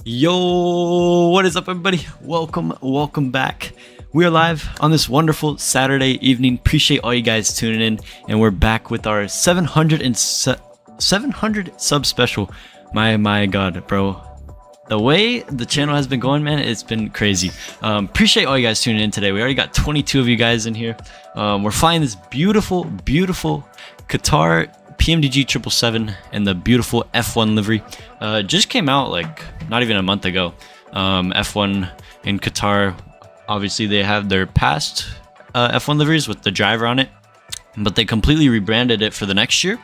Yo, what is up, everybody? Welcome back. We are live on this wonderful Saturday evening. Appreciate all you guys tuning in, and we're back with our 700 sub special. My god, bro, the way the channel has been going, man, it's been crazy. Appreciate all you guys tuning in today. We already got 22 of you guys in here. We're flying this beautiful Qatar PMDG 777 and the beautiful F1 livery. Just came out like not even a month ago. F1 in Qatar, obviously they have their past F1 liveries with the driver on it, but they completely rebranded it for the next year.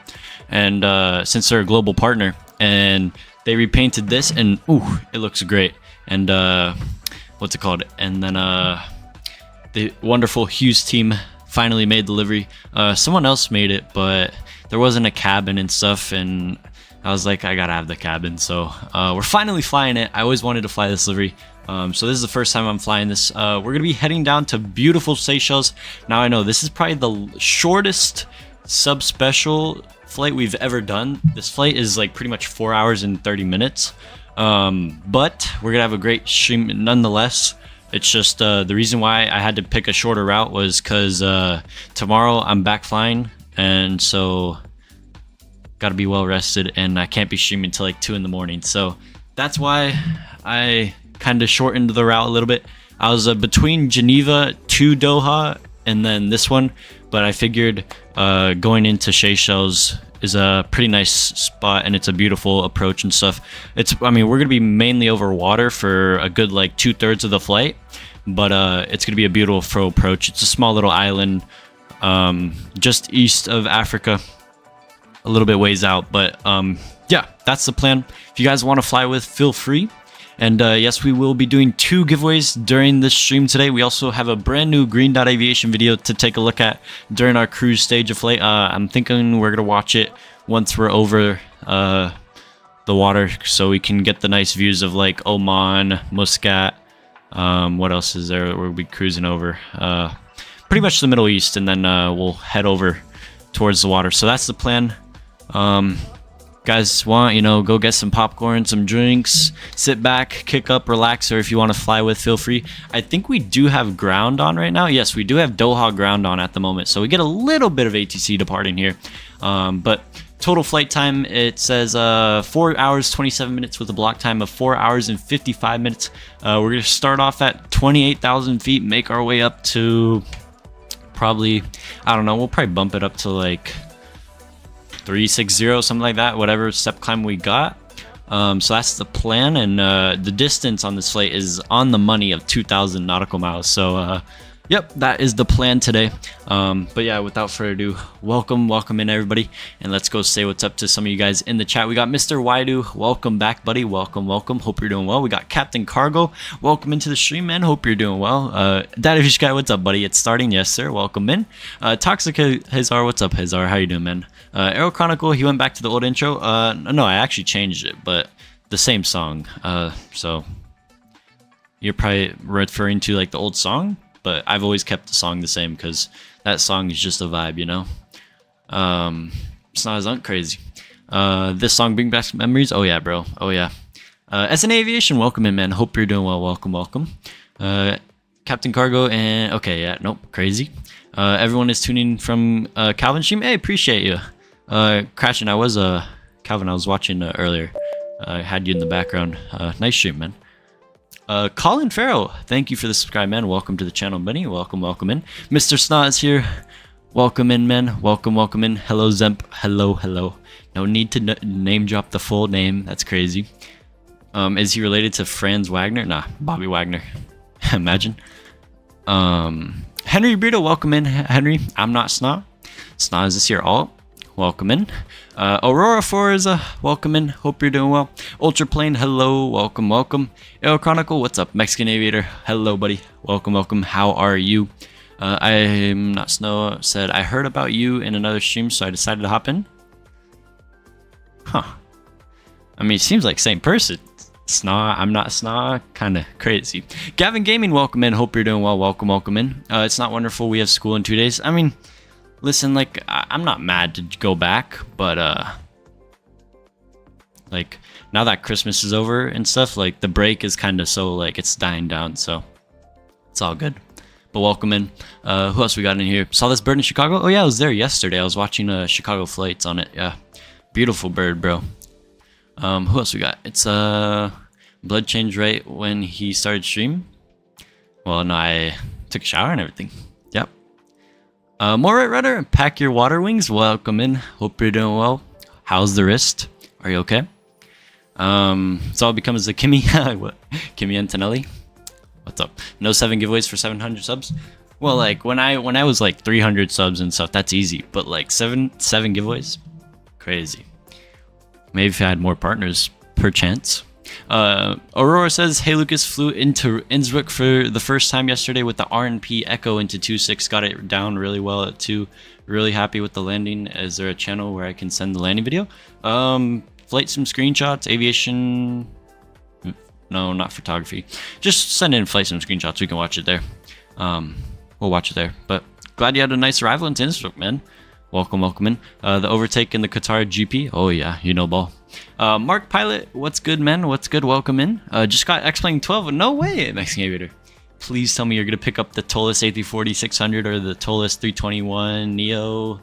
And since they're a global partner, and they repainted this, and ooh, it looks great. And what's it called? And then the wonderful Hughes team finally made the livery. Someone else made it, but there wasn't a cabin and stuff, and I was like, I gotta have the cabin. So we're finally flying it. I always wanted to fly this livery. So this is the first time I'm flying this. We're gonna be heading down to beautiful Seychelles. Now I know this is probably the shortest sub-special flight we've ever done. This flight is like pretty much 4 hours and 30 minutes. But we're gonna have a great stream nonetheless. It's just the reason why I had to pick a shorter route was because tomorrow I'm back flying, and so gotta be well rested, and I can't be streaming till like 2 in the morning. So that's why I kind of shortened the route a little bit. I was between Geneva to Doha and then this one, but I figured going into Seychelles is a pretty nice spot, and it's a beautiful approach and stuff. I mean, we're gonna be mainly over water for a good like 2/3 of the flight, but it's gonna be a beautiful approach. It's a small little island, just east of Africa, a little bit ways out. But yeah, that's the plan. If you guys want to fly with, feel free. And yes, we will be doing 2 giveaways during this stream today. We also have a brand new Green Dot Aviation video to take a look at during our cruise stage of flight. I'm thinking we're going to watch it once we're over the water, so we can get the nice views of like Oman, Muscat. What else is there that we'll be cruising over? Pretty much the Middle East, and then we'll head over towards the water. So that's the plan. Guys want, you know, go get some popcorn, some drinks, sit back, kick up, relax, or if you want to fly with, feel free. I think we do have ground on right now. Yes, we do have Doha ground on at the moment, so we get a little bit of ATC departing here. But total flight time, it says 4 hours 27 minutes with a block time of 4 hours and 55 minutes. We're going to start off at 28,000 feet, make our way up to probably, I don't know, we'll probably bump it up to like 360, something like that, whatever step climb we got. So that's the plan, and the distance on this flight is on the money of 2,000 nautical miles. So yep, that is the plan today. But yeah, without further ado, welcome in everybody, and let's go say what's up to some of you guys in the chat. We got Mr. Waidu, welcome back, buddy. Welcome. Hope you're doing well. We got Captain Cargo, welcome into the stream, man. Hope you're doing well. Dadavish guy, what's up, buddy? It's starting, yes sir. Welcome in. Toxic Hazar, what's up, Hazar? How you doing, man? Aero Chronicle, he went back to the old intro. No, I actually changed it, but the same song. So you're probably referring to like the old song, but I've always kept the song the same because that song is just a vibe, you know. It's not as crazy. This song bring back memories. Oh yeah, bro. Oh yeah. SN Aviation, welcome in, man. Hope you're doing well. Welcome. Captain Cargo and okay, yeah, nope, crazy. Everyone is tuning from Calvin stream. Hey, appreciate you. Crashing, I was Calvin, I was watching earlier. I had you in the background. Nice stream, man. Colin Farrell, thank you for the subscribe, man. Welcome to the channel, buddy. Welcome in. Mr. Snot is here. Welcome in, man. Welcome in. Hello, Zemp. Hello. No need to name drop the full name. That's crazy. Is he related to Franz Wagner? Nah, Bobby Wagner. Imagine. Henry Brito, welcome in, Henry. I'm not Snot. Snot is this year alt. Welcome in. Aurora Forza, welcome in. Hope you're doing well. Ultraplane, hello. Welcome. Aero Chronicle, what's up? Mexican Aviator, hello, buddy. Welcome. How are you? I'm not Snow. Said I heard about you in another stream, so I decided to hop in. Huh. I mean, it seems like same person. Snaw, I'm not Snaw, kind of crazy. Gavin Gaming, welcome in. Hope you're doing well. Welcome in. It's not wonderful. We have school in 2 days. I mean, listen, like, I'm not mad to go back, but like, now that Christmas is over and stuff, like, the break is kind of so, like, it's dying down, so it's all good. But welcome in. Who else we got in here? Saw this bird in Chicago? Oh yeah, I was there yesterday. I was watching Chicago flights on it. Yeah, beautiful bird, bro. Who else we got? It's blood change right when he started stream. Well, no, I took a shower and everything. Yep. More right rudder, pack your water wings. Welcome in. Hope you're doing well. How's the wrist? Are you okay? It's all becomes a Kimmy. What? Kimmy Antonelli. What's up? No 7 giveaways for 700 subs. Well, like when I was like 300 subs and stuff, that's easy. But like seven giveaways, crazy. Maybe if I had more partners, perchance. Aurora says, hey Lucas, flew into Innsbruck for the first time yesterday with the RNP Echo into 2.6. Got it down really well at 2. Really happy with the landing. Is there a channel where I can send the landing video? Flight sim screenshots, aviation. No, not photography. Just send in flight sim screenshots. We can watch it there. We'll watch it there. But glad you had a nice arrival into Innsbruck, man. Welcome in. The overtake in the Qatar GP. Oh yeah, you know ball. Mark Pilot, what's good, man? What's good? Welcome in. Just got X-Plane 12. No way, Mexican Aviator. Please tell me you're gonna pick up the Tolis A340-600 or the Tolis 321 Neo.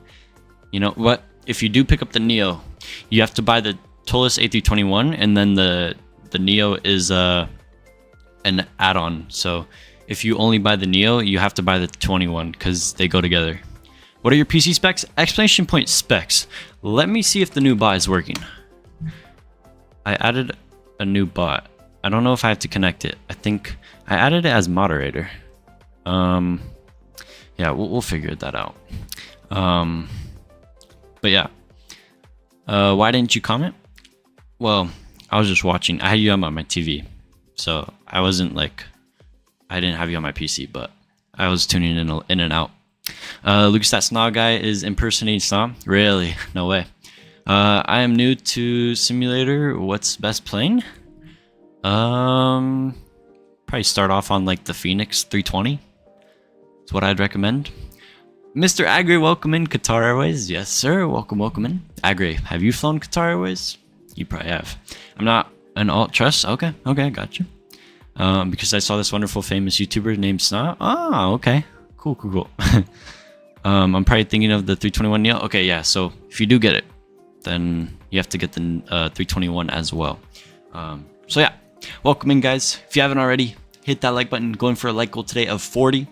You know what? If you do pick up the Neo, you have to buy the Tolis A321, and then the Neo is an add-on. So if you only buy the Neo, you have to buy the 21 because they go together. What are your PC specs? Exclamation point specs. Let me see if the new bot is working. I added a new bot. I don't know if I have to connect it. I think I added it as moderator. Yeah, we'll figure that out. But yeah. Why didn't you comment? Well, I was just watching. I had you on my TV. So I wasn't like, I didn't have you on my PC, but I was tuning in and out. Lucas, that Snaw guy is impersonating Snaw? Really? No way. I am new to simulator. What's best plane? Probably start off on like the Phoenix 320. That's what I'd recommend. Mr. Agri, welcome in Qatar Airways. Yes, sir. Welcome in. Agri, have you flown Qatar Airways? You probably have. I'm not an alt trust. Okay, got you. Because I saw this wonderful famous YouTuber named Sna. Ah, okay. Cool. I'm probably thinking of the 321 Neo. Okay, yeah. So if you do get it, then you have to get the 321 as well. So yeah, welcome in, guys. If you haven't already, hit that like button. Going for a like goal today of 40.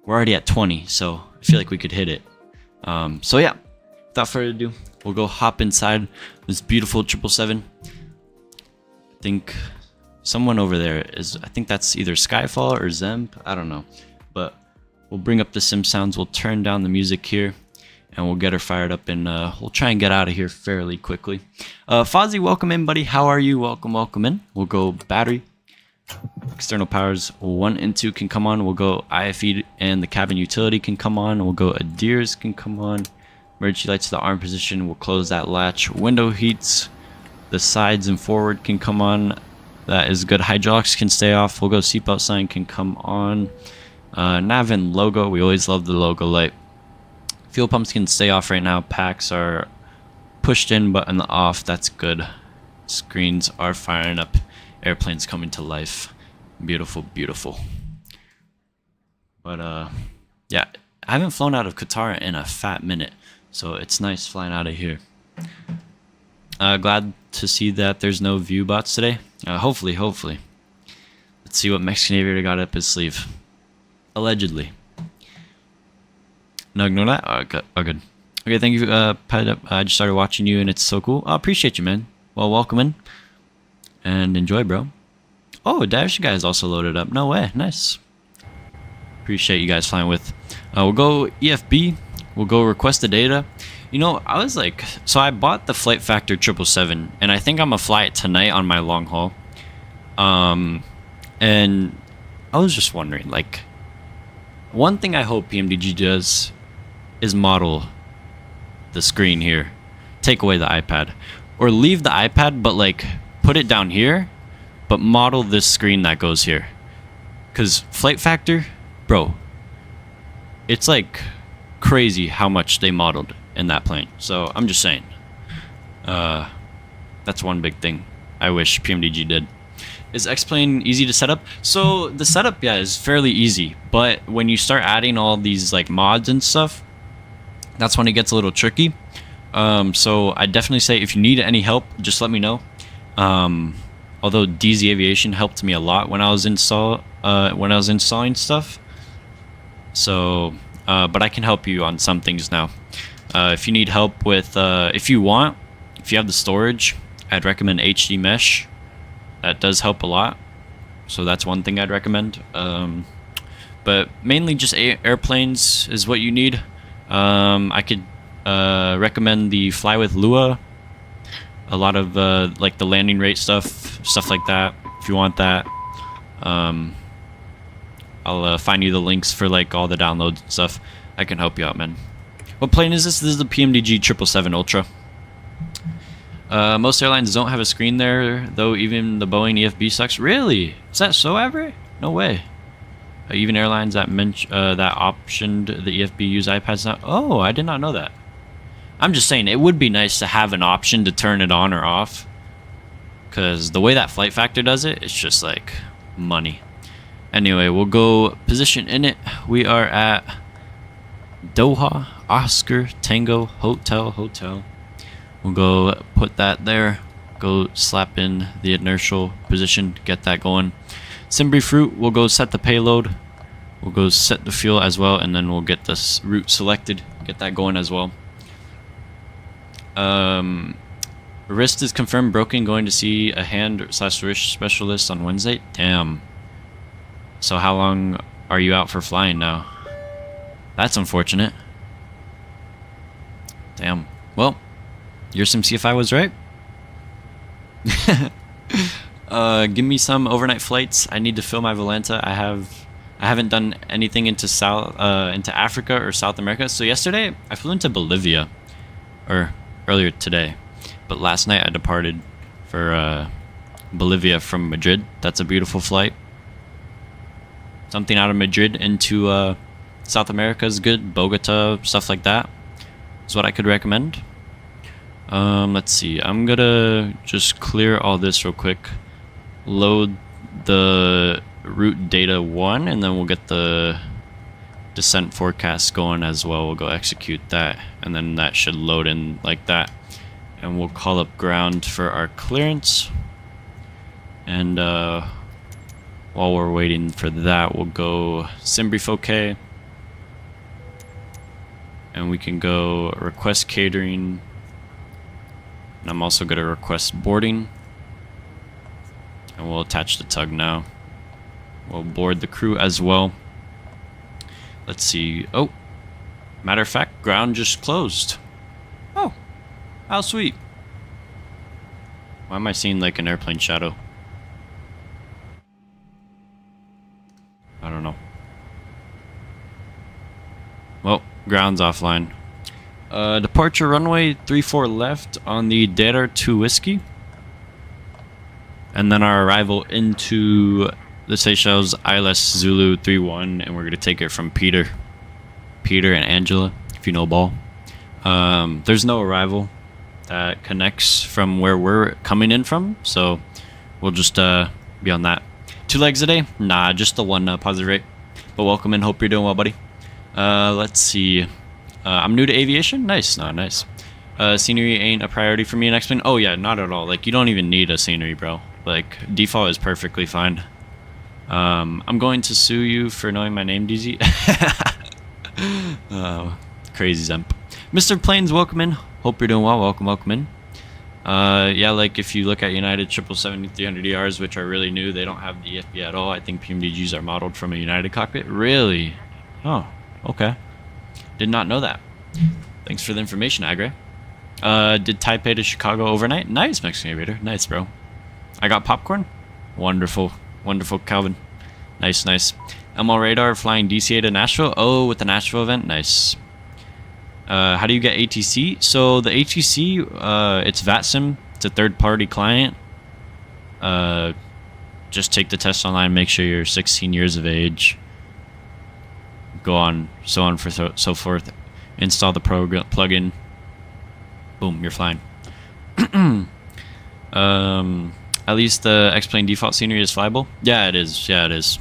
We're already at 20, so I feel like we could hit it. So yeah, without further ado, we'll go hop inside this beautiful 777. I think someone over there is, I think that's either Skyfall or Zemp. I don't know. But we'll bring up the sim sounds. We'll turn down the music here. And we'll get her fired up, and we'll try and get out of here fairly quickly. Fozzie, welcome in, buddy. How are you? Welcome in. We'll go battery. External powers 1 and 2 can come on. We'll go IFE and the cabin utility can come on. We'll go ADIRS can come on. Emergency lights to the arm position. We'll close that latch. Window heats. The sides and forward can come on. That is good. Hydraulics can stay off. We'll go seatbelt sign can come on. Nav and logo. We always love the logo light. Fuel pumps can stay off right now. Packs are pushed in but in the off. That's good. Screens are firing up. Airplanes coming to life. Beautiful. But yeah, I haven't flown out of Qatar in a fat minute, so it's nice flying out of here. Glad to see that there's no view bots today. Hopefully. Let's see what Mexican aviator got up his sleeve. Allegedly. No, ignore that. Oh, good. Okay, thank you, Pat. I just started watching you, and it's so cool. I appreciate you, man. Well, welcome in, and enjoy, bro. Oh, Dash guy is also loaded up. No way. Nice. Appreciate you guys flying with. We'll go EFB. We'll go request the data. You know, I was like, so I bought the Flight Factor 777, and I think I'm gonna fly it tonight on my long haul. And I was just wondering, like, one thing I hope PMDG does is model the screen here. Take away the iPad. Or leave the iPad, but like put it down here, but model this screen that goes here. Because Flight Factor, bro, it's like crazy how much they modeled in that plane. So I'm just saying. That's one big thing I wish PMDG did. Is X-Plane easy to set up? So the setup, yeah, is fairly easy. But when you start adding all these like mods and stuff, that's when it gets a little tricky. So I definitely say if you need any help, just let me know. Although DZ Aviation helped me a lot when I was installing stuff. So, but I can help you on some things now. If you need help with, if you have the storage, I'd recommend HD Mesh. That does help a lot. So that's one thing I'd recommend. But mainly just airplanes is what you need. I could recommend the Fly with Lua. A lot of like the landing rate stuff like that. If you want that, I'll find you the links for like all the downloads and stuff. I can help you out, man. What plane is this? This is the PMDG 777 Ultra. Most airlines don't have a screen there, though. Even the Boeing EFB sucks. Really? Is that so, Avery? No way. Even airlines that that optioned the EFB use iPads now. Oh, I did not know that. I'm just saying it would be nice to have an option to turn it on or off, because the way that Flight Factor does it, it's just like money. Anyway, we'll go position in it. We are at Doha, Oscar, Tango, Hotel. We'll go put that there. Go slap in the inertial position, get that going. Simbri Fruit, we'll go set the payload. We'll go set the fuel as well, and then we'll get this route selected, get that going as well. Wrist is confirmed broken. Going to see a hand/wrist specialist on Wednesday. Damn. So how long are you out for flying now? That's unfortunate. Damn. Well, your SimCFI was right. Give me some overnight flights. I need to fill my Volanta. I haven't done anything into Africa or South America. So yesterday I flew into Bolivia, or earlier today, but last night I departed for Bolivia from Madrid. That's a beautiful flight. Something out of Madrid into South America is good. Bogota, stuff like that is what I could recommend. Let's see. I'm gonna just clear all this real quick. Load the route data 1, and then we'll get the descent forecast going as well. We'll go execute that, and then that should load in like that. And we'll call up ground for our clearance. And while we're waiting for that, we'll go SimBrief OK. And we can go request catering. And I'm also going to request boarding. And we'll attach the tug now. We'll board the crew as well. Let's see. Oh, matter of fact, ground just closed. Oh, how sweet. Why am I seeing like an airplane shadow? I don't know. Well, ground's offline. Departure runway 34 left on the Data 2 Whiskey. And then our arrival into the Seychelles ILS Zulu 31, and we're going to take it from Peter and Angela, if you know ball. There's no arrival that connects from where we're coming in from, so we'll just be on that. 2 legs a day? Nah, just the one positive rate. But welcome in, hope you're doing well, buddy. Let's see. I'm new to aviation? Nice, no, nice. Scenery ain't a priority for me in X-Plane? Oh yeah, not at all. Like, you don't even need a scenery, bro. Like, default is perfectly fine. I'm going to sue you for knowing my name, DZ. Crazy Zemp. Mr. Planes, welcome in. Hope you're doing well. Welcome in. Yeah, like if you look at United 777-300ERs, which are really new, they don't have the EFB at all. I think PMDGs are modeled from a United cockpit. Really? Oh, okay. Did not know that. Thanks for the information, Agre. Did Taipei to Chicago overnight? Nice, Mexican Aviator. Nice, bro. I got popcorn. Wonderful. Wonderful, Calvin. Nice, nice. ML Radar flying DCA to Nashville. Oh, with the Nashville event. Nice. How do you get ATC? So the ATC, it's VATSIM. It's a third-party client. Just take the test online. Make sure you're 16 years of age. Go on, so on for so forth. Install the program plugin. Boom, you're flying. At least the X-Plane default scenery is flyable. Yeah, it is. Yeah, it is.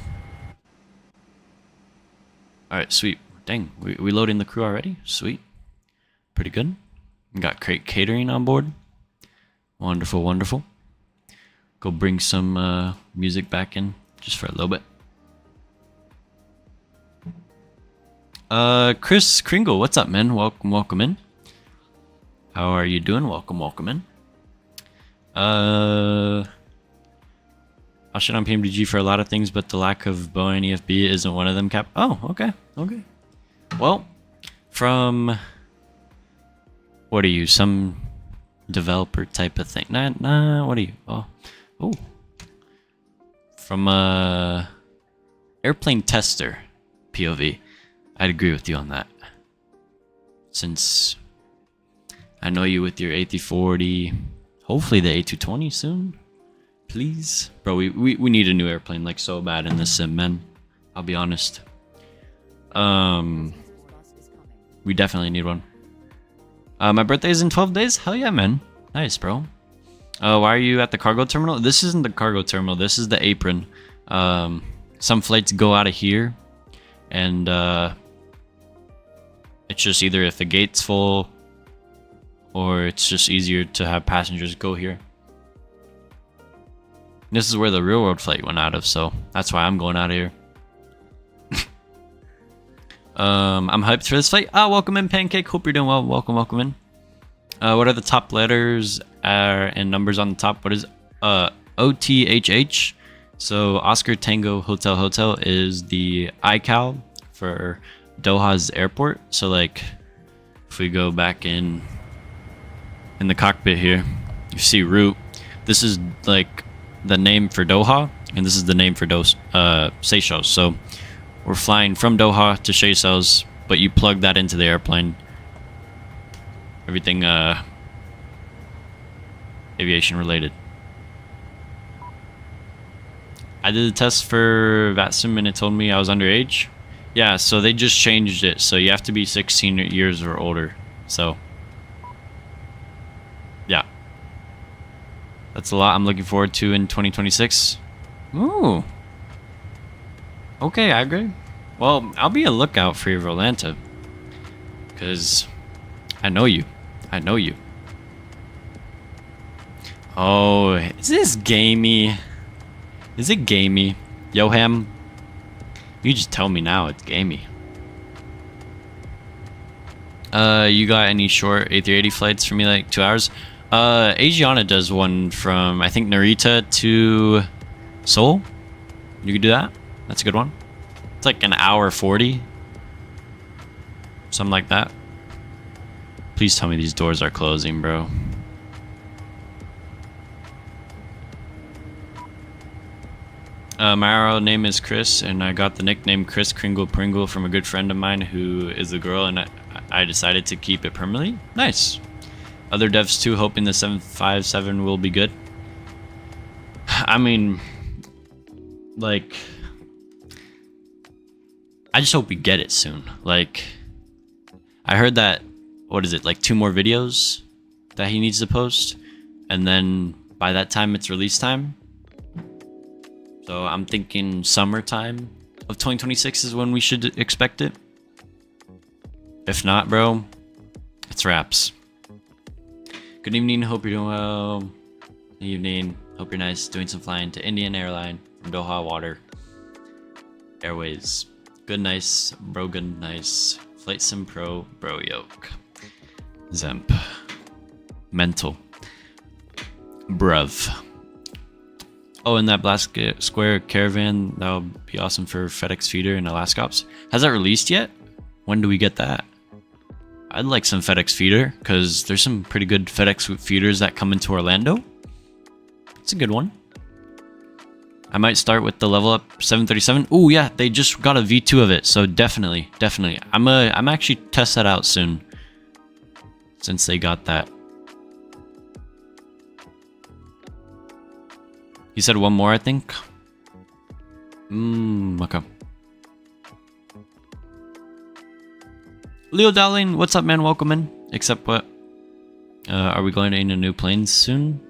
All right, sweet. Dang, we loading the crew already? Sweet. Pretty good. We got great catering on board. Wonderful, wonderful. Go bring some music back in just for a little bit. Chris Kringle, what's up, man? Welcome in. How are you doing? Welcome in. I'll shit on PMDG for a lot of things, but the lack of Boeing EFB isn't one of them, Cap. Oh, okay. Okay. Well, from... What are you? Some developer type of thing? Nah, what are you? Oh. From airplane tester POV. I'd agree with you on that. Since I know you with your A340, hopefully the A220 soon. Please. Bro, we need a new airplane like so bad in this sim, man. I'll be honest. We definitely need one. My birthday is in 12 days? Hell yeah, man. Nice, bro. Why are you at the cargo terminal? This isn't the cargo terminal. This is the apron. Some flights go out of here. And it's just either if the gate's full or it's just easier to have passengers go here. This is where the real world flight went out of, so that's why I'm going out of here. I'm hyped for this flight. Welcome in, Pancake. Hope you're doing well. Welcome in. What are the top letters and numbers on the top? What is OTHH? So Oscar Tango Hotel Hotel is the iCal for Doha's airport. So like if we go back in the cockpit here, you see route. This is like the name for Doha, and this is the name for Seychelles. So we're flying from Doha to Seychelles, but you plug that into the airplane. Everything aviation related. I did a test for VATSIM and it told me I was underage. Yeah, so they just changed it, so you have to be 16 years or older. So yeah, that's a lot I'm looking forward to in 2026. Ooh, okay, I agree. Well, I'll be a lookout for your Volanta, because I know you. I know you. Oh, is this gamey? Is it gamey? Yoham? You just tell me now it's gamey. You got any short A380 flights for me, like 2 hours? Asiana does one from, I think, Narita to Seoul. You could do that. That's a good one. It's like an hour 40. Something like that. Please tell me these doors are closing, bro. My real name is Chris, and I got the nickname Chris Kringle Pringle from a good friend of mine who is a girl, and I decided to keep it permanently. Nice. Other devs too, hoping the 757 will be good. I mean, like, I just hope we get it soon. Like, I heard that, what is it, like 2 more videos that he needs to post, and then by that time it's release time. So I'm thinking summertime of 2026 is when we should expect it. If not, bro, it's wraps. Good evening, hope you're doing well. Good evening, hope you're nice. Doing some flying to Indian Airline from Doha Water Airways. Good, nice, bro, good, nice. Flight Sim Pro, bro, yoke. Zemp. Mental. Bruv. Oh, and that Black Square Caravan, that would be awesome for FedEx Feeder and Alaska Ops. Has that released yet? When do we get that? I'd like some FedEx Feeder, because there's some pretty good FedEx Feeders that come into Orlando. It's a good one. I might start with the level up 737. Oh yeah, they just got a V2 of it, so definitely. I'm actually test that out soon, since they got that. He said one more, I think. Okay. Leo Dowling, what's up, man? Welcome in. Except what? Are we going into new planes soon?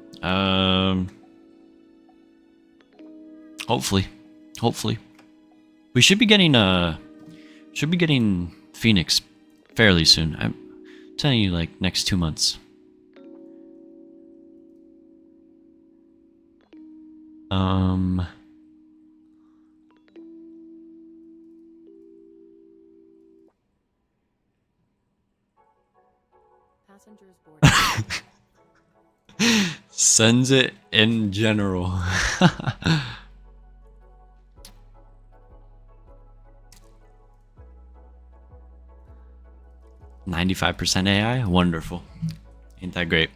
Hopefully. We should be getting Phoenix fairly soon. I'm telling you, like next 2 months. Passengers boarding. Sends it in general. 95% AI? Wonderful. Ain't that great?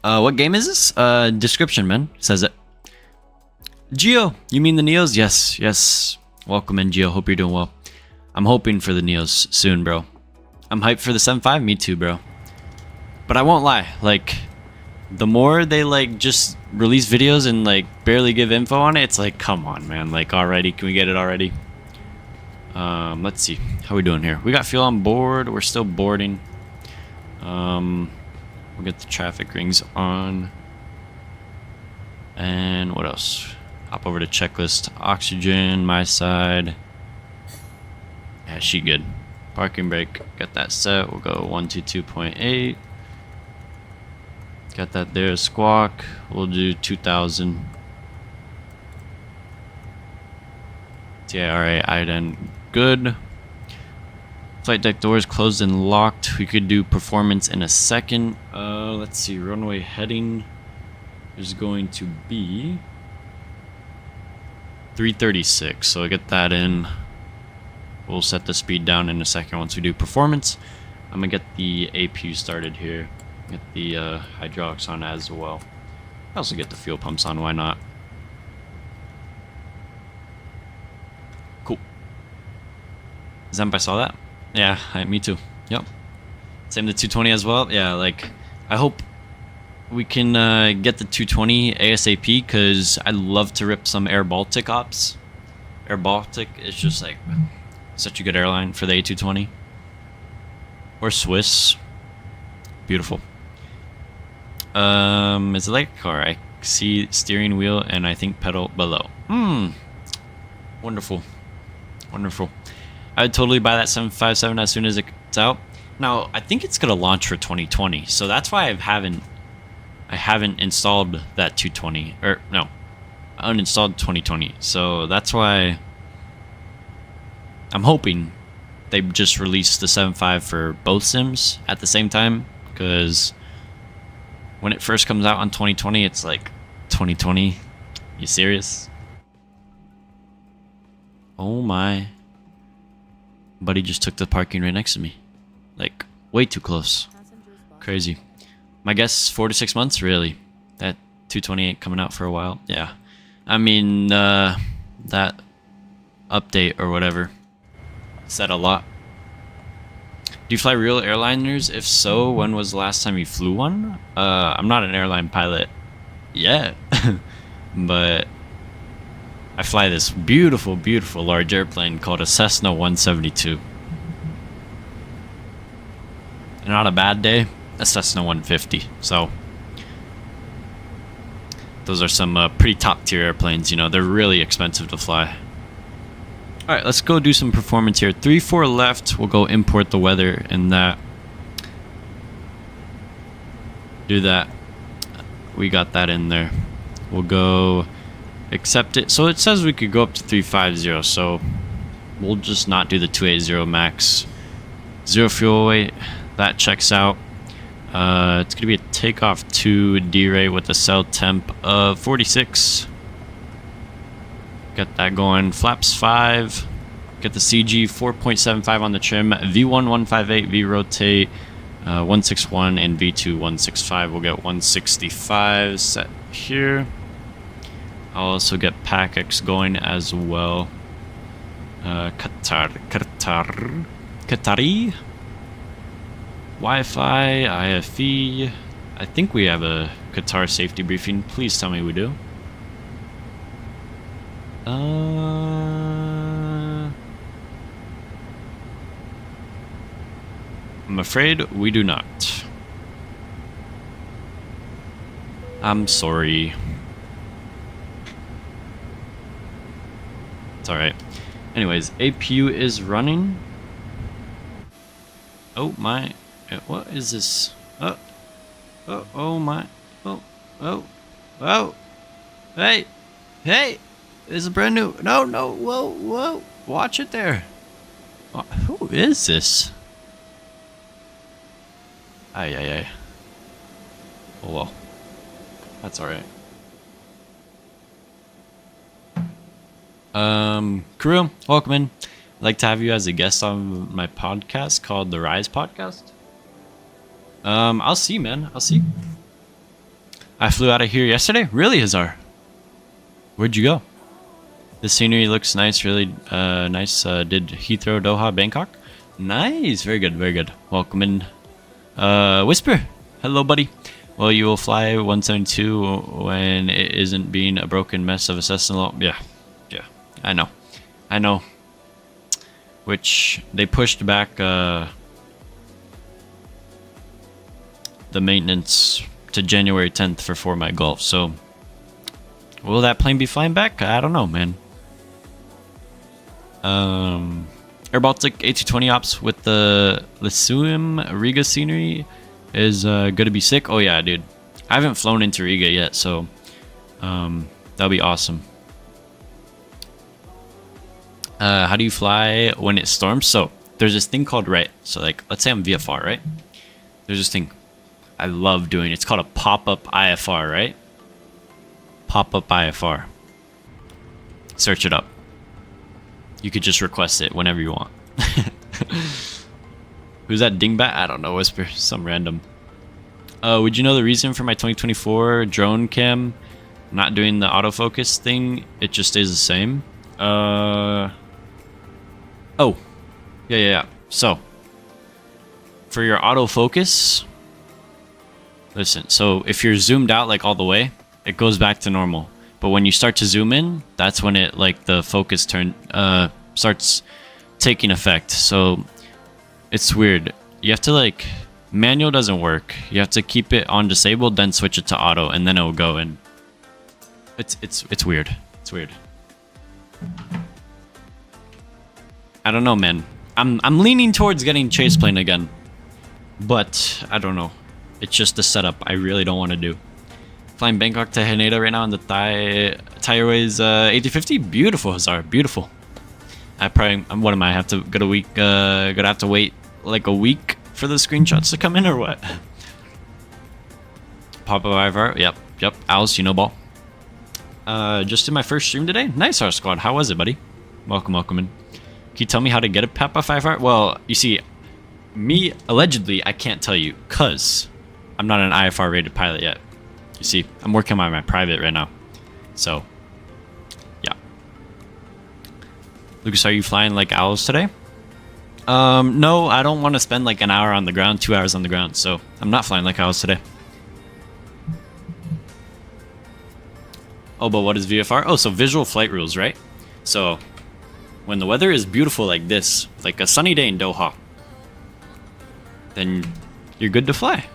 What game is this? Description, man. Says it. Geo, you mean the Neos? Yes. Welcome in, Geo. Hope you're doing well. I'm hoping for the Neos soon, bro. I'm hyped for the 7.5. Me too, bro. But I won't lie. Like, the more they, like, just release videos and, like, barely give info on it, it's like, come on, man. Like, already? Can we get it already? Let's see. How we doing here? We got fuel on board. We're still boarding. We'll get the traffic rings on. And what else? Hop over to checklist. Oxygen, my side. Yeah, she good. Parking brake, got that set. We'll go 122.8. Got that there. Squawk, we'll do 2000. TIRA, IDEN, good. Flight deck doors closed and locked. We could do performance in a second. Let's see. Runway heading is going to be 336. So I get that in. We'll set the speed down in a second once we do performance. I'm gonna get the APU started here. Get the hydraulics on as well. I also get the fuel pumps on. Why not? Cool. Zemp, I saw that. Yeah, me too. Yep. Same the 220 as well. Yeah, like I hope we can get the 220 ASAP because I'd love to rip some Air Baltic ops. Air Baltic is just like such a good airline for the A220. Or Swiss. Beautiful. It's like a car. I see steering wheel and I think pedal below. Wonderful. Wonderful. I would totally buy that 757 as soon as it's out. Now, I think it's gonna launch for 2020, so that's why I haven't installed that 220. Or no, I uninstalled 2020. So that's why I'm hoping they just release the 7.5 for both sims at the same time, because when it first comes out on 2020, it's like 2020. You serious? Oh my. Buddy just took the parking right next to me. Like, way too close. Crazy. My guess, 4 to 6 months, really. That 220 ain't coming out for a while. Yeah. I mean, that update or whatever said a lot. Do you fly real airliners? If so, when was the last time you flew one? I'm not an airline pilot yet. But I fly this beautiful, beautiful large airplane called a Cessna 172. And on a bad day, a Cessna 150. So those are some pretty top tier airplanes. You know, they're really expensive to fly. All right, let's go do some performance here. 3-4 left. We'll go import the weather and that. Do that. We got that in there. We'll go accept it. So it says we could go up to 350, so we'll just not do the 280 max. 0 fuel weight, that checks out. It's gonna be a takeoff 2 D-ray with a cell temp of 46. Got that going. Flaps 5. Get the CG 4.75 on the trim. V1 158, V rotate 161, and V2 165. We'll get 165 set here. I'll also get PACX going as well. Qatari. Wi-Fi, IFE. I think we have a Qatar safety briefing. Please tell me we do. I'm afraid we do not. I'm sorry. It's alright. Anyways, APU is running. Oh my. What is this? Oh my. Oh. Hey. This is brand new. No. Whoa. Watch it there. Who is this? Ay. Oh well. That's alright. Crew, welcome in. I'd like to have you as a guest on my podcast called The Rise Podcast. I'll see, man. I'll see. I flew out of here yesterday. Really, Hazar? Where'd you go? The scenery looks nice. Really nice. Did Heathrow, Doha, Bangkok? Nice. Very good. Welcome in. Whisper. Hello, buddy. Well, you will fly 172 when it isn't being a broken mess of a Cessna. Yeah. I know. Which they pushed back the maintenance to January 10th for 4 My Golf. So will that plane be flying back? I don't know, man. Air Baltic A220 ops with the Lyceum Riga scenery is gonna be sick. Oh yeah, dude. I haven't flown into Riga yet, so that'll be awesome. How do you fly when it storms? So there's this thing called, right, so like let's say I'm VFR, right? There's this thing I love doing. It's called a pop-up IFR, right? Pop-up IFR. Search it up. You could just request it whenever you want. Who's that dingbat? I don't know. Whisper. Some random. Would you know the reason for my 2024 drone cam not doing the autofocus thing? It just stays the same. Oh. Yeah. So, for your autofocus, listen. So, if you're zoomed out like all the way, it goes back to normal. But when you start to zoom in, that's when it like the focus starts taking effect. So it's weird. You have to like manual doesn't work. You have to keep it on disabled, then switch it to auto, and then it will go. And it's weird. It's weird. I don't know, man. I'm leaning towards getting chase plane again, but I don't know. It's just the setup I really don't want to do. Flying Bangkok to Haneda right now on the Thai Airways 8050. Beautiful, Hazar. Beautiful. What am I? Have to go a week? Gonna have to wait like a week for the screenshots to come in or what? Papa Ivar. Yep. Alice, you know ball. Just did my first stream today. Nice, our squad. How was it, buddy? Welcome in. Can you tell me how to get a Papa 5R? Well, you see, me allegedly, I can't tell you, cause I'm not an IFR rated pilot yet. You see, I'm working on my private right now. So, yeah. Lucas, are you flying like owls today? No, I don't want to spend like an hour on the ground, 2 hours on the ground. So, I'm not flying like owls today. Oh, but what is VFR? Oh, so visual flight rules, right? So, when the weather is beautiful like this, like a sunny day in Doha, then you're good to fly.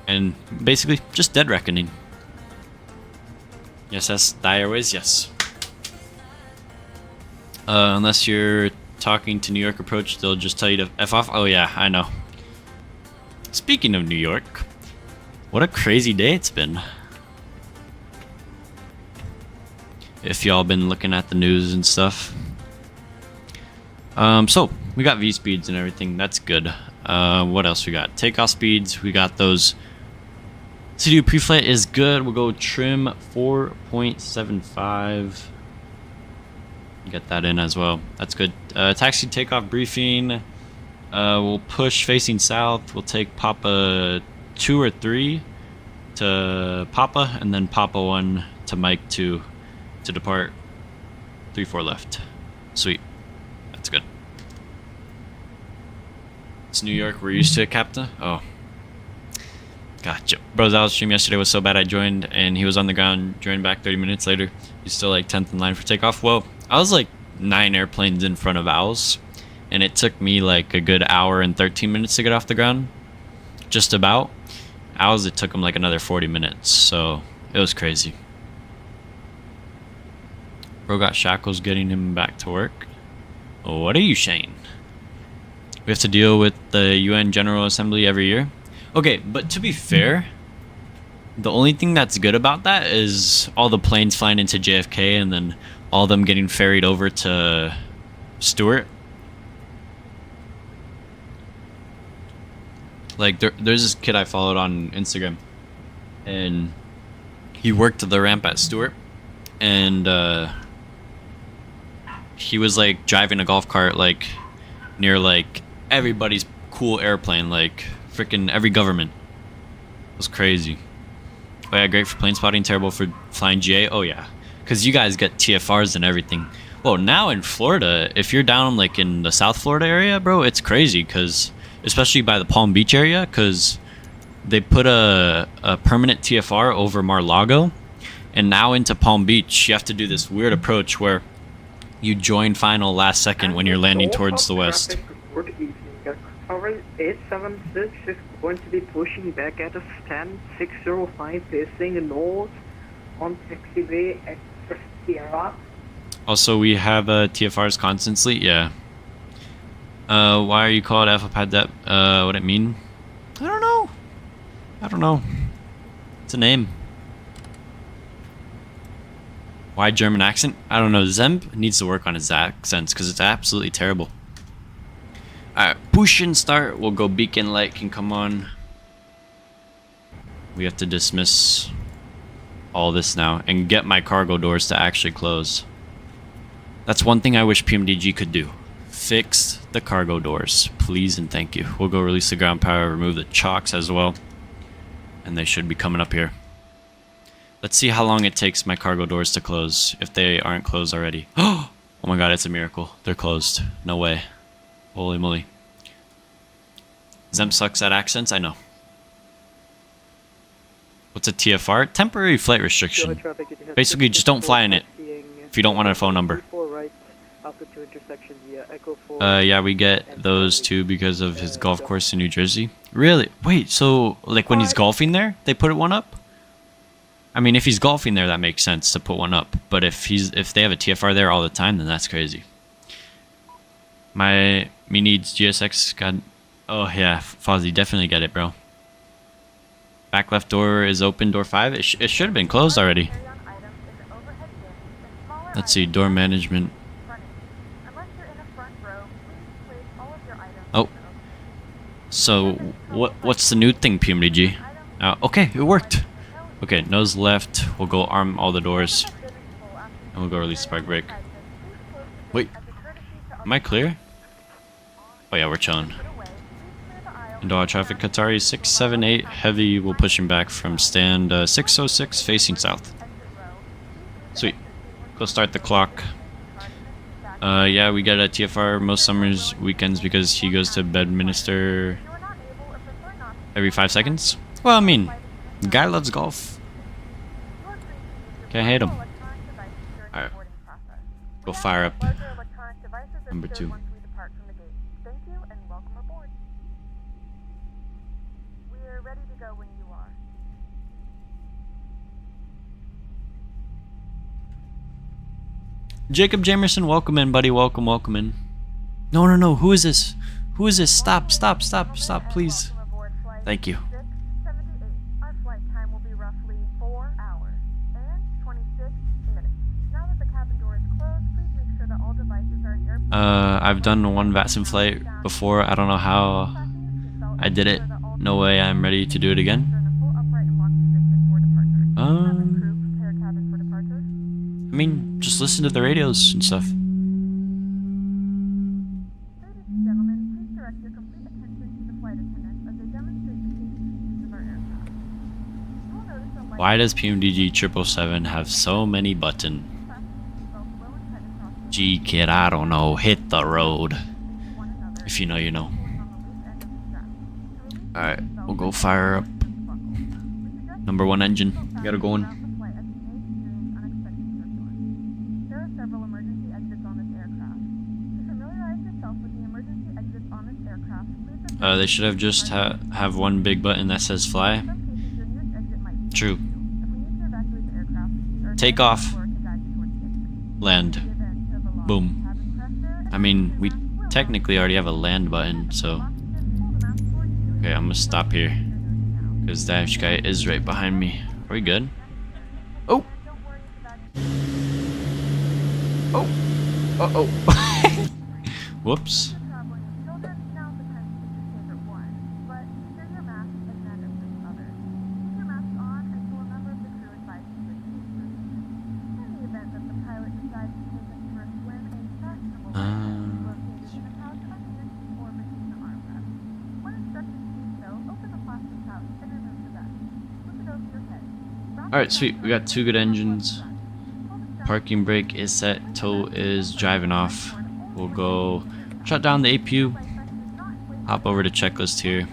And basically, just dead reckoning. Yes, that's Thai Airways, yes. Unless you're talking to New York Approach, they'll just tell you to F off. Oh yeah, I know. Speaking of New York, what a crazy day it's been. If y'all been looking at the news and stuff. So, we got V-speeds and everything, that's good. What else we got? Takeoff speeds, we got those. CDU preflight is good. We'll go trim 4.75. Get that in as well. That's good. Taxi takeoff briefing. We'll push facing south. We'll take Papa 2 or 3 to Papa, and then Papa 1 to Mike 2 to depart. 3-4 left. Sweet. That's good. It's New York. We're used to it, Captain. Oh. Gotcha. Bro's out stream yesterday was so bad I joined and he was on the ground, joined back 30 minutes later. He's still like 10th in line for takeoff. Well, I was like 9 airplanes in front of Owls and it took me like a good hour and 13 minutes to get off the ground. Just about. Owls, it took him like another 40 minutes. So it was crazy. Bro got shackles getting him back to work. What are you saying? We have to deal with the UN General Assembly every year. Okay, but to be fair, the only thing that's good about that is all the planes flying into JFK and then all of them getting ferried over to Stewart. Like, there's this kid I followed on Instagram, and he worked the ramp at Stewart, and he was, like, driving a golf cart, like, near, like, everybody's cool airplane, like, freaking every government. It was crazy. Oh yeah, great for plane spotting, terrible for flying GA. Oh yeah, because you guys get TFRs and everything. Well, now in Florida, if you're down like in the South Florida area, bro, it's crazy because especially by the Palm Beach area, because they put a permanent TFR over Mar-Lago, and now into Palm Beach you have to do this weird approach where you join final last second when you're landing towards the west. Tower 876 is going to be pushing back at a stand 605 facing north on taxiway at FSIA. Also, we have TFRs constantly. Yeah. Why are you called Alphapad Dep? What it mean? I don't know. I don't know. It's a name. Why German accent? I don't know. Zemp needs to work on his accents because it's absolutely terrible. Alright, push and start. We'll go beacon light can come on. We have to dismiss all this now and get my cargo doors to actually close. That's one thing I wish PMDG could do. Fix the cargo doors, please and thank you. We'll go release the ground power, remove the chocks as well. And they should be coming up here. Let's see how long it takes my cargo doors to close, if they aren't closed already. Oh my god, it's a miracle. They're closed. No way. Holy moly. Zem sucks at accents, I know. What's a TFR? Temporary flight restriction. Basically, just don't fly in it if you don't want a phone number. Yeah, we get those too because of his golf course in New Jersey. Really? Wait, so like when he's golfing there, they put one up? I mean, if he's golfing there, that makes sense to put one up. But if they have a TFR there all the time, then that's crazy. Me needs GSX. God. Oh yeah, Fozzie, definitely get it, bro. Back left door is open. Door 5. It should have been closed already. Let's see. Door management. Oh. So what's the new thing, PMDG? Okay, it worked. Okay, nose left. We'll go arm all the doors. And we'll go release spark brake. Wait. Am I clear? Oh yeah, we're chilling. Doha traffic, Qatari 678 heavy. We'll push him back from stand 606 facing south. Sweet. Go start the clock. Yeah, we get a TFR most summers, weekends because he goes to Bedminster every 5 seconds. Well, I mean, the guy loves golf. Can't hate him. Alright. Go fire up number 2. Jacob Jamerson, welcome in, buddy. Welcome in. No. Who is this? Who is this? Stop, please. Thank you. I've done one VATSIM flight before. I don't know how I did it. No way I'm ready to do it again. I mean, just listen to the radios and stuff. Why does PMDG 777 have so many buttons? Gee, kid, I don't know. Hit the road. If you know, you know. Alright, we'll go fire up. Number 1 engine. We gotta go in. They should have just have one big button that says fly. True. Take off. Land. Boom. I mean, we technically already have a land button, so... Okay, I'm gonna stop here. Because Dash guy is right behind me. Are we good? Oh! Oh! Uh-oh. Whoops. Alright, sweet. We got 2 good engines. Parking brake is set. Tow is driving off. We'll go shut down the APU. Hop over to checklist here.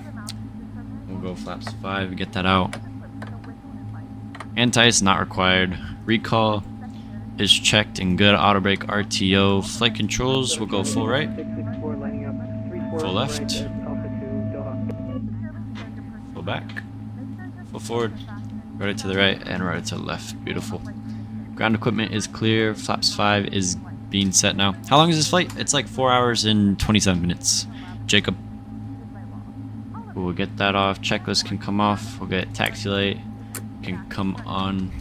We'll go flaps 5, get that out. Anti is not required. Recall is checked and good. Auto brake, RTO. Flight controls, we'll go full right. Full left. Full back. Full forward. Rudder to the right and rudder to the left. Beautiful. Ground equipment is clear. Flaps 5 is being set now. How long is this flight? It's like 4 hours and 27 minutes. Jacob. We'll get that off. Checklist can come off. We'll get taxi light. Can come on.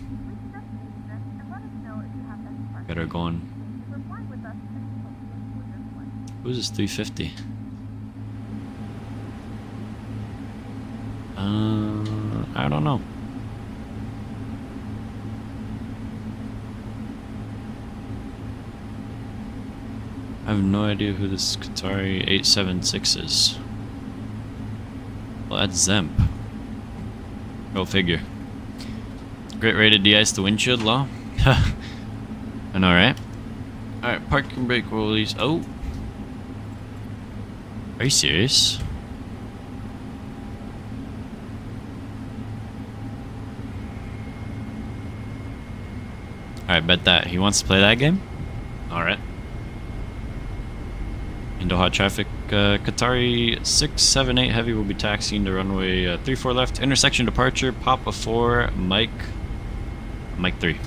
Got her going. Who's this 350? I don't know. I have no idea who this Qatari 876 is. Well, that's Zemp. Go figure. Great way to de-ice the windshield, law. I know, right? Alright, parking brake release. Oh! Are you serious? Alright, bet that. He wants to play that game? Alright. In Doha traffic, Qatari 678 heavy will be taxiing to runway 34 left. Intersection departure, Papa 4, Mike 3.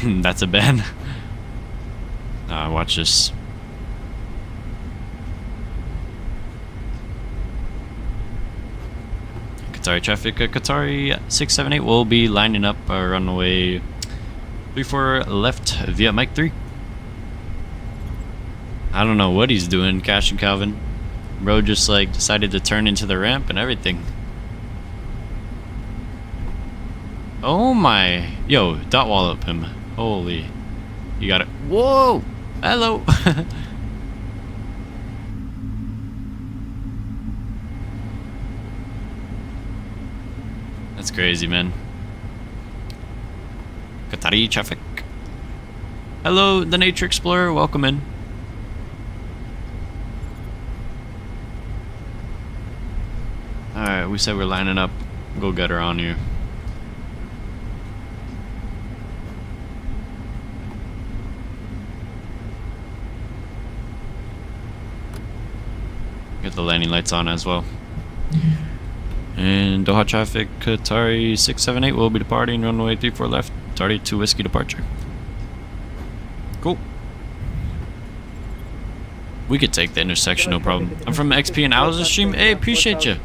That's a ban. Watch this. Qatari traffic, Qatari 678 will be lining up runway 34 left via Mike 3. I don't know what he's doing, Cash and Calvin. Bro just like decided to turn into the ramp and everything. Oh my. Yo, dot wall up him. Holy. You got it. Whoa! Hello! That's crazy, man. Qatari traffic. Hello, the Nature Explorer. Welcome in. Alright, we said we're lining up. Go get her on here. Get the landing lights on as well. And Doha traffic, Qatari 678 will be departing runway 34 left, Tardy 2 Whiskey departure. Cool. We could take the intersection, no problem. I'm from XP and Owl's stream. Hey, appreciate you.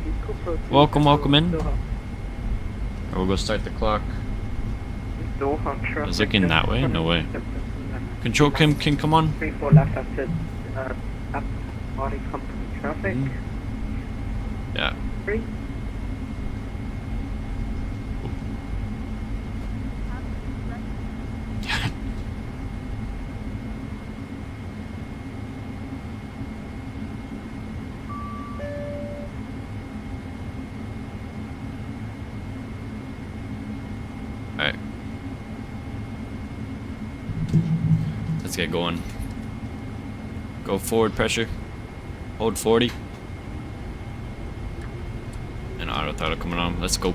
Welcome, welcome in. We'll go start the clock. I was looking that way? No way. Control Kim can come on. 34 left after body company traffic. Yeah. 3. Alright. Let's get going. Go forward pressure. Hold 40. And auto throttle coming on. Let's go.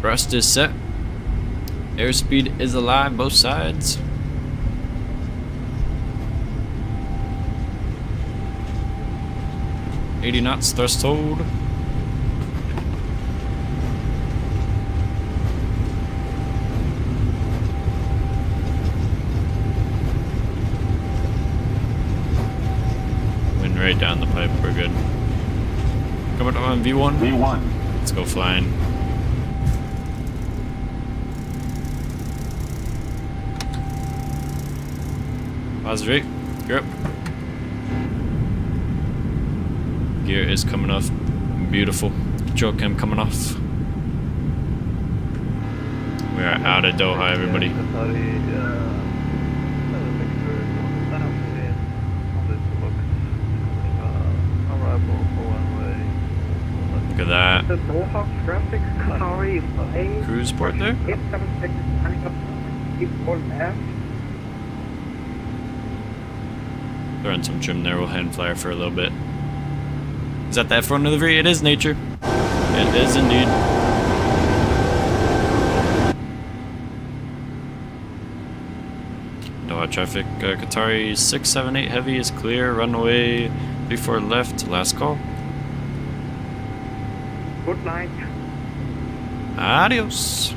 Thrust is set. Airspeed is alive, both sides. $80 knots, thrust hold. Wind right down the pipe, we're good. Coming on V1. V1. Let's go flying. Positive rate. Gear up. Gear is coming off. Beautiful. Control cam coming off. We are out of Doha, everybody. Look at that. The Doha traffic, Qatari Cruise port there? 876 lining up 34 left. Throwing some trim there. We'll hand flyer for a little bit. Is that the F1 delivery? It is, Nature. It is indeed. Doha traffic. Qatari 678 heavy is clear. Runway 34 left. Last call. Good night. Adios.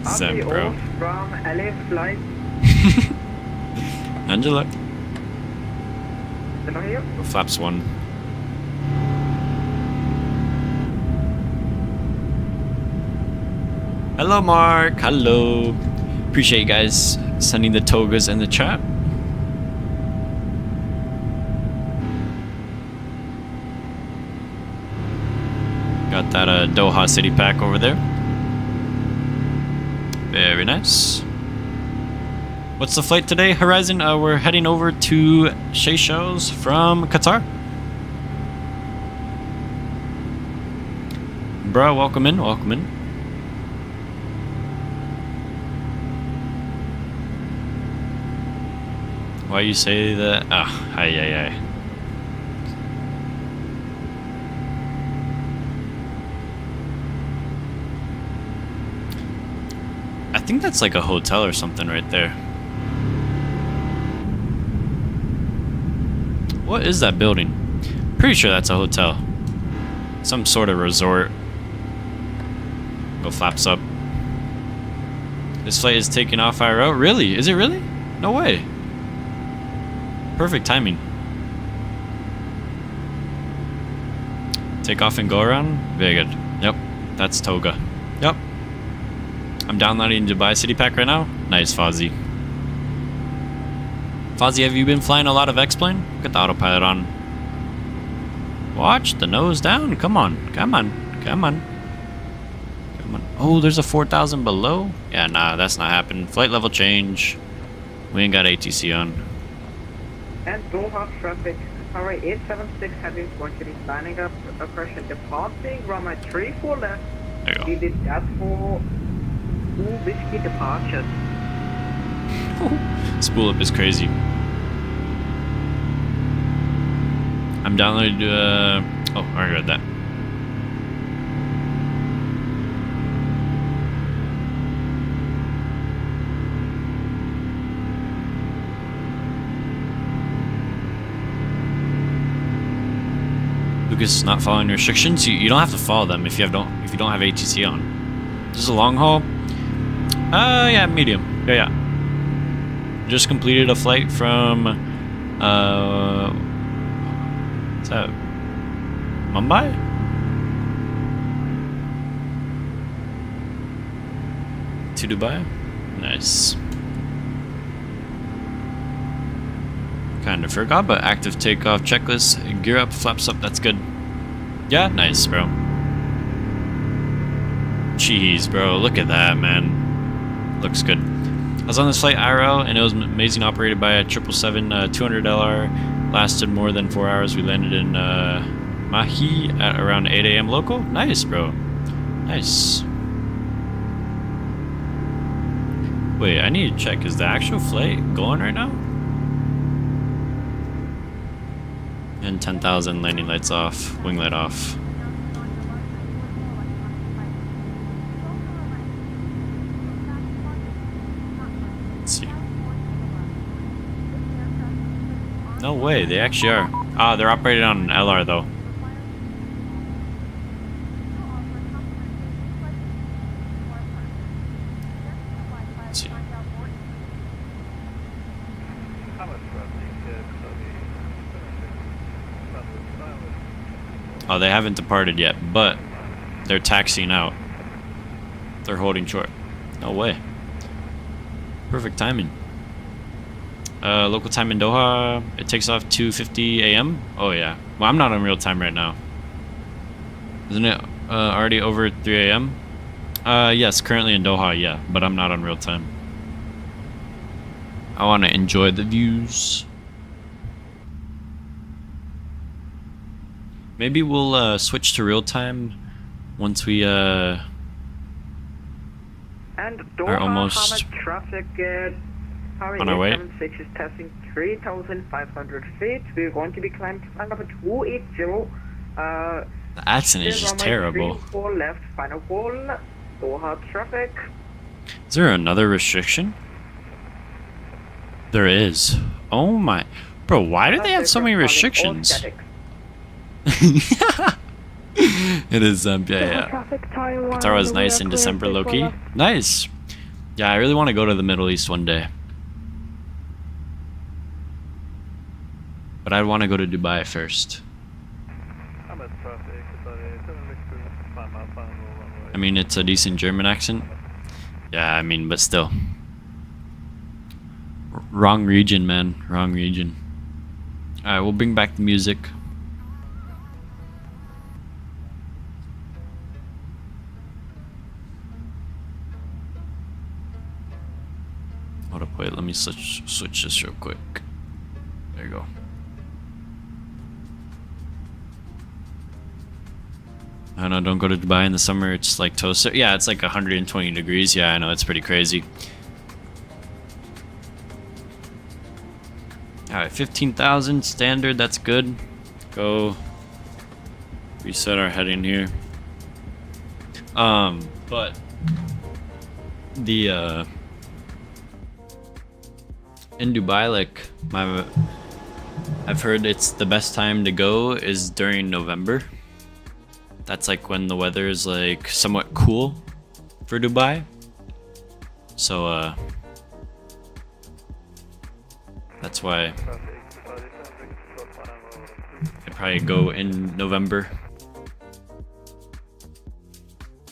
Zen, bro. Adios from LA flight. Angela. Can I hear? Flaps 1. Hello, Mark. Hello. Appreciate you guys sending the togas in the chat. Got that Doha city pack over there. Very nice. What's the flight today, Horizon? We're heading over to Seychelles from Qatar. Bruh, welcome in, welcome in. Why you say that? Ah, aye. I think that's like a hotel or something right there. What is that building? Pretty sure that's a hotel. Some sort of resort. Go flaps up. This flight is taking off IRO. Really? Is it really? No way. Perfect timing. Take off and go around? Very good. Yep. That's Toga. Yep. I'm downloading Dubai City Pack right now. Nice, Fozzie. Fozzie, have you been flying a lot of X-Plane? Get the autopilot on. Watch the nose down. Come on. Come on. Come on. Come on. Oh, there's a 4,000 below? Yeah, nah, that's not happening. Flight level change. We ain't got ATC on. And Doha traffic, Qatar 876 heavy is going to be lining up, approaching departing, runway 34 left. There you go. We did that for 2 whiskey departures. Spool up is crazy. I'm downloading oh, I read that. Lucas is not following restrictions. You don't have to follow them if you don't have ATC on. This is a long haul. Yeah, medium. Yeah. Just completed a flight from what's that? Mumbai? To Dubai? Nice. Kinda forgot, but active takeoff checklist. Gear up, flaps up, that's good. Yeah, nice, bro. Jeez, bro, look at that, man. Looks good. I was on this flight IRL and it was amazing, operated by a 777 200LR. Lasted more than 4 hours. We landed in Mahi at around 8 a.m. local. Nice, bro. Nice. Wait, I need to check. Is the actual flight going right now? And 10,000, landing lights off, wing light off. Let's see. No way, they actually are. Ah, they're operated on an LR though. Let's see. Oh, they haven't departed yet, but they're taxiing out. They're holding short. No way. Perfect timing. Local time in Doha, it takes off 2:50 a.m. Oh yeah. Well, I'm not on real time right now. Isn't it already over 3 a.m.? Yes, currently in Doha, yeah, but I'm not on real time. I want to enjoy the views. Maybe we'll switch to real time once we And Doha, are almost how much traffic on our way. 876 is testing 3,500 feet. We're going to be climbing to flight number 280. The accent is just terrible. 34 left, final call. Doha traffic. Is there another restriction? There is. Oh my. Bro, why do they have so many restrictions? It is, yeah. Qatar was nice in December, low-key. Nice. Yeah, I really want to go to the Middle East one day. But I'd want to go to Dubai first. I mean, it's a decent German accent. Yeah, I mean, but still. Wrong region, man. Wrong region. Alright, we'll bring back the music. Hold up, wait, let me switch this real quick. There you go. I know, don't go to Dubai in the summer, it's like toaster. Yeah, it's like 120 degrees. Yeah, I know, it's pretty crazy. Alright, 15,000 standard, that's good. Go reset our heading here. But the in Dubai, like I've heard it's the best time to go is during November. That's like when the weather is like somewhat cool for Dubai. So that's why I'd probably go in November.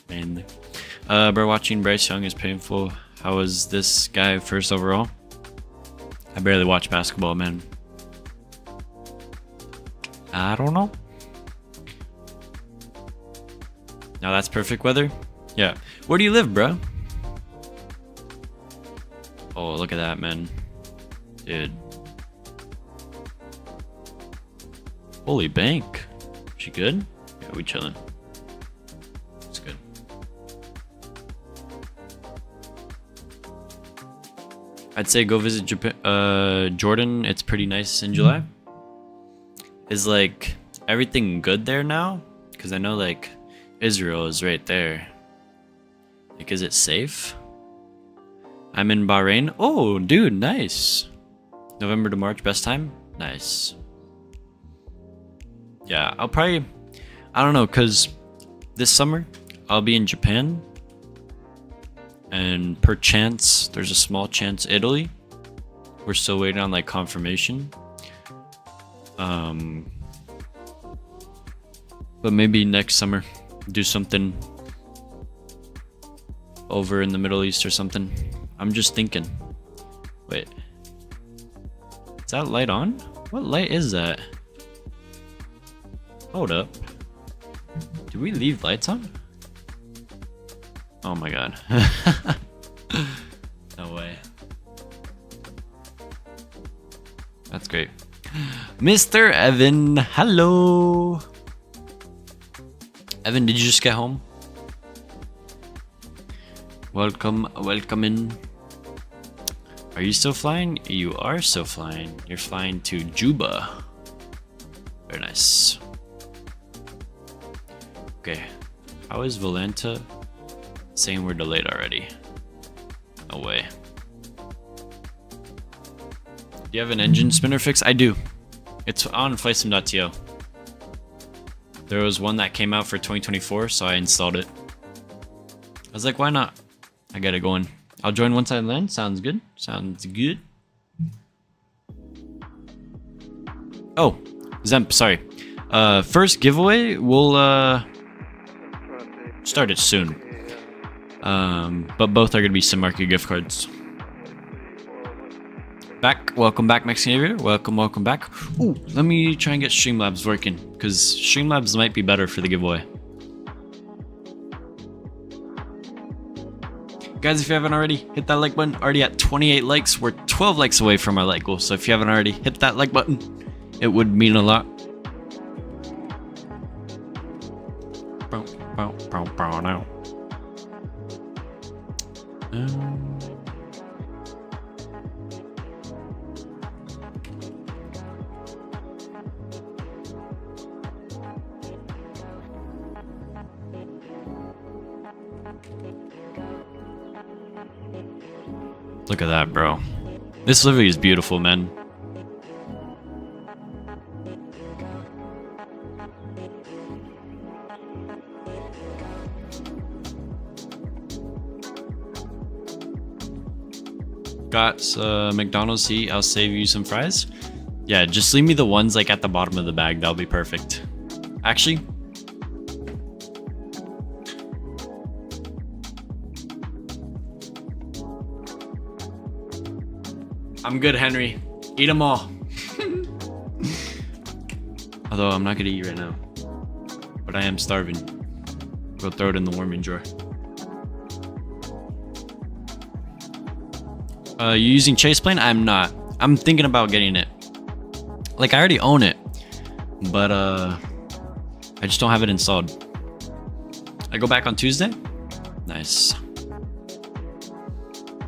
Mainly. Bro, watching Bryce Young is painful. How is this guy first overall? I barely watch basketball, man. I don't know. Now that's perfect weather? Yeah. Where do you live, bro? Oh, look at that, man. Dude. Holy bank. She good? Yeah, we chilling. It's good. I'd say go visit Japan, Jordan. It's pretty nice in July. Is like everything good there now? Because I know like Israel is right there. Like, is it safe? I'm in Bahrain. Oh, dude, nice. November to March, best time? Nice. Yeah, I'll probably, I don't know, because this summer I'll be in Japan. And per chance, there's a small chance Italy. We're still waiting on like confirmation. But maybe next summer, do something over in the Middle East or something. I'm just thinking. Wait. Is that light on? What light is that? Hold up. Did we leave lights on? Oh my god. No way. That's great. Mr. Evan, hello. Evan, did you just get home? Welcome in. Are you still flying? You are still flying. You're flying to Juba. Very nice. Okay. How is Valenta saying we're delayed already? No way. Do you have an engine spinner fix? I do. It's on flightsim.to. There was one that came out for 2024, so I installed it. I was like, why not? I got it going. I'll join once I land. Sounds good. Sounds good. Oh, Zemp, sorry. First giveaway, we'll start it soon. But both are going to be SimMarket gift cards. Back. Welcome back, Mexican Aviator. Welcome back. Ooh, let me try and get Streamlabs working, because Streamlabs might be better for the giveaway. Guys, if you haven't already, hit that like button. Already at 28 likes. We're 12 likes away from our like goal. So if you haven't already, hit that like button. It would mean a lot. Now. Look at that, bro. This livery is beautiful, man. Got McDonald's seat. I'll save you some fries. Yeah, just leave me the ones like at the bottom of the bag. That'll be perfect. Actually, I'm good, Henry. Eat them all. Although I'm not gonna eat right now. But I am starving. Go throw it in the warming drawer. You using Chase Plane? I'm not. I'm thinking about getting it. Like, I already own it. But I just don't have it installed. I go back on Tuesday? Nice.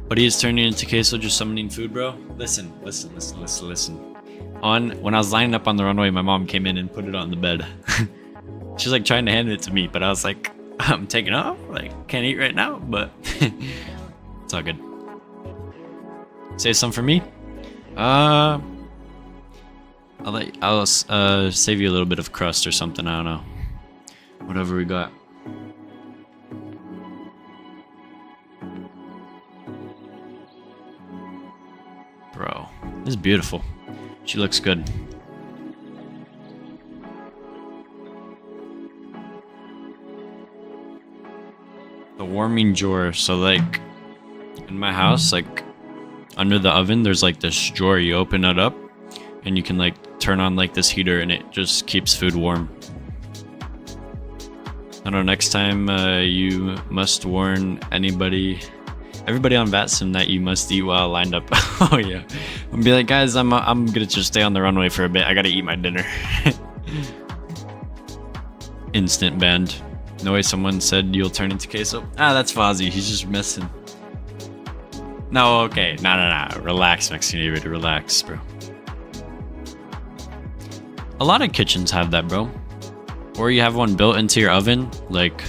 But he is turning into queso, just summoning food, bro. Listen. When I was lining up on the runway, my mom came in and put it on the bed. She's like trying to hand it to me, but I was like, I'm taking off. Like, can't eat right now, but it's all good. Save some for me. I'll save you a little bit of crust or something. I don't know. Whatever we got. Bro, this is beautiful. She looks good. The warming drawer. So like in my house, like under the oven, there's like this drawer. You open it up and you can like turn on like this heater and it just keeps food warm. I don't know, next time you must warn everybody on VATSIM that you must eat while lined up. Oh yeah. I'm gonna be like, guys, I'm gonna just stay on the runway for a bit. I gotta eat my dinner. Instant banned. No way someone said you'll turn into queso. Ah, that's Fozzie. He's just messing. No, okay. No. Relax, Mexican Aviator. Relax, bro. A lot of kitchens have that, bro. Or you have one built into your oven. Like,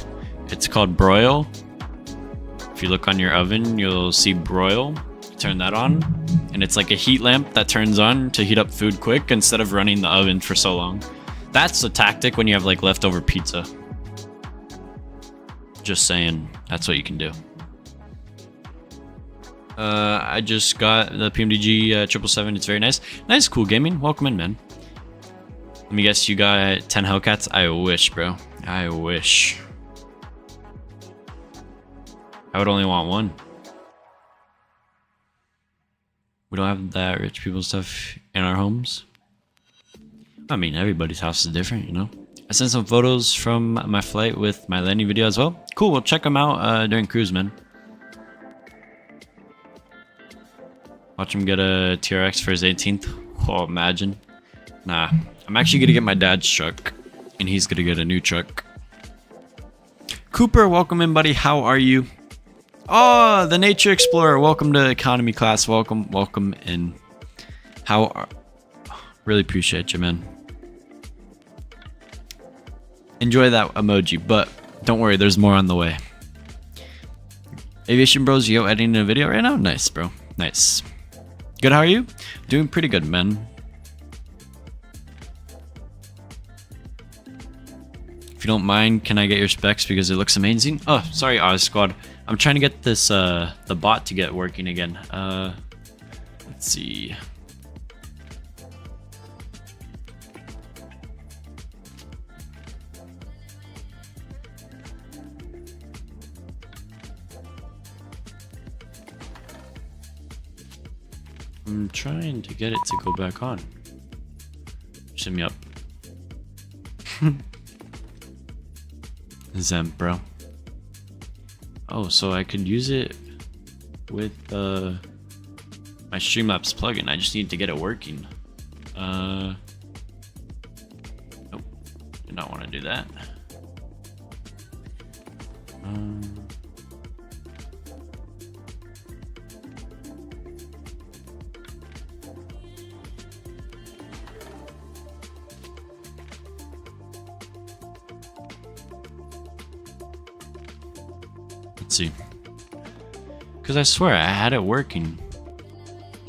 it's called broil. If you look on your oven, you'll see broil. Turn that on. And it's like a heat lamp that turns on to heat up food quick instead of running the oven for so long. That's a tactic when you have like leftover pizza. Just saying, that's what you can do. I just got the PMDG 777. It's very nice. Nice, cool gaming. Welcome in, man. Let me guess, you got 10 Hellcats? I wish, bro. I wish. I would only want one. We don't have that rich people stuff in our homes. I mean, everybody's house is different, you know? I sent some photos from my flight with my landing video as well. Cool, we'll check them out during cruise, man. Watch him get a TRX for his 18th. Oh, imagine. Nah, I'm actually gonna get my dad's truck, and he's gonna get a new truck. Cooper, welcome in, buddy. How are you? Oh, the Nature Explorer. Welcome to economy class. Welcome in. How are... Really appreciate you, man. Enjoy that emoji, but don't worry, there's more on the way. Aviation Bros, yo, editing a video right now? Nice, bro. Nice. Good, how are you? Doing pretty good, man. If you don't mind, can I get your specs because it looks amazing? Oh, sorry, Oz Squad. I'm trying to get this, the bot to get working again. Let's see. I'm trying to get it to go back on. Shim me up. Zemp, bro. Oh, so I could use it with my Streamlabs plugin. I just need to get it working. Nope. Do not want to do that. Let's see. Because I swear I had it working.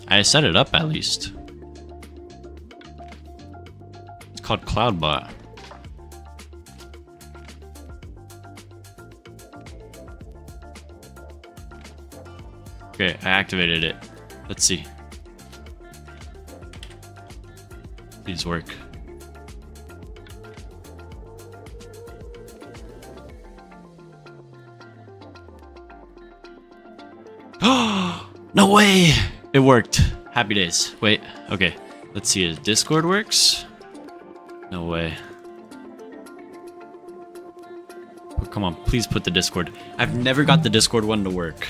I set it up at least. It's called CloudBot. Okay, I activated it. Let's see. Please work. No way! It worked. Happy days. Wait, okay. Let's see if Discord works. No way. Oh, come on, please put the Discord. I've never got the Discord one to work.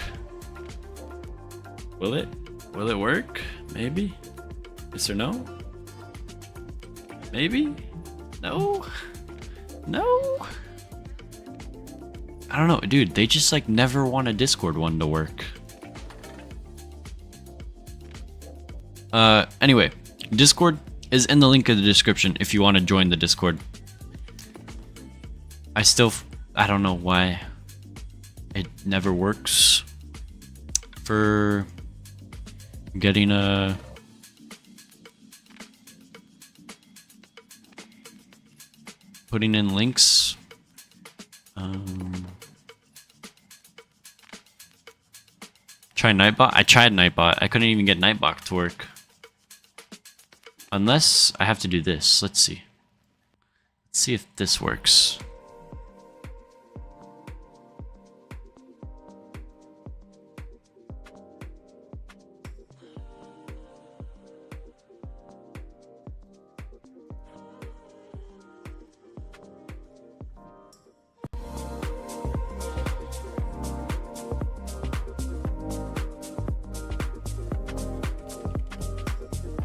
Will it? Will it work? Maybe? Yes or no? Maybe? No? No? I don't know, dude. They just like never want a Discord one to work. Anyway, Discord is in the link in the description if you want to join the Discord. I don't know why it never works for getting putting in links. Try Nightbot. I tried Nightbot. I couldn't even get Nightbot to work. Unless I have to do this. Let's see. Let's see if this works.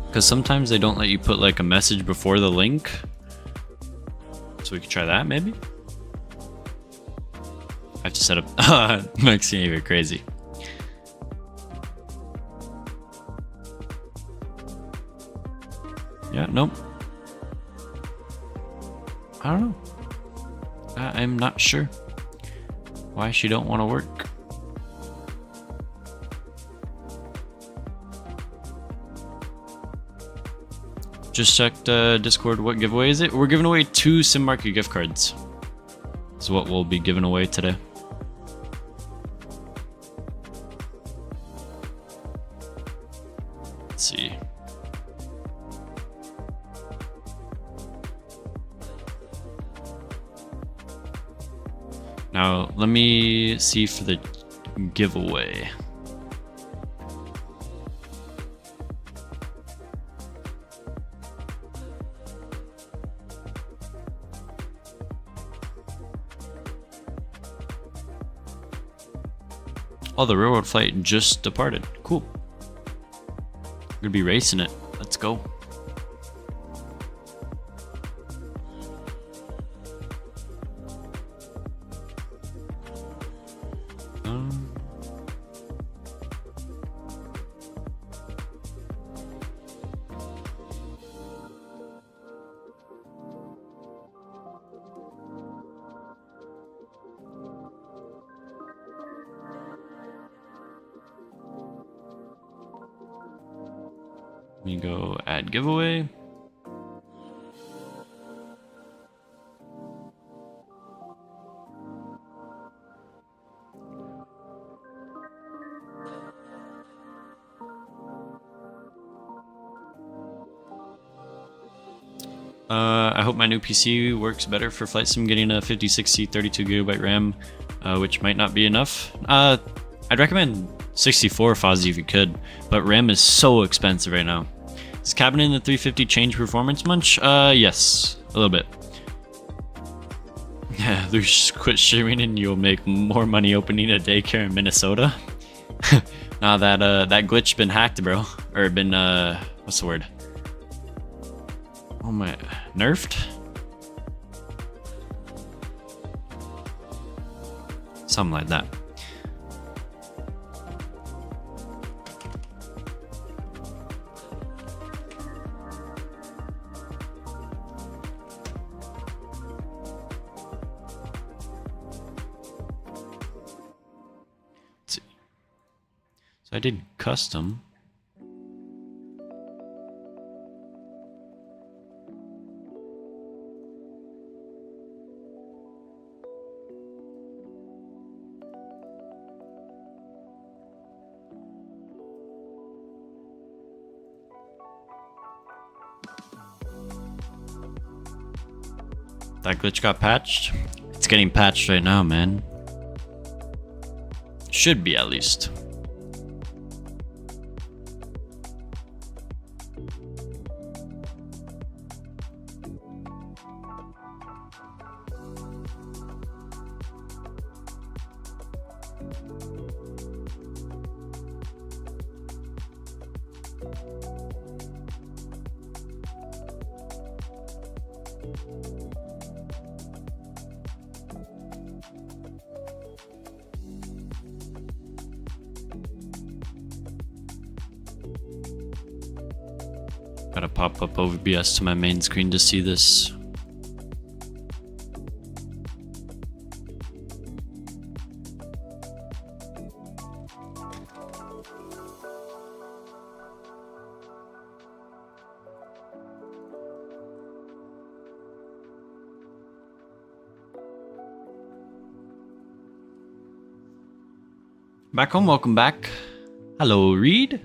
Because sometimes they don't let you put like a message before the link. So we could try that maybe? I have to set up Maxine, you're crazy. Yeah, nope. I don't know. I'm not sure why she don't want to work. Just checked Discord. What giveaway is it? We're giving away 2 Sim Market gift cards. This is what we'll be giving away today. Let's see. Now, let me see for the giveaway. Oh, the railroad flight just departed. Cool. We're gonna be racing it. Let's go. Let me go add giveaway. I hope my new PC works better for flight sim. Getting a 5060 32GB RAM, which might not be enough. I'd recommend 64 Fozzie if you could, but RAM is so expensive right now. Is cabin in the 350 change performance much? Yes, a little bit. Yeah, Lush, quit streaming and you'll make more money opening a daycare in Minnesota. Nah, that glitch been hacked, bro. Or been what's the word? Oh my, nerfed? Something like that. Let's see. So I did custom. That glitch got patched? It's getting patched right now, man. Should be, at least. Gotta pop up OBS to my main screen to see this. Back home, welcome back. Hello, Reed.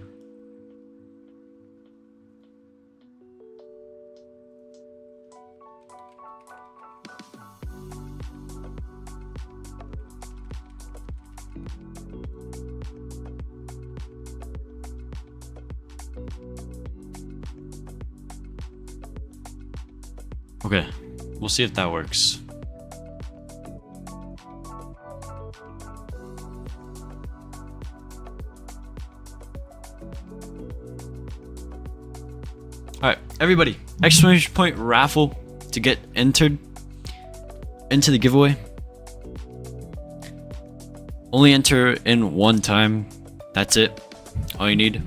Okay, we'll see if that works. Alright, everybody, exclamation point raffle to get entered into the giveaway. Only enter in one time. That's it. All you need.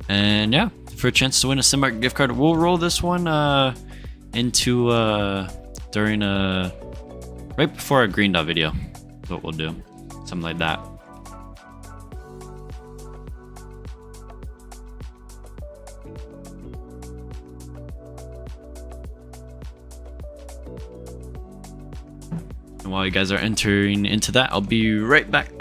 And yeah, for a chance to win a Simbark gift card, we'll roll this one into during right before our green dot video. That's what we'll do. Something like that. And while you guys are entering into that, I'll be right back.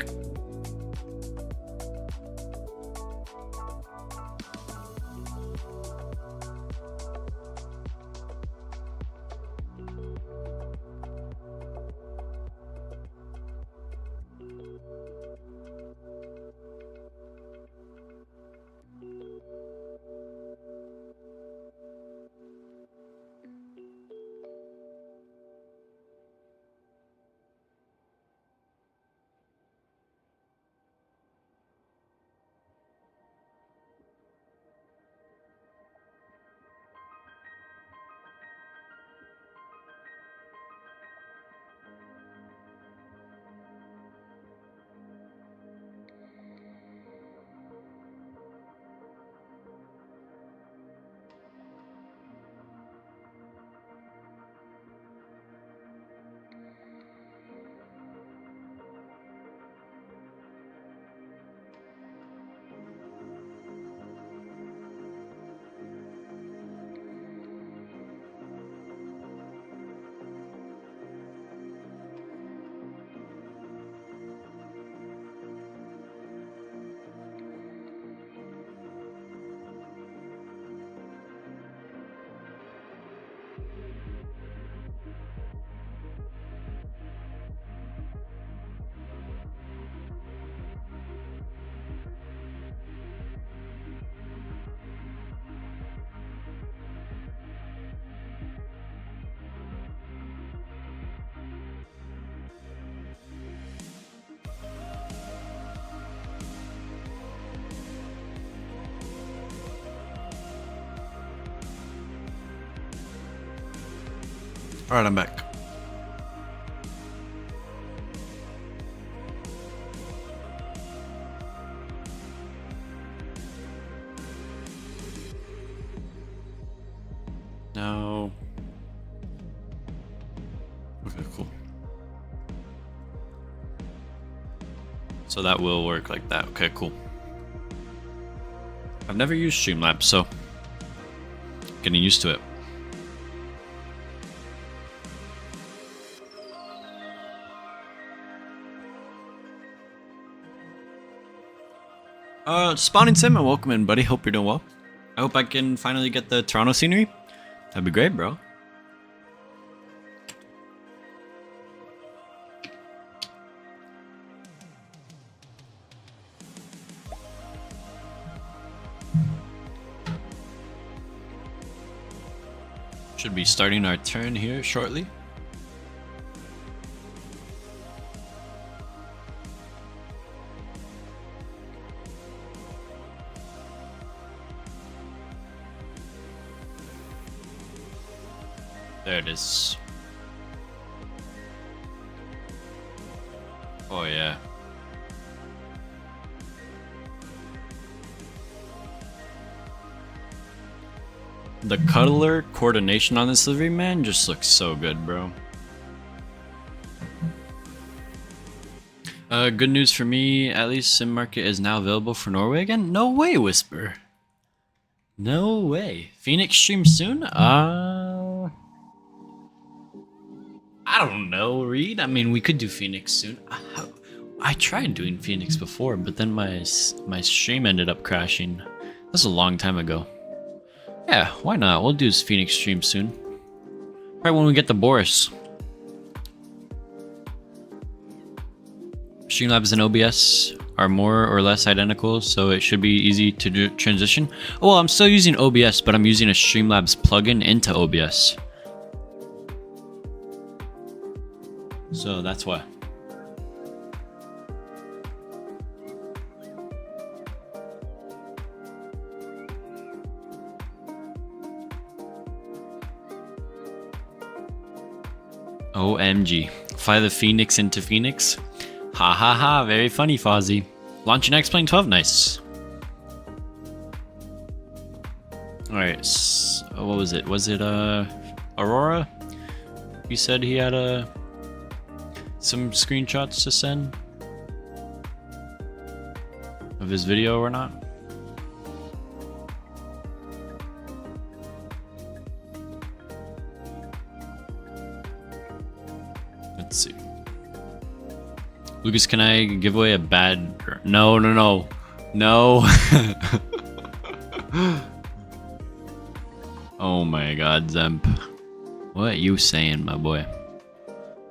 All right, I'm back. No. Okay, cool. So that will work like that. Okay, cool. I've never used Streamlabs, so getting used to it. Spawning Sim, and welcome in, buddy. Hope you're doing well. I hope I can finally get the Toronto scenery. That'd be great, bro. Should be starting our turn here shortly. There it is. Oh yeah. The color coordination on this livery, man, just looks so good, bro. Good news for me, at least Sim Market is now available for Norway again? No way, Whisper. No way. Phoenix stream soon? I don't know, Reed. I mean, we could do Phoenix soon. I tried doing Phoenix before, but then my stream ended up crashing. That was a long time ago. Yeah, why not? We'll do Phoenix stream soon. Right when we get the Boris. Streamlabs and OBS are more or less identical, so it should be easy to transition. Oh, well, I'm still using OBS, but I'm using a Streamlabs plugin into OBS. So that's why. OMG. Fly the Phoenix into Phoenix. Ha ha ha, very funny, Fozzie. Launching X-Plane 12, nice. Alright, what was it? Was it Aurora? He said he had some screenshots to send of his video or not. Let's see. Lucas, can I give away a bad... No. Oh my god, Zemp. What you saying, my boy?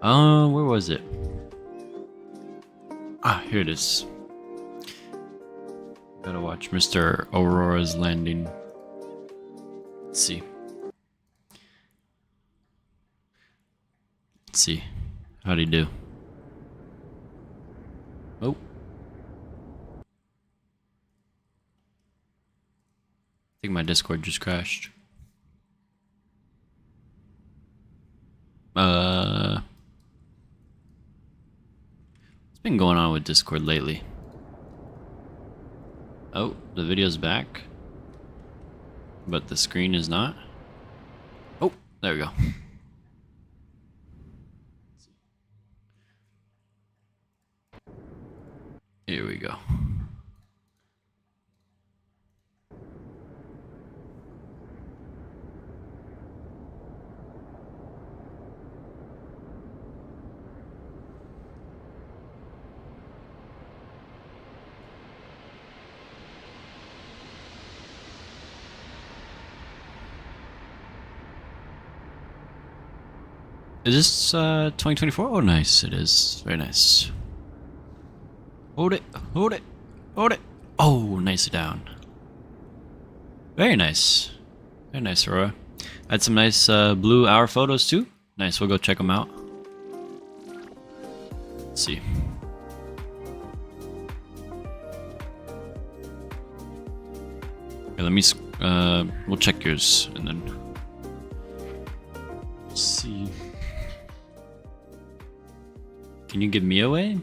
Where was it? Ah, here it is. Gotta watch Mr. Aurora's landing. Let's see. Let's see. How'd he do? Oh. I think my Discord just crashed. What's been going on with Discord lately? Oh, the video's back. But the screen is not. Oh, there we go. Here we go. Is this 2024? Oh, nice. It is. Very nice. Hold it. Hold it. Hold it. Oh, nice down. Very nice. Very nice, Aurora. I had some nice blue hour photos too. Nice. We'll go check them out. Let's see. Okay, let me. We'll check yours and then. Let's see. Can you give me away?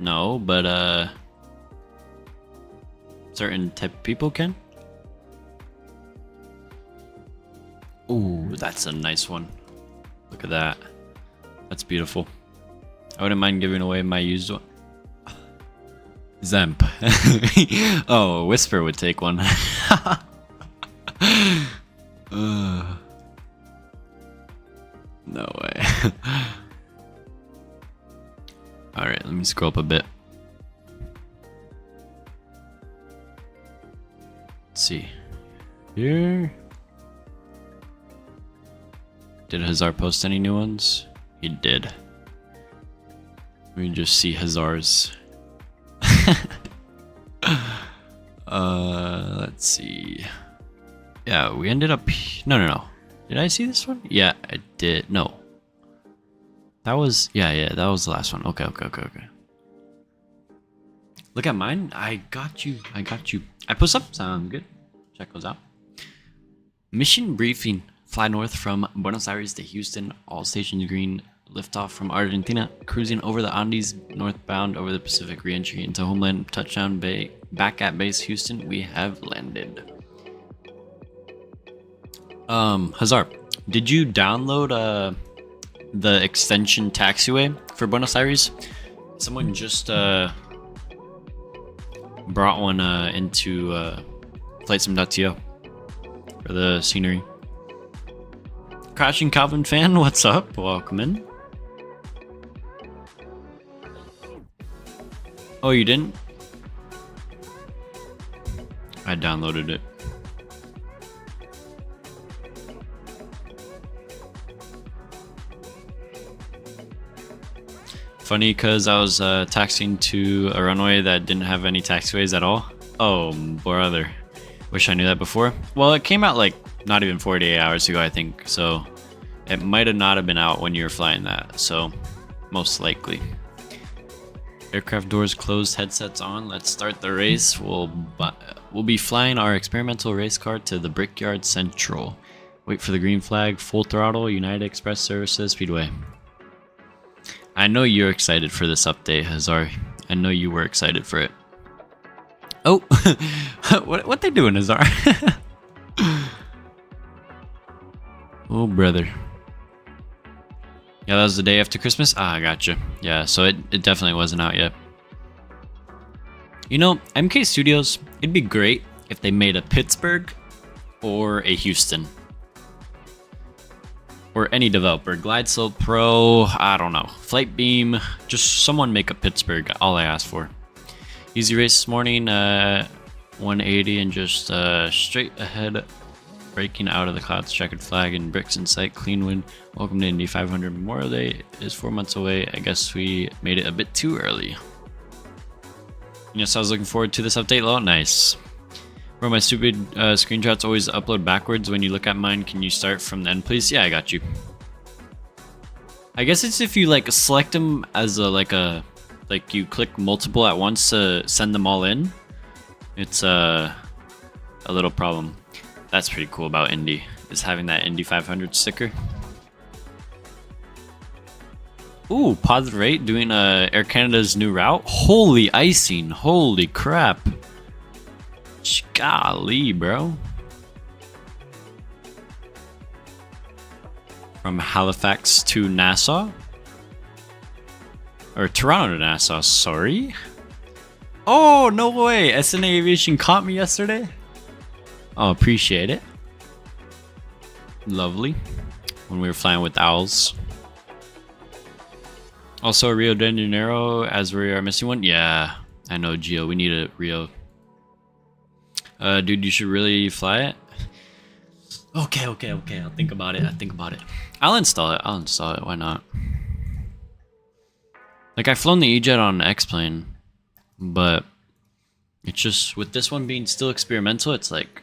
No, but certain type of people can. Ooh, that's a nice one. Look at that. That's beautiful. I wouldn't mind giving away my used one. Zemp. Oh, Whisper would take one. No way. Alright, let me scroll up a bit. Let's see. Here. Did Hazar post any new ones? He did. We can just see Hazar's. Let's see. Yeah, we ended up... No. Did I see this one? Yeah, I did. No. That was, yeah, that was the last one. Okay. Look at mine. I got you. I put up. Sound good. Check those out. Mission briefing. Fly north from Buenos Aires to Houston. All stations green. Liftoff from Argentina. Cruising over the Andes. Northbound over the Pacific. Re-entry into homeland. Touchdown bay. Back at base Houston. We have landed. Hazar, did you download the extension taxiway for Buenos Aires? Someone just brought one into flightsim.to for the scenery. Crashing Calvin fan, what's up? Welcome in. Oh, you didn't? I downloaded it. Funny because I was taxiing to a runway that didn't have any taxiways at all. Oh, brother. Wish I knew that before. Well, it came out like not even 48 hours ago, I think. So it might have not have been out when you were flying that. So most likely. Aircraft doors closed, headsets on. Let's start the race. We'll be flying our experimental race car to the Brickyard Central. Wait for the green flag. Full throttle. United Express Services Speedway. I know you're excited for this update, Hazar. I know you were excited for it. Oh, what they doing, Hazar? Oh, brother. Yeah, that was the day after Christmas? Ah, I gotcha. Yeah, so it definitely wasn't out yet. You know, MK Studios, it'd be great if they made a Pittsburgh or a Houston. Or any developer. Glideslope Pro, I don't know. Flightbeam, just someone make a Pittsburgh, all I ask for. Easy race this morning, 180 and just straight ahead. Breaking out of the clouds, checkered flag and bricks in sight, clean wind. Welcome to Indy 500. Memorial Day is 4 months away. I guess we made it a bit too early. Yes, I was looking forward to this update. Oh, nice. Bro, my stupid screenshots always upload backwards. When you look at mine, can you start from the end, please? Yeah, I got you. I guess it's if you like select them as like you click multiple at once to send them all in. It's a little problem. That's pretty cool about Indy, is having that Indy 500 sticker. Ooh, positive rate doing Air Canada's new route. Holy icing! Holy crap! Golly, bro. From Halifax to Nassau? Or Toronto to Nassau, sorry. Oh, no way. SNA Aviation caught me yesterday. Oh, appreciate it. Lovely. When we were flying with owls. Also Rio de Janeiro, as we are missing one. Yeah, I know, Gio. We need a Rio. Dude, you should really fly it. Okay. I'll think about it. I'll install it. Why not? Like, I've flown the E-Jet on X-Plane, but it's just, with this one being still experimental, it's like,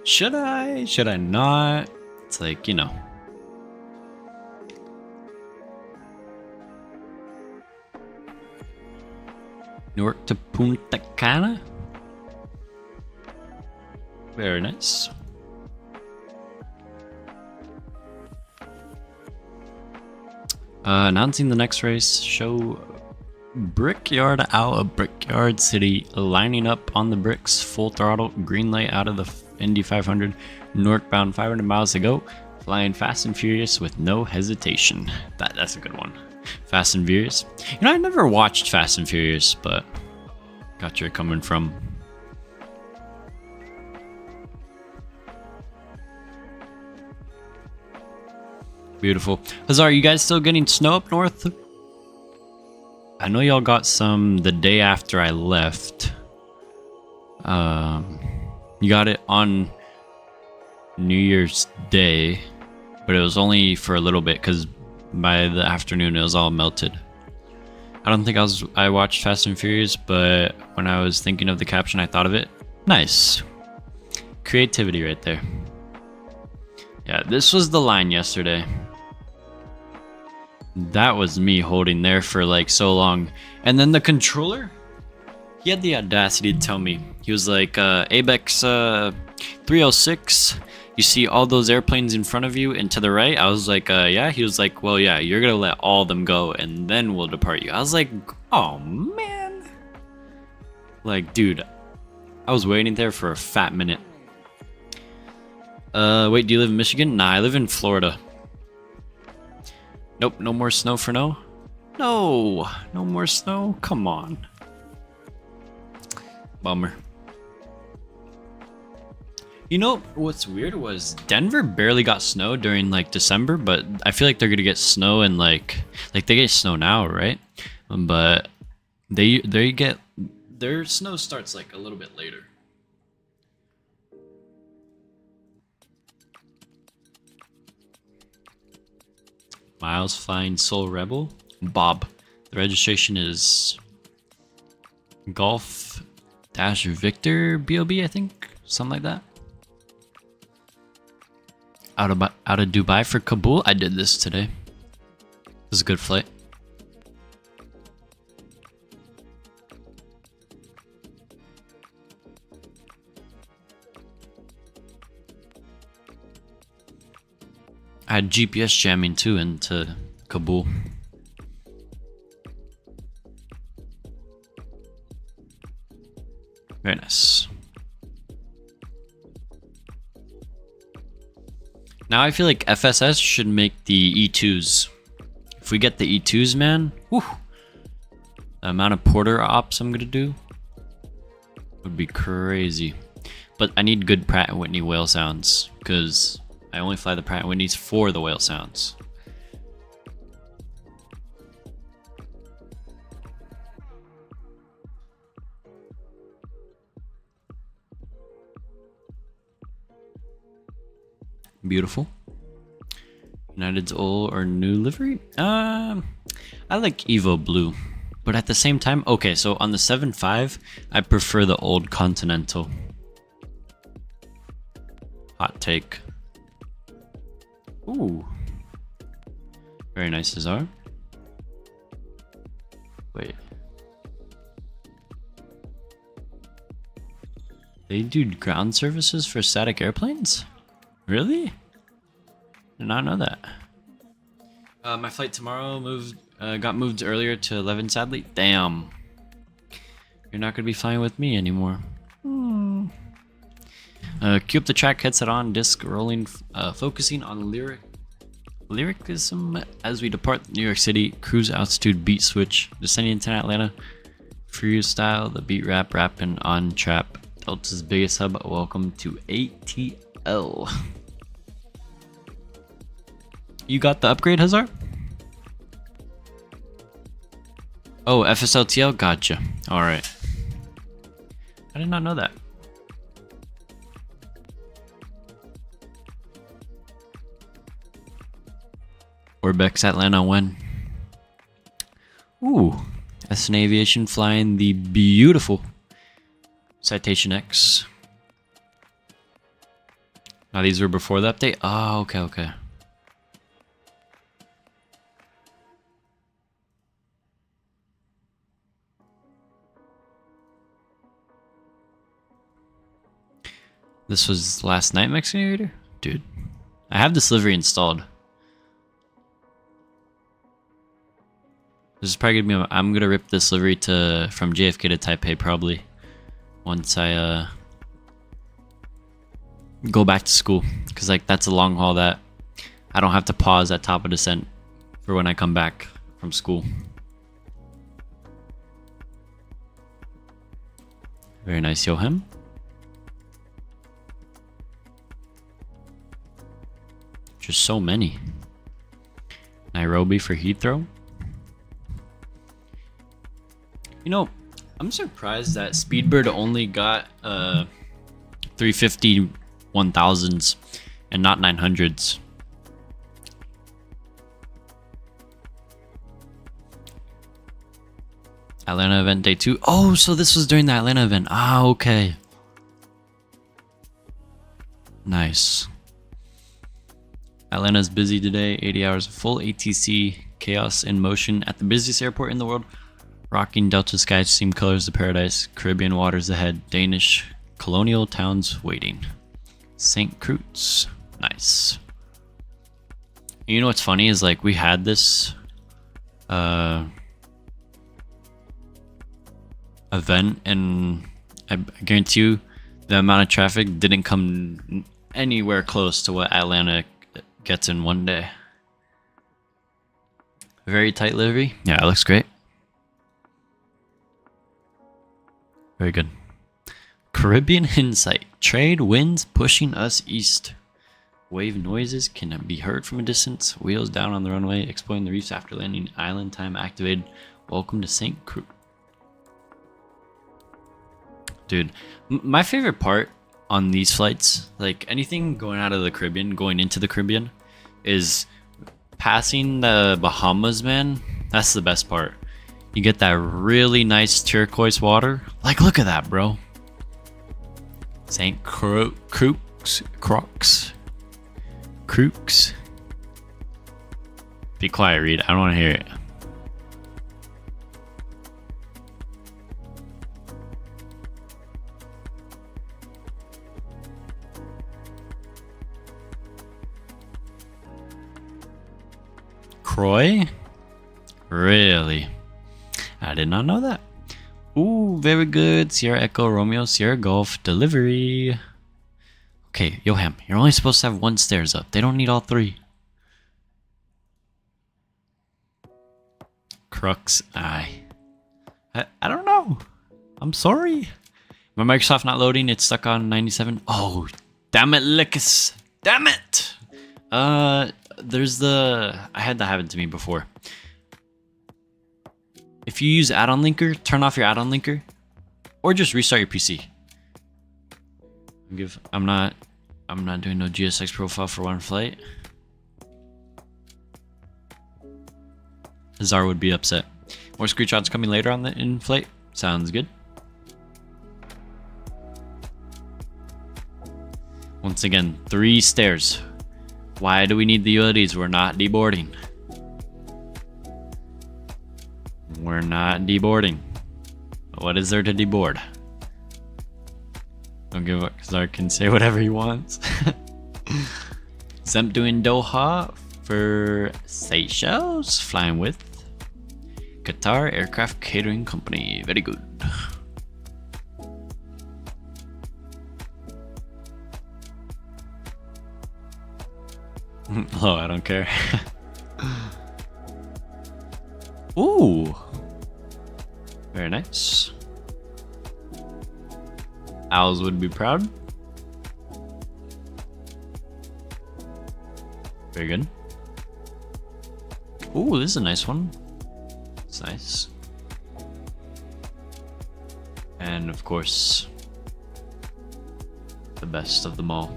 should I? Should I not? It's like, you know. Newark to Punta Cana. Very nice. Announcing the next race. Show Brickyard out of Brickyard City. Lining up on the bricks. Full throttle. Green light out of the Indy 500. Northbound 500 miles to go. Flying fast and furious with no hesitation. That's a good one. Fast and Furious. You know, I never watched Fast and Furious, but got where you're coming from. Beautiful. Hazar, you guys still getting snow up north? I know y'all got some the day after I left. You got it on New Year's Day, but it was only for a little bit because by the afternoon it was all melted. I don't think I watched Fast and Furious, but when I was thinking of the caption I thought of it. Nice. creativity right there. Yeah, this was the line yesterday. That was me holding there for like so long. And then the controller, he had the audacity to tell me. He was like, ABEX 306, you see all those airplanes in front of you and to the right? I was like, yeah. He was like, well, yeah, you're gonna let all of them go and then we'll depart you. I was like, oh man. Like, dude, I was waiting there for a fat minute. Wait, do you live in Michigan? Nah, I live in Florida. Nope, no more snow for no? No, no more snow? Come on. Bummer. You know, what's weird was Denver barely got snow during like December, but I feel like they're gonna get snow in like they get snow now, right? But they get, their snow starts like a little bit later. Miles flying Soul Rebel. Bob. The registration is Golf Dash Victor BOB, I think. Something like that. Out of Dubai for Kabul. I did this today. This is a good flight. I had GPS jamming too into Kabul. Very nice. Now I feel like FSS should make the E2s. If we get the E2s, man, whew, the amount of porter ops I'm gonna do would be crazy. But I need good Pratt & Whitney whale sounds, because I only fly the Pratt & Whitneys for the whale sounds. Beautiful. United's old or new livery? I like Evo Blue. But at the same time, okay, so on the 7.5, I prefer the old Continental. Hot take. Ooh. Very nice Cesar. Wait. They do ground services for static airplanes? Really? Did not know that. My flight tomorrow got moved earlier to 11, sadly. Damn. You're not gonna be flying with me anymore. Cue up the track, headset on, disc rolling, focusing on lyricism as we depart New York City. Cruise altitude, beat switch, descending into Atlanta. Freestyle, the beat rapping on trap. Delta's biggest hub. Welcome to ATL. You got the upgrade, Hazard? Oh, FSLTL? Gotcha. Alright. I did not know that. Orbex Atlanta when? Ooh. SN Aviation flying the beautiful Citation X. Now these were before the update? Oh, okay, okay. This was last night, Mexican Aviator? Dude. I have this livery installed. This is probably gonna be, I'm gonna rip this livery from JFK to Taipei probably. Once I go back to school. Cause like that's a long haul that I don't have to pause at top of descent for when I come back from school. Very nice, Johan. Just so many. Nairobi for Heathrow. You know, I'm surprised that Speedbird only got 350 1000s and not 900s. Atlanta event day 2. Oh, so this was during the Atlanta event. Ah, okay. Nice. Atlanta's busy today. 80 hours of full ATC. Chaos in motion at the busiest airport in the world. Rocking Delta skies seem colors of paradise. Caribbean waters ahead. Danish colonial towns waiting. St. Croix. Nice. You know what's funny is like we had this event, and I guarantee you the amount of traffic didn't come anywhere close to what Atlanta gets in one day. Very tight livery. Yeah, it looks great. Very good. Caribbean insight. Trade winds pushing us east. Wave noises can be heard from a distance. Wheels down on the runway, exploring the reefs after landing. Island time activated. Welcome to St. Croix. Dude, my favorite part on these flights, like anything going out of the Caribbean, going into the Caribbean, is passing the Bahamas, man. That's the best part. You get that really nice turquoise water. Like, look at that, bro. St. Croix. Be quiet, Reed. I don't want to hear it. Croix? Really? I did not know that. Ooh, very good. Sierra Echo Romeo Sierra Golf delivery. Okay, Yoham, you're only supposed to have one stairs up. They don't need all three. Crux eye. I don't know. I'm sorry. My Microsoft not loading. It's stuck on 97. Oh, damn it, Lickus. Damn it. There's the... I had that happen to me before. If you use add-on linker, turn off your add-on linker. Or just restart your PC. I'm not doing no GSX profile for one flight. Azar would be upset. More screenshots coming later on the in-flight. Sounds good. Once again, 3 stairs. Why do we need the ULDs? We're not deboarding. We're not deboarding. What is there to deboard? Don't give up, because I can say whatever he wants. Zemp doing Doha for Seychelles, flying with Qatar Aircraft Catering Company. Very good. Oh, I don't care. Ooh. Very nice. Owls would be proud. Very good. Ooh, this is a nice one. It's nice. And of course, the best of them all.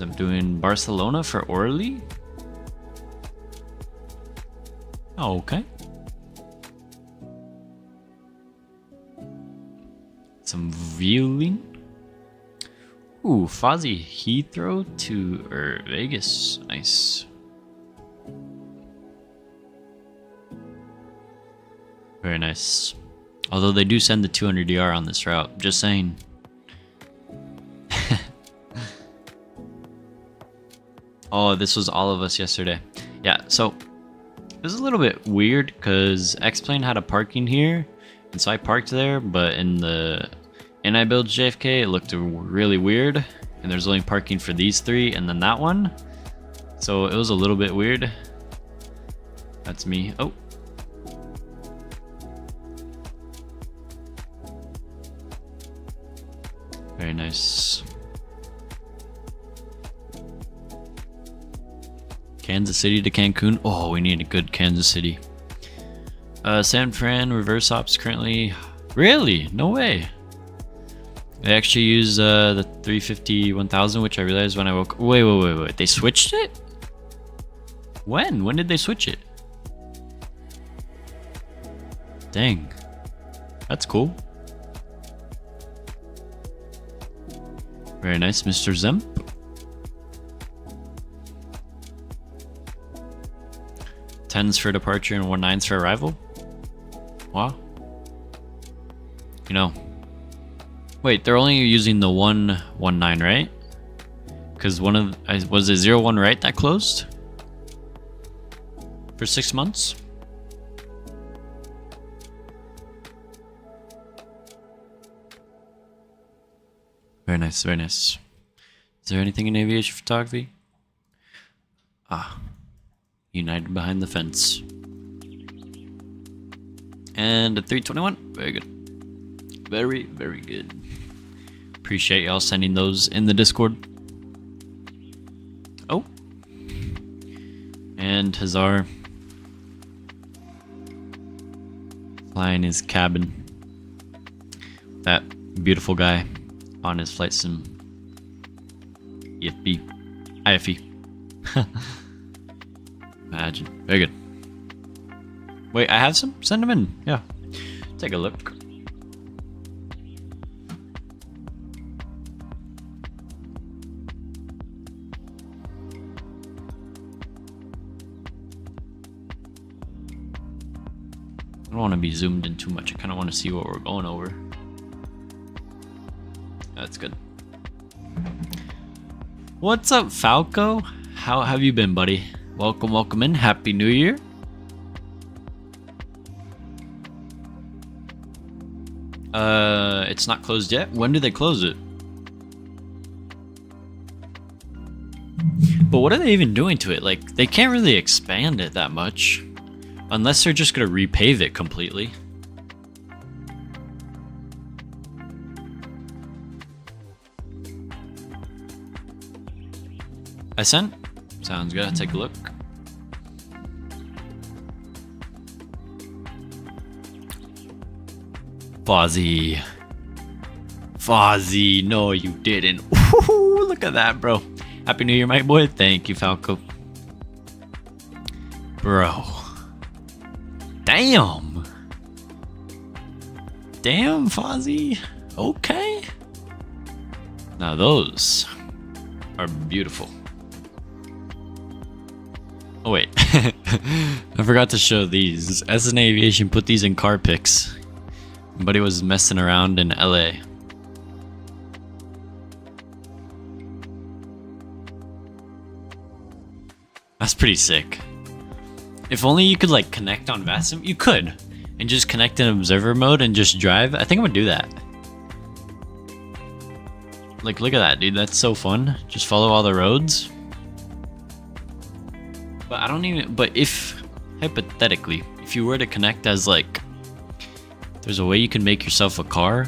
I'm doing Barcelona for Orly. Oh, okay. Some viewing. Ooh, Fozzie Heathrow to Vegas. Nice. Very nice. Although they do send the 200DR on this route. Just saying. Oh, this was all of us yesterday. Yeah, so it was a little bit weird because X-Plane had a parking here. And so I parked there, but in I build JFK, it looked really weird. And there's only parking for these 3 and then that one. So it was a little bit weird. That's me. Oh. Very nice. Kansas City to Cancun. Oh, we need a good Kansas City. San Fran reverse ops currently. Really? No way. They actually use the 350-1000, which I realized when I woke. Wait. They switched it? When? When did they switch it? Dang. That's cool. Very nice, Mr. Zemp. Tens for departure and 19s for arrival. Wow. You know. Wait, they're only using the 119, right? Because one of was it 01 right that closed for 6 months. Very nice, very nice. Is there anything in aviation photography? Ah, United behind the fence. And a 321. Very good. Very, very good. Appreciate y'all sending those in the Discord. Oh. And Hazar flying his cabin. That beautiful guy on his flight sim. EFB. IFE. Imagine. Very good. Wait, I have some? Send them in. Yeah. Take a look. I don't want to be zoomed in too much. I kind of want to see what we're going over. That's good. What's up, Falco? How have you been, buddy? Welcome, welcome in. Happy New Year. It's not closed yet. When do they close it? But what are they even doing to it? Like, they can't really expand it that much. Unless they're just gonna repave it completely. I sent? Sounds good. I'll take a look. Fozzie. Fozzie. No, you didn't. Ooh, look at that, bro. Happy New Year, my boy. Thank you, Falco. Bro. Damn. Damn, Fozzie. Okay. Now those are beautiful. Oh wait, I forgot to show these. SN Aviation put these in car pics. Buddy was messing around in LA. That's pretty sick. If only you could like connect on VATSIM. You could. And just connect in observer mode and just drive. I think I'm gonna do that. Like, look at that, dude. That's so fun. Just follow all the roads. But I don't even, but if, hypothetically, if you were to connect as like, there's a way you can make yourself a car.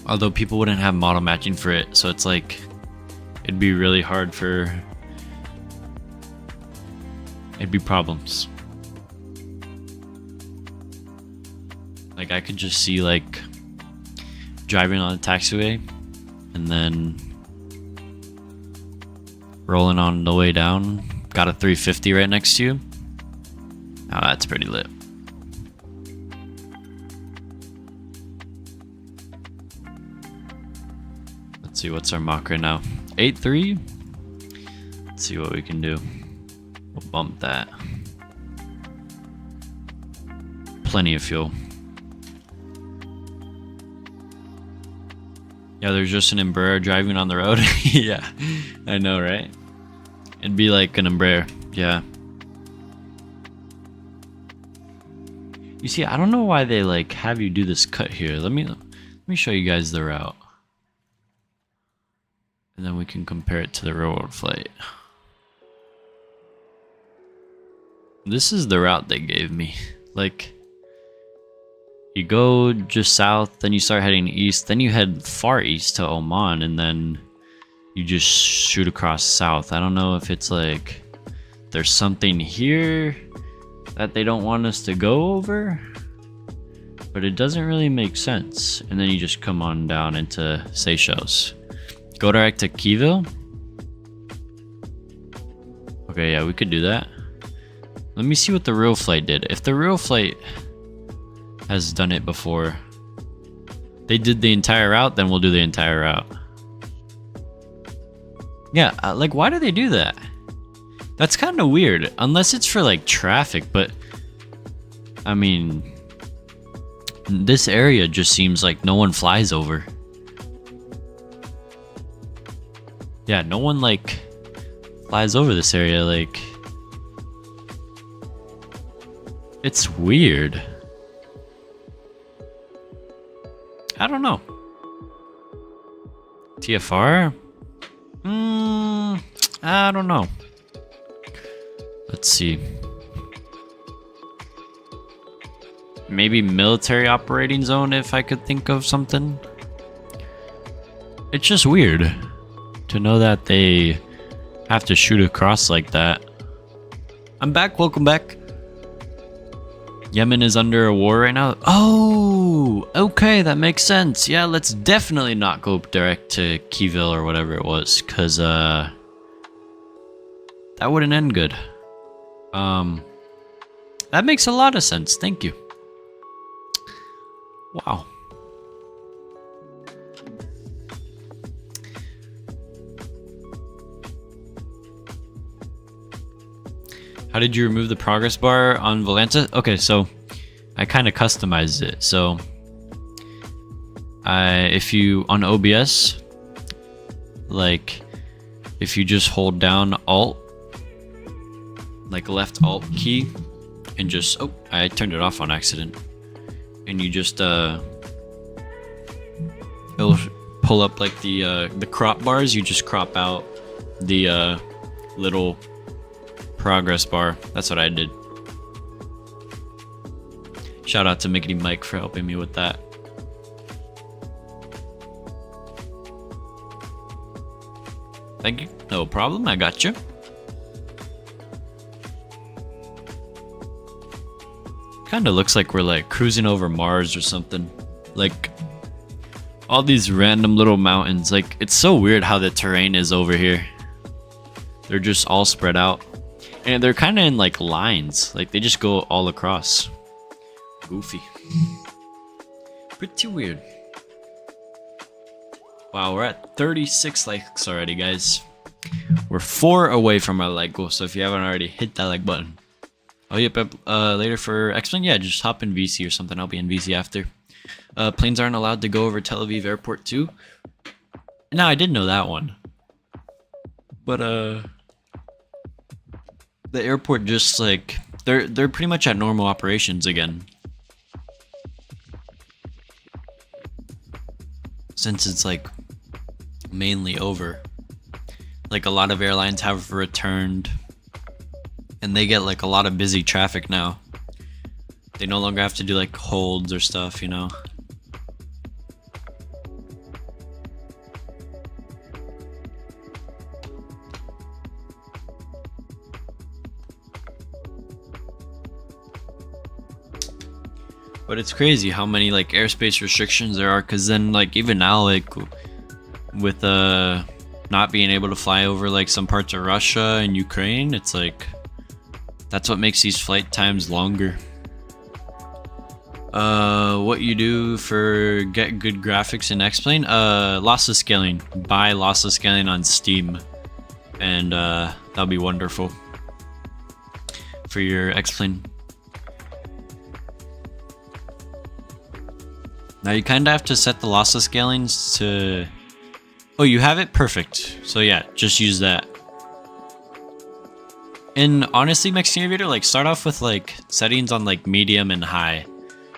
Although people wouldn't have model matching for it. So it's like, it'd be really hard for, it'd be problems. Like I could just see like, driving on a taxiway and then rolling on the way down, got a 350 right next to you. Oh, that's pretty lit. Let's see, what's our Mach right now? 8.3. Let's see what we can do. We'll bump that. Plenty of fuel. Yeah, there's just an Embraer driving on the road. Yeah, I know, right? It'd be like an Embraer, yeah. You see, I don't know why they like have you do this cut here. Let me show you guys the route. And then we can compare it to the real world flight. This is the route they gave me. Like, you go just south, then you start heading east, then you head far east to Oman, and then you just shoot across south. I don't know if it's like there's something here that they don't want us to go over, but it doesn't really make sense. And then you just come on down into Seychelles. Go direct to Keyville. Okay, yeah, we could do that. Let me see what the real flight did. If the real flight has done it before, they did the entire route, then we'll do the entire route. Yeah, like, why do they do that? That's kind of weird, unless it's for like traffic, but I mean, this area just seems like no one flies over. Yeah, no one like flies over this area, like, it's weird. I don't know. TFR? I don't know. Let's see. Maybe military operating zone if I could think of something. It's just weird to know that they have to shoot across like that. I'm back, welcome back. Yemen is under a war right now. Oh, okay, that makes sense. Yeah, let's definitely not go direct to Keyville or whatever it was, because that wouldn't end good. That makes a lot of sense. Thank you. Wow. How did you remove the progress bar on Volanta? Okay, so I kind of customized it. So if you on OBS, like if you just hold down Alt, like left Alt key, and just I turned it off on accident, and you just it'll pull up like the crop bars. You just crop out the little progress bar. That's what I did. Shout out to Mickey Mike for helping me with that. Thank you. No problem. I got you. Kind of looks like we're like cruising over Mars or something. Like all these random little mountains. Like it's so weird how the terrain is over here. They're just all spread out. And they're kind of in like lines. Like they just go all across. Goofy. Pretty weird. Wow, we're at 36 likes already, guys. We're 4 away from our like goal. So if you haven't already, hit that like button. Oh, yep. Later for X-Plane? Yeah, just hop in VC or something. I'll be in VC after. Planes aren't allowed to go over Tel Aviv airport too. No, I did know that one. But the airport just like they're pretty much at normal operations again. Since it's like mainly over. Like a lot of airlines have returned and they get like a lot of busy traffic now. They no longer have to do like holds or stuff, you know. But it's crazy how many like airspace restrictions there are, because then like even now like with not being able to fly over like some parts of Russia and Ukraine, it's like that's what makes these flight times longer. What you do for get good graphics in X-Plane? Lossless scaling. Buy lossless scaling on Steam, and that'll be wonderful for your X-Plane. Now you kind of have to set the lossless scalings to... Oh, you have it? Perfect. So yeah, just use that. And honestly, Maxinaviator, like start off with like settings on like medium and high.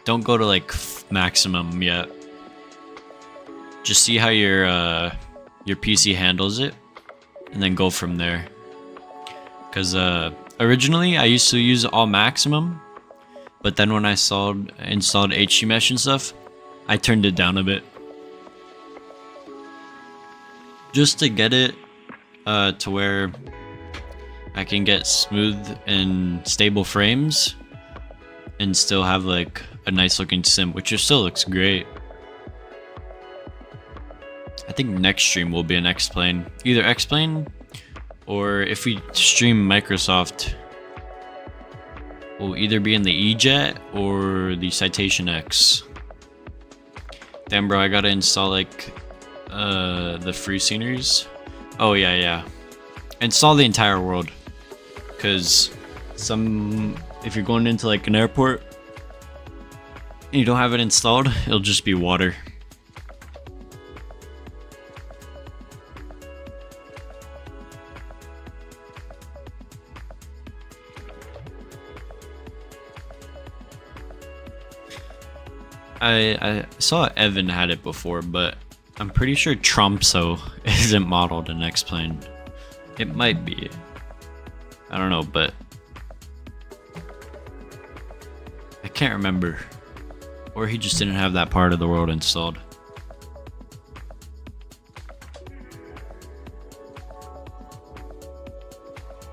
Don't go to like maximum yet. Just see how your PC handles it, and then go from there. Because originally I used to use all maximum, but then when I installed HD Mesh and stuff, I turned it down a bit. Just to get it to where I can get smooth and stable frames and still have like a nice looking sim, which still looks great. I think next stream will be an X-Plane. Either X-Plane, or if we stream Microsoft, will either be in the E-Jet or the Citation X. Damn, bro, I gotta install like the free sceneries. Oh yeah. Install the entire world, cause if you're going into like an airport and you don't have it installed, it'll just be water. I saw Evan had it before, but I'm pretty sure Tromso isn't modeled in X-Plane. It might be. I don't know, but I can't remember. Or he just didn't have that part of the world installed.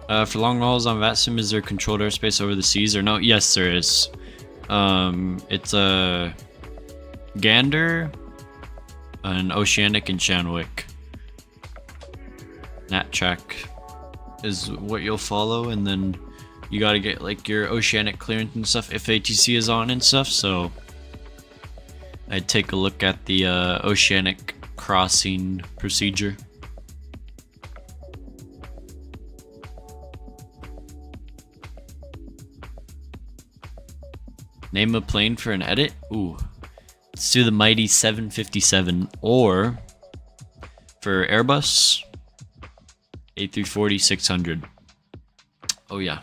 For long hauls on VATSIM, is there controlled airspace over the seas or no? Yes, there is. It's a Gander, an Oceanic, and Shanwick. Nat track is what you'll follow, and then you gotta get like your Oceanic clearance and stuff if ATC is on and stuff. So I'd take a look at the Oceanic crossing procedure. Name a plane for an edit? Ooh. Let's do the mighty 757, or for Airbus, A340-600. Oh yeah.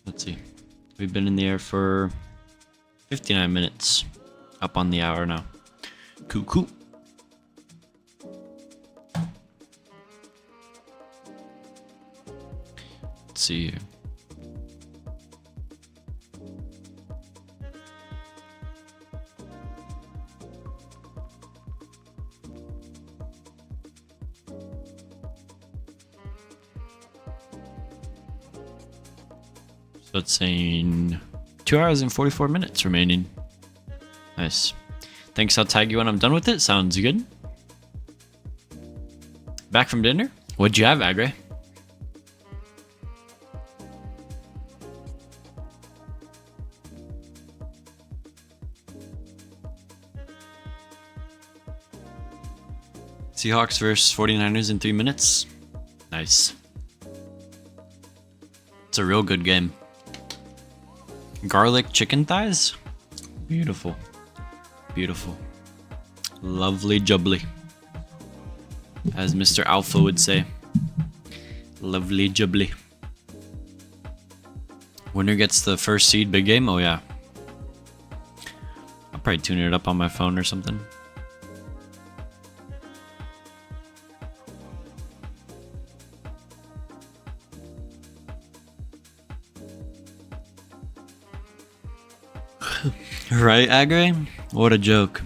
Let's see. We've been in the air for 59 minutes. Up on the hour now. Cool. Let's see here. So it's saying 2 hours and 44 minutes remaining. Nice. Thanks, I'll tag you when I'm done with it. Sounds good. Back from dinner? What'd you have, Agre? Seahawks versus 49ers in 3 minutes. Nice. It's a real good game. Garlic chicken thighs? Beautiful. Beautiful. Lovely jubbly. As Mr. Alpha would say. Lovely jubbly. Winner gets the first seed big game? Oh yeah. I'll probably tune it up on my phone or something. Right, Agre? What a joke.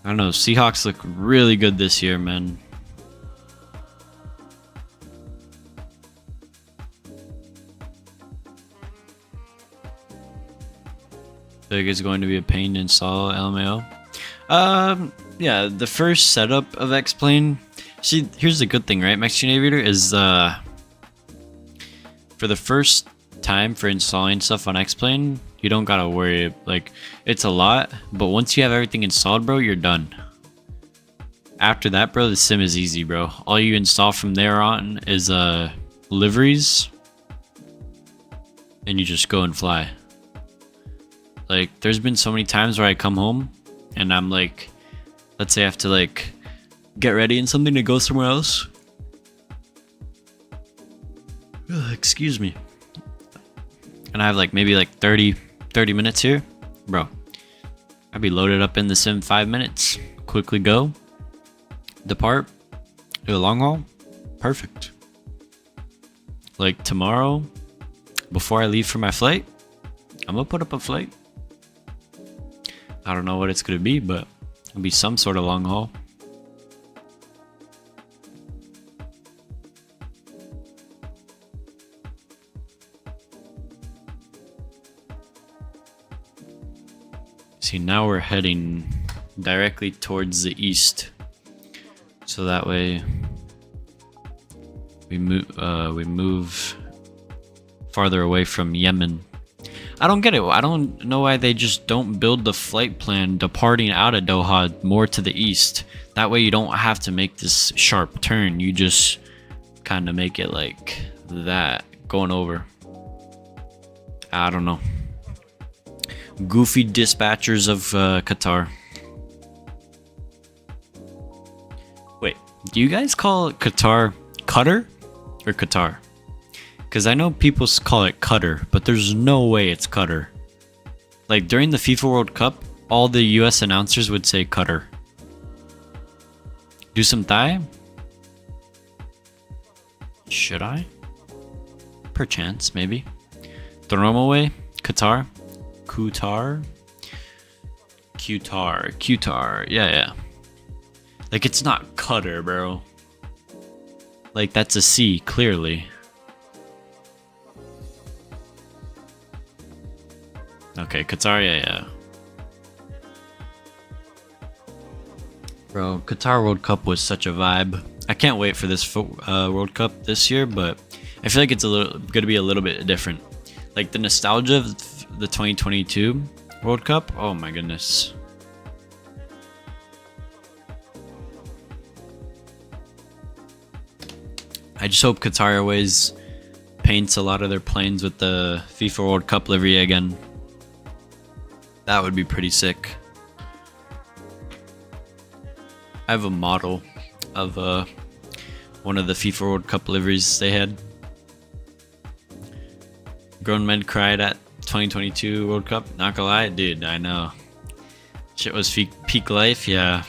I don't know, Seahawks look really good this year, man. Big is going to be a pain to install, LMAO. Yeah, the first setup of X-Plane. See, here's the good thing, right? Mexican Aviator is for the first time for installing stuff on X-Plane, you don't gotta worry. Like, it's a lot, but once you have everything installed, bro, you're done. After that, bro, the sim is easy, bro. All you install from there on is liveries, and you just go and fly. Like, there's been so many times where I come home and I'm like, let's say I have to like get ready in something to go somewhere else. Excuse me. And I have like maybe like 30 minutes here. Bro, I'd be loaded up in the sim 5 minutes. Quickly go. Depart. Do a long haul. Perfect. Like tomorrow, before I leave for my flight, I'm gonna put up a flight. I don't know what it's gonna be, but it'll be some sort of long haul. See, now we're heading directly towards the east, so that way we move farther away from Yemen. I don't get it. I don't know why they just don't build the flight plan departing out of Doha more to the east. That way you don't have to make this sharp turn. You just kind of make it like that, going over. I don't know. Goofy dispatchers of Qatar. Wait, do you guys call Qatar Qatar or Qatar? Because I know people call it Qatar, but there's no way it's Qatar. Like during the FIFA World Cup, all the US announcers would say Qatar. Do some Thai? Should I? Perchance, maybe. The normal way? Qatar? Qatar? Qatar. Yeah. Like it's not Qatar, bro. Like that's a C, clearly. Okay, Qatar, yeah. Bro, Qatar World Cup was such a vibe. I can't wait for this World Cup this year, but I feel like it's gonna be a little bit different. Like the nostalgia of the 2022 World Cup, oh my goodness. I just hope Qatar Airways paints a lot of their planes with the FIFA World Cup livery again. That would be pretty sick. I have a model of one of the FIFA World Cup liveries they had. Grown men cried at 2022 World Cup. Not gonna lie, dude, I know. Shit was peak life, yeah.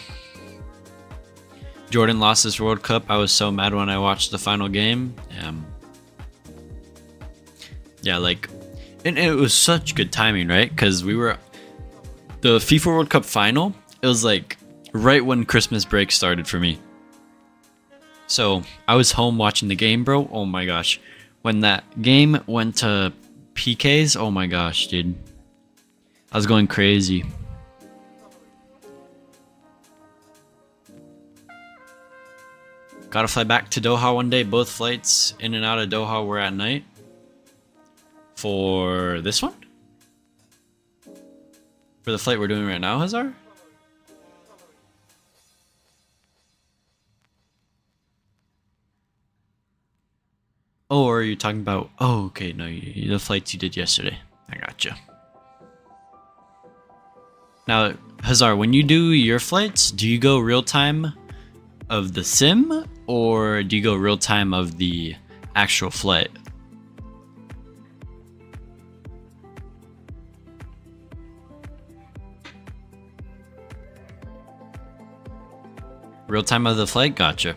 Jordan lost this World Cup. I was so mad when I watched the final game. Yeah, like, and it was such good timing, right? Because we were the FIFA World Cup final. It was like right when Christmas break started for me. So I was home watching the game, bro. Oh my gosh, when that game went to PKs, oh my gosh, dude, I was going crazy. Gotta fly back to Doha one day. Both flights in and out of Doha were at night. For this one? For the flight we're doing right now, Hazar? Oh, or are you talking about... Oh, okay, no, the flights you did yesterday. I gotcha. Now, Hazar, when you do your flights, do you go real time of the sim, or do you go real time of the actual flight? Real time of the flight? Gotcha.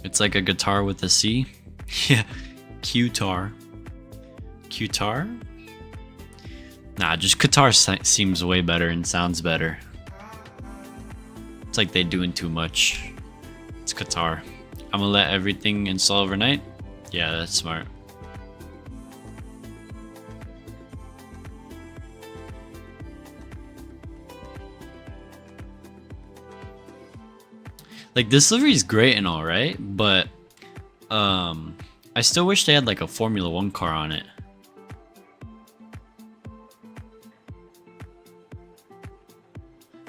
It's like a guitar with a C. Yeah, Qatar. Qatar? Nah, just Qatar seems way better and sounds better. It's like they doing too much. It's Qatar. I'm gonna let everything install overnight. Yeah, that's smart. Like, this livery is great and all, right? But I still wish they had like a Formula 1 car on it.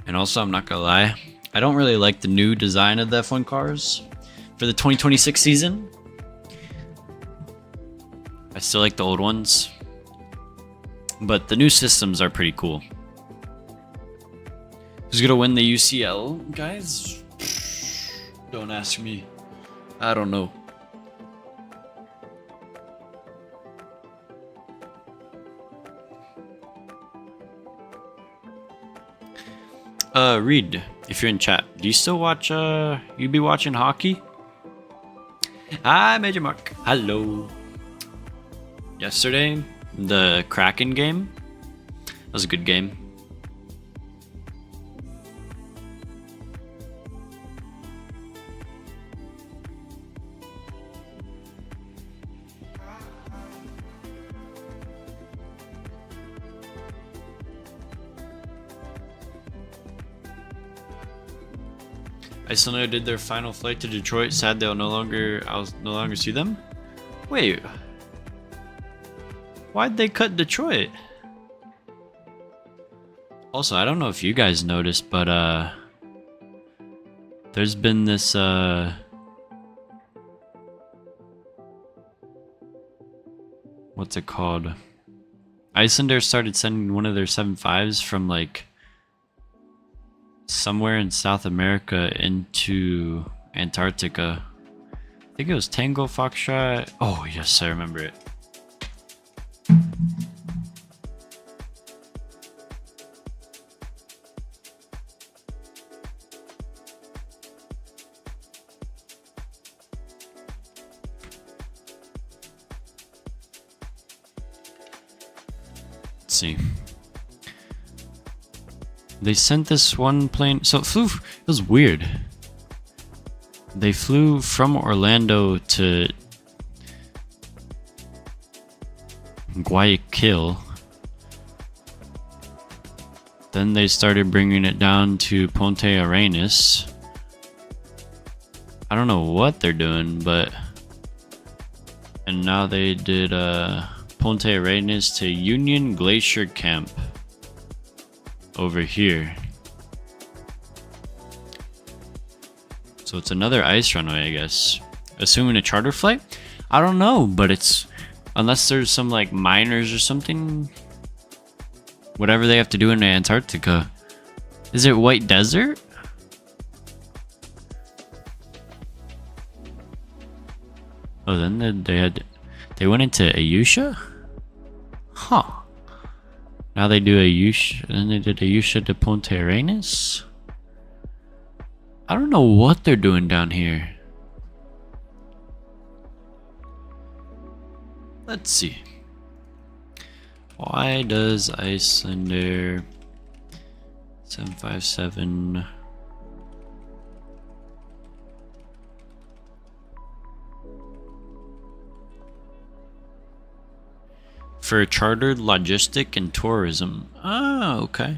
And also, I'm not gonna lie, I don't really like the new design of the F1 cars for the 2026 season. I still like the old ones, but the new systems are pretty cool. Who's gonna win the UCL, guys? Don't ask me. I don't know. Reed, if you're in chat, do you still watch, you be watching hockey? Hi, Major Mark. Hello. Yesterday, the Kraken game, it was a good game. Iceland did their final flight to Detroit. Sad I'll no longer see them. Wait, why'd they cut Detroit? Also, I don't know if you guys noticed, but there's been this what's it called? Iceland started sending one of their 7.5s from like somewhere in South America into Antarctica. I think it was Tango Foxtrot. Oh yes, I remember it. Let's see. They sent this one plane, so it flew, it was weird. They flew from Orlando to Guayaquil. Then they started bringing it down to Ponte Arenas. I don't know what they're doing, but... And now they did Ponte Arenas to Union Glacier Camp. Over here. So it's another ice runway, I guess. Assuming a charter flight? I don't know, but it's... Unless there's some like miners or something. Whatever they have to do in Antarctica. Is it White Desert? Oh, then they went into Ayusha? Huh. Now they do Ayusha, and then they did Ayusha to Ponte Arenas? I don't know what they're doing down here. Let's see. Why does Icelander 757 for chartered logistic and tourism? Ah, okay.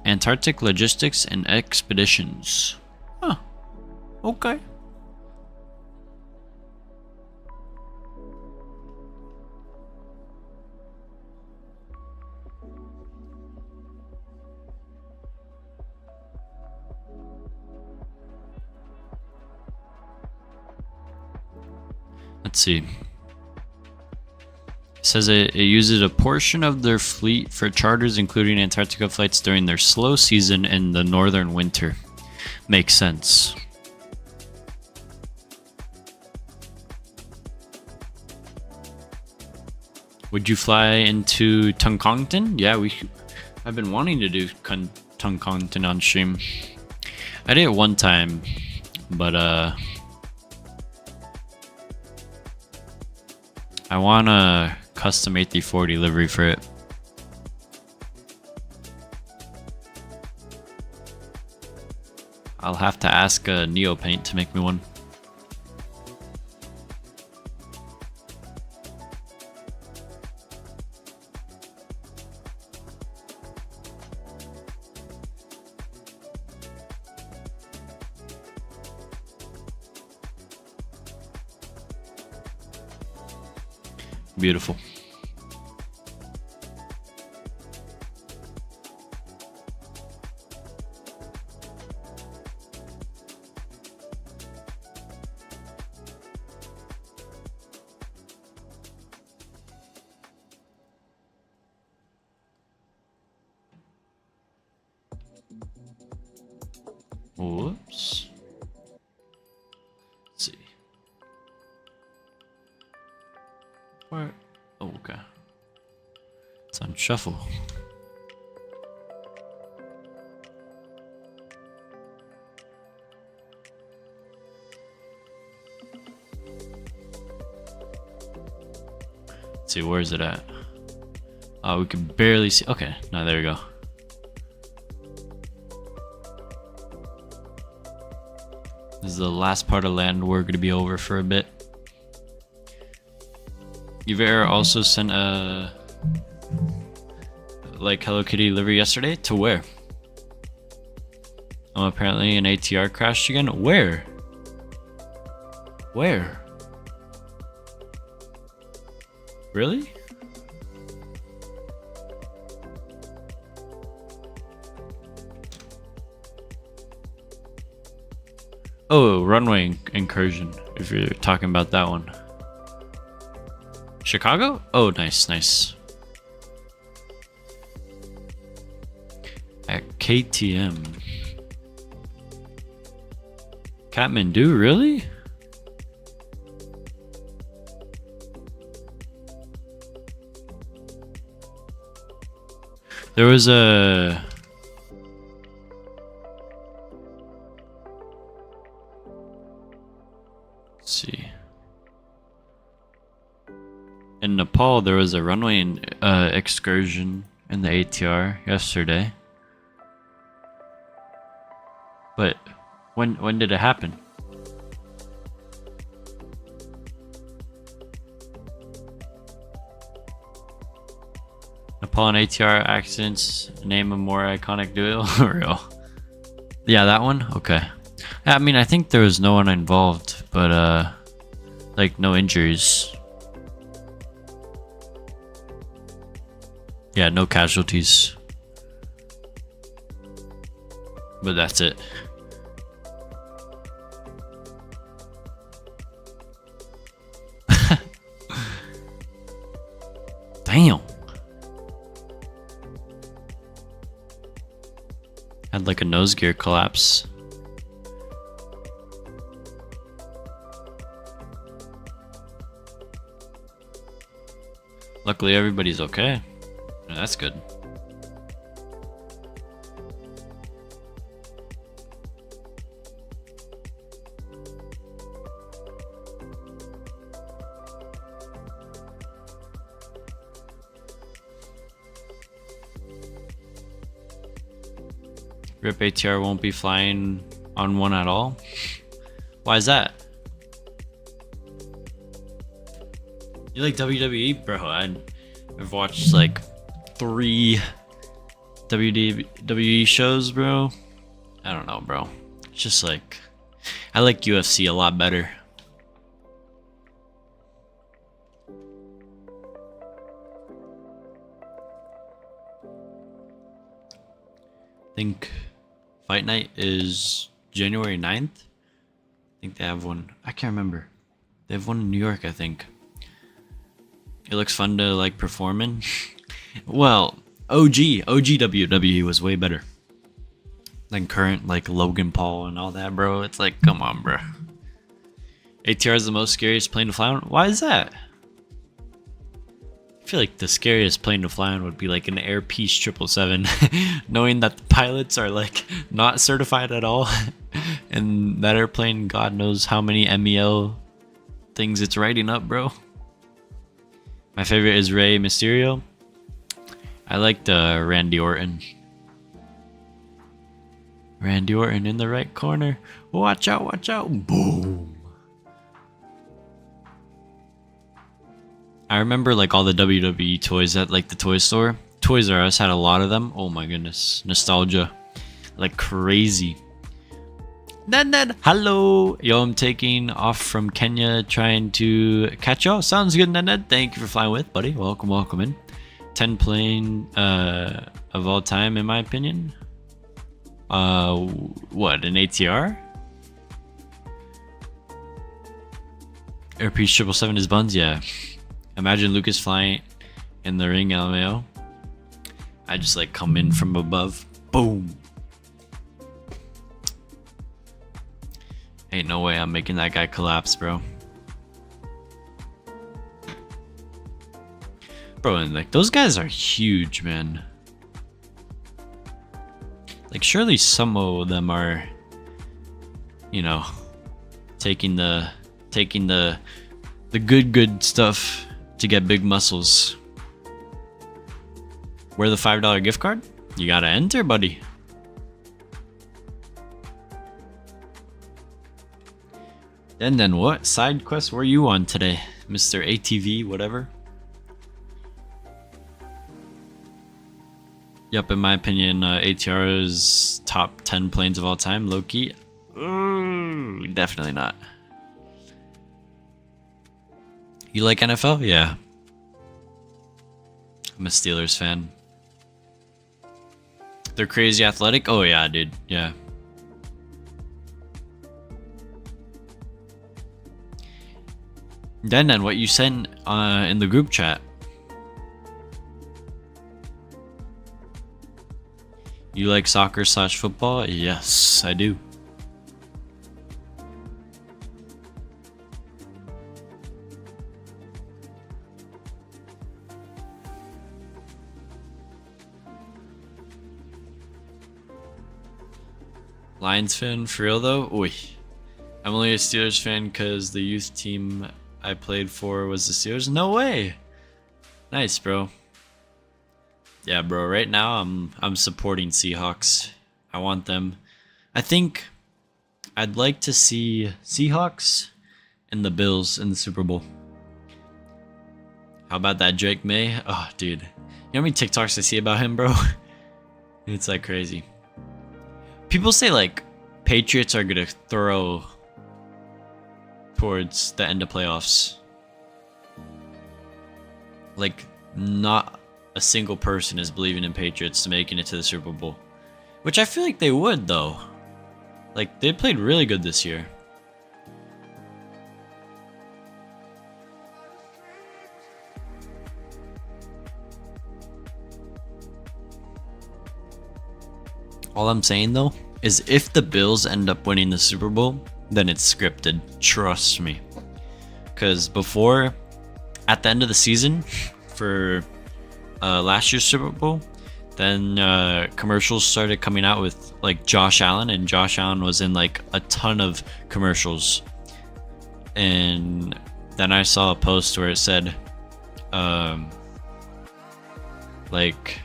Antarctic logistics and expeditions. Huh. Okay. Let's see. It says it uses a portion of their fleet for charters, including Antarctica flights during their slow season in the northern winter. Makes sense. Would you fly into Tunkongton? Yeah, I've been wanting to do Tunkongton on stream. I did it one time, but I want a custom A340 livery for it. I'll have to ask Neopaint to make me one. Beautiful. Whoops. Let's see. Where? Oh, okay. It's on shuffle. Let's see, where is it at? Oh, we can barely see. Okay, no, there we go. This is the last part of land we're gonna be over for a bit. Uvair also sent a like Hello Kitty livery yesterday. To where? Oh, apparently an ATR crashed again. Where? Where? Really? Oh, runway incursion, if you're talking about that one. Chicago? Oh, nice, nice. At KTM. Kathmandu, really? There was a... Let's see. In Nepal, there was a runway excursion in the ATR yesterday. But when did it happen? Nepal and ATR accidents, name a more iconic duo. Real. Yeah, that one? Okay. I mean, I think there was no one involved, but like no injuries. Yeah, no casualties. But that's it. Damn. Had like a nose gear collapse. Luckily everybody's okay. Yeah, that's good. RIP ATR won't be flying on one at all. Why is that? You like WWE, bro? I've watched like 3 WWE shows, bro. I don't know, bro. It's just like I like UFC a lot better. I think Fight Night is January 9th. I think they have one. I can't remember. They have one in New York, I think. It looks fun to like perform in. Well, OG WWE was way better than current like Logan Paul and all that, bro. It's like, come on, bro. ATR is the most scariest plane to fly on. Why is that? I feel like the scariest plane to fly on would be like an Air Peace 777, knowing that the pilots are like not certified at all, and that airplane, God knows how many MEL things it's writing up, bro. My favorite is Rey Mysterio. I liked Randy Orton. Randy Orton in the right corner. Watch out, watch out. Boom. I remember like all the WWE toys at like the toy store. Toys R Us had a lot of them. Oh my goodness. Nostalgia. Like crazy. Ned, hello. Yo, I'm taking off from Kenya trying to catch y'all. Sounds good, Ned. Thank you for flying with, buddy. Welcome, welcome in. 10 plane of all time, in my opinion. What, an ATR? Air Peace 777 is buns, yeah. Imagine Lucas flying in the ring, LMAO. I just like come in from above. Boom. Ain't no way I'm making that guy collapse, bro. Bro, and like those guys are huge, man. Like surely some of them are, you know, taking the good stuff to get big muscles. Where the $5 gift card? You gotta enter, buddy. Then what side quest were you on today, Mr. ATV, whatever? Yep, in my opinion, ATR is top 10 planes of all time, low-key. Ooh, definitely not. You like NFL? Yeah. I'm a Steelers fan. They're crazy athletic? Oh yeah, dude, yeah. Then what you sent in the group chat. You like soccer / football? Yes, I do. Lions fan for real though? Oi. I'm only a Steelers fan because the youth team I played for was the Steelers. No way. Nice, bro. Yeah, bro. Right now, I'm supporting Seahawks. I want them. I think I'd like to see Seahawks and the Bills in the Super Bowl. How about that Drake May? Oh, dude. You know how many TikToks I see about him, bro? It's like crazy. People say like Patriots are gonna throw towards the end of playoffs. Like, not a single person is believing in Patriots to making it to the Super Bowl. Which I feel like they would, though. Like, they played really good this year. All I'm saying, though, is if the Bills end up winning the Super Bowl, then it's scripted. Trust me. Because before, at the end of the season, for last year's Super Bowl, then commercials started coming out with like Josh Allen, and Josh Allen was in like a ton of commercials. And then I saw a post where it said, like,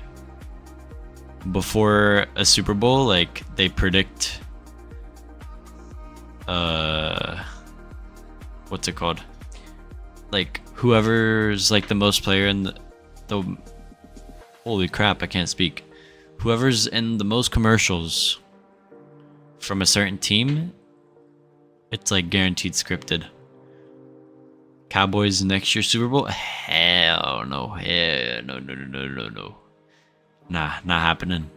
before a Super Bowl, like they predict, what's it called? Like whoever's like the most player in the holy crap, I can't speak. Whoever's in the most commercials from a certain team, it's like guaranteed scripted. Cowboys next year Super Bowl? Hell no. Hell no. Nah, not happening.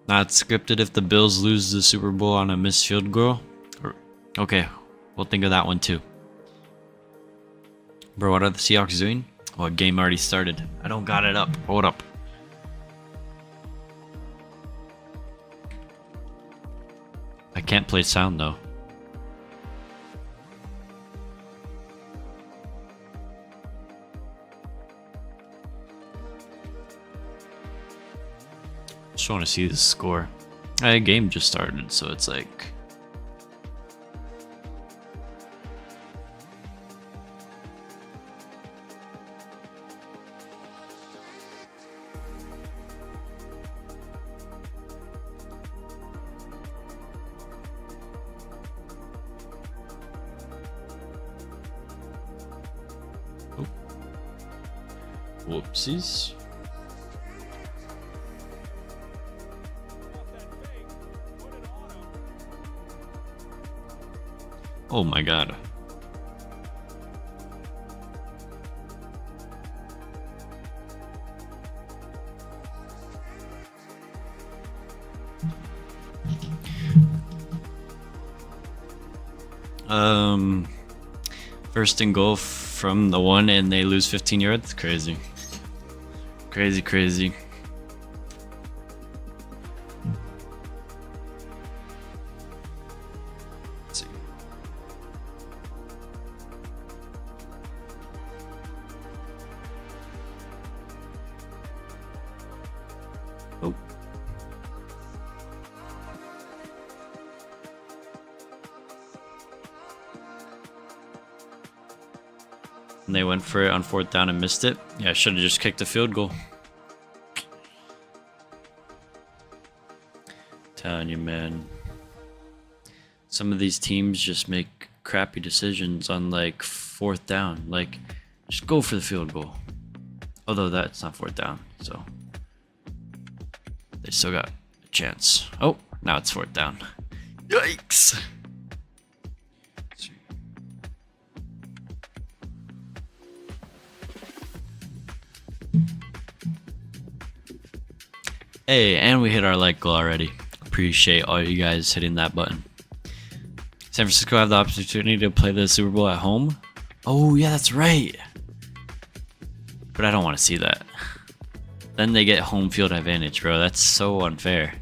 Not scripted if the Bills lose the Super Bowl on a missed field goal. Okay, we'll think of that one too. Bro, what are the Seahawks doing? Oh, a game already started. I don't got it up. Hold up. I can't play sound though. Just want to see the score. The game just started, so it's like... Oh. Whoopsies. Oh my god. First and goal from the one and they lose 15 yards? Crazy. Crazy. Let's see. Oh. And they went for it on 4th down and missed it. Yeah, I should have just kicked a field goal. Telling you, man. Some of these teams just make crappy decisions on like 4th down. Like, just go for the field goal. Although that's not 4th down, so they still got a chance. Oh, now it's 4th down. Yikes! Hey, and we hit our like goal already. Appreciate all you guys hitting that button. San Francisco have the opportunity to play the Super Bowl at home. Oh yeah, that's right. But I don't want to see that. Then they get home field advantage, bro. That's so unfair.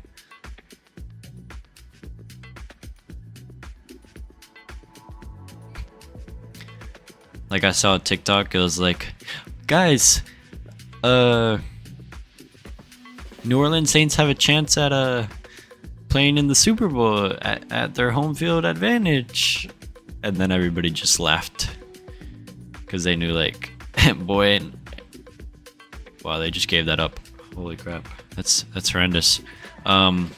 Like I saw a TikTok, it was like, guys, New Orleans Saints have a chance at playing in the Super Bowl at their home field advantage. And then everybody just laughed. Because they knew, like, boy, wow, they just gave that up. Holy crap. That's horrendous. Everybody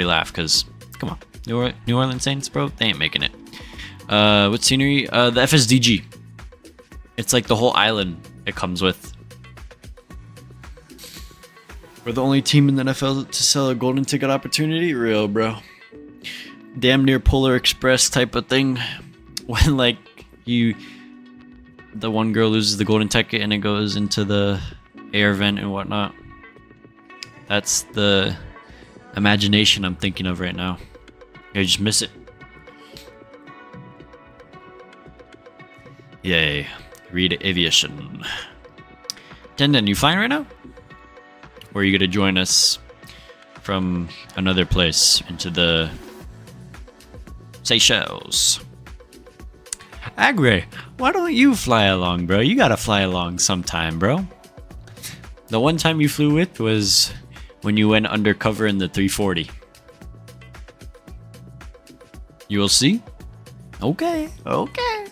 laughed because, come on, New Orleans Saints, bro, they ain't making it. What scenery? The FSDG. It's like the whole island it comes with. We're the only team in the NFL to sell a golden ticket opportunity? Real, bro. Damn near Polar Express type of thing. When, like, the one girl loses the golden ticket and it goes into the air vent and whatnot. That's the imagination I'm thinking of right now. I just miss it. Yay. Read aviation. Tendon, you fine right now? Or are you gonna join us from another place into the Seychelles? Agre, why don't you fly along, bro? You gotta fly along sometime, bro. The one time you flew with was when you went undercover in the 340. You will see? Okay, okay.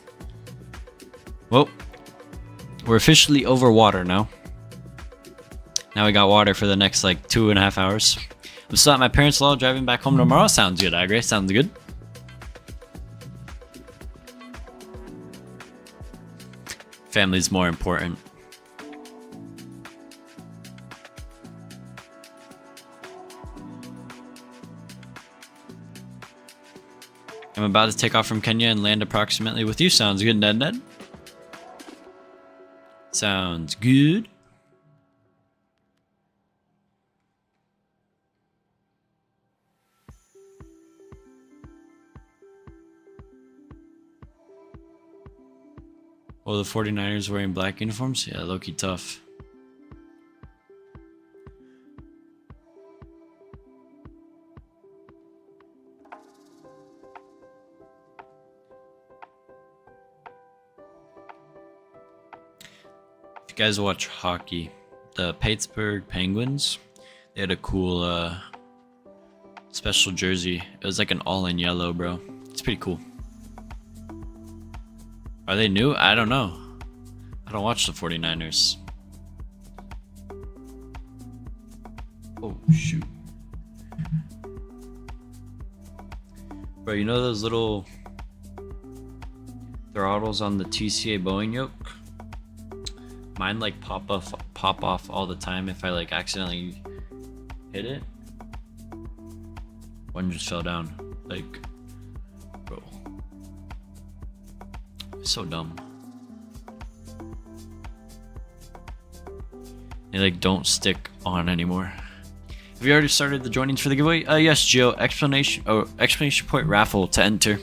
Well, we're officially over water now. Now we got water for the next like 2.5 hours. I'm still at my parents' law, driving back home tomorrow. Sounds good, Agre. Sounds good. Family's more important. I'm about to take off from Kenya and land approximately with you. Sounds good, Ned. Sounds good. Oh, the 49ers wearing black uniforms? Yeah, low-key tough. If you guys watch hockey, the Pittsburgh Penguins, they had a cool special jersey. It was like an all-in yellow, bro. It's pretty cool. Are they new? I don't know. I don't watch the 49ers. Oh, shoot. Bro, you know those little throttles on the TCA Boeing yoke? Mine like pop off all the time if I like accidentally hit it. One just fell down. Like, bro. So dumb. They like don't stick on anymore. Have you already started the joinings for the giveaway? Yes, Joe. Explanation point raffle to enter.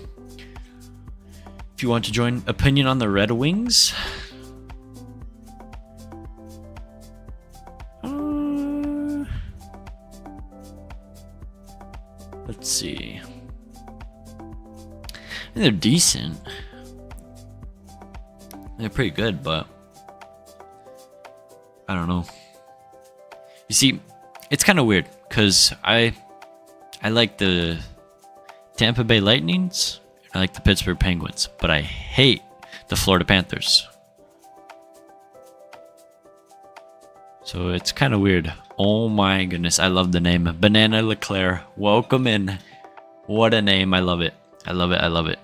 If you want to join, opinion on the Red Wings. Let's see. I mean, they're decent. They're pretty good, but I don't know. You see, it's kind of weird because I like the Tampa Bay Lightnings. I like the Pittsburgh Penguins, but I hate the Florida Panthers. So it's kind of weird. Oh my goodness, I love the name. Banana Leclerc. Welcome in. What a name. I love it. I love it. I love it.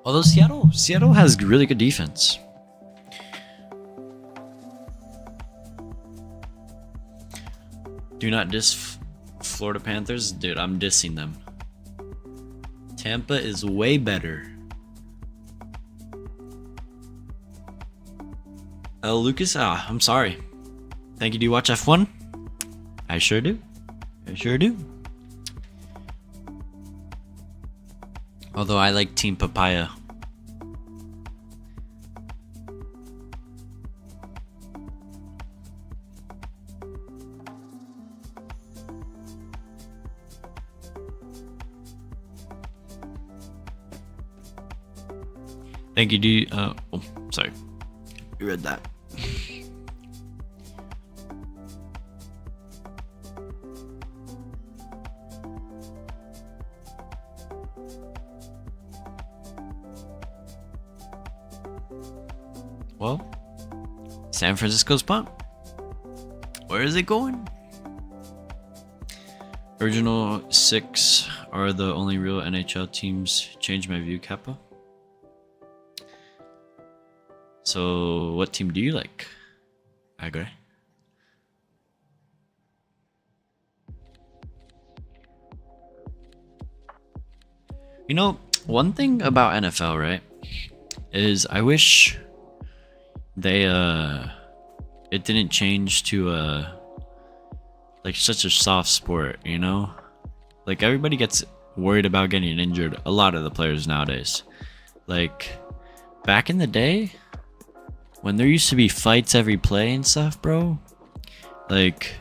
Although Seattle has really good defense. Do not diss Florida Panthers. Dude, I'm dissing them. Tampa is way better. Lucas, I'm sorry. Thank you. Do you watch F1? I sure do. I sure do. Although I like Team Papaya. Thank you, D. Oh, sorry. You read that. Well, San Francisco's pumped. Where is it going? Original 6 are the only real NHL teams. Change my view, Kappa. So, what team do you like? I agree. You know, one thing about NFL, right, is I wish they it didn't change to like such a soft sport, you know? Like everybody gets worried about getting injured, a lot of the players nowadays. Like back in the day, when there used to be fights every play and stuff, bro, like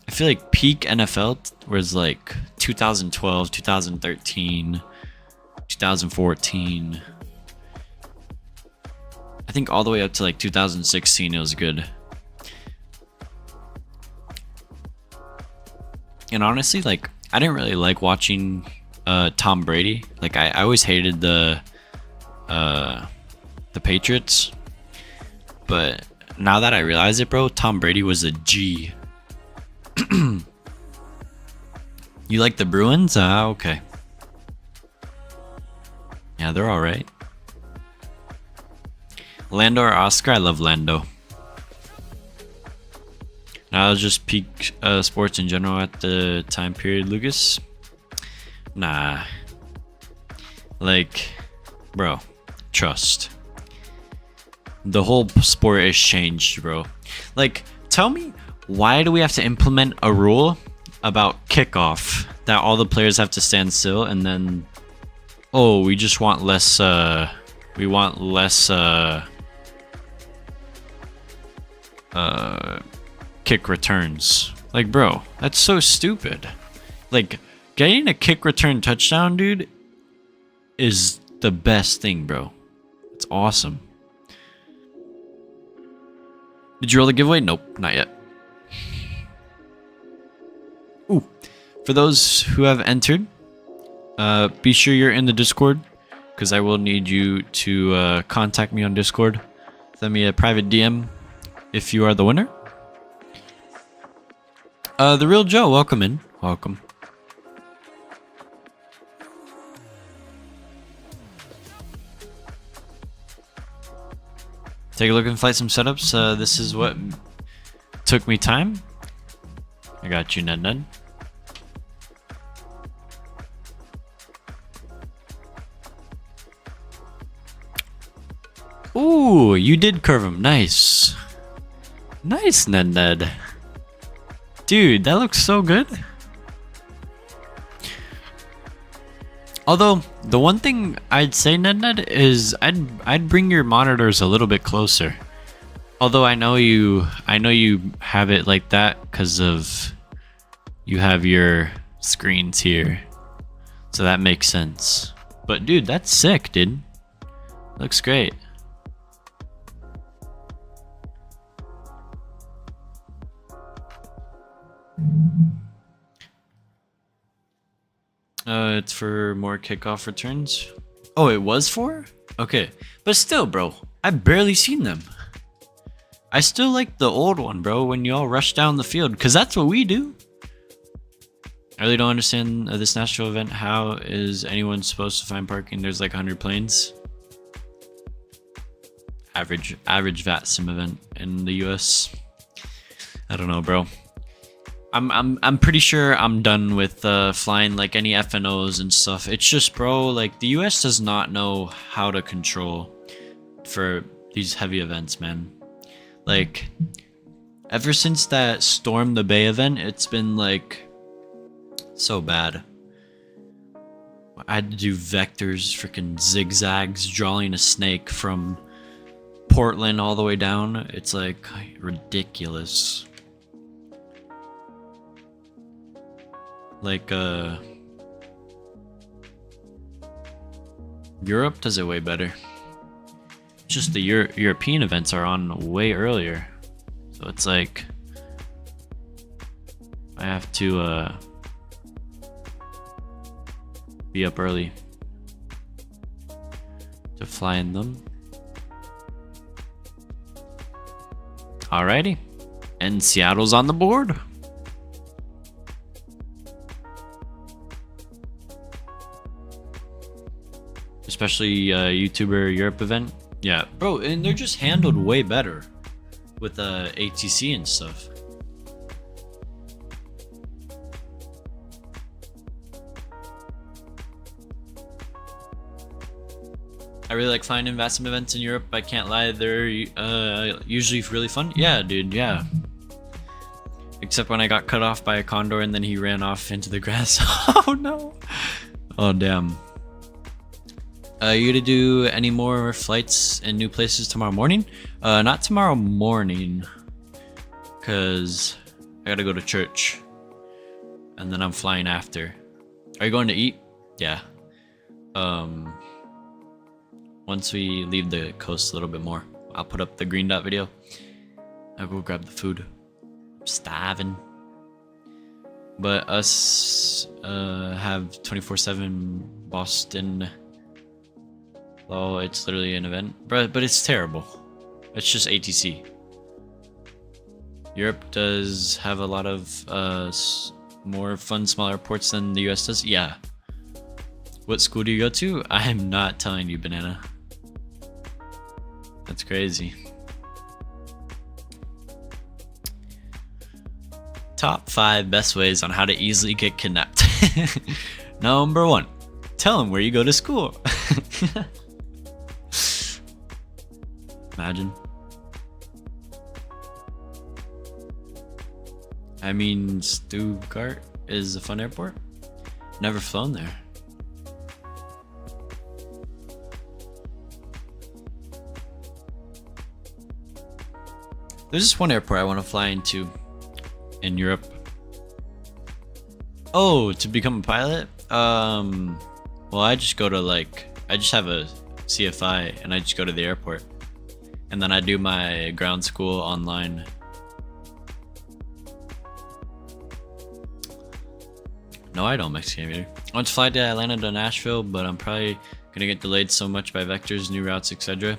I feel like peak NFL was like 2012, 2013, 2014. I think all the way up to like 2016 it was good. And honestly, like I didn't really like watching Tom Brady. Like I always hated the Patriots. But now that I realize it, bro, Tom Brady was a G. You like the Bruins? Okay. Yeah, they're alright. Lando or Oscar? I love Lando. Now, I was just peak sports in general at the time period, Lucas. Nah. Like, bro, trust. The whole sport is changed, bro. Like, tell me, why do we have to implement a rule about kickoff that all the players have to stand still and then, oh, we just want less, kick returns. Like, bro, that's so stupid. Like, getting a kick return touchdown, dude, is the best thing, bro. It's awesome. Did you roll the giveaway? Nope, not yet. Ooh, for those who have entered, be sure you're in the Discord, because I will need you to contact me on Discord. Send me a private DM if you are the winner. The Real Joe, welcome in. Welcome. Take a look at FlightSim setups. This is what took me time. I got you, Ned. Ooh, you did curve him. Nice. Nice, Ned. Dude, that looks so good. Although the one thing I'd say, Ned, is I'd bring your monitors a little bit closer. Although I know you have it like that because of you have your screens here, so that makes sense. But dude, that's sick, dude. Looks great. It's for more kickoff returns. Oh, it was for? Okay. But still, bro, I've barely seen them. I still like the old one, bro, when you all rush down the field, because that's what we do. I really don't understand this national event. How is anyone supposed to find parking? There's like 100 planes. Average VATSIM event in the US. I don't know, bro. I'm pretty sure I'm done with flying like any FNOs and stuff. It's just, bro, like the US does not know how to control for these heavy events, man. Like ever since that Storm the Bay event, it's been like so bad. I had to do vectors, freaking zigzags, drawing a snake from Portland all the way down. It's like ridiculous. Like Europe does it way better. It's just the European events are on way earlier, so it's like I have to be up early to fly in them. Alrighty, and Seattle's on the board. Especially YouTuber Europe event. Yeah, bro, and they're just handled way better with ATC and stuff. I really like flying in VATSIM events in Europe. I can't lie, they're usually really fun. Yeah, dude, yeah. Except when I got cut off by a condor and then he ran off into the grass. Oh no. Oh damn. You gonna do any more flights in new places tomorrow morning? Not tomorrow morning, cause I gotta go to church, and then I'm flying after. Are you going to eat? Yeah. Once we leave the coast a little bit more, I'll put up the green dot video. I'll go grab the food. I'm starving. But us have 24/7 Boston. Oh, it's literally an event, but it's terrible. It's just ATC. Europe does have a lot of more fun, smaller airports than the US does. Yeah. What school do you go to? I'm not telling you, Banana. That's crazy. Top 5 best ways on how to easily get kidnapped. Number 1, tell them where you go to school. Imagine. I mean, Stuttgart is a fun airport. Never flown there. There's this one airport I want to fly into in Europe. Oh, to become a pilot? Well, I just go to I just have a CFI and I just go to the airport. And then I do my ground school online. No, I don't Mexican either. I want to fly to Atlanta to Nashville, but I'm probably gonna get delayed so much by vectors, new routes, etc.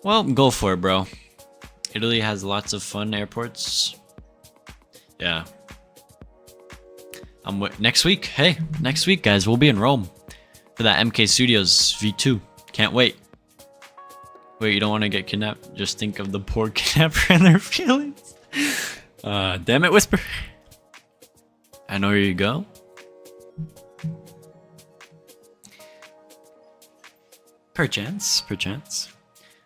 Well, go for it, bro. Italy has lots of fun airports. Yeah. Next week. Hey, next week, guys, we'll be in Rome for that MK Studios V2. Can't wait. Wait, you don't want to get kidnapped? Just think of the poor kidnapper and their feelings. Damn it, Whisper. I know where you go. Perchance.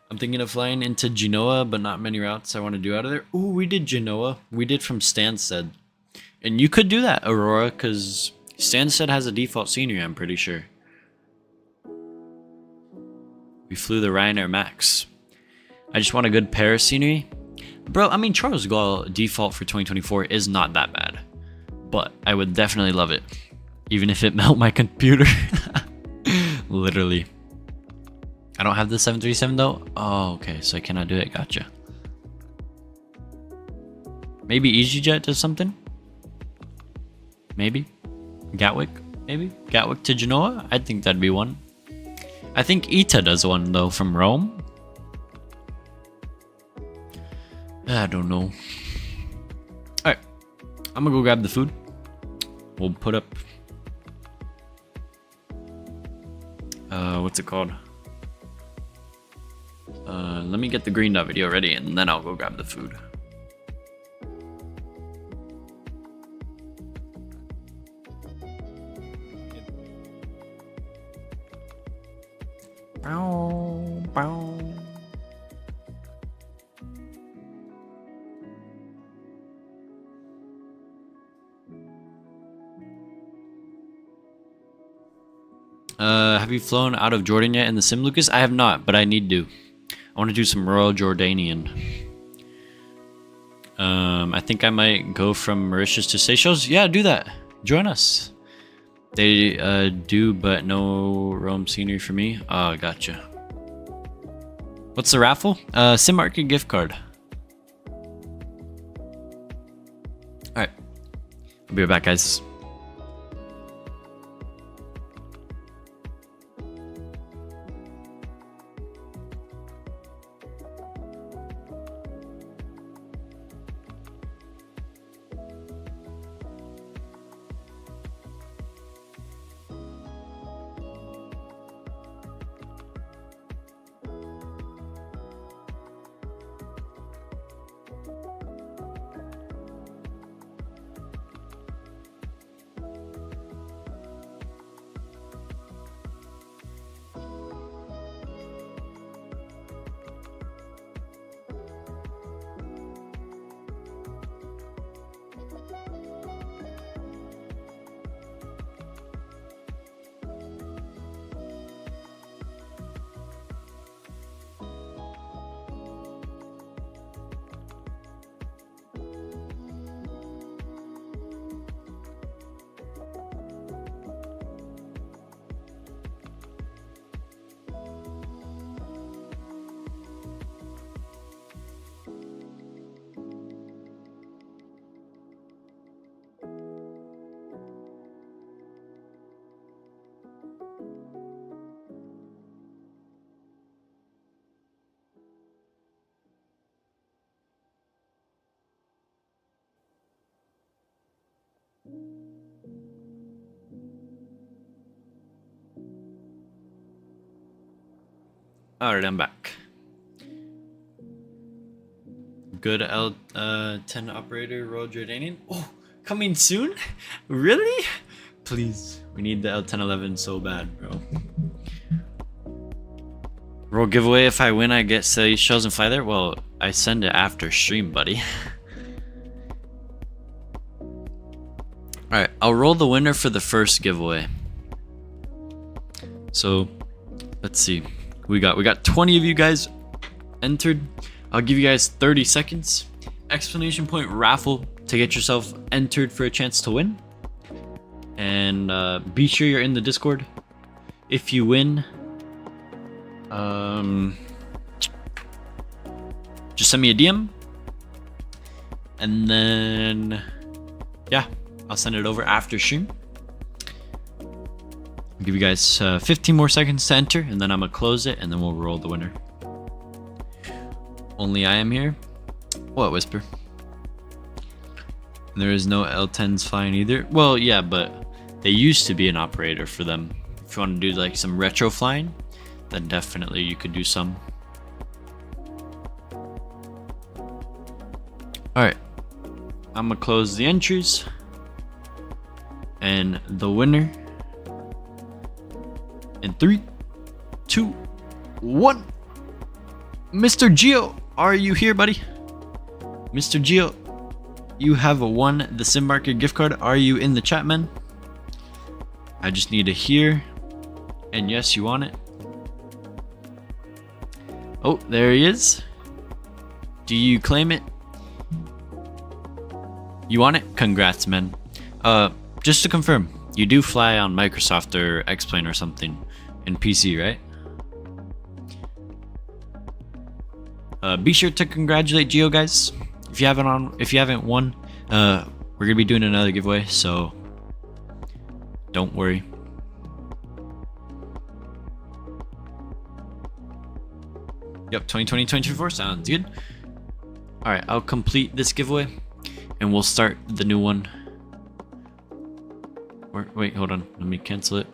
I'm thinking of flying into Genoa, but not many routes I want to do out of there. Ooh, we did Genoa. We did from Stansted. And you could do that, Aurora, because Stansted has a default scenery, I'm pretty sure. We flew the Ryanair Max. I just want a good Paris scenery. Bro, I mean, Charles de Gaulle default for 2024 is not that bad. But I would definitely love it. Even if it melt my computer. Literally. I don't have the 737 though? Oh, okay, so I cannot do it. Gotcha. Maybe EasyJet does something. Maybe Gatwick. Maybe Gatwick to Genoa. I think that'd be one. I think ITA does one though from Rome. I don't know. All right, I'm gonna go grab the food. We'll put up. What's it called? Let me get the green dot video ready, and then I'll go grab the food. Bow, bow. Have you flown out of Jordan yet in the sim, Lucas? I have not, but I need to. I want to do some Royal Jordanian. I think I might go from Mauritius to Seychelles. Yeah, do that. Join us. They do, but no Rome scenery for me. Oh, gotcha. What's the raffle? Sim Market gift card. Alright. I'll be right back, guys. Alright, I'm back. Good L10 operator, Royal Jordanian. Oh, coming soon? Really? Please, we need the L1011 so bad, bro. Roll giveaway. If I win, I get Seychelles and fly there. Well, I send it after stream, buddy. Alright, I'll roll the winner for the first giveaway. So, let's see. We got 20 of you guys entered. I'll give you guys 30 seconds. Exclamation point raffle to get yourself entered for a chance to win. And be sure you're in the Discord. If you win, just send me a DM. And then, yeah, I'll send it over after stream. I'll give you guys 15 more seconds to enter, and then I'm gonna close it, and then we'll roll the winner. Only I am here. What, Whisper? There is no L10s flying either. Well, yeah, but they used to be an operator for them. If you want to do like some retro flying, then definitely you could do some. Alright, I'm gonna close the entries, and the winner in 3, 2, 1. Mr. Geo, are you here, buddy? Mr. Geo, you have won the Sim Market gift card. Are you in the chat, man? I just need to hear. And yes, you want it. Oh, there he is. Do you claim it? You want it? Congrats, man. Just to confirm, you do fly on Microsoft or X-Plane or something in PC, right? Be sure to congratulate Geo, guys. if you haven't won, we're gonna be doing another giveaway, so don't worry. Yep, 2020, 2024 sounds good. All right, I'll complete this giveaway, and we'll start the new one. Or, wait, hold on. Let me cancel it.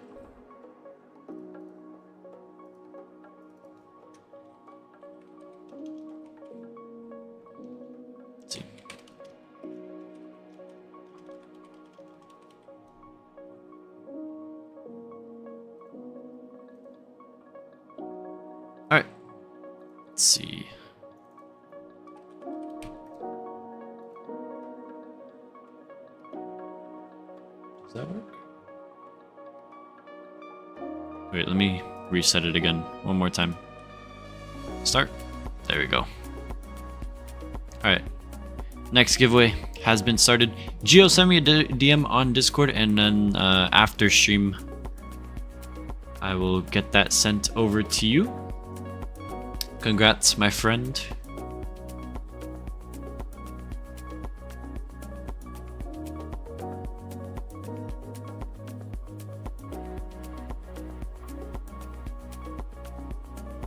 Let's see. All right. Let's see. Does that work? Wait, let me reset it again one more time. Start. There we go. Alright. Next giveaway has been started. Geo, send me a DM on Discord, and then after stream, I will get that sent over to you. Congrats, my friend.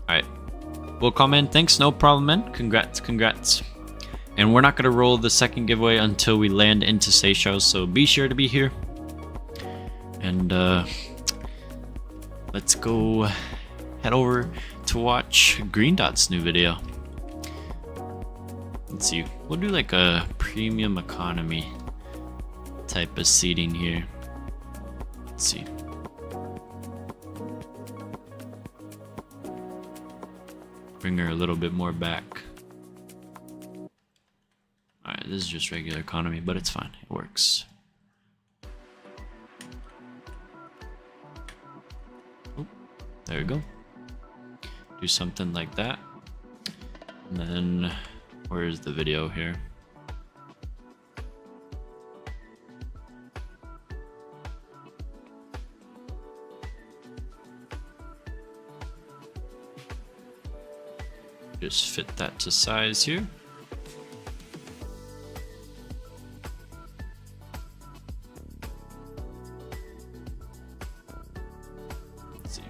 Alright. We'll comment. Thanks, no problem, man. Congrats, congrats. And we're not going to roll the second giveaway until we land into Seychelles, so be sure to be here. And let's go head over to watch Green Dot's new video. Let's see. We'll do like a premium economy type of seating here. Let's see. Bring her a little bit more back. Alright, this is just regular economy, but it's fine. It works. Oh, there we go. Do something like that. And then, where's the video here? Just fit that to size here. Let's see.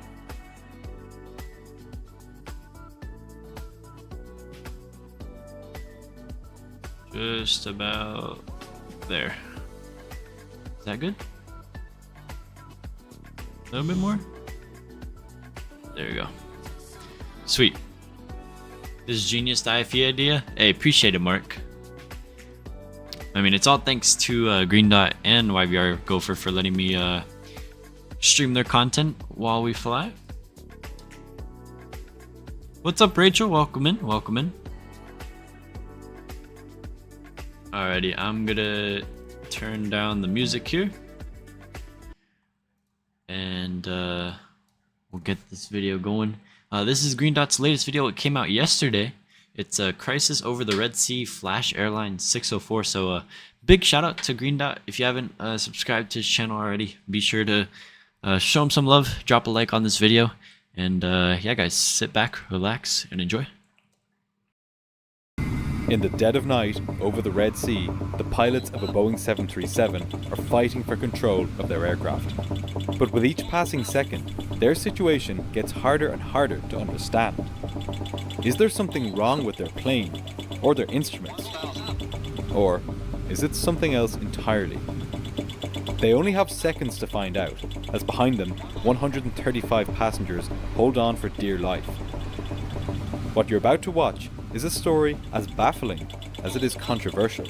Just about there. Is that good? A little bit more? There you go. Sweet. This genius the IFE idea. Hey, appreciate it, Mark. I mean, it's all thanks to Green Dot and YVR Gopher for letting me stream their content while we fly. What's up, Rachel? Welcome in. Welcome in. Alrighty, I'm gonna turn down the music here, and we'll get this video going. This is Green Dot's latest video. It came out yesterday. It's a Crisis Over the Red Sea Flash Airlines 604. So big shout out to Green Dot. If you haven't subscribed to his channel already, be sure to show him some love. Drop a like on this video. And yeah, guys, sit back, relax, and enjoy. In the dead of night, over the Red Sea, the pilots of a Boeing 737 are fighting for control of their aircraft. But with each passing second, their situation gets harder and harder to understand. Is there something wrong with their plane, or their instruments? Or is it something else entirely? They only have seconds to find out, as behind them, 135 passengers hold on for dear life. What you're about to watch is a story as baffling as it is controversial.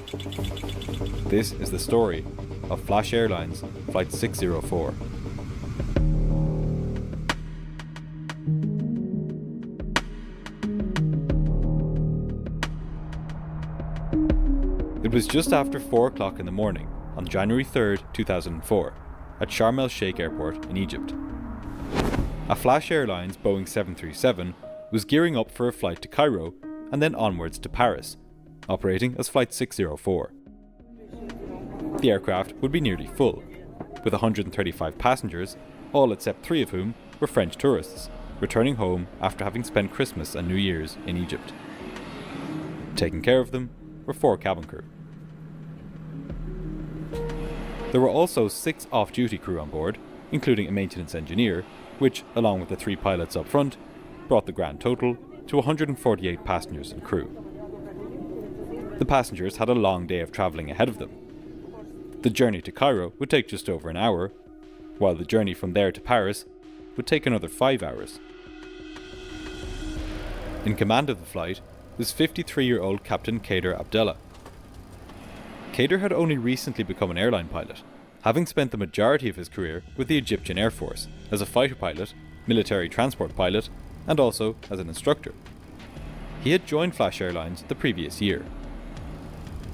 This is the story of Flash Airlines Flight 604. It was just after 4 o'clock in the morning on January 3rd, 2004, at Sharm el-Sheikh Airport in Egypt. A Flash Airlines Boeing 737 was gearing up for a flight to Cairo and then onwards to Paris, operating as Flight 604. The aircraft would be nearly full, with 135 passengers, all except 3 of whom were French tourists, returning home after having spent Christmas and New Year's in Egypt. Taking care of them were 4 cabin crew. There were also 6 off-duty crew on board, including a maintenance engineer, which, along with the 3 pilots up front, brought the grand total to 148 passengers and crew. The passengers had a long day of travelling ahead of them. The journey to Cairo would take just over an hour, while the journey from there to Paris would take another 5 hours. In command of the flight was 53-year-old Captain Kader Abdallah. Kader had only recently become an airline pilot, having spent the majority of his career with the Egyptian Air Force as a fighter pilot, military transport pilot, and also as an instructor. He had joined Flash Airlines the previous year.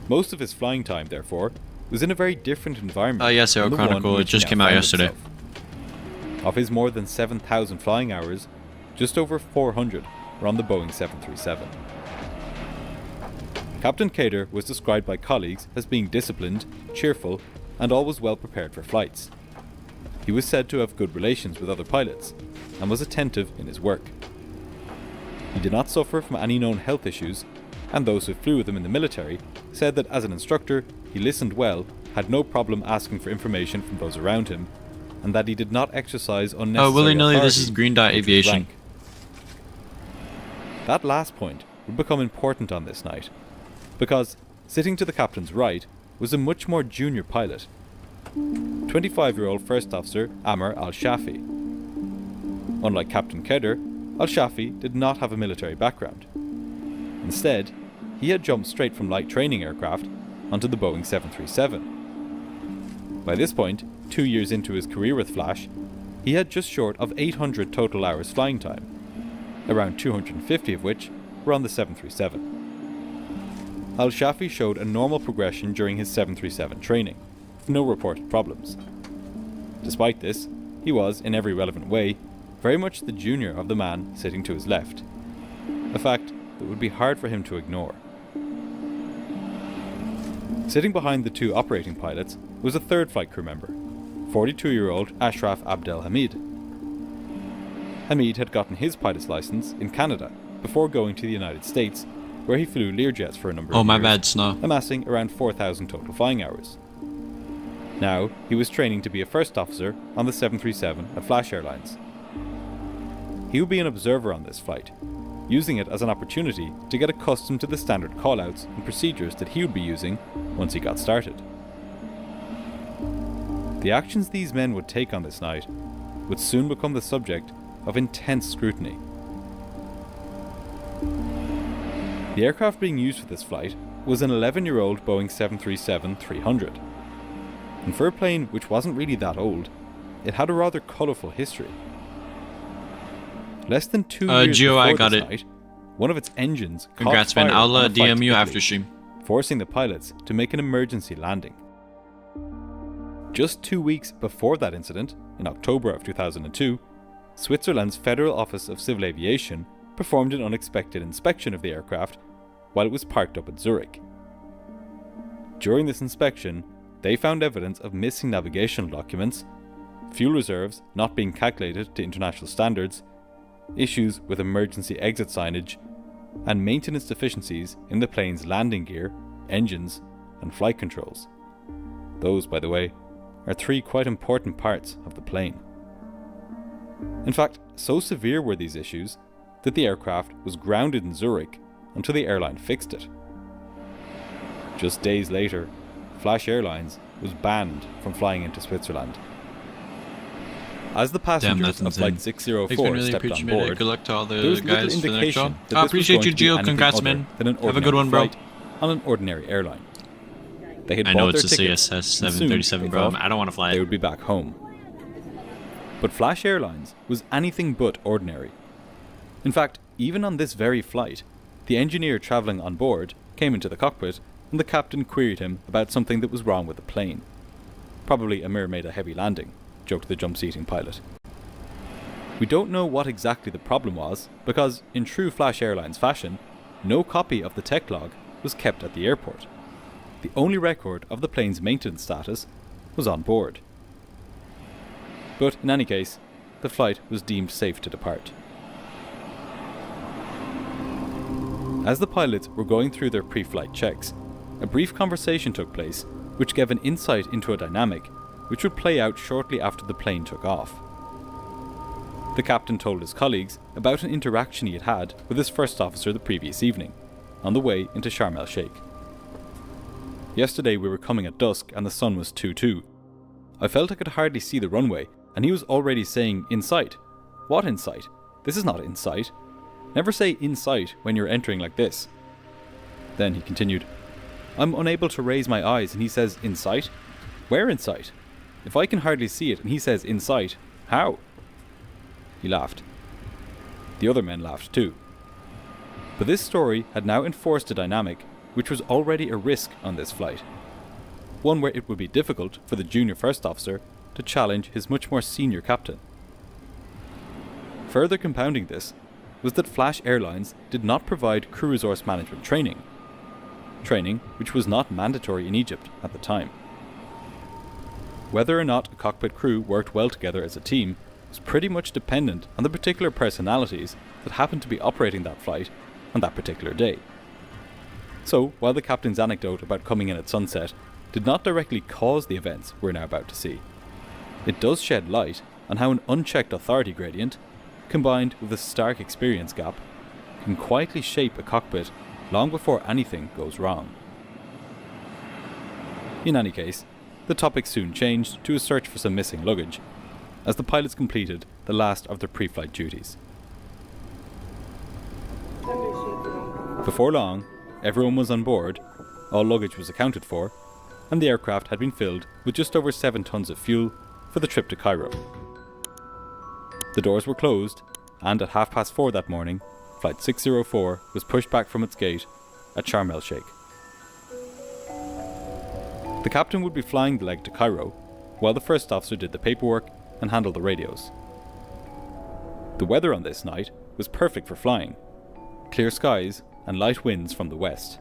Most of his flying time, therefore, was in a very different environment. Yes, Aero than the one Chronicle, in it which he just now came out found yesterday. himself. Of his more than 7,000 flying hours, just over 400 were on the Boeing 737. Captain Kader was described by colleagues as being disciplined, cheerful, and always well prepared for flights. He was said to have good relations with other pilots, and was attentive in his work. He did not suffer from any known health issues, and those who flew with him in the military said that as an instructor, he listened well, had no problem asking for information from those around him, and that he did not exercise unnecessary willy-nilly, this authority is Green Dot due to his Aviation. rank. That last point would become important on this night, because sitting to the captain's right was a much more junior pilot, 25-year-old First Officer Amr al-Shafi. Unlike Captain Kader, al-Shafi did not have a military background. Instead, he had jumped straight from light training aircraft onto the Boeing 737. By this point, 2 years into his career with Flash, he had just short of 800 total hours flying time, around 250 of which were on the 737. Al-Shafi showed a normal progression during his 737 training, with no reported problems. Despite this, he was, in every relevant way, very much the junior of the man sitting to his left, a fact that would be hard for him to ignore. Sitting behind the 2 operating pilots was a third flight crew member, 42-year-old Ashraf Abdel Hamid. Hamid had gotten his pilot's license in Canada before going to the United States, where he flew Learjets for a number of Oh, my years, bad, Snow. amassing around 4,000 total flying hours. Now, he was training to be a first officer on the 737 at Flash Airlines. He would be an observer on this flight, using it as an opportunity to get accustomed to the standard callouts and procedures that he would be using once he got started. The actions these men would take on this night would soon become the subject of intense scrutiny. The aircraft being used for this flight was an 11-year-old Boeing 737-300. And for a plane which wasn't really that old, it had a rather colourful history. Less than 2 years Gio, I before got this it. night, one of its engines Congrats, caught man. fire I'll on a flight DM to you Italy, after stream. forcing the pilots to make an emergency landing. Just 2 weeks before that incident, in October of 2002, Switzerland's Federal Office of Civil Aviation performed an unexpected inspection of the aircraft while it was parked up at Zurich. During this inspection, they found evidence of missing navigational documents, fuel reserves not being calculated to international standards, issues with emergency exit signage, and maintenance deficiencies in the plane's landing gear, engines, and flight controls. Those, by the way, are 3 quite important parts of the plane. In fact, so severe were these issues that the aircraft was grounded in Zurich until the airline fixed it. Just days later, Flash Airlines was banned from flying into Switzerland. As the passengers of Flight 604 stepped on board, Good luck to all there the was little guys for the next indication job. that I this was appreciate going you, to be Gio. anything Congrats, other man. than an Have a good ordinary one, bro. flight on an ordinary airline. They had I bought know their it's a tickets, CSS and soon 737, they bro. thought I don't want to fly they it. would be back home. But Flash Airlines was anything but ordinary. In fact, even on this very flight, the engineer travelling on board came into the cockpit and the captain queried him about something that was wrong with the plane. Probably Amir made a heavy landing, joked the jump-seating pilot. We don't know what exactly the problem was because, in true Flash Airlines fashion, no copy of the tech log was kept at the airport. The only record of the plane's maintenance status was on board. But in any case, the flight was deemed safe to depart. As the pilots were going through their pre-flight checks, a brief conversation took place which gave an insight into a dynamic which would play out shortly after the plane took off. The captain told his colleagues about an interaction he had had with his first officer the previous evening, on the way into Sharm el-Sheikh. Yesterday we were coming at dusk and the sun was 2-2. I felt I could hardly see the runway, and he was already saying, "In sight." What in sight? This is not in sight. Never say in sight when you're entering like this. Then he continued, "I'm unable to raise my eyes and he says, 'In sight?' Where in sight? If I can hardly see it and he says, 'In sight,' how?" He laughed. The other men laughed too. But this story had now enforced a dynamic which was already a risk on this flight. One where it would be difficult for the junior first officer to challenge his much more senior captain. Further compounding this was that Flash Airlines did not provide crew resource management training which was not mandatory in Egypt at the time. Whether or not a cockpit crew worked well together as a team was pretty much dependent on the particular personalities that happened to be operating that flight on that particular day. So, while the captain's anecdote about coming in at sunset did not directly cause the events we're now about to see, it does shed light on how an unchecked authority gradient, combined with a stark experience gap, can quietly shape a cockpit long before anything goes wrong. In any case, the topic soon changed to a search for some missing luggage, as the pilots completed the last of their pre-flight duties. Before long, everyone was on board, all luggage was accounted for, and the aircraft had been filled with just over 7 tons of fuel for the trip to Cairo. The doors were closed, and at 4:30 that morning, Flight 604 was pushed back from its gate at Sharm el-Sheikh. The captain would be flying the leg to Cairo, while the first officer did the paperwork and handled the radios. The weather on this night was perfect for flying, clear skies and light winds from the west.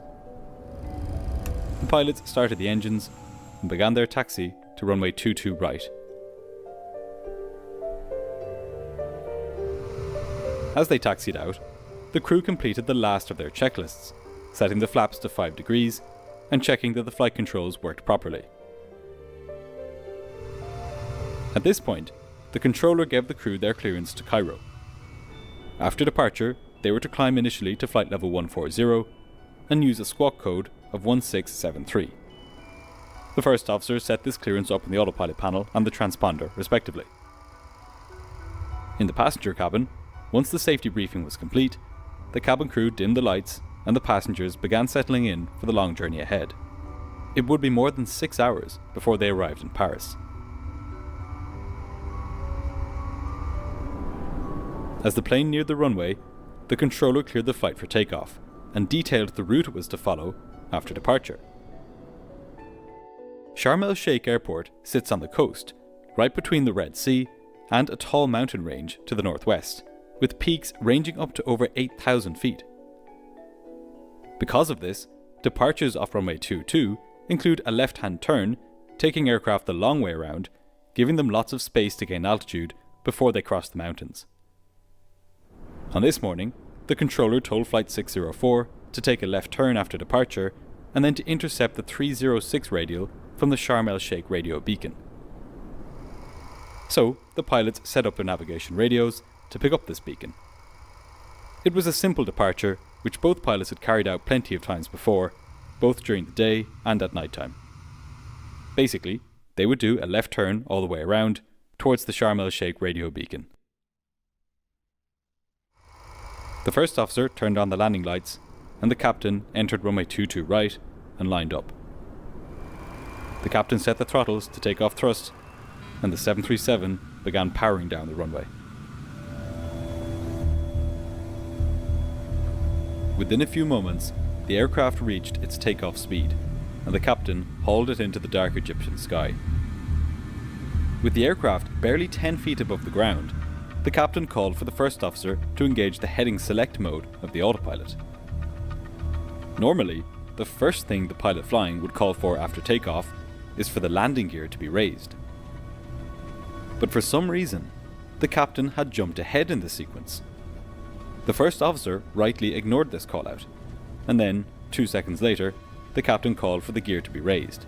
The pilots started the engines and began their taxi to runway 22 right. As they taxied out, the crew completed the last of their checklists, setting the flaps to 5 degrees and checking that the flight controls worked properly. At this point, the controller gave the crew their clearance to Cairo. After departure, they were to climb initially to flight level 140 and use a squawk code of 1673. The first officer set this clearance up in the autopilot panel and the transponder, respectively. In the passenger cabin, once the safety briefing was complete, the cabin crew dimmed the lights and the passengers began settling in for the long journey ahead. It would be more than 6 hours before they arrived in Paris. As the plane neared the runway, the controller cleared the flight for takeoff and detailed the route it was to follow after departure. Sharm el-Sheikh Airport sits on the coast, right between the Red Sea and a tall mountain range to the northwest, with peaks ranging up to over 8,000 feet. Because of this, departures off runway 22 include a left-hand turn, taking aircraft the long way around, giving them lots of space to gain altitude before they cross the mountains. On this morning, the controller told Flight 604 to take a left turn after departure and then to intercept the 306 radial from the Sharm el-Sheikh radio beacon. So, the pilots set up their navigation radios to pick up this beacon. It was a simple departure, which both pilots had carried out plenty of times before, both during the day and at night time. Basically, they would do a left turn all the way around towards the Sharm el-Sheikh radio beacon. The first officer turned on the landing lights, and the captain entered runway 22 right and lined up. The captain set the throttles to take off thrust, and the 737 began powering down the runway. Within a few moments, the aircraft reached its takeoff speed, and the captain hauled it into the dark Egyptian sky. With the aircraft barely 10 feet above the ground, the captain called for the first officer to engage the heading select mode of the autopilot. Normally, the first thing the pilot flying would call for after takeoff is for the landing gear to be raised. But for some reason, the captain had jumped ahead in the sequence. The first officer rightly ignored this call out, and then, 2 seconds later, the captain called for the gear to be raised.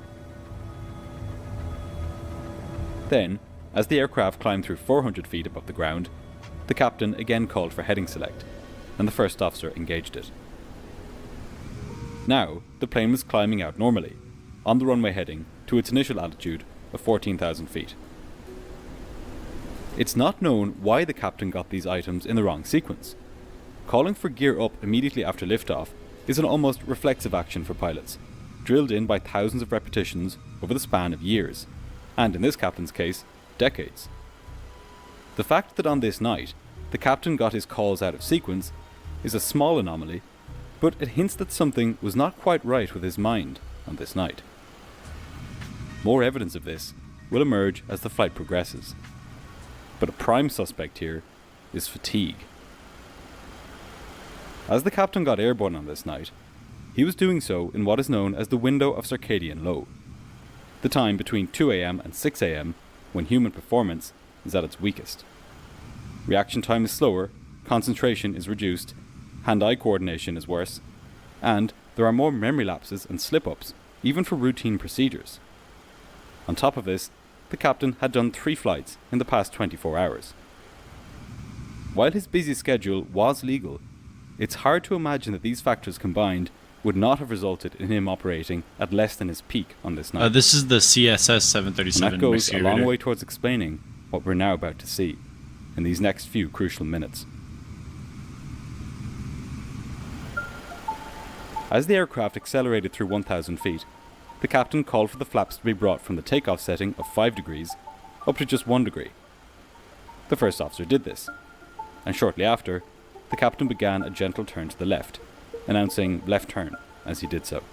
Then, as the aircraft climbed through 400 feet above the ground, the captain again called for heading select, and the first officer engaged it. Now, the plane was climbing out normally, on the runway heading to its initial altitude of 14,000 feet. It's not known why the captain got these items in the wrong sequence. Calling for gear up immediately after liftoff is an almost reflexive action for pilots, drilled in by thousands of repetitions over the span of years, and in this captain's case, decades. The fact that on this night, the captain got his calls out of sequence is a small anomaly, but it hints that something was not quite right with his mind on this night. More evidence of this will emerge as the flight progresses, but a prime suspect here is fatigue. As the captain got airborne on this night, he was doing so in what is known as the window of circadian low, the time between 2 AM and 6 AM when human performance is at its weakest. Reaction time is slower, concentration is reduced, hand-eye coordination is worse, and there are more memory lapses and slip-ups, even for routine procedures. On top of this, the captain had done 3 flights in the past 24 hours. While his busy schedule was legal, it's hard to imagine that these factors combined would not have resulted in him operating at less than his peak on this night. This is the CSS And 737 that goes a long excavator. way towards explaining what we're now about to see in these next few crucial minutes. As the aircraft accelerated through 1,000 feet, the captain called for the flaps to be brought from the takeoff setting of 5 degrees up to just 1 degree. The first officer did this, and shortly after, the captain began a gentle turn to the left, announcing left turn as he did so.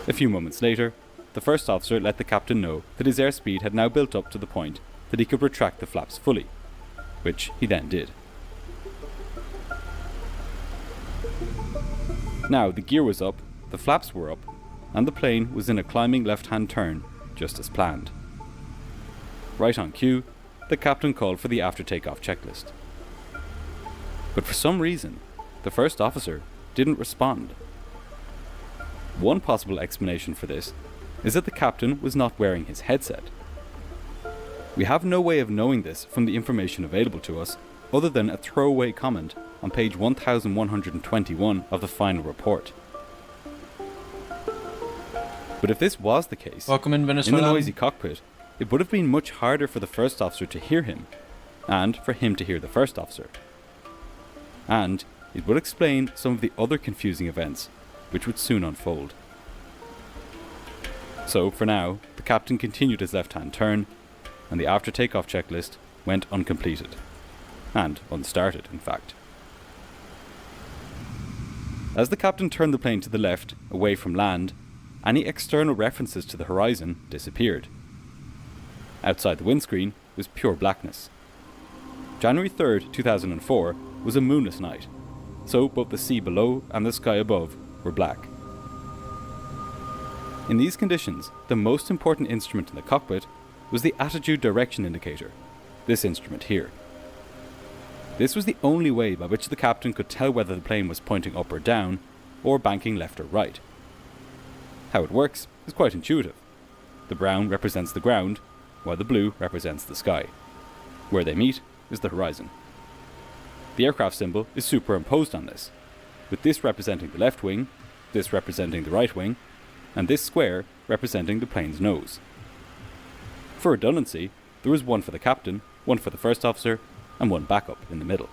A few moments later, the first officer let the captain know that his airspeed had now built up to the point that he could retract the flaps fully, which he then did. Now the gear was up, the flaps were up, and the plane was in a climbing left-hand turn, just as planned. Right on cue, the captain called for the after-takeoff checklist. But for some reason, the first officer didn't respond. One possible explanation for this is that the captain was not wearing his headset. We have no way of knowing this from the information available to us other than a throwaway comment on page 1121 of the final report. But if this was the case, Welcome in in Venezuela. the noisy cockpit, it would have been much harder for the first officer to hear him, and for him to hear the first officer. And it would explain some of the other confusing events, which would soon unfold. So, for now, the captain continued his left-hand turn, and the after-takeoff checklist went uncompleted. And unstarted, in fact. As the captain turned the plane to the left, away from land, any external references to the horizon disappeared. Outside the windscreen was pure blackness. January 3rd, 2004 was a moonless night, so both the sea below and the sky above were black. In these conditions, the most important instrument in the cockpit was the attitude direction indicator, this instrument here. This was the only way by which the captain could tell whether the plane was pointing up or down, or banking left or right. How it works is quite intuitive. The brown represents the ground, while the blue represents the sky. Where they meet is the horizon. The aircraft symbol is superimposed on this, with this representing the left wing, this representing the right wing, and this square representing the plane's nose. For redundancy, there was one for the captain, one for the first officer, and one backup in the middle.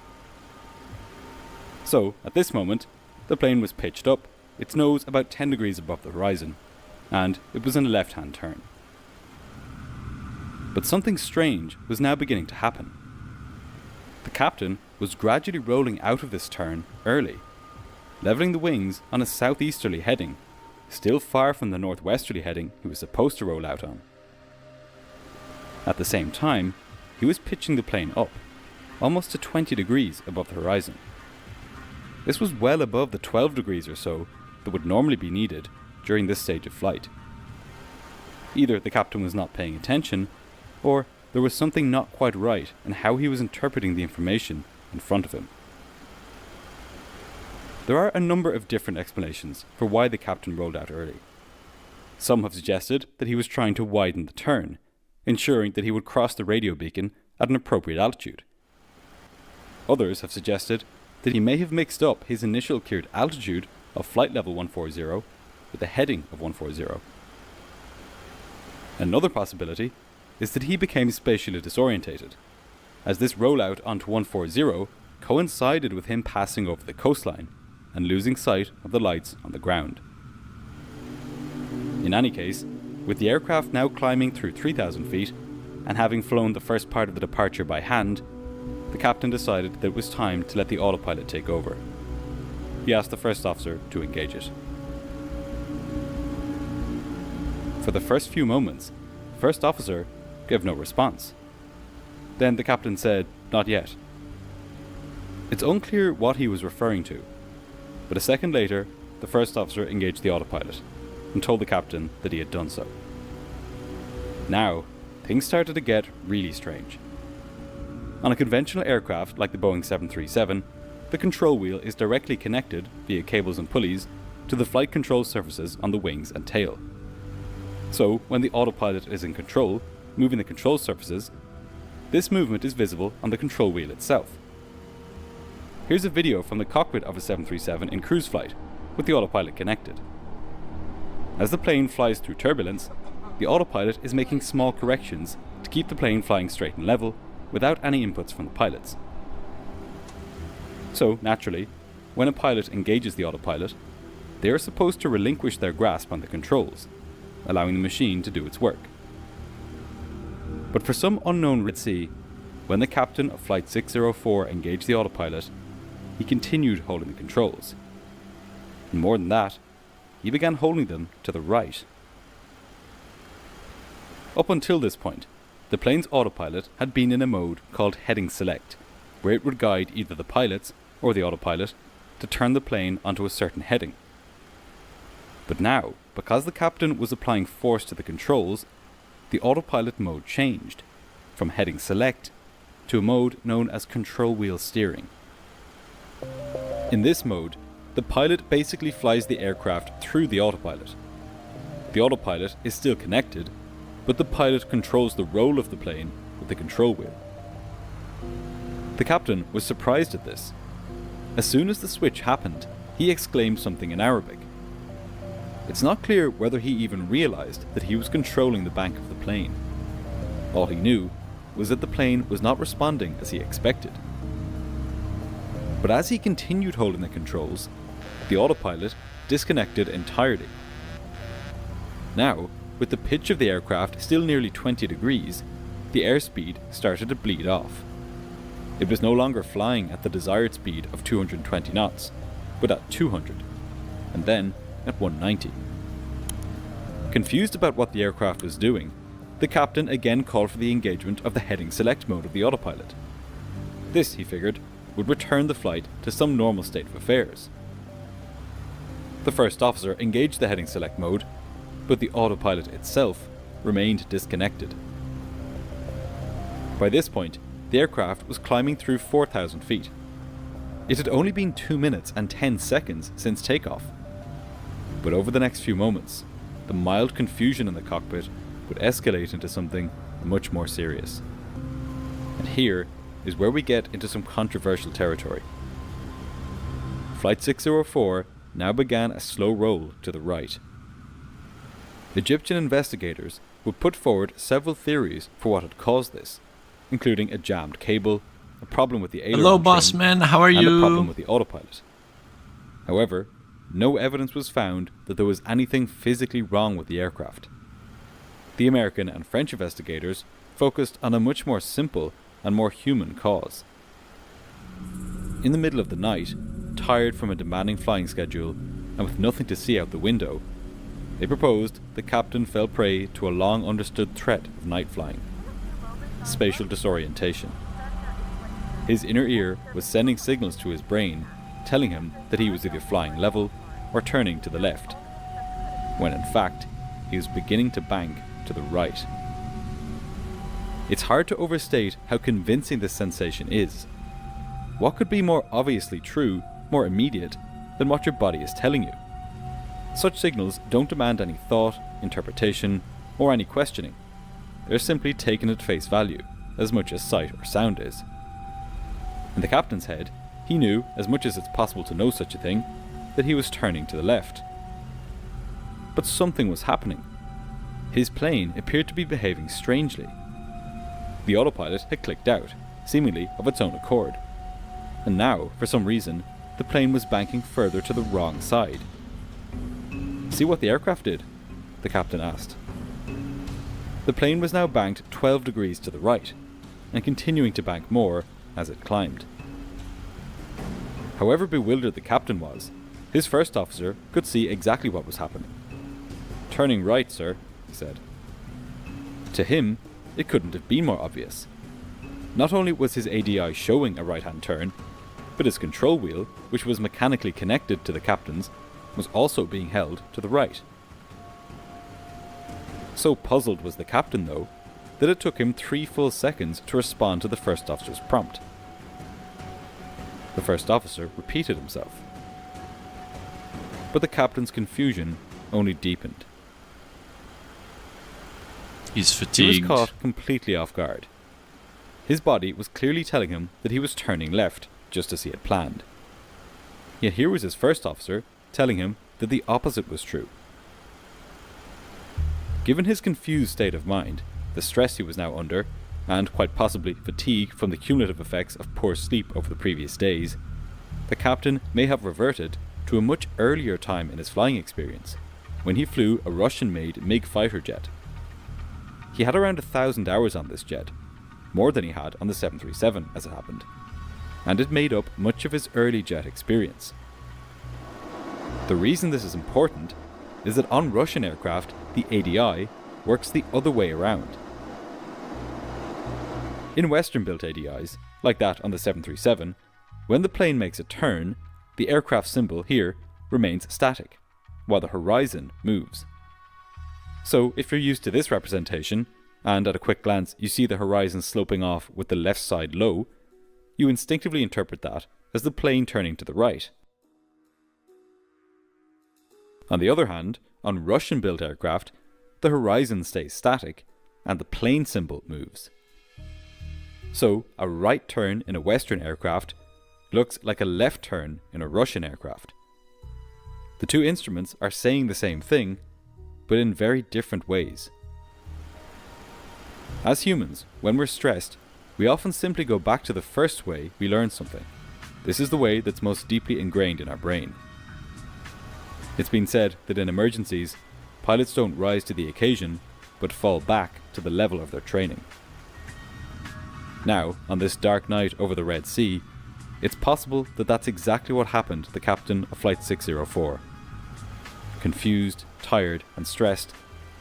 So, at this moment, the plane was pitched up, its nose about 10 degrees above the horizon, and it was in a left-hand turn. But something strange was now beginning to happen. The captain was gradually rolling out of this turn early, levelling the wings on a southeasterly heading, still far from the northwesterly heading he was supposed to roll out on. At the same time, he was pitching the plane up, almost to 20 degrees above the horizon. This was well above the 12 degrees or so that would normally be needed during this stage of flight. Either the captain was not paying attention, or there was something not quite right in how he was interpreting the information in front of him. There are a number of different explanations for why the captain rolled out early. Some have suggested that he was trying to widen the turn, ensuring that he would cross the radio beacon at an appropriate altitude. Others have suggested that he may have mixed up his initial cleared altitude of flight level 140 with the heading of 140. Another possibility is that he became spatially disorientated, as this rollout onto 140 coincided with him passing over the coastline and losing sight of the lights on the ground. In any case, with the aircraft now climbing through 3,000 feet and having flown the first part of the departure by hand, the captain decided that it was time to let the autopilot take over. He asked the first officer to engage it. For the first few moments, the first officer gave no response. Then the captain said, "Not yet." It's unclear what he was referring to, but a second later, the first officer engaged the autopilot and told the captain that he had done so. Now, things started to get really strange. On a conventional aircraft like the Boeing 737, the control wheel is directly connected via cables and pulleys to the flight control surfaces on the wings and tail. So, when the autopilot is in control, moving the control surfaces, this movement is visible on the control wheel itself. Here's a video from the cockpit of a 737 in cruise flight, with the autopilot connected. As the plane flies through turbulence, the autopilot is making small corrections to keep the plane flying straight and level without any inputs from the pilots. So, naturally, when a pilot engages the autopilot, they are supposed to relinquish their grasp on the controls, allowing the machine to do its work. But for some unknown reason, when the captain of Flight 604 engaged the autopilot, he continued holding the controls. And more than that, he began holding them to the right. Up until this point, the plane's autopilot had been in a mode called heading select, where it would guide either the pilots or the autopilot to turn the plane onto a certain heading. But now, because the captain was applying force to the controls, the autopilot mode changed from heading select to a mode known as control wheel steering. In this mode, the pilot basically flies the aircraft through the autopilot. The autopilot is still connected, but the pilot controls the roll of the plane with the control wheel. The captain was surprised at this. As soon as the switch happened, he exclaimed something in Arabic. It's not clear whether he even realized that he was controlling the bank of the plane. All he knew was that the plane was not responding as he expected. But as he continued holding the controls, the autopilot disconnected entirely. Now, with the pitch of the aircraft still nearly 20 degrees, the airspeed started to bleed off. It was no longer flying at the desired speed of 220 knots, but at 200, and then at 190. Confused about what the aircraft was doing, the captain again called for the engagement of the heading select mode of the autopilot. This, he figured, would return the flight to some normal state of affairs. The first officer engaged the heading select mode, but the autopilot itself remained disconnected. By this point, the aircraft was climbing through 4,000 feet. It had only been 2 minutes and 10 seconds since takeoff. But over the next few moments, the mild confusion in the cockpit would escalate into something much more serious. And here is where we get into some controversial territory. Flight 604 now began a slow roll to the right. Egyptian investigators would put forward several theories for what had caused this, including a jammed cable, a problem with the aileron Hello, trim, boss man. How are and you? a problem with the autopilot. However, no evidence was found that there was anything physically wrong with the aircraft. The American and French investigators focused on a much more simple and more human cause. In the middle of the night, tired from a demanding flying schedule and with nothing to see out the window, they proposed the captain fell prey to a long understood threat of night flying: spatial disorientation. His inner ear was sending signals to his brain, telling him that he was either flying level or turning to the left, when in fact he was beginning to bank to the right. It's hard to overstate how convincing this sensation is. What could be more obviously true, more immediate, than what your body is telling you. Such signals don't demand any thought, interpretation, or any questioning. They're simply taken at face value, as much as sight or sound is. In the captain's head, he knew, as much as it's possible to know such a thing, that he was turning to the left. But something was happening. His plane appeared to be behaving strangely. The autopilot had clicked out, seemingly of its own accord. And now, for some reason, the plane was banking further to the wrong side. "See what the aircraft did?" the captain asked. The plane was now banked 12 degrees to the right, and continuing to bank more as it climbed. However bewildered the captain was, his first officer could see exactly what was happening. "Turning right, sir," he said. To him, it couldn't have been more obvious. Not only was his ADI showing a right-hand turn, but his control wheel, which was mechanically connected to the captain's, was also being held to the right. So puzzled was the captain, though, that it took him 3 full seconds to respond to the first officer's prompt. The first officer repeated himself. But the captain's confusion only deepened. He's He fatigued. was caught completely off guard. His body was clearly telling him that he was turning left, just as he had planned. Yet here was his first officer telling him that the opposite was true. Given his confused state of mind, the stress he was now under, and quite possibly fatigue from the cumulative effects of poor sleep over the previous days, the captain may have reverted to a much earlier time in his flying experience, when he flew a Russian-made MiG fighter jet. He had around 1,000 hours on this jet, more than he had on the 737 as it happened, and it made up much of his early jet experience. The reason this is important is that on Russian aircraft, the ADI works the other way around. In Western-built ADIs, like that on the 737, when the plane makes a turn, the aircraft symbol here remains static, while the horizon moves. So if you're used to this representation, and at a quick glance you see the horizon sloping off with the left side low, you instinctively interpret that as the plane turning to the right. On the other hand, on Russian-built aircraft, the horizon stays static, and the plane symbol moves. So, a right turn in a Western aircraft looks like a left turn in a Russian aircraft. The two instruments are saying the same thing, but in very different ways. As humans, when we're stressed, we often simply go back to the first way we learned something. This is the way that's most deeply ingrained in our brain. It's been said that in emergencies, pilots don't rise to the occasion, but fall back to the level of their training. Now, on this dark night over the Red Sea, it's possible that that's exactly what happened to the captain of Flight 604. Confused, tired, and stressed,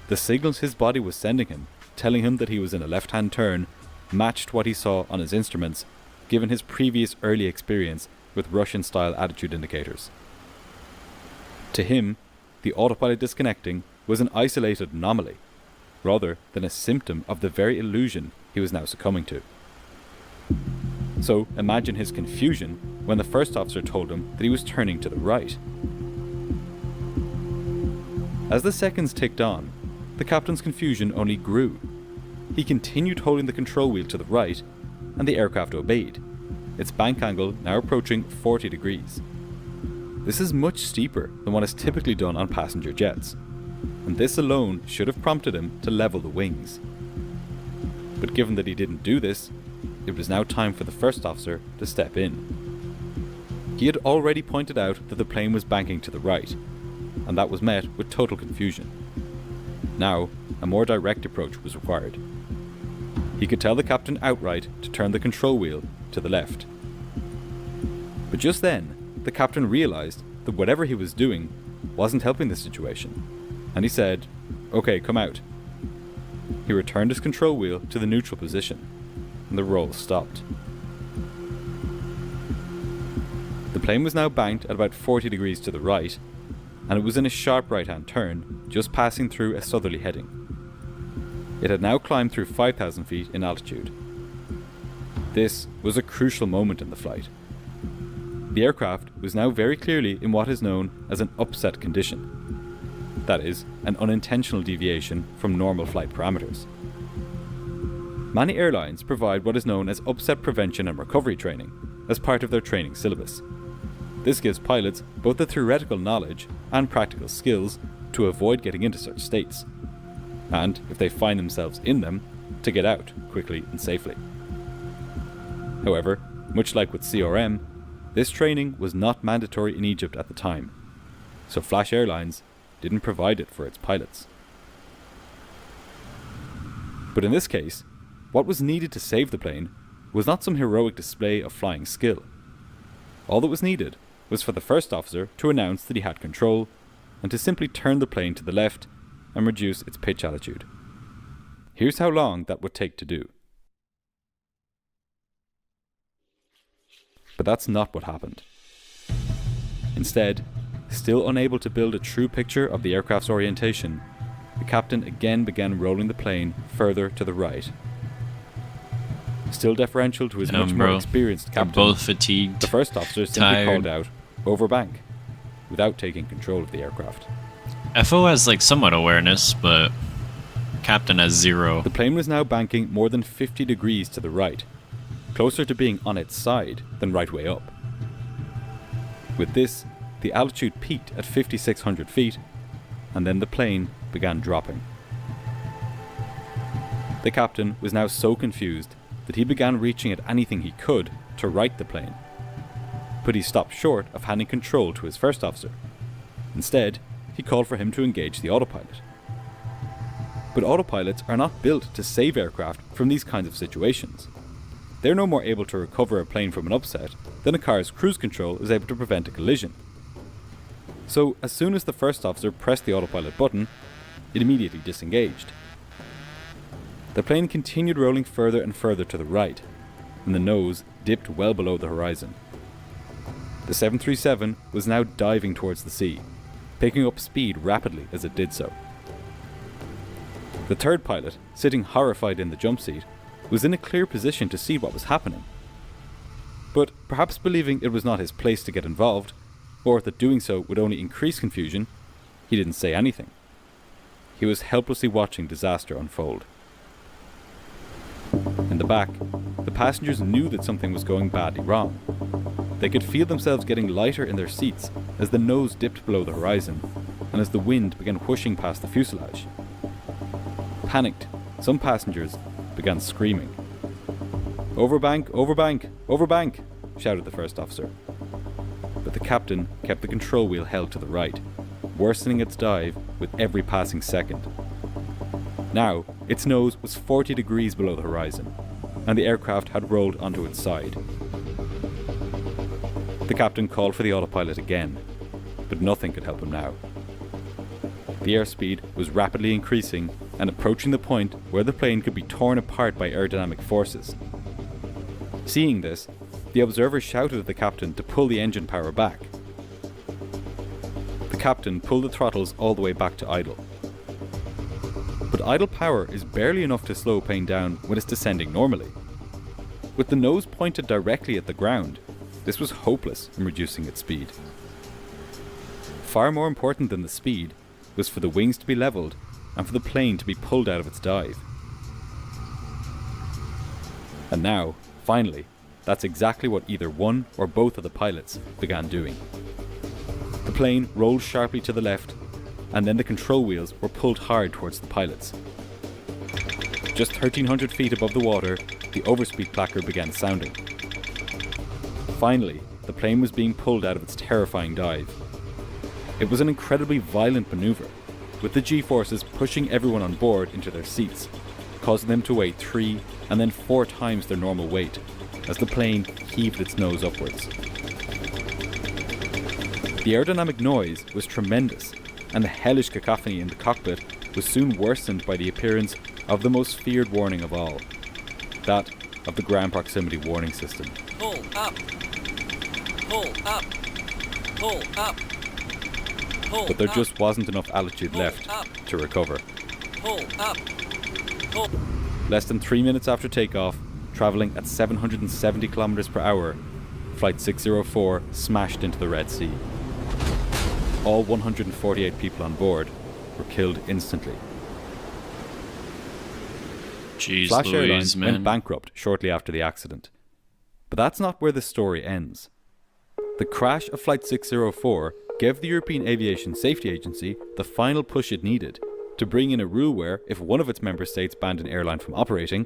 the signals his body was sending him, telling him that he was in a left-hand turn, matched what he saw on his instruments, given his previous early experience with Russian-style attitude indicators. To him, the autopilot disconnecting was an isolated anomaly, rather than a symptom of the very illusion he was now succumbing to. So imagine his confusion when the first officer told him that he was turning to the right. As the seconds ticked on, the captain's confusion only grew. He continued holding the control wheel to the right, and the aircraft obeyed, its bank angle now approaching 40 degrees. This is much steeper than what is typically done on passenger jets, and this alone should have prompted him to level the wings. But given that he didn't do this, it was now time for the first officer to step in. He had already pointed out that the plane was banking to the right, and that was met with total confusion. Now, a more direct approach was required. He could tell the captain outright to turn the control wheel to the left. But just then, the captain realized that whatever he was doing wasn't helping the situation, and he said, "Okay, come out." He returned his control wheel to the neutral position, and the roll stopped. The plane was now banked at about 40 degrees to the right, and it was in a sharp right-hand turn, just passing through a southerly heading. It had now climbed through 5,000 feet in altitude. This was a crucial moment in the flight. The aircraft was now very clearly in what is known as an upset condition. That is, an unintentional deviation from normal flight parameters. Many airlines provide what is known as upset prevention and recovery training as part of their training syllabus. This gives pilots both the theoretical knowledge and practical skills to avoid getting into such states, and, if they find themselves in them, to get out quickly and safely. However, much like with CRM, this training was not mandatory in Egypt at the time, so Flash Airlines didn't provide it for its pilots. But in this case, what was needed to save the plane was not some heroic display of flying skill. All that was needed was for the first officer to announce that he had control and to simply turn the plane to the left and reduce its pitch altitude. Here's how long that would take to do. But that's not what happened. Instead, still unable to build a true picture of the aircraft's orientation, the captain again began rolling the plane further to the right. Still deferential to his much more experienced captain, they're both fatigued, the first officer simply called out, "Over bank," without taking control of the aircraft. FO has like somewhat awareness, but captain has zero. The plane was now banking more than 50 degrees to the right, closer to being on its side than right way up. With this, the altitude peaked at 5,600 feet, and then the plane began dropping. The captain was now so confused that he began reaching at anything he could to right the plane, but he stopped short of handing control to his first officer. Instead, he called for him to engage the autopilot. But autopilots are not built to save aircraft from these kinds of situations. They're no more able to recover a plane from an upset than a car's cruise control is able to prevent a collision. So, as soon as the first officer pressed the autopilot button, it immediately disengaged. The plane continued rolling further and further to the right, and the nose dipped well below the horizon. The 737 was now diving towards the sea, picking up speed rapidly as it did so. The third pilot, sitting horrified in the jump seat, was in a clear position to see what was happening. But perhaps believing it was not his place to get involved, or that doing so would only increase confusion, he didn't say anything. He was helplessly watching disaster unfold. In the back, the passengers knew that something was going badly wrong. They could feel themselves getting lighter in their seats as the nose dipped below the horizon, and as the wind began whooshing past the fuselage. Panicked, some passengers began screaming. "Over bank, over bank, over bank," shouted the first officer. But the captain kept the control wheel held to the right, worsening its dive with every passing second. Now, its nose was 40 degrees below the horizon, and the aircraft had rolled onto its side. The captain called for the autopilot again, but nothing could help him now. The airspeed was rapidly increasing and approaching the point where the plane could be torn apart by aerodynamic forces. Seeing this, the observer shouted at the captain to pull the engine power back. The captain pulled the throttles all the way back to idle. But idle power is barely enough to slow a plane down when it's descending normally. With the nose pointed directly at the ground, this was hopeless in reducing its speed. Far more important than the speed was for the wings to be levelled and for the plane to be pulled out of its dive. And now, finally, that's exactly what either one or both of the pilots began doing. The plane rolled sharply to the left, and then the control wheels were pulled hard towards the pilots. Just 1,300 feet above the water, the overspeed placard began sounding. Finally, the plane was being pulled out of its terrifying dive. It was an incredibly violent maneuver, with the G-forces pushing everyone on board into their seats, causing them to weigh 3 and then 4 times their normal weight, as the plane heaved its nose upwards. The aerodynamic noise was tremendous, and the hellish cacophony in the cockpit was soon worsened by the appearance of the most feared warning of all, that of the ground proximity warning system. Pull up! Pull up! Pull up! Pull But there up. just wasn't enough altitude left to recover. Pull up! Pull. Less than 3 minutes after takeoff, travelling at 770 kilometers per hour, Flight 604 smashed into the Red Sea. All 148 people on board were killed instantly. Jeez Flash Louise, Airlines man. went bankrupt shortly after the accident. But that's not where the story ends. The crash of Flight 604 gave the European Aviation Safety Agency the final push it needed to bring in a rule where, if one of its member states banned an airline from operating,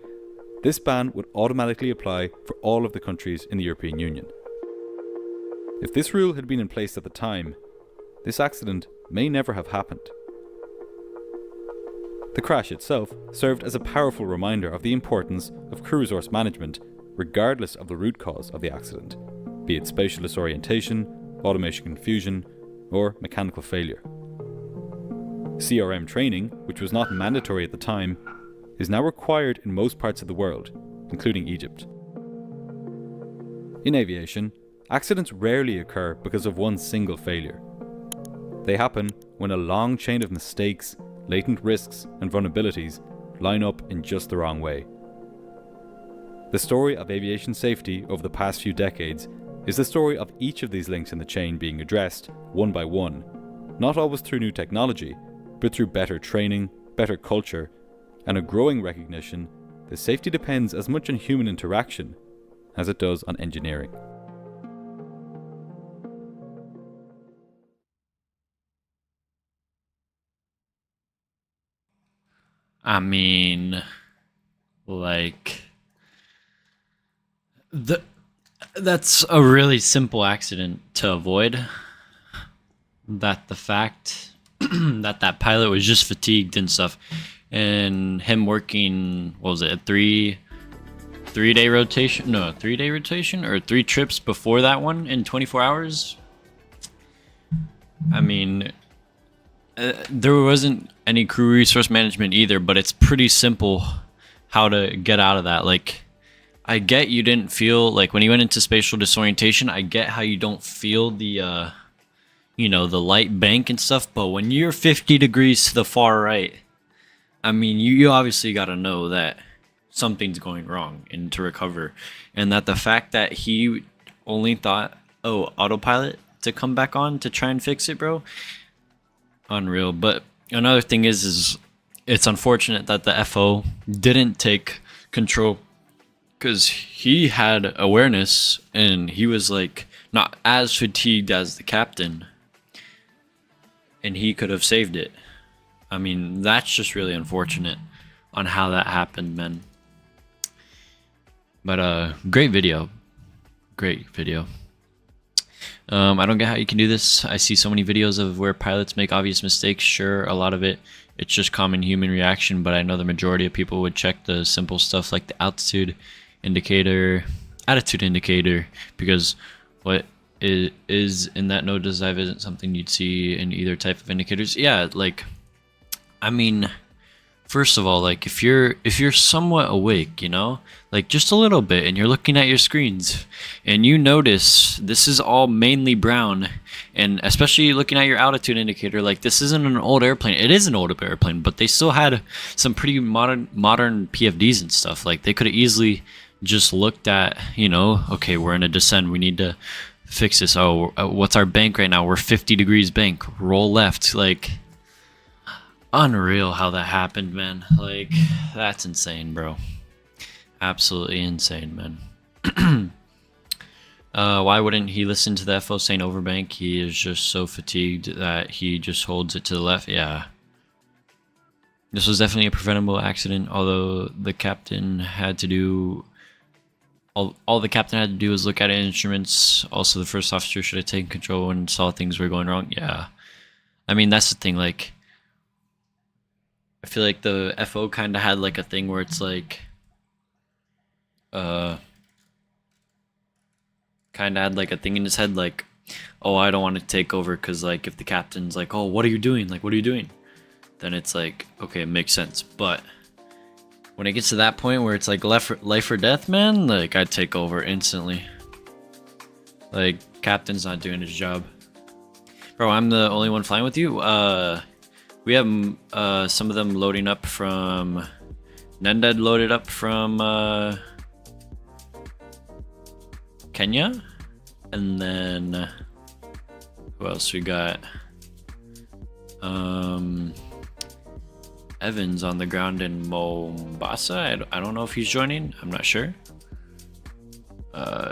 this ban would automatically apply for all of the countries in the European Union. If this rule had been in place at the time, this accident may never have happened. The crash itself served as a powerful reminder of the importance of crew resource management, regardless of the root cause of the accident, be it spatial disorientation, automation confusion, or mechanical failure. CRM training, which was not mandatory at the time, is now required in most parts of the world, including Egypt. In aviation, accidents rarely occur because of one single failure. They happen when a long chain of mistakes, latent risks, and vulnerabilities line up in just the wrong way. The story of aviation safety over the past few decades is the story of each of these links in the chain being addressed, one by one, not always through new technology, but through better training, better culture, and a growing recognition that safety depends as much on human interaction as it does on engineering. I mean, like, that's a really simple accident to avoid. That the fact that pilot was just fatigued and stuff, and him working, what was it, a three-day rotation? No, 3-day rotation or 3 trips before that one in 24 hours. I mean, there wasn't any crew resource management either, but it's pretty simple how to get out of that. Like, I get you didn't feel, like, when you went into spatial disorientation, I get how you don't feel the, you know, the light bank and stuff, but when you're 50 degrees to the far right, I mean, you obviously got to know that something's going wrong and to recover. And that the fact that he only thought, oh, autopilot to come back on to try and fix it, bro, unreal. But another thing is it's unfortunate that the FO didn't take control, because he had awareness and he was like not as fatigued as the captain, and he could have saved it. I mean, that's just really unfortunate on how that happened, man. But great video. Great video. I don't get how you can do this. I see so many videos of where pilots make obvious mistakes. Sure, a lot of it's just common human reaction, but I know the majority of people would check the simple stuff like the attitude indicator, because what is in that node dive isn't something you'd see in either type of indicators. Yeah, like, I mean, first of all, like, if you're somewhat awake, you know, like just a little bit, and you're looking at your screens and you notice this is all mainly brown, and especially looking at your altitude indicator, like, this isn't an old airplane. It is an old airplane, but they still had some pretty modern PFDs and stuff. Like, they could have easily just looked at, you know, okay, we're in a descent, we need to fix this. Oh, what's our bank right now? We're 50 degrees bank, roll left. Like, unreal how that happened, man. Like, that's insane, bro. Absolutely insane, man. Why wouldn't he listen to the FO saying overbank? He is just so fatigued that he just holds it to the left. Yeah, this was definitely a preventable accident, although the captain had to do all the captain had to do was look at instruments. Also, the first officer should have taken control and saw things were going wrong. Yeah, I mean, that's the thing. Like, I feel like the FO kind of had like a thing where it's like, kind of had like a thing in his head like, oh, I don't want to take over, because like if the captain's like, oh, what are you doing? Like, what are you doing? Then it's like, okay, it makes sense. But when it gets to that point where it's like life or death, man, like, I'd take over instantly. Like, captain's not doing his job. Bro, I'm the only one flying with you. We have some of them loading up from Nended, loaded up from Kenya. And then who else we got? Evans on the ground in Mombasa. I don't know if he's joining. I'm not sure.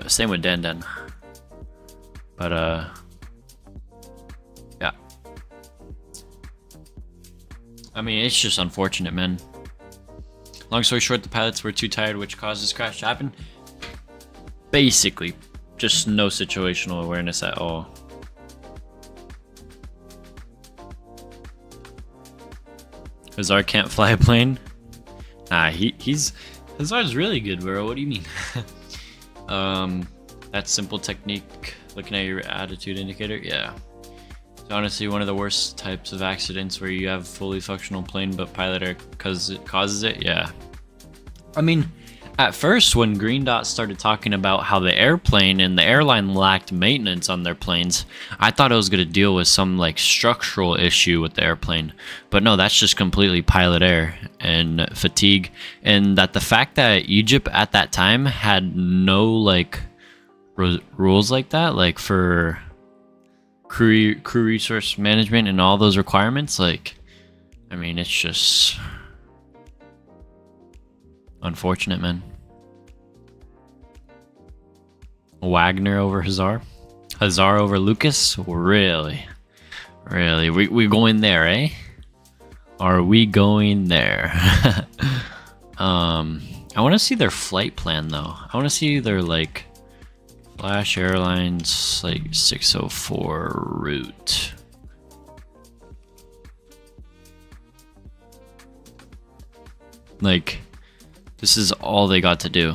Same with Dan. But yeah. I mean, it's just unfortunate, man. Long story short, the pilots were too tired, which caused this crash to happen. Basically, just no situational awareness at all. Hazar can't fly a plane? Nah, he's Hazar's really good, bro. What do you mean? That simple technique, looking at your attitude indicator, yeah. It's honestly one of the worst types of accidents where you have fully functional plane but pilot error because it causes it, yeah. I mean, at first when Green Dot started talking about how the airplane and the airline lacked maintenance on their planes, I thought it was going to deal with some like structural issue with the airplane. But no, that's just completely pilot error and fatigue. And that the fact that Egypt at that time had no like rules like that, like for crew resource management and all those requirements, like, I mean, it's just unfortunate, man. Wagner over Hazar? Hazar over Lucas? Really? Really? We going there, eh? Are we going there? I want to see their flight plan, though. I want to see their, like, Flash Airlines, like, 604 route. Like, this is all they got to do.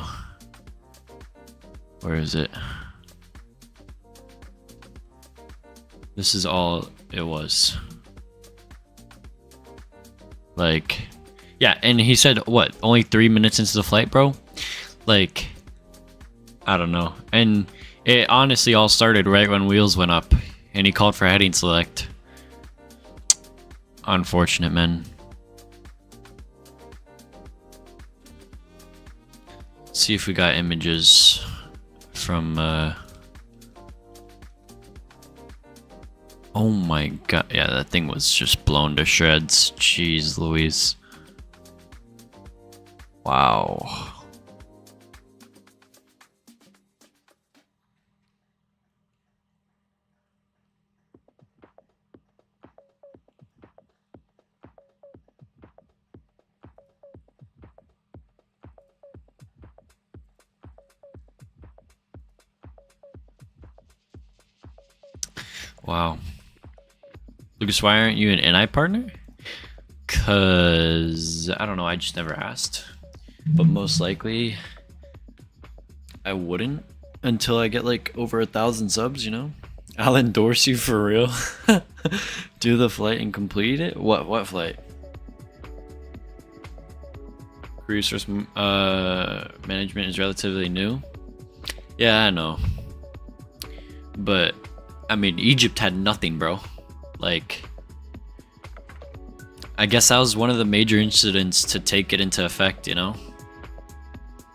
Where is it? This is all it was. Like, yeah, and he said, what, only 3 minutes into the flight, bro? Like, I don't know. And it honestly all started right when wheels went up, and he called for heading select. Unfortunate, man. See if we got images from oh my god, yeah, that thing was just blown to shreds. Jeez Louise. Wow. Wow. Lucas, why aren't you an NI partner? Cause I don't know, I just never asked. But most likely I wouldn't until I get like over 1,000 subs, you know? I'll endorse you for real. Do the flight and complete it? What flight? Crew resource management is relatively new. Yeah, I know. But I mean, Egypt had nothing, bro. Like, I guess that was one of the major incidents to take it into effect, you know?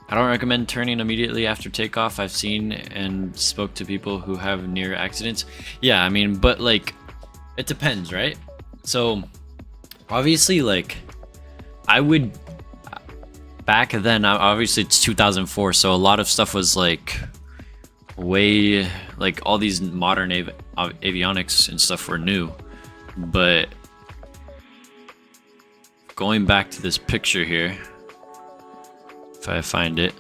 I don't recommend turning immediately after takeoff. I've seen and spoke to people who have near accidents. Yeah, I mean, but like, it depends, right? So, obviously, like, I would, back then, obviously it's 2004, so a lot of stuff was like, way, like, all these modern avionics and stuff were new. But going back to this picture here, if I find it,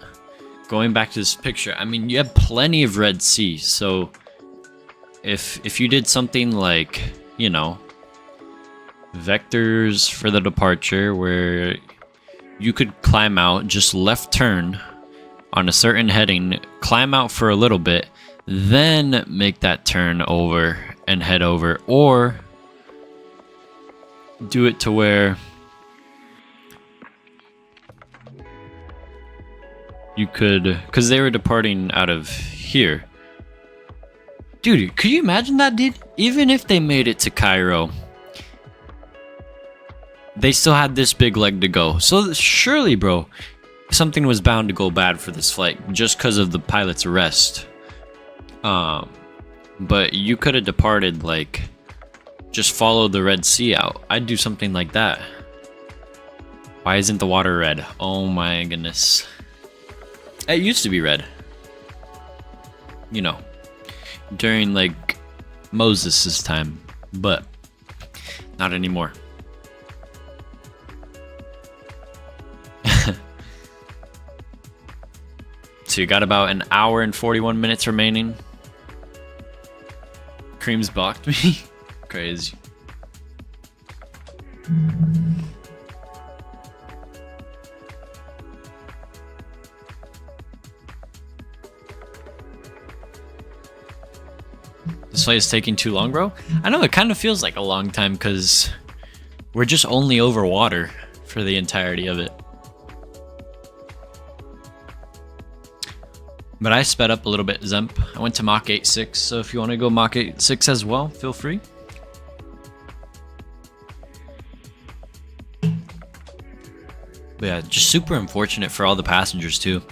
going back to this picture, I mean, you have plenty of Red Sea. So if you did something like, you know, vectors for the departure where you could climb out, just left turn on a certain heading, climb out for a little bit, then make that turn over and head over, or do it to where you could, because they were departing out of here. Dude, could you imagine that, dude? Even if they made it to Cairo, they still had this big leg to go. So surely, bro, something was bound to go bad for this flight just because of the pilot's arrest. But you could have departed, like, just follow the Red Sea out. I'd do something like that. Why isn't the water red? Oh my goodness. It used to be red. You know, during like Moses' time, but not anymore. So you got about an hour and 41 minutes remaining. Cream's blocked me. Crazy. This flight is taking too long, bro. I know, it kind of feels like a long time because we're just only over water for the entirety of it. But I sped up a little bit, Zemp. I went to Mach 8.6, so if you want to go Mach 8.6 as well, feel free. But yeah, just super unfortunate for all the passengers too.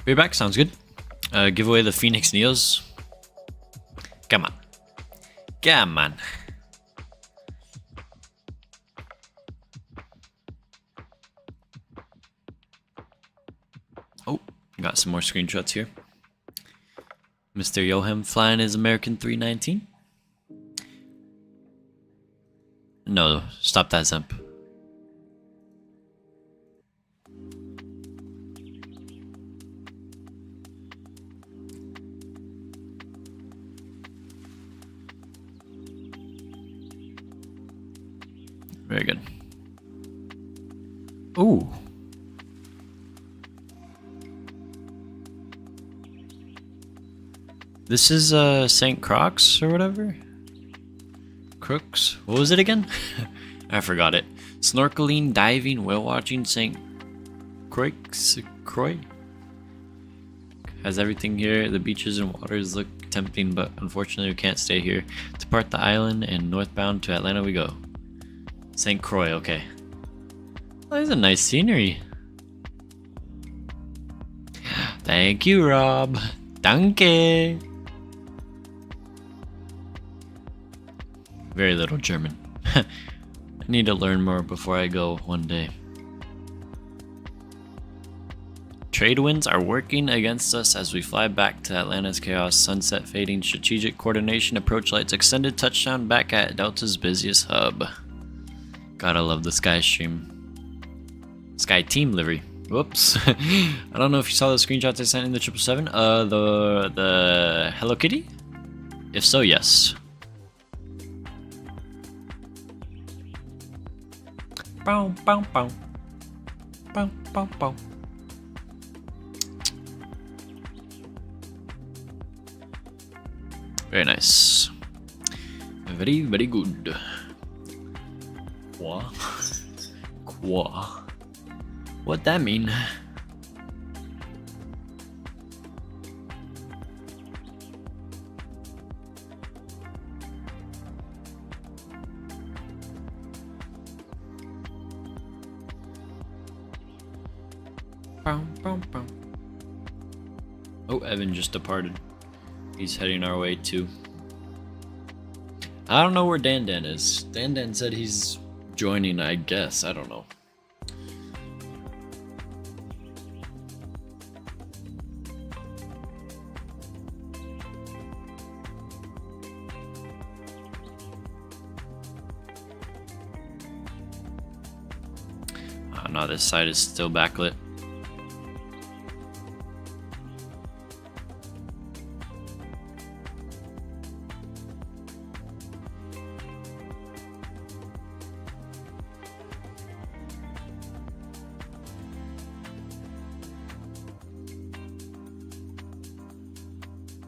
Be back, sounds good. Give away the Phoenix Neos. Come on. Come on. Oh, got some more screenshots here. Mr. Yohem flying his American 319. No, stop that, Zemp. Very good. Ooh. This is St. Croix or whatever? Crooks? What was it again? I forgot it. Snorkeling, diving, whale watching, St. Croix? Has everything here. The beaches and waters look tempting, but unfortunately we can't stay here. Depart the island and northbound to Atlanta we go. St. Croix, okay. Oh, there's a nice scenery. Thank you, Rob. Danke. Very little German. I need to learn more before I go one day. Trade winds are working against us as we fly back to Atlanta's chaos. Sunset fading, strategic coordination, approach lights, extended touchdown back at Delta's busiest hub. Gotta love the Sky stream. Sky team livery. Whoops. I don't know if you saw the screenshots I sent in the 777. The Hello Kitty? If so, yes. Bow, bow, bow. Bow, bow, bow. Very nice. Very, very good. Qua? Qua? What that mean? Oh, Evan just departed. He's heading our way too. I don't know where Dan Dan is. Dan Dan said he's joining, I guess. I don't know. Oh no, this side is still backlit.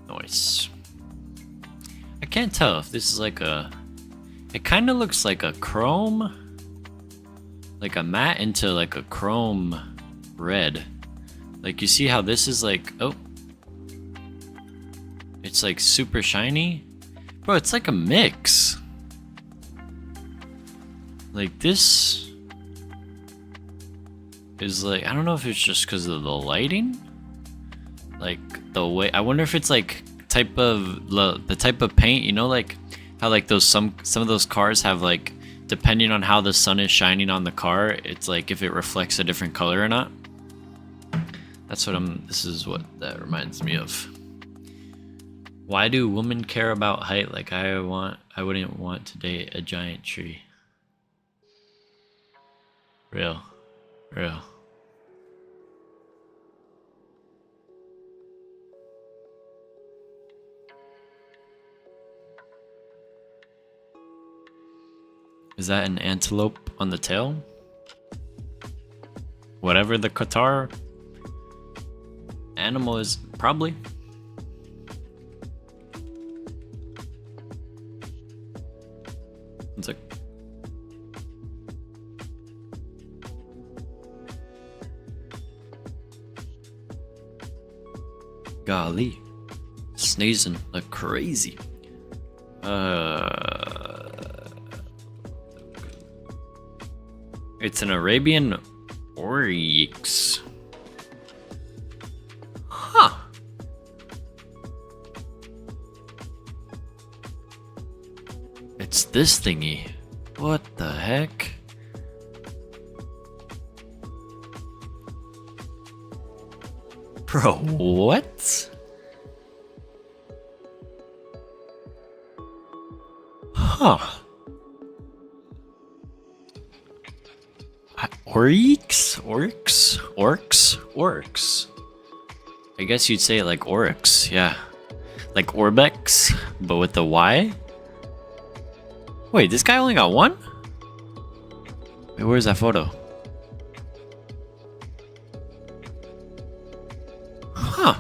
Nice. I can't tell if this is like a... It kind of looks like a chrome... Like a matte into like a chrome red. Like, you see how this is like, oh, it's like super shiny? Bro, it's like a mix. Like, this is like, I don't know if it's just because of the lighting. Like, the way, I wonder if it's like the type of paint, you know, like how like those some of those cars have, like, depending on how the sun is shining on the car, it's like if it reflects a different color or not. That's what this is what that reminds me of. Why do women care about height? Like, I wouldn't want to date a giant tree. Real. Is that an antelope on the tail? Whatever the Qatar animal is, probably. It's like, golly, sneezing like crazy. It's an Arabian oryx. Huh. It's this thingy. What the heck? Bro, what? Huh. Orcs. I guess you'd say it like oryx, yeah. Like Orbex, but with the Y? Wait, this guy only got one? Wait, where's that photo? Huh.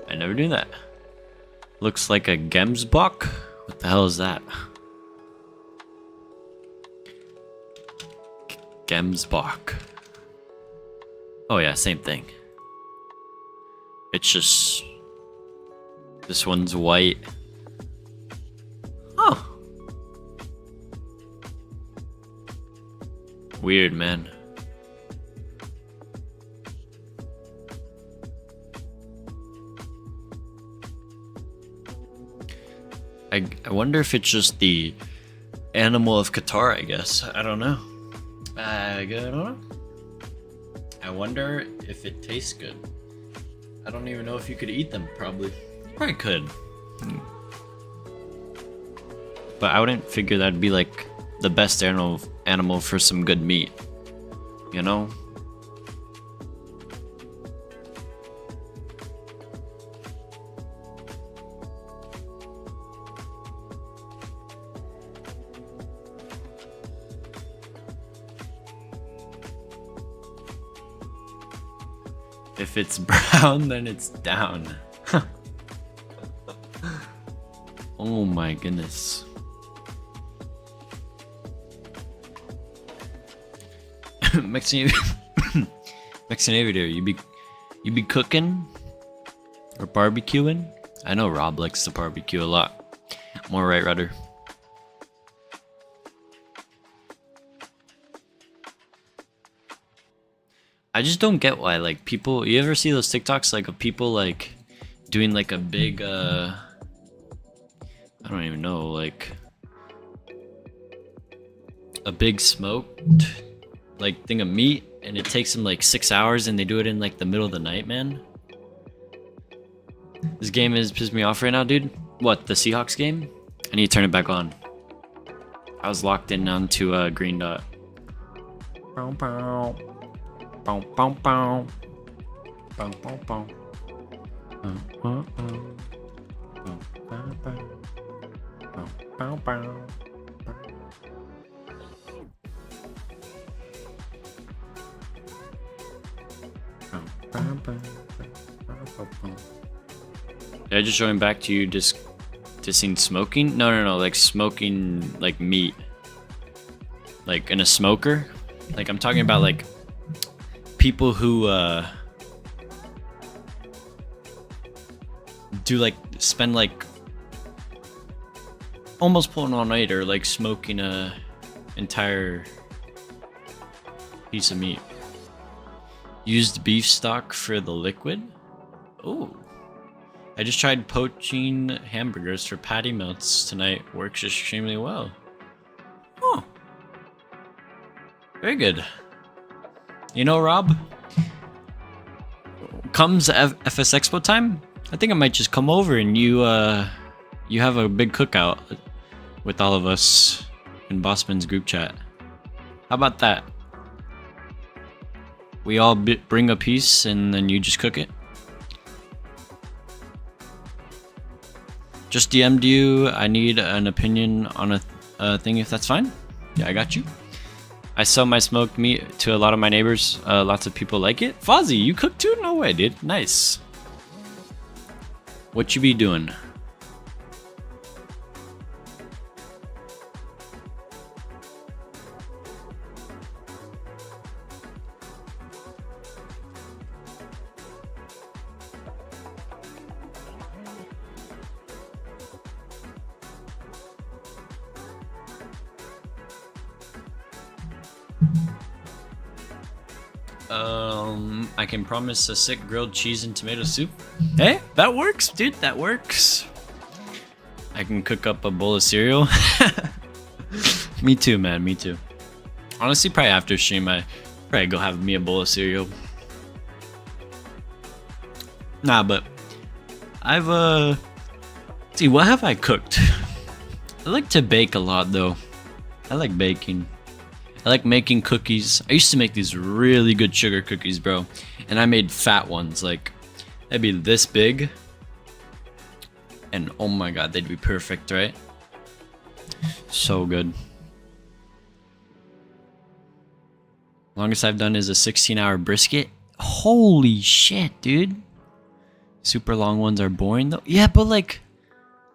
I never knew that. Looks like a Gemsbok? What the hell is that? Gemsbok. Oh yeah, same thing. It's just... this one's white. Huh. Weird, man. I wonder if it's just the animal of Qatar, I guess. I don't know. I don't know. I wonder if it tastes good. I don't even know if you could eat them, probably. You probably could. But I wouldn't figure that'd be like the best animal for some good meat. You know? If it's brown, then it's down. Oh my goodness. Mexican Aviator, you be cooking or barbecuing? I know Rob likes to barbecue a lot. More right rudder. I just don't get why, like, people, you ever see those TikToks, like, of people, like, doing, like, a big, I don't even know, like, a big smoked, like, thing of meat, and it takes them, like, 6 hours, and they do it in, like, the middle of the night, man? This game is pissing me off right now, dude. What, the Seahawks game? I need to turn it back on. I was locked in onto a green dot. Bow, bow. Bow, bow, bow. Bow, bow, bow. Bow, bow, bow. Bow, bow, bow. Bow, bow, bow. Did I just join back to you just dissing smoking? No, like smoking like meat. Like in a smoker? Like I'm talking about like people who do like spend like almost pulling all night or like smoking a entire piece of meat. Used beef stock for the liquid. Oh, I just tried poaching hamburgers for patty melts tonight. Works extremely well. Oh, very good. You know, Rob, comes FS Expo time, I think I might just come over and you have a big cookout with all of us in Bossman's group chat. How about that? We all bring a piece and then you just cook it. Just DM'd you. I need an opinion on a thing, if that's fine. Yeah, I got you. I sell my smoked meat to a lot of my neighbors. Lots of people like it. Fozzie, you cook too? No way, dude. Nice. What you be doing? I can promise a sick grilled cheese and tomato soup. Hey, that works, dude. That works. I can cook up a bowl of cereal. Me too, man. Me too. Honestly, probably after stream, I probably go have me a bowl of cereal. Nah, but I've see, what have I cooked? I like to bake a lot, though. I like baking. I like making cookies. I used to make these really good sugar cookies, bro. And I made fat ones, like, they'd be this big. And oh my god, they'd be perfect, right? So good. Longest I've done is a 16-hour brisket. Holy shit, dude. Super long ones are boring, though. Yeah, but like,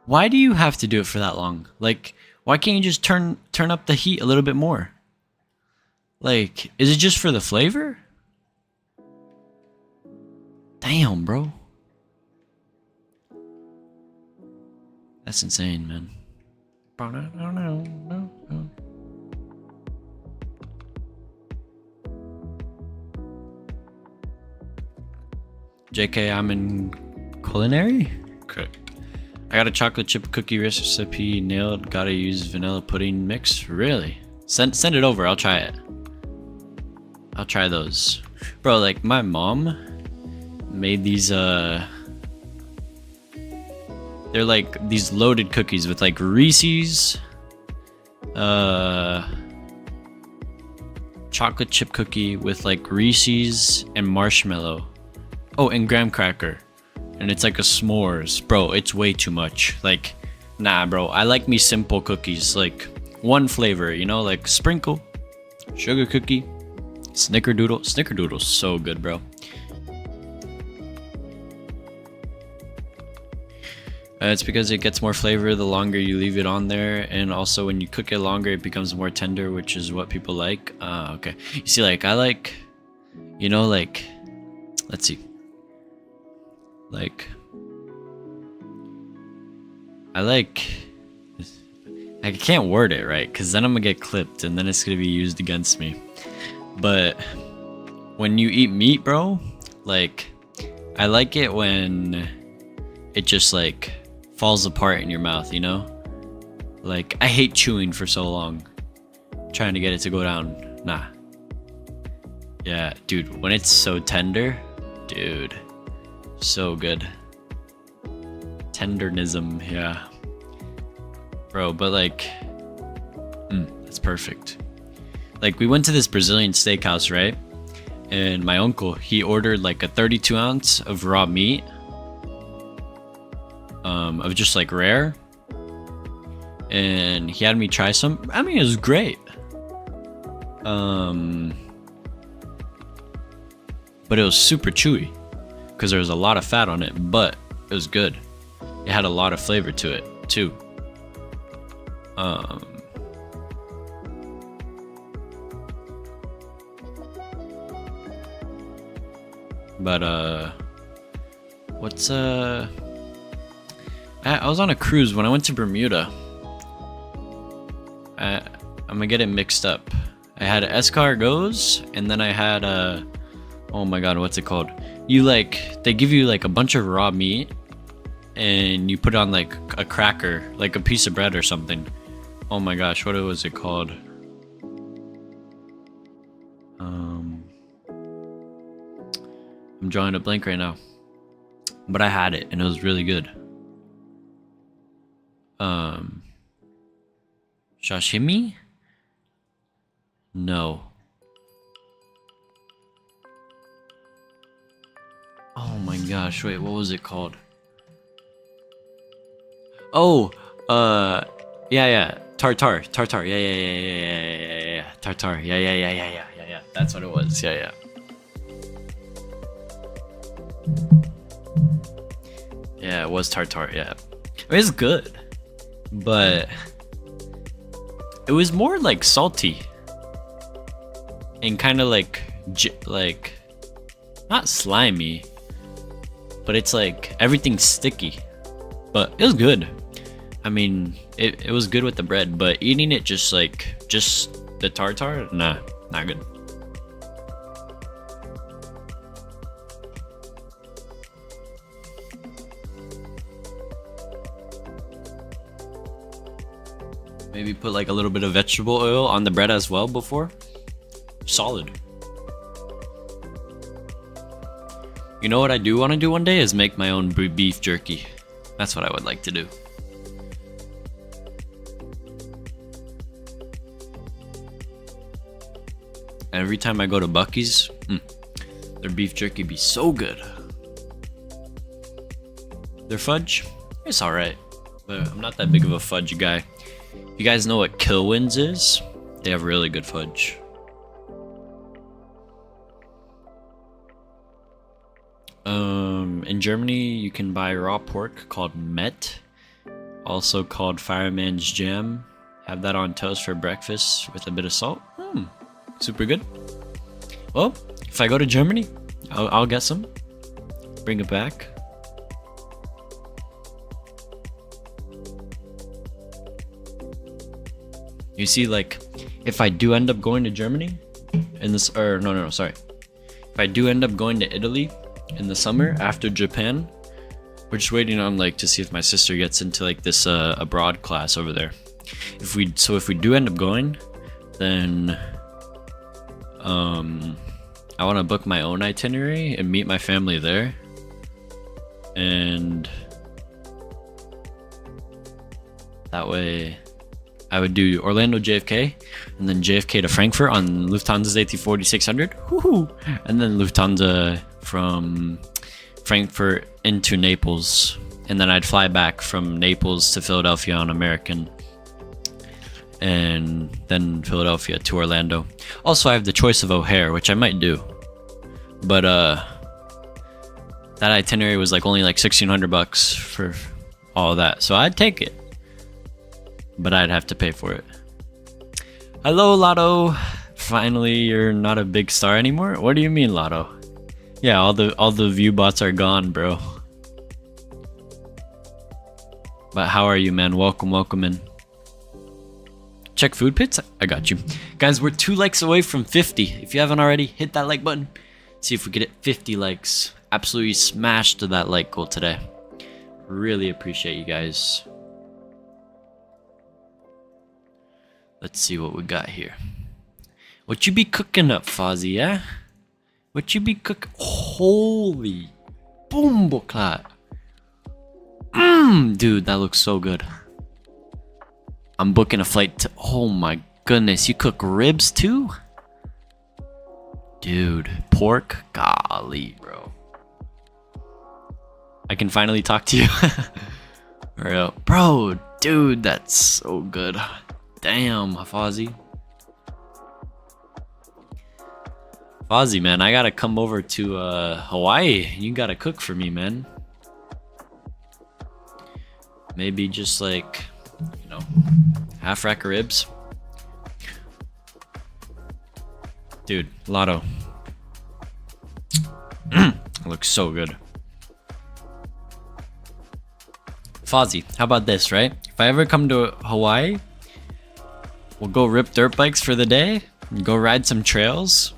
why do you have to do it for that long? Like, why can't you just turn up the heat a little bit more? Like, is it just for the flavor? Damn, bro. That's insane, man. JK, I'm in culinary? Correct. I got a chocolate chip cookie recipe nailed. Gotta use vanilla pudding mix. Really? Send it over. I'll try it. I'll try those. Bro, like, my mom made these, they're like these loaded cookies with like Reese's, chocolate chip cookie with like Reese's and marshmallow. Oh, and graham cracker. And it's like a s'mores. Bro, it's way too much. Like, nah, bro. I like me simple cookies. Like, one flavor, you know? Like, sprinkle, sugar cookie, snickerdoodle. Snickerdoodle's so good, bro. It's because it gets more flavor the longer you leave it on there. And also, when you cook it longer, it becomes more tender, which is what people like. Okay. You see, like, I like, you know, like, let's see. Like, I can't word it right, because then I'm gonna get clipped and then it's gonna be used against me. But when you eat meat, bro, like, I like it when it just like falls apart in your mouth, you know? Like, I hate chewing for so long, trying to get it to go down. Nah. Yeah, dude, when it's so tender, dude, so good. Tendernism, yeah. Bro, but like, that's perfect. Like, we went to this Brazilian steakhouse, right? And my uncle, he ordered like a 32 ounce of raw meat. Of just like rare. And he had me try some. I mean, it was great. But it was super chewy, because there was a lot of fat on it, but it was good. It had a lot of flavor to it too. But what's I was on a cruise when I went to Bermuda. I'm gonna get it mixed up. I had escargots, and then I had oh my god, what's it called? You like, they give you like a bunch of raw meat, and you put on like a cracker, like a piece of bread or something. Oh my gosh, what was it called? I'm drawing a blank right now. But I had it and it was really good. Sashimi? No. Oh my gosh, wait, what was it called? Oh, yeah, tartar, yeah, tartar, yeah, that's what it was, yeah. Yeah, it was tartar, yeah. I mean, it's good, but it was more like salty and kind of like not slimy, but it's like everything's sticky, but it was good. I mean, it was good with the bread, but eating it just the tartar, nah, not good. Maybe put like a little bit of vegetable oil on the bread as well before. Solid. You know what I do want to do one day is make my own beef jerky. That's what I would like to do. Every time I go to Buc-ee's, their beef jerky be so good. Their fudge, it's alright, but I'm not that big of a fudge guy. You guys know what Kilwins is? They have really good fudge. In Germany, you can buy raw pork called Met, also called Fireman's Jam. Have that on toast for breakfast with a bit of salt. Super good. Well, if I go to Germany, I'll get some. Bring it back. You see, like, if I do end up going to Germany in this, or no, sorry. If I do end up going to Italy in the summer after Japan, we're just waiting on like to see if my sister gets into like this abroad class over there. If we do end up going, then I want to book my own itinerary and meet my family there, and that way I would do Orlando JFK, and then JFK to Frankfurt on Lufthansa's A340-600, and then Lufthansa from Frankfurt into Naples, and then I'd fly back from Naples to Philadelphia on American, and then Philadelphia to Orlando. Also, I have the choice of O'Hare, which I might do, but that itinerary was like only like $1,600 for all of that, so I'd take it. But I'd have to pay for it. Hello, Lotto. Finally, you're not a big star anymore? What do you mean, Lotto? Yeah, all the view bots are gone, bro. But how are you, man? Welcome in. Check food pits? I got you. Guys, we're 2 likes away from 50. If you haven't already, hit that like button. See if we get it 50 likes. Absolutely smashed that like goal today. Really appreciate you guys. Let's see what we got here. What you be cooking up, Fozzie, yeah? What you be cooking? Holy boomboklot. Dude, that looks so good. I'm booking a flight to... Oh my goodness, you cook ribs too? Dude, pork? Golly, bro. I can finally talk to you. Bro, dude, that's so good. Damn, Fozzie. Fozzie, man, I gotta come over to Hawaii. You gotta cook for me, man. Maybe just like, you know, half rack of ribs. Dude, Lotto. looks so good. Fozzie, how about this, right? If I ever come to Hawaii, we'll go rip dirt bikes for the day, and go ride some trails,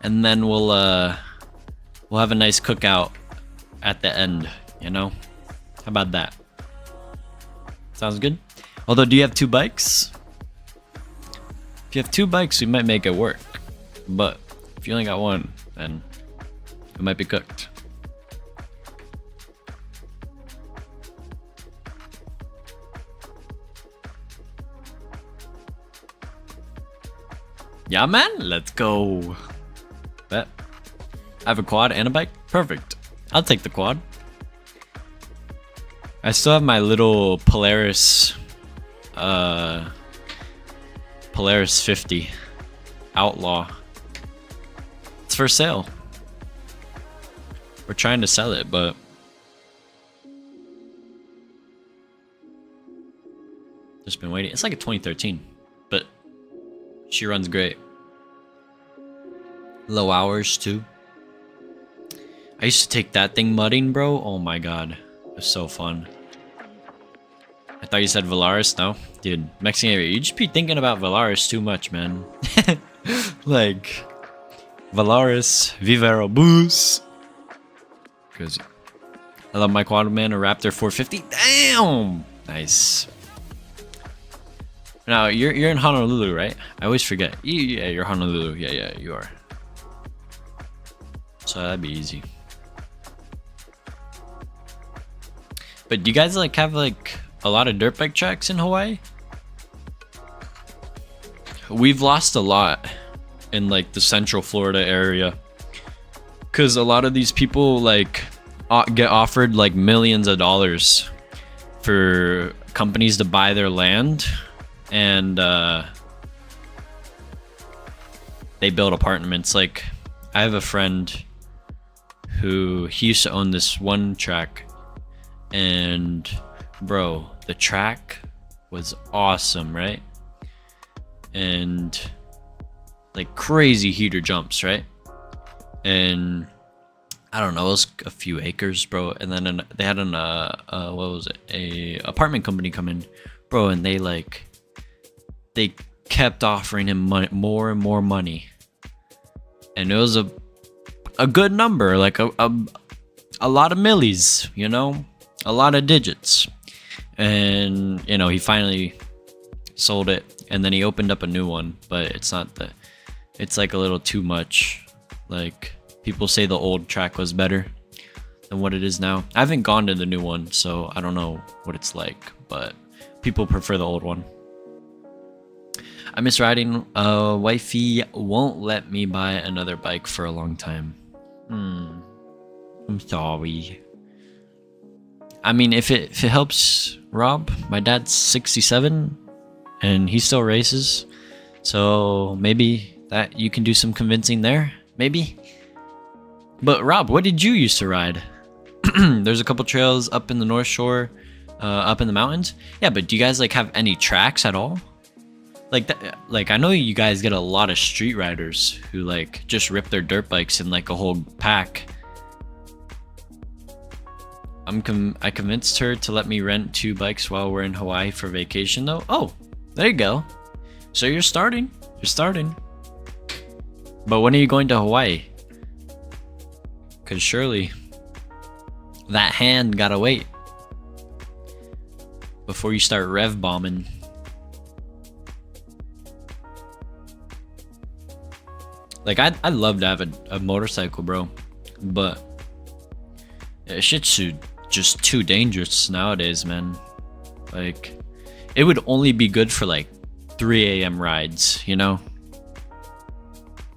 and then we'll have a nice cookout at the end, you know? How about that? Sounds good? Although, do you have 2 bikes? If you have 2 bikes, we might make it work. But if you only got 1, then it might be cooked. Yeah, man, let's go. Bet. I have a quad and a bike. Perfect. I'll take the quad. I still have my little Polaris, Polaris 50 Outlaw. It's for sale. We're trying to sell it, but just been waiting. It's like a 2013, but she runs great. Low hours too. I used to take that thing mudding, bro. Oh my god, it was so fun. I thought you said Valaris. No, dude, Mexican area. You just be thinking about Valaris too much, man. Like Valaris, Vivero Boost. Because I love my quad, man. A Raptor 450. Damn, nice. Now you're in Honolulu, right? I always forget. Yeah, you're Honolulu. Yeah, you are. So that'd be easy. But do you guys like have like a lot of dirt bike tracks in Hawaii? We've lost a lot in like the Central Florida area, because a lot of these people like get offered like millions of dollars for companies to buy their land, and they build apartments. Like I have a friend who he used to own this one track, and bro, the track was awesome, right? And like crazy heater jumps, right? And I don't know, it was a few acres, bro. And then they had an what was it, a apartment company come in, bro, and they kept offering him more and more money, and it was a good number, like a lot of millies, you know, a lot of digits. And you know, he finally sold it, and then he opened up a new one, but it's not it's like a little too much. Like people say the old track was better than what it is now. I haven't gone to the new one, so I don't know what it's like, but people prefer the old one. I miss riding. Wifey won't let me buy another bike for a long time. I'm sorry. I mean, if it helps Rob, my dad's 67 and he still races, so maybe that you can do some convincing there, maybe. But Rob, what did you used to ride? There's a couple trails up in the North Shore, up in the mountains. Yeah, but do you guys like have any tracks at all? Like that, like I know you guys get a lot of street riders who like just rip their dirt bikes in like a whole pack. I convinced her to let me rent 2 bikes while we're in Hawaii for vacation though. Oh, there you go. So you're starting. But when are you going to Hawaii? Cause surely that hand gotta wait before you start rev bombing. Like I'd love to have a motorcycle, bro, but shit's just too dangerous nowadays, man. Like it would only be good for like 3 a.m. rides, you know?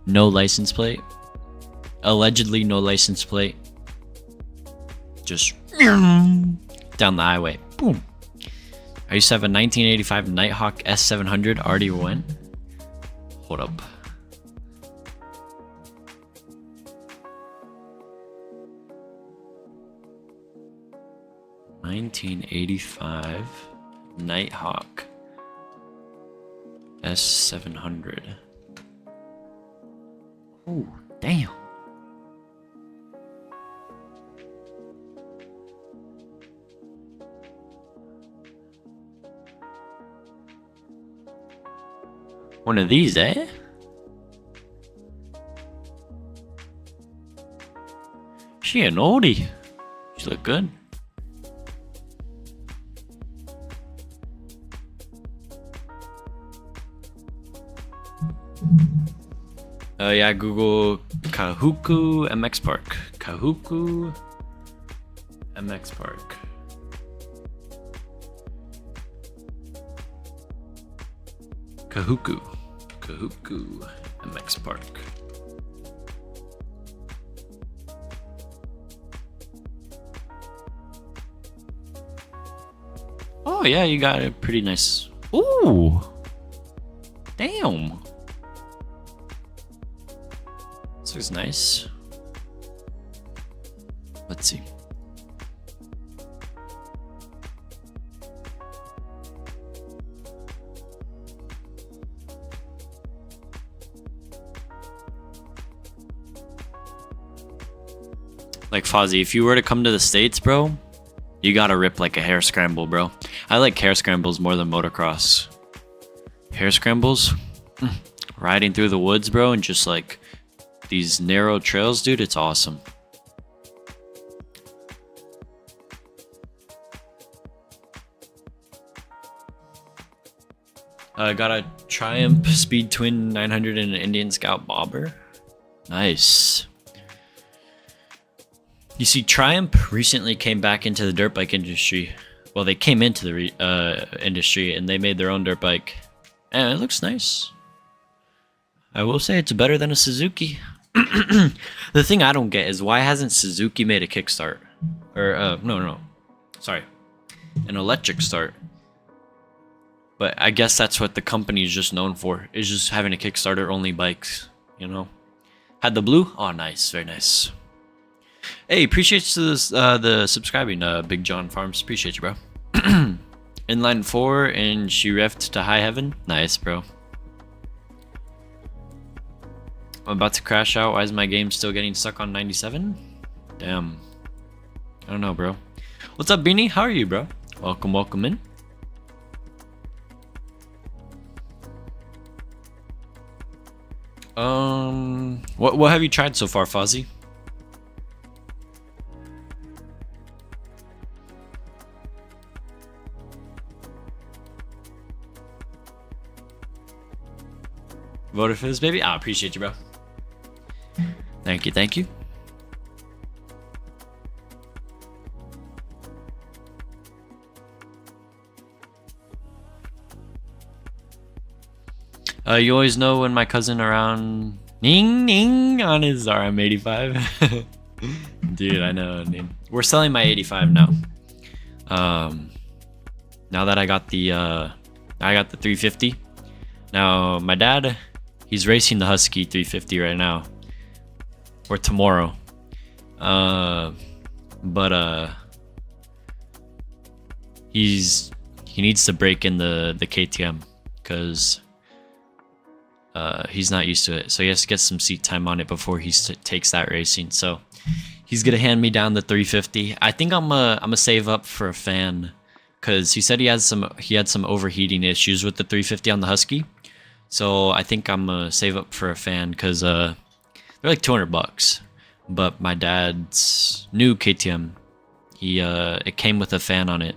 No license plate. Allegedly no license plate. Just down the highway. Boom. I used to have a 1985 Nighthawk S700. Already went. Hold up. $1985 Nighthawk S700. Oh, damn. One of these, eh? She an oldie. She look good. Yeah, Google Kahuku MX Park. Kahuku MX Park. Kahuku MX Park. Oh yeah, you got a pretty nice. Ooh, damn. This looks nice. Let's see. Like Fozzie, if you were to come to the States, bro, you gotta rip like a hair scramble, bro. I like hair scrambles more than motocross. Hair scrambles? Riding through the woods, bro, and just like these narrow trails, dude, it's awesome. Got a Triumph Speed Twin 900 and an Indian Scout Bobber. Nice. You see, Triumph recently came back into the dirt bike industry. Well, they came into the industry and they made their own dirt bike. And it looks nice. I will say it's better than a Suzuki. The thing I don't get is why hasn't Suzuki made a kickstart? Or, no. Sorry. An electric start. But I guess that's what the company is just known for. Is just having a Kickstarter only bikes, you know? Had the blue? Oh, nice. Very nice. Hey, appreciate the subscribing, Big John Farms. Appreciate you, bro. Inline 4 and she reffed to high heaven. Nice, bro. I'm about to crash out. Why is my game still getting stuck on 97? Damn. I don't know, bro. What's up, Beanie? How are you, bro? Welcome in. What have you tried so far, Fozzie? Voted for this, baby? I appreciate you, bro. Thank you. You always know when my cousin around ning on his RM85. Dude, I know, dude. We're selling my 85 now. Now that I got the 350. Now my dad, he's racing the Husky 350 right now. Or tomorrow. He needs to break in the KTM because he's not used to it. So he has to get some seat time on it before he takes that racing. So he's gonna hand me down the 350. I think I'm gonna save up for a fan because he said he had some overheating issues with the 350 on the Husky. So I think I'm gonna save up for a fan because they're like $200. But my dad's new KTM, it came with a fan on it.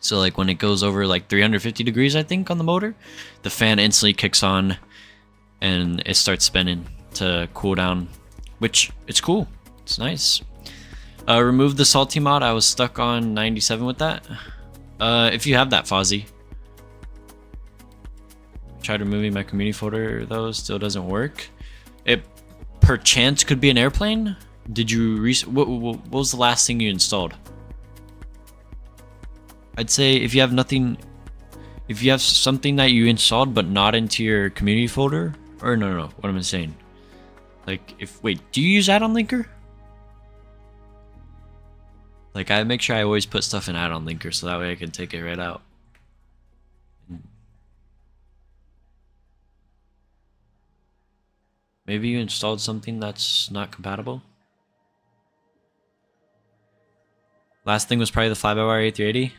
So like when it goes over like 350 degrees, I think, on the motor, the fan instantly kicks on and it starts spinning to cool down, which it's cool. It's nice. Remove the salty mod. I was stuck on 97 with that. If you have that, Fozzie. Tried removing my community folder though, still doesn't work. It perchance could be an airplane. Did you what was the last thing you installed? I'd say if you have something that you installed but not into your community folder, or no, what am I saying? Like do you use add-on linker? Like I make sure I always put stuff in add-on linker so that way I can take it right out. Maybe you installed something that's not compatible. Last thing was probably the 5-hour A380.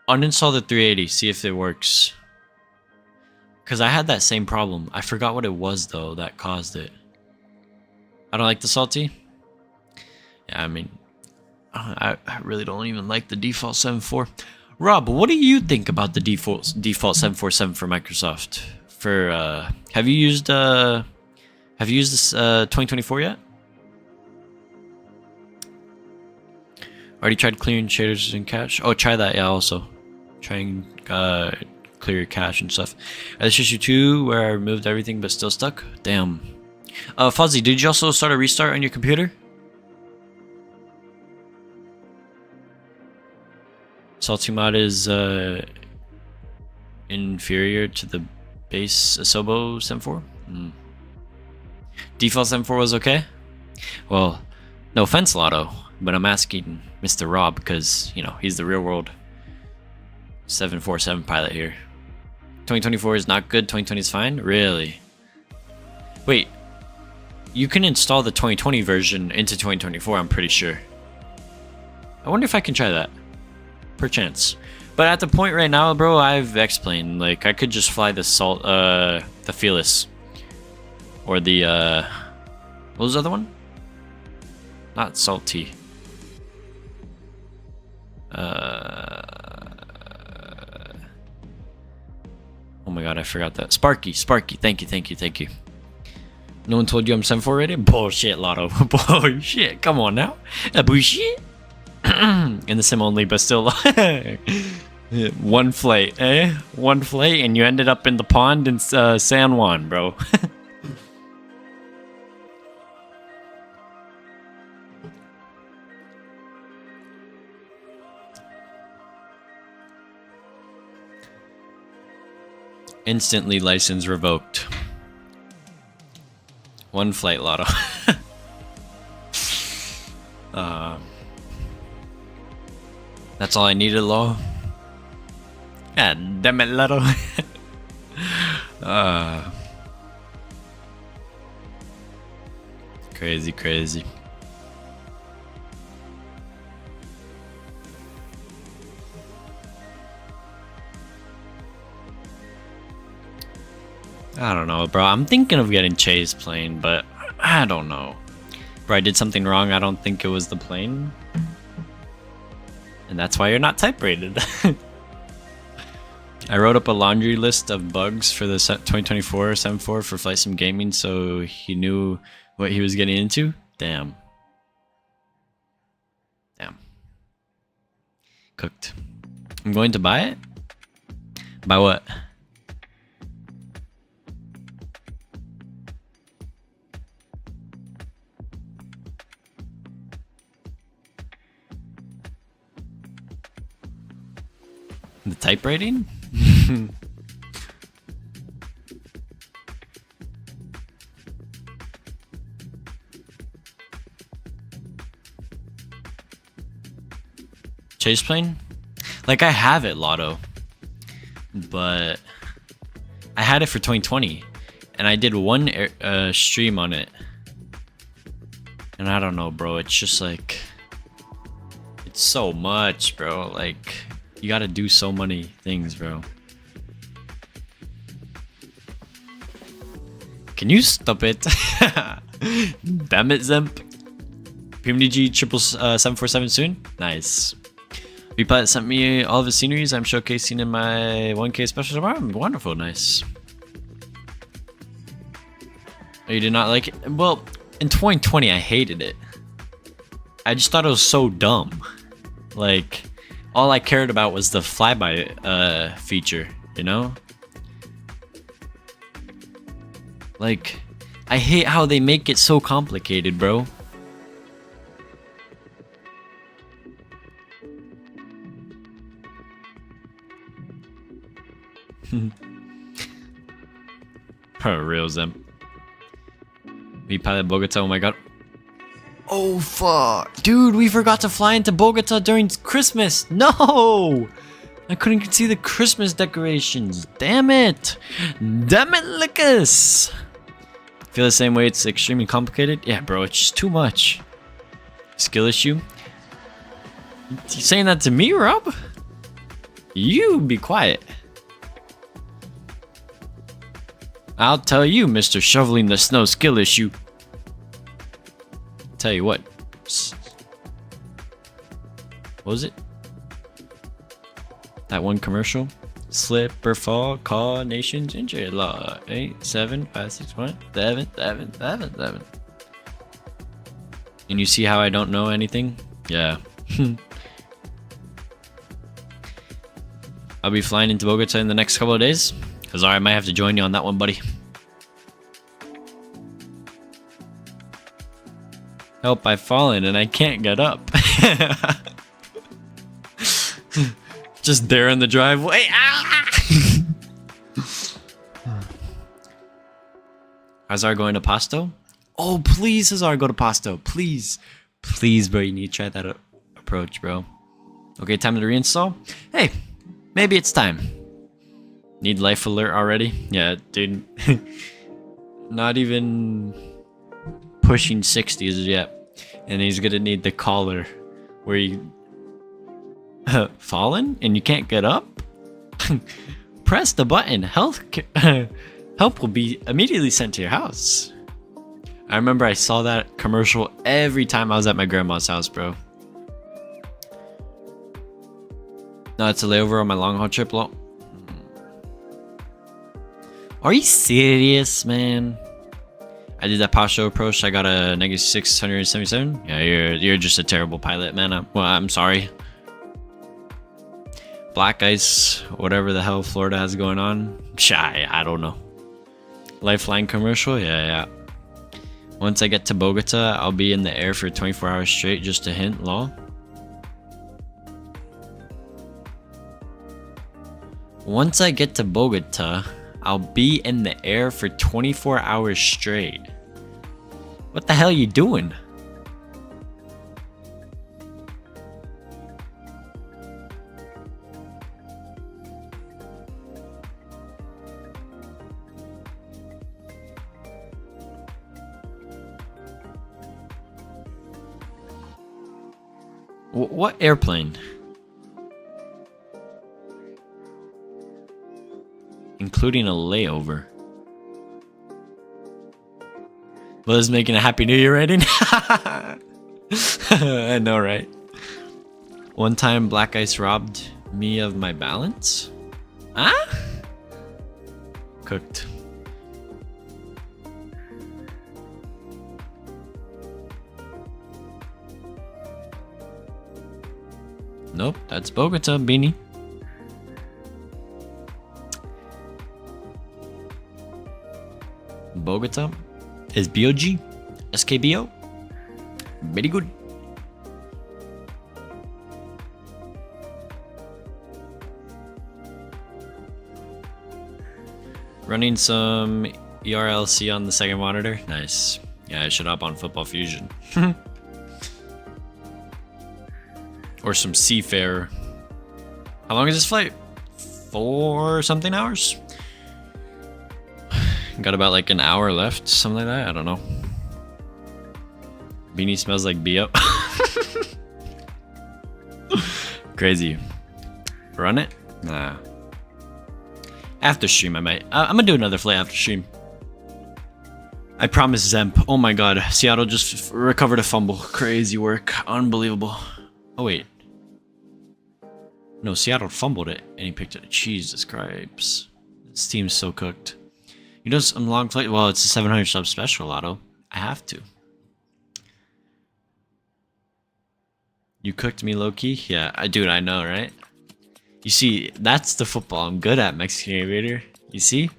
Uninstall the 380, see if it works. Because I had that same problem. I forgot what it was, though, that caused it. I don't like the salty. Yeah, I mean, I really don't even like the default 7.4. Rob, what do you think about the default 747 for Microsoft? For have you used this 2024 yet? Already tried clearing shaders and cache? Oh, try that, yeah, also. Try and clear your cache and stuff. This issue 2 where I removed everything but still stuck? Damn. Fuzzy, did you also start a restart on your computer? Salty mod is inferior to the base Asobo 7.4? Default 7.4 was okay? Well, no offense, Lotto, but I'm asking Mr. Rob because, you know, he's the real world 747 pilot here. 2024 is not good, 2020 is fine? Really? Wait, you can install the 2020 version into 2024, I'm pretty sure. I wonder if I can try that. Perchance. But at the point right now, bro, I've explained, like, I could just fly the the Fearless. Or the, what was the other one? Not Salty. Oh my god, I forgot that. Sparky, thank you. No one told you I'm 7.4 already? Bullshit, Lotto. Bullshit, come on now. Bullshit. In the sim only, but still. One flight, eh? One flight, and you ended up in the pond in San Juan, bro. Instantly license revoked. One flight, Lotto. That's all I needed, Lo. God damn it, Lotto. Crazy. I don't know, bro. I'm thinking of getting Chase plane, but I don't know. Bro, I did something wrong. I don't think it was the plane. And that's why you're not type rated. I wrote up a laundry list of bugs for the 2024 7.4 for FlightSim Gaming so he knew what he was getting into. Damn. Cooked. I'm going to buy it? Buy what? The type rating? Chase plane? Like, I have it, Lotto. But I had it for 2020. And I did one stream on it. And I don't know, bro. It's just like... It's so much, bro. Like... You gotta do so many things, bro. Can you stop it? Damn it, Zemp. PMDG 747 soon? Nice. VPilot sent me all of his sceneries I'm showcasing in my 1K special tomorrow. Wonderful, nice. Oh, you did not like it? Well, in 2020, I hated it. I just thought it was so dumb. Like... All I cared about was the flyby feature, you know? Like, I hate how they make it so complicated, bro. Real Zem. VPilot Bogota, oh my god. Oh fuck, dude, we forgot to fly into Bogota during Christmas. No, I couldn't see the Christmas decorations. Damn it, Lucas. Feel the same way? It's extremely complicated. Yeah, bro, it's just too much. Skill issue. You saying that to me, Rob? You be quiet. I'll tell you, Mr. Shoveling the Snow skill issue. Tell you what. What was it? That one commercial? Slip or fall, call nations injury law. 8, 7, 5, 6, 1, 7, 7, 7, 7. And you see how I don't know anything? Yeah. I'll be flying into Bogota in the next couple of days. Cause I might have to join you on that one, buddy. Help, I've fallen and I can't get up. Just there in the driveway. Ah! Hazard going to Pasto? Oh, please, Hazard, go to Pasto. Please. Please, bro, you need to try that approach, bro. Okay, time to reinstall. Hey, maybe it's time. Need life alert already? Yeah, dude. Not even pushing 60s yet. And he's gonna need the collar where you fallen and you can't get up? Press the button. Help will be immediately sent to your house. I remember I saw that commercial every time I was at my grandma's house, bro. No, it's a layover on my long haul trip. Are you serious, man? I did that Pasho approach. I got a negative 677. Yeah, you're just a terrible pilot, man. I'm sorry. Black ice, whatever the hell Florida has going on. I don't know. Lifeline commercial, yeah. Once I get to Bogota, I'll be in the air for 24 hours straight. Just a hint, lol. Once I get to Bogota, I'll be in the air for 24 hours straight. What the hell are you doing? What airplane? Including a layover. Liz making a Happy New Year rating? I know, right? One time black ice robbed me of my balance? Huh? Cooked. Nope, that's Bogota, Beanie. Bogota is BOG, SKBO. Very good. Running some ERLC on the second monitor. Nice. Yeah, I should hop on Football Fusion. Or some Seafarer. How long is this flight? 4 something hours? Got about like an hour left, something like that. I don't know. Beanie smells like BO. Crazy. Run it? Nah. After stream, I might. I'm gonna do another flight after stream. I promise, Zemp. Oh my god, Seattle just recovered a fumble. Crazy work. Unbelievable. Oh wait. No, Seattle fumbled it and he picked it. Jesus Christ. This team's so cooked. You know some long flight? Well, it's a 700 sub special, Lotto. I have to. You cooked me low key? Yeah, dude, I know, right? You see, that's the football I'm good at, Mexican Aviator. You see?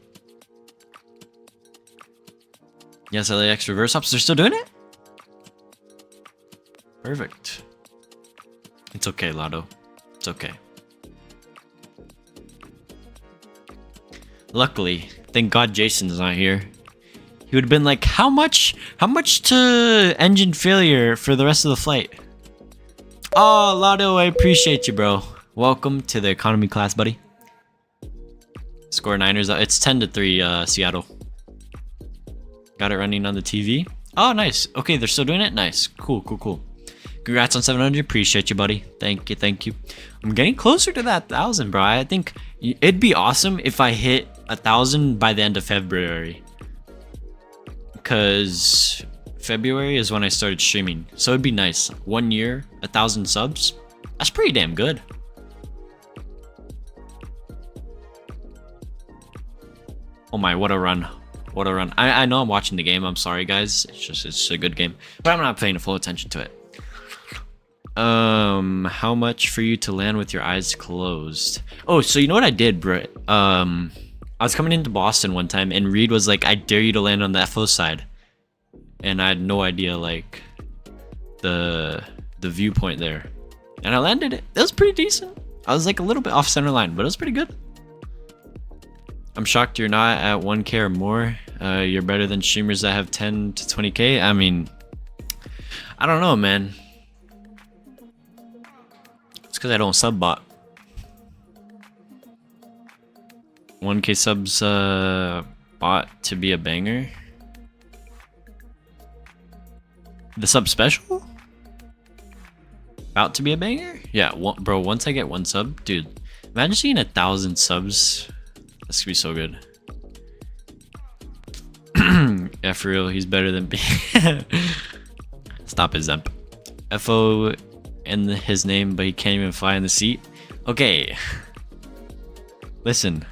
Yes, LAX reverse hops. They're still doing it? Perfect. It's okay, Lotto. It's okay. Luckily, thank God Jason's not here. He would have been like, how much to engine failure for the rest of the flight? Oh, Lotto, I appreciate you, bro. Welcome to the economy class, buddy. Score Niners. It's 10-3, Seattle. Got it running on the TV. Oh, nice. Okay, they're still doing it? Nice. Cool. Congrats on 700. Appreciate you, buddy. Thank you. I'm getting closer to that 1,000, bro. I think it'd be awesome if I hit 1,000 by the end of February. Because February is when I started streaming. So it'd be nice. 1 year, 1,000 subs. That's pretty damn good. Oh my, what a run. What a run. I know I'm watching the game. I'm sorry, guys. It's a good game. But I'm not paying full attention to it. How much for you to land with your eyes closed? Oh, so you know what I did, bro? I was coming into Boston one time, and Reed was like, I dare you to land on the FO side. And I had no idea, like, the viewpoint there. And I landed it. It was pretty decent. I was like a little bit off center line, but it was pretty good. I'm shocked you're not at 1K or more. You're better than streamers that have 10 to 20K. I mean, I don't know, man. It's because I don't sub bot. 1K subs bot to be a banger. The sub special? About to be a banger? Yeah, bro, once I get 1 sub, dude, imagine seeing 1,000 subs. This could be so good. Yeah, for real, he's better than me. Stop it, Zemp. FO in his name, but he can't even fly in the seat. Okay. Listen.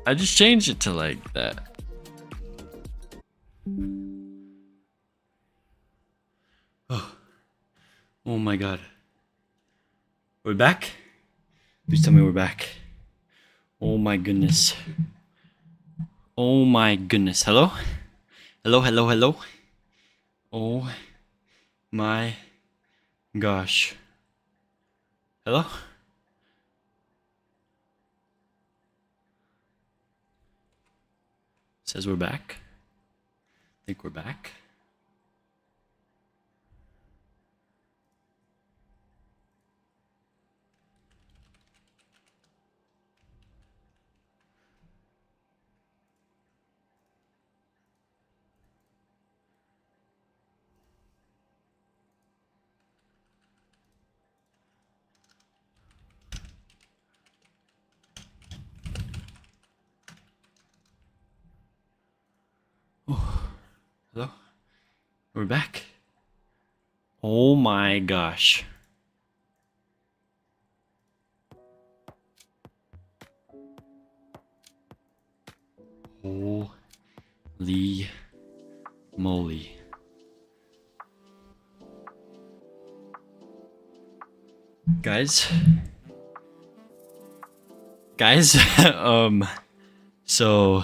I just changed it to like that. Oh my god. We're back? Please tell me we're back. Oh my goodness. Oh my goodness. Hello? Hello, hello, hello. Oh my gosh. Hello? Says we're back. I think we're back. Hello? We're back. Oh my gosh. Holy moly. Guys, so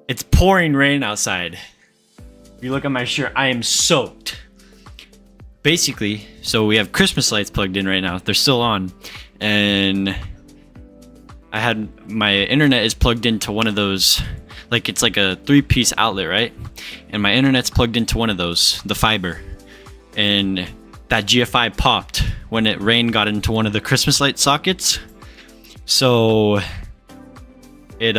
it's pouring rain outside. If you look at my shirt, I am soaked. Basically, so we have Christmas lights plugged in right now. They're still on. And I had my internet is plugged into one of those, like it's like a 3-piece outlet, right? And my internet's plugged into one of those, the fiber. And that GFI popped when it rain got into one of the Christmas light sockets. So it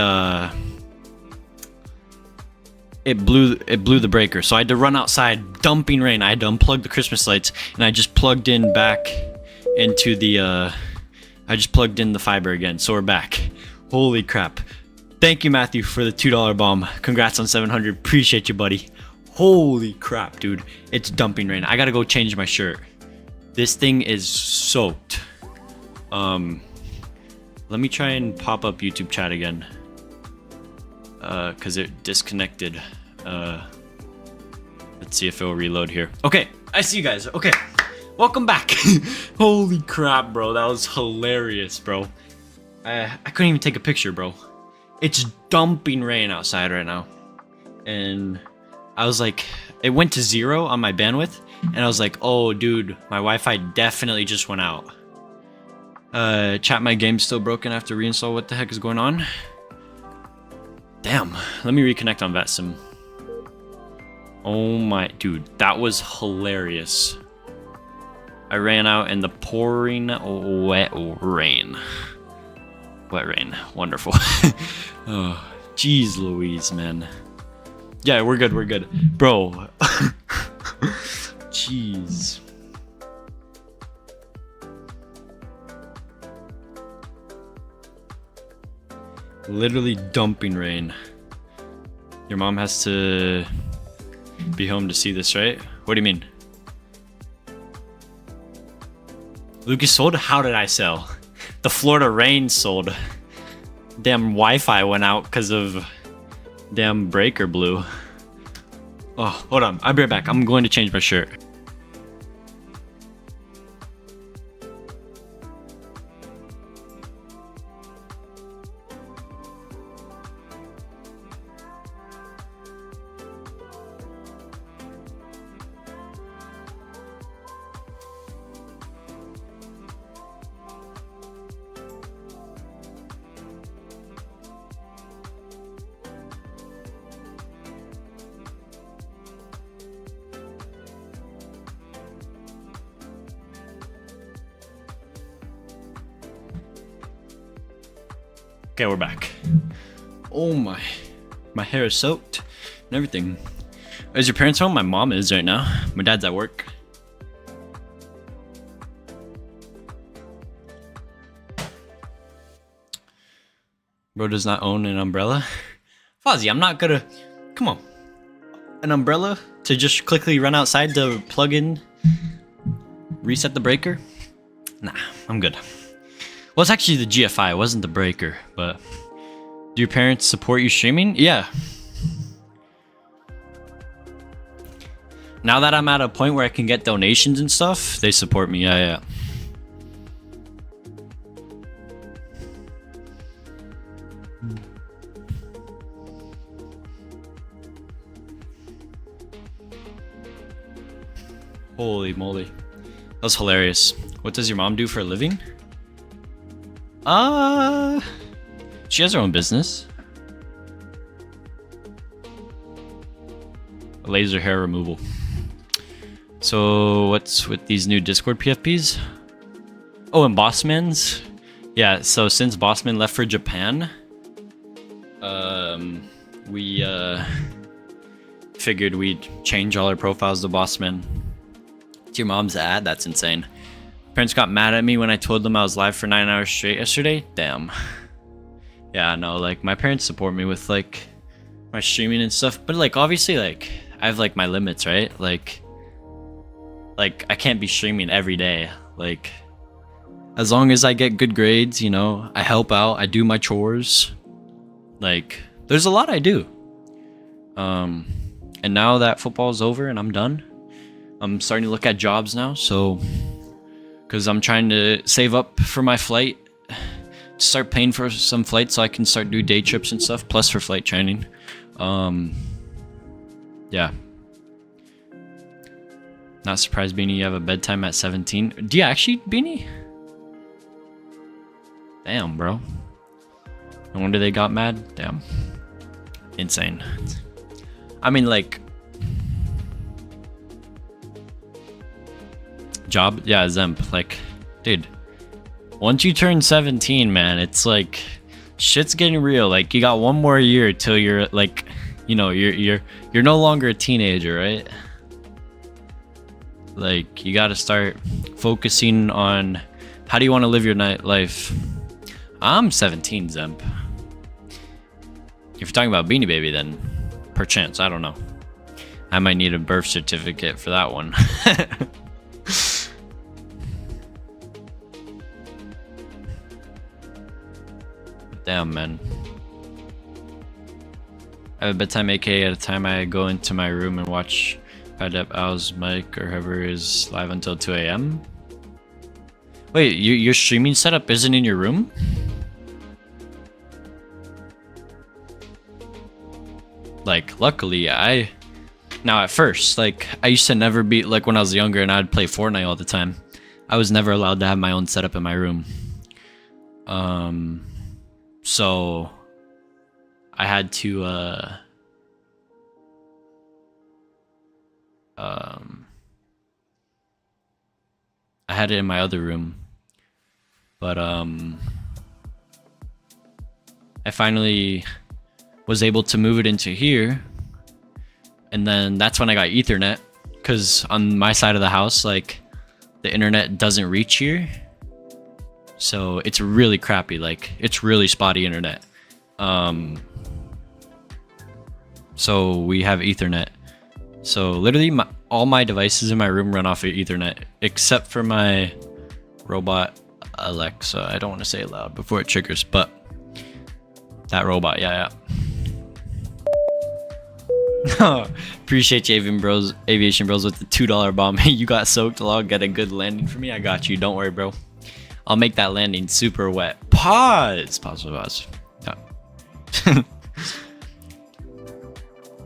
blew the breaker. So I had to run outside, dumping rain. I had to unplug the Christmas lights, and I just plugged in back into the I just plugged in the fiber again. So we're back. Holy crap. Thank you, Matthew, for the $2 bomb. Congrats on 700. Appreciate you, buddy. Holy crap, dude. It's dumping rain. I gotta go change my shirt. This thing is soaked. Let me try and pop up YouTube chat again. Because it disconnected. Let's see if it'll reload here. Okay, I see you guys. Okay, welcome back. Holy crap, bro. That was hilarious, bro. I couldn't even take a picture, bro. It's dumping rain outside right now. And I was like, it went to 0 on my bandwidth. And I was like, oh, dude, my Wi-Fi definitely just went out. Chat, my game's still broken. I have to reinstall. What the heck is going on? Damn, let me reconnect on VATSIM. Oh my, dude, that was hilarious. I ran out in the pouring wet rain. Wet rain, wonderful. Oh, jeez Louise, man. Yeah, we're good, bro. Jeez. Literally dumping rain. Your mom has to be home to see this, right? What do you mean? Lucas sold? How did I sell? The Florida rain sold. Damn Wi-Fi went out because of damn breaker blew. Oh, hold on. I'll be right back. I'm going to change my shirt. Okay, we're back. Oh my hair is soaked and everything. Is your parents home? My mom is right now. My dad's at work. Bro does not own an umbrella. Fozzie, I'm not gonna... Come on. An umbrella to just quickly run outside to plug in, reset the breaker? Nah, I'm good. Well, it's actually the GFI, it wasn't the breaker, but... Do your parents support you streaming? Yeah. Now that I'm at a point where I can get donations and stuff, they support me, yeah. Holy moly. That was hilarious. What does your mom do for a living? She has her own business. Laser hair removal. So what's with these new Discord PFPs? Oh, and Bossman's? Yeah, so since Bossman left for Japan, we figured we'd change all our profiles to Bossman. It's your mom's ad? That's insane. Parents got mad at me when I told them I was live for 9 hours straight yesterday. Damn. Yeah, no, like my parents support me with like my streaming and stuff, but like obviously like I have like my limits, right? Like I can't be streaming every day. Like as long as I get good grades, you know, I help out, I do my chores. Like there's a lot I do. And now that football's over and I'm done, I'm starting to look at jobs now, so because I'm trying to save up for my flight, start paying for some flights so I can start do day trips and stuff, plus for flight training. Yeah. Not surprised, Beanie, you have a bedtime at 17. Do you actually, Beanie? Damn, bro. No wonder they got mad. Damn. Insane. I mean, like... Job? Yeah, Zemp. Like, dude. Once you turn 17, man, it's like... Shit's getting real. Like, you got one more year till you're, like... You know, you're no longer a teenager, right? Like, you gotta start focusing on... How do you want to live your life? I'm 17, Zemp. If you're talking about Beanie Baby, then perchance, I don't know. I might need a birth certificate for that one. Damn, man. I have a bedtime AK at a time. I go into my room and watch Padep Al's mic or whoever is live until 2 a.m. Wait, your streaming setup isn't in your room? Like, luckily, now at first, like, I used to never be, like, when I was younger and I'd play Fortnite all the time, I was never allowed to have my own setup in my room. So, I had to, I had it in my other room, but, I finally was able to move it into here, and then that's when I got Ethernet, because on my side of the house, like, the internet doesn't reach here, so it's really crappy, like, it's really spotty internet, So we have Ethernet. So literally all my devices in my room run off of Ethernet, except for my robot Alexa. I don't want to say it loud before it triggers, but that robot, yeah. Appreciate you, Aviation Bros, with the $2 bomb. You got soaked. I'll get a good landing for me. I got you. Don't worry, bro. I'll make that landing super wet. Pause. Yeah.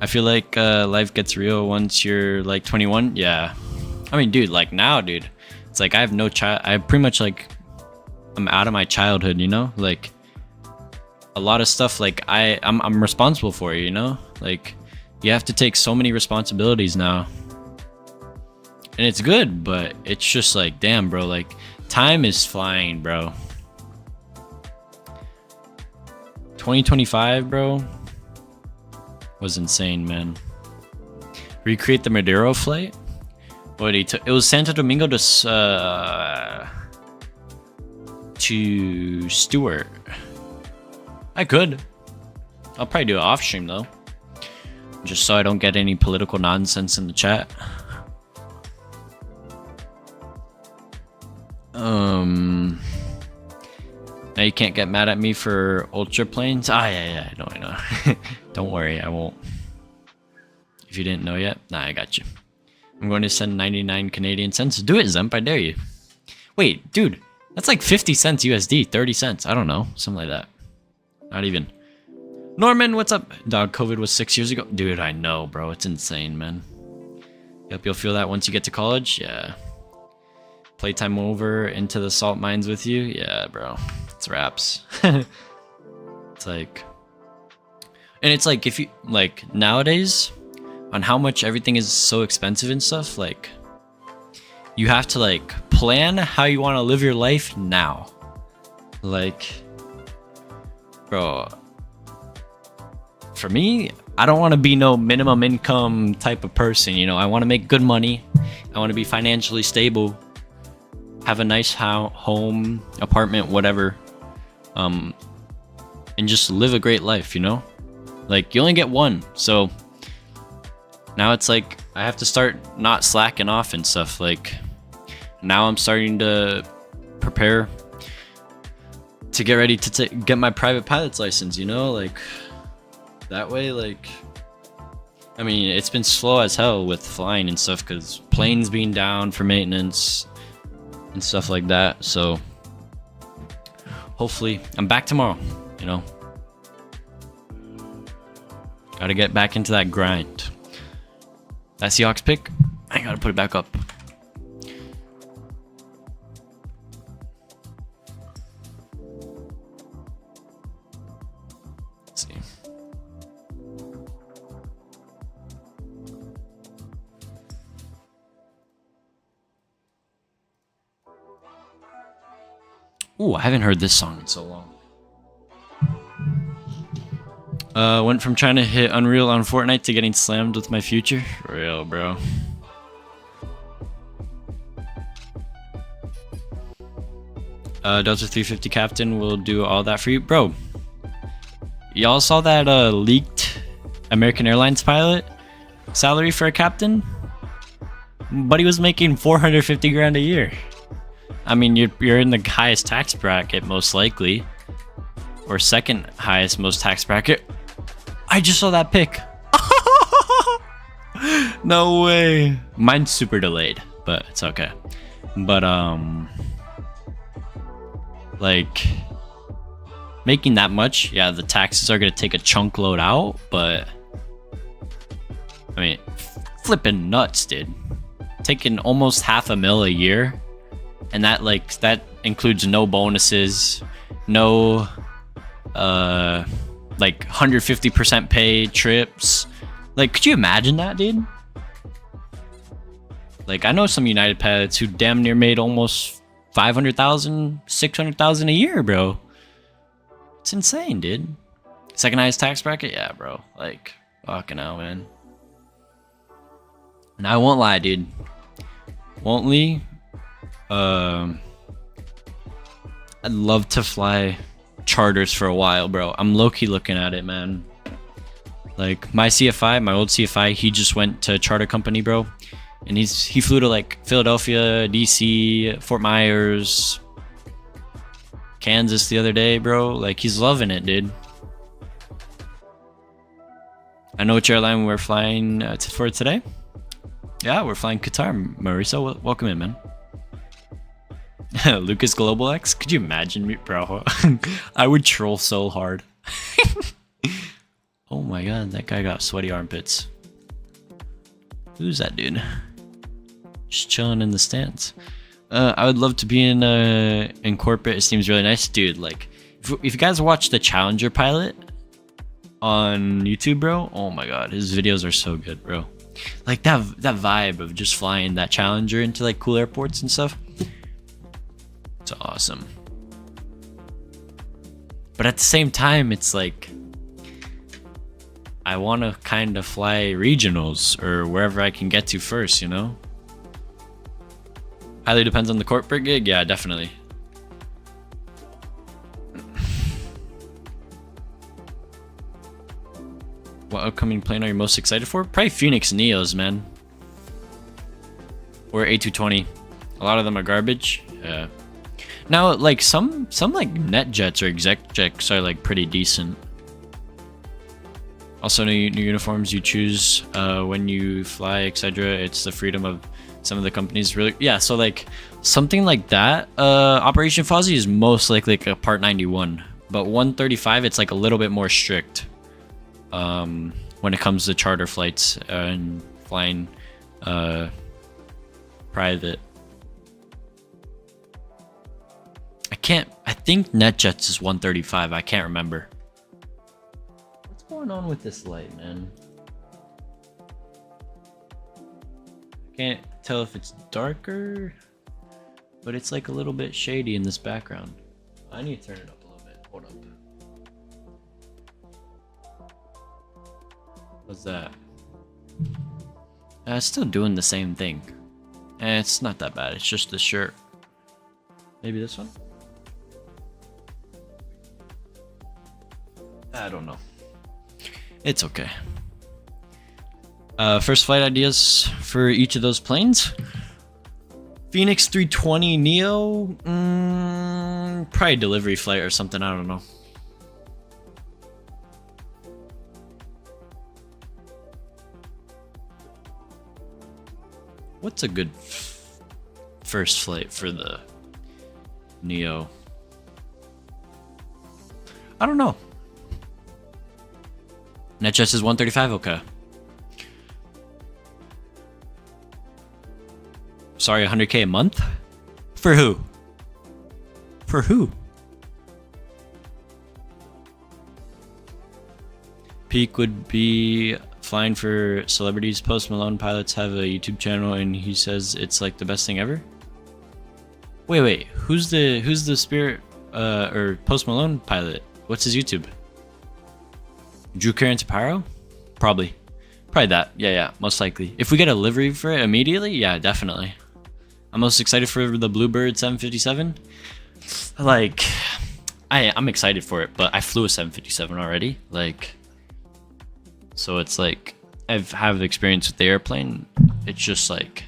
I feel like life gets real once you're like 21. Yeah. I mean, dude, like now, dude, it's like I have no child. I pretty much like I'm out of my childhood, you know? Like a lot of stuff like I'm responsible for, you know? Like you have to take so many responsibilities now. And it's good, but it's just like, damn, bro, like time is flying, bro. 2025, bro, was insane, man. Recreate the Madero flight? What he took? It was Santo Domingo to Stewart. I could. I'll probably do it off stream though, just so I don't get any political nonsense in the chat. Now you can't get mad at me for ultra planes. Yeah, I know. Don't worry, I won't. If you didn't know yet, nah, I got you. I'm going to send 99 Canadian cents. Do it, Zemp, I dare you. Wait, dude, that's like 50 cents USD, 30 cents. I don't know, something like that. Not even. Norman, what's up? Dog, COVID was 6 years ago. Dude, I know, bro. It's insane, man. Yep, you'll feel that once you get to college. Yeah. Playtime over, into the salt mines with you. Yeah, bro. It's raps. It's like... And it's like, if you... Like, nowadays, on how much everything is so expensive and stuff, like... You have to, like, plan how you want to live your life now. Like... Bro... For me, I don't want to be no minimum income type of person, you know? I want to make good money. I want to be financially stable. Have a nice home, apartment, whatever. And just live a great life, you know? Like, you only get one. So, now it's like, I have to start not slacking off and stuff. Like, now I'm starting to prepare to get ready to get my private pilot's license, you know? Like, that way, like... I mean, it's been slow as hell with flying and stuff, because planes being down for maintenance and stuff like that. So hopefully I'm back tomorrow, you know. Gotta get back into that grind. That Seahawks pick, I gotta put it back up. Let's see. Ooh, I haven't heard this song in so long. Went from trying to hit Unreal on Fortnite to getting slammed with my future. Real, bro. Delta 350 captain will do all that for you. Bro, y'all saw that leaked American Airlines pilot salary for a captain? But he was making 450 grand a year. I mean, you're in the highest tax bracket, most likely. Or second highest, most tax bracket. I just saw that pic. No way. Mine's super delayed, but it's okay. But, like, making that much, yeah, the taxes are going to take a chunk load out, but, I mean, flipping nuts, dude. Taking almost $500,000 a year. And that, like, that includes no bonuses, no, like, 150% pay trips. Like, could you imagine that, dude? Like, I know some United pilots who damn near made almost 500,000, 600,000 a year, bro. It's insane, dude. Second highest tax bracket? Yeah, bro. Like, fucking hell, man. And I won't lie, dude. Won't lie. I'd love to fly charters for a while, bro. I'm low-key looking at it, man. Like my CFI, my old CFI, he just went to a charter company, bro. And he flew to like Philadelphia, DC, Fort Myers, Kansas the other day, bro. Like he's loving it, dude. I know which airline we're flying for today. Yeah, we're flying Qatar, Marisa. Welcome in, man. Lucas Global X. Could you imagine me, bro? I would troll so hard. Oh my god, that guy got sweaty armpits. Who's that dude? Just chilling in the stands. I would love to be in corporate. It seems really nice, dude. Like, if you guys watch the Challenger pilot on YouTube, bro, oh my god, his videos are so good, bro. Like that vibe of just flying that Challenger into like cool airports and stuff. It's awesome. But at the same time, it's like I want to kind of fly regionals or wherever I can get to first, you know? Highly depends on the corporate gig. Yeah, definitely. What upcoming plane are you most excited for? Probably Phoenix Neos, man. Or A220. A lot of them are garbage. Yeah. Now, like some like net jets or exec jets are like pretty decent. Also, new uniforms you choose when you fly, etc. It's the freedom of some of the companies. Really, yeah. So like something like that. Operation Fozzie is most likely like a Part 91, but 135 it's like a little bit more strict. When it comes to charter flights and flying private. I think NetJets is 135. I can't remember. What's going on with this light, man? I can't tell if it's darker, but it's like a little bit shady in this background. I need to turn it up a little bit. Hold up. What's that? It's still doing the same thing. It's not that bad. It's just the shirt. Maybe this one? I don't know. It's okay. First flight ideas for each of those planes. Phoenix 320 Neo. Probably delivery flight or something. I don't know. What's a good first flight for the Neo? I don't know. NetJets is 135, okay. Sorry, 100K a month? For who? For who? Peak would be flying for celebrities. Post Malone pilots have a YouTube channel and he says it's like the best thing ever. Wait, who's the Spirit or Post Malone pilot? What's his YouTube? Drew Carantaparo? Probably that. Yeah, most likely. If we get a livery for it immediately, yeah, definitely. I'm most excited for the Bluebird 757. Like, I'm excited for it, but I flew a 757 already. Like, so it's like I have experience with the airplane. It's just like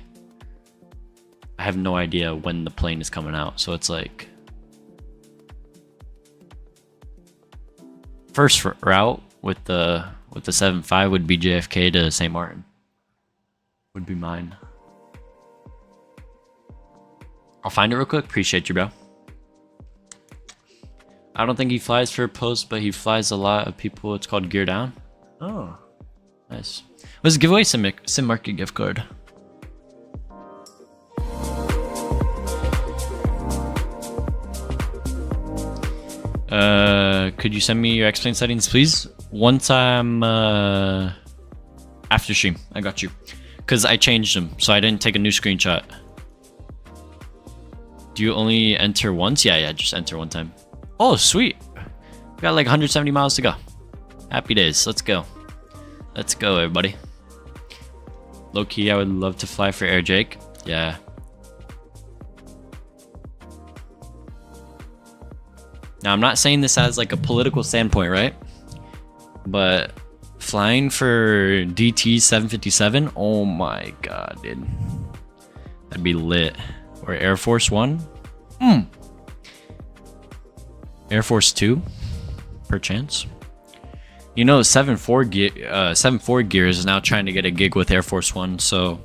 I have no idea when the plane is coming out. So it's like first route with the 7.5 would be JFK to St. Martin. Would be mine. I'll find it real quick. Appreciate you, bro. I don't think he flies for Post, but he flies a lot of people. It's called Gear Down. Oh, nice. Let's give away some Sim Market gift card. Could you send me your X-Plane settings, please? Once I'm after stream, I got you. Cause I changed them, so I didn't take a new screenshot. Do you only enter once? Yeah, just enter one time. Oh, sweet. We got like 170 miles to go. Happy days. Let's go. Let's go, everybody. Low key, I would love to fly for Air Jake. Yeah. Now, I'm not saying this as like a political standpoint, right? But flying for DT 757, oh my god, dude. That'd be lit. Or Air Force One? Air Force 2? Perchance. You know, 7.4 Gears is now trying to get a gig with Air Force One, so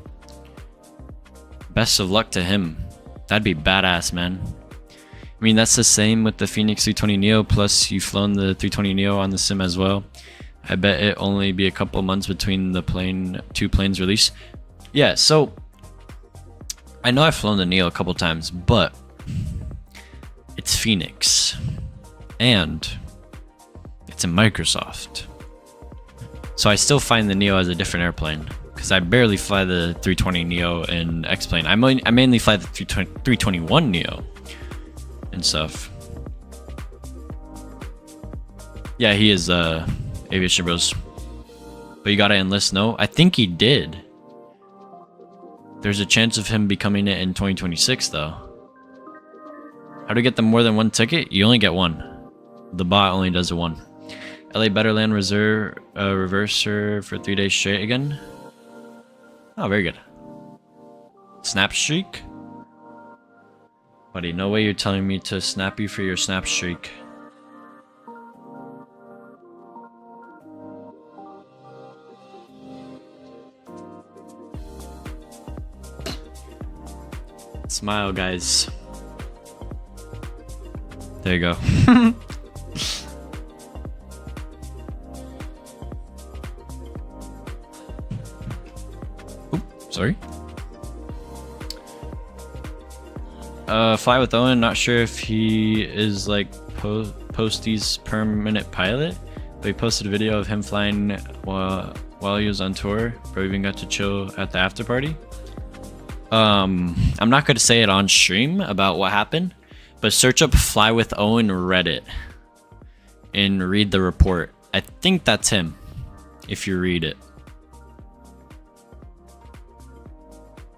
best of luck to him. That'd be badass, man. I mean, that's the same with the Phoenix 320 Neo, plus you've flown the 320 Neo on the sim as well. I bet it only be a couple months between the two planes release. Yeah, so I know I've flown the Neo a couple times, but it's Phoenix and it's in Microsoft. So I still find the Neo as a different airplane because I barely fly the 320 Neo in X-Plane. I mainly fly the 321 Neo and stuff. Yeah, he is Aviation Bros. But you gotta enlist, no? I think he did. There's a chance of him becoming it in 2026 though. How to get the more than one ticket? You only get one. The bot only does the one. LA Better Land Reserve reverser for 3 days straight again. Oh, very good. Snap streak? Buddy, no way you're telling me to snap you for your snap streak. Smile, guys. There you go. Oop, sorry. Fly with Owen, not sure if he is like Posty's permanent pilot, but he posted a video of him flying while he was on tour. Bro even got to chill at the after party. I'm not going to say it on stream about what happened, but search up Fly with Owen Reddit and read the report. I think that's him if you read it.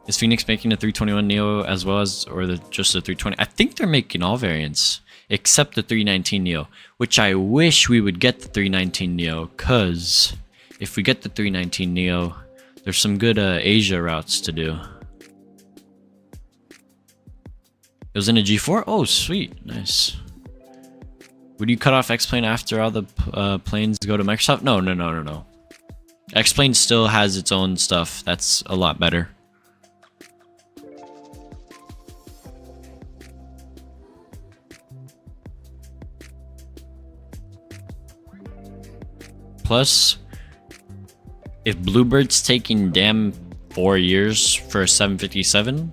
Is Phoenix making the 321 Neo as well as, or just the 320? I think they're making all variants except the 319 Neo, which I wish we would get the 319 Neo, because if we get the 319 Neo, there's some good Asia routes to do. It was in a G4? Oh, sweet. Nice. Would you cut off X-Plane after all the planes go to Microsoft? No. X-Plane still has its own stuff. That's a lot better. Plus, if Bluebird's taking damn 4 years for a 757,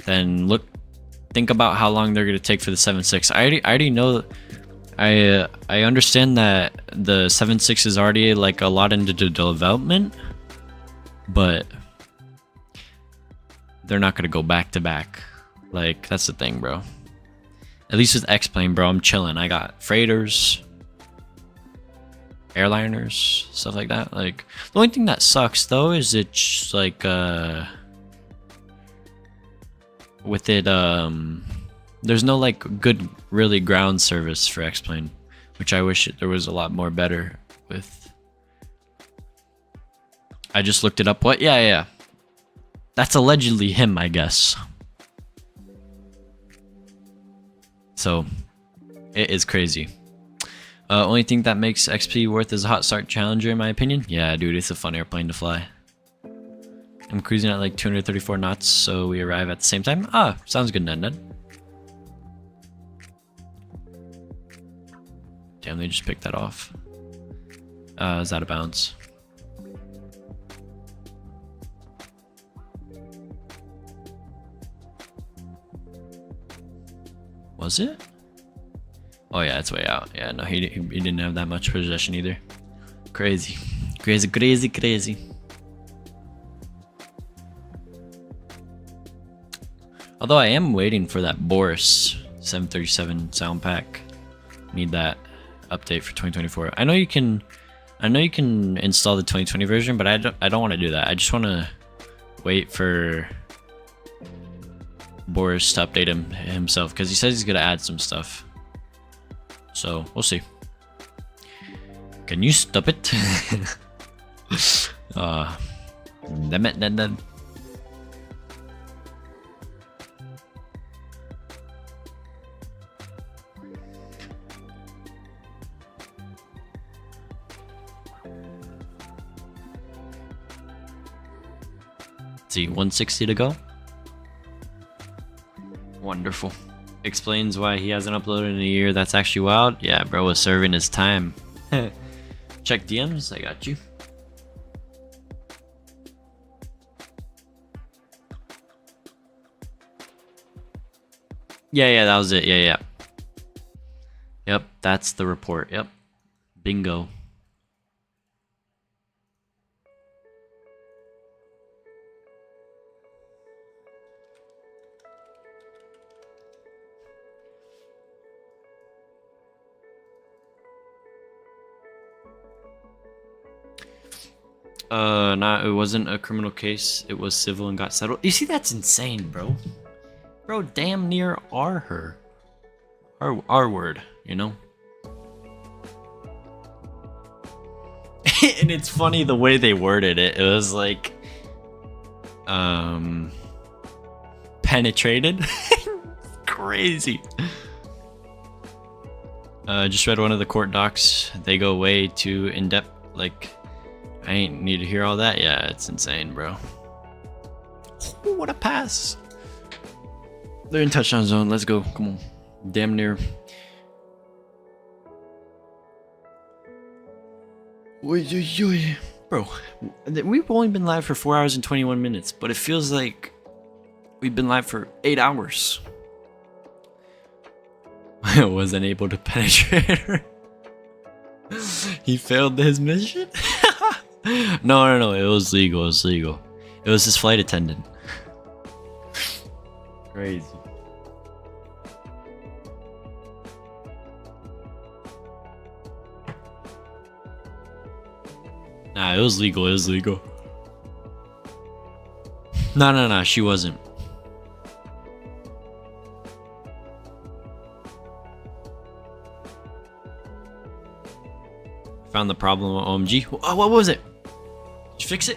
then think about how long they're going to take for the 7.6. I already know. I understand that the 7.6 is already like a lot into development, but they're not going to go back to back. Like, that's the thing, bro. At least with X-Plane, bro, I'm chilling. I got freighters, airliners, stuff like that. Like, the only thing that sucks though is it's like with it there's no like good really ground service for X-Plane, which I wish there was a lot more better with. I just looked it up. What? Yeah. That's allegedly him, I guess. So it is crazy. Only thing that makes XP worth is a hot start Challenger, in my opinion. Yeah, dude, it's a fun airplane to fly. I'm cruising at like 234 knots, so we arrive at the same time. Ah, sounds good, Ned. Damn, they just picked that off. Is out of bounds. Was it? Oh yeah, it's way out. Yeah, no, he didn't have that much possession either. Crazy. Although I am waiting for that Boris 737 sound pack. Need that update for 2024. I know you can install the 2020 version, but I don't want to do that. I just want to wait for Boris to update himself, because he says he's gonna add some stuff. So we'll see. Can you stop it? Damn it, then. See, 160 to go. Wonderful. Explains why he hasn't uploaded in a year. That's actually wild. Yeah, bro was serving his time. Check DMs. I got you. Yeah, that was it. Yeah. Yep, that's the report. Yep. Bingo. Nah, it wasn't a criminal case. It was civil and got settled. You see, that's insane, bro. Bro, damn near R word, you know? And it's funny the way they worded it. It was like, penetrated. Crazy. Just read one of the court docs. They go way too in depth. Like, I ain't need to hear all that. Yeah, it's insane, bro. Ooh, what a pass. They're in touchdown zone. Let's go. Come on. Damn near. Bro, we've only been live for 4 hours and 21 minutes, but it feels like we've been live for 8 hours. I wasn't able to penetrate her. He failed his mission? No. It was legal. It was legal. It was his flight attendant. Crazy. Nah, it was legal. It was legal. No. She wasn't. Found the problem with OMG. Oh, what was it? Did you fix it?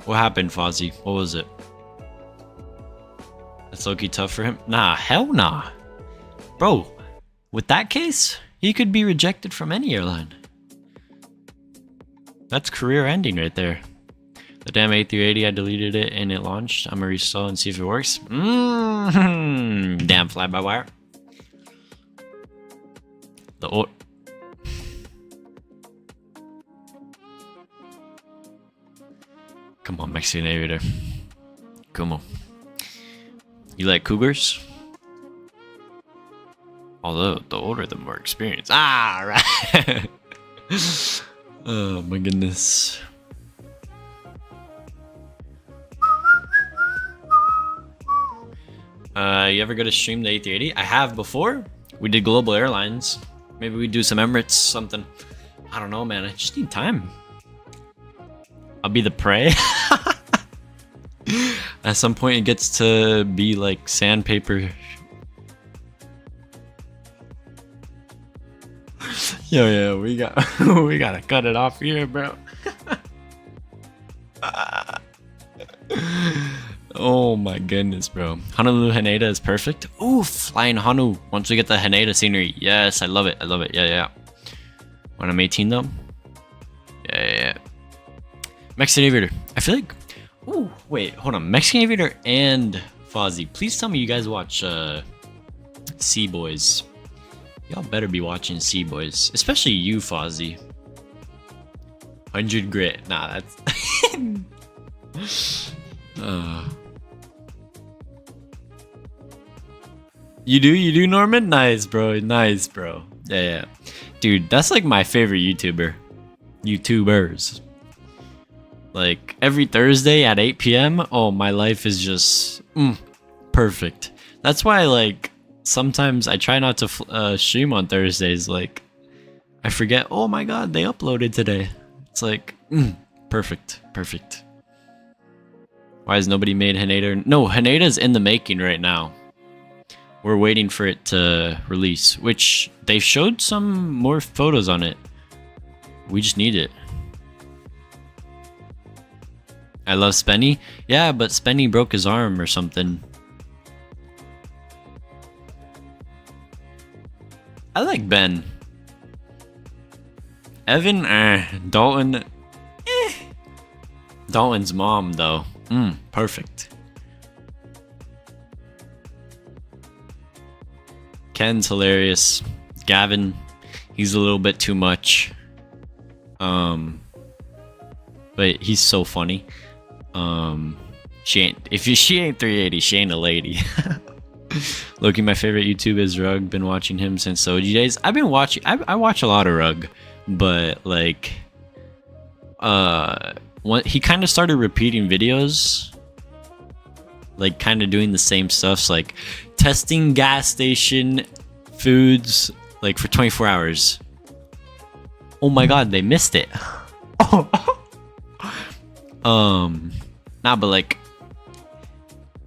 What happened, Fozzie? What was it? That's low-key tough for him? Nah, hell nah. Bro, with that case, he could be rejected from any airline. That's career ending right there. The damn A380, I deleted it and it launched. I'm gonna reinstall and see if it works. Damn fly-by-wire. Come on, Mexican aviator. Come on. You like cougars? Although, the older the more experience. Ah, right. Oh my goodness. You ever go to stream the A380? I have before. We did Global Airlines. Maybe we do some Emirates, something. I don't know, man. I just need time. I'll be the prey. At some point, it gets to be like sandpaper. Yo, we gotta cut it off here, bro. Oh my goodness, bro. Honolulu Haneda is perfect. Ooh, flying Honu. Once we get the Haneda scenery. Yes, I love it. Yeah. When I'm 18 though. Yeah. Mexican Aviator. I feel like... Ooh, wait, hold on. Mexican Aviator and Fozzie. Please tell me you guys watch Sea Boys. Y'all better be watching Sea Boys. Especially you, Fozzie. 100 grit. Nah, that's... You do, Norman? Nice, bro. Yeah. Dude, that's like my favorite YouTubers. Like, every Thursday at 8 p.m. Oh, my life is just perfect. That's why, like, sometimes I try not to stream on Thursdays. Like, I forget, oh my god, they uploaded today. It's like, perfect, perfect. Why has nobody made Haneda? No, Haneda's in the making right now. We're waiting for it to release, which they showed some more photos on it. We just need it. I love Spenny. Yeah, but Spenny broke his arm or something. I like Ben. Evan, Dalton, Dalton's mom, though. Perfect. Ken's hilarious. Gavin, he's a little bit too much. But he's so funny. She ain't 380, she ain't a lady. Loki, my favorite YouTube is Rug. Been watching him since OG days. I've been watching. I watch a lot of Rug, but like, he kind of started repeating videos, like kind of doing the same stuff, like testing gas station foods, like for 24 hours. Oh my god, they missed it. Nah, but like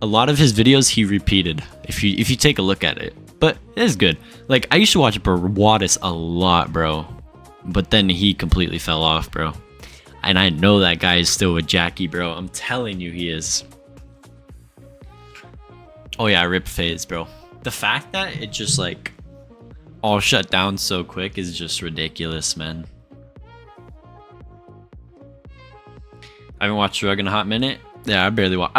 a lot of his videos he repeated. If you take a look at it, but it is good. Like I used to watch Barawadis a lot, bro, but then he completely fell off, bro. And I know that guy is still with Jackie, bro. I'm telling you, he is. Oh yeah, rip phase, bro. The fact that it just like all shut down so quick is just ridiculous, man. I haven't watched Rug in a hot minute. Yeah, I barely watched.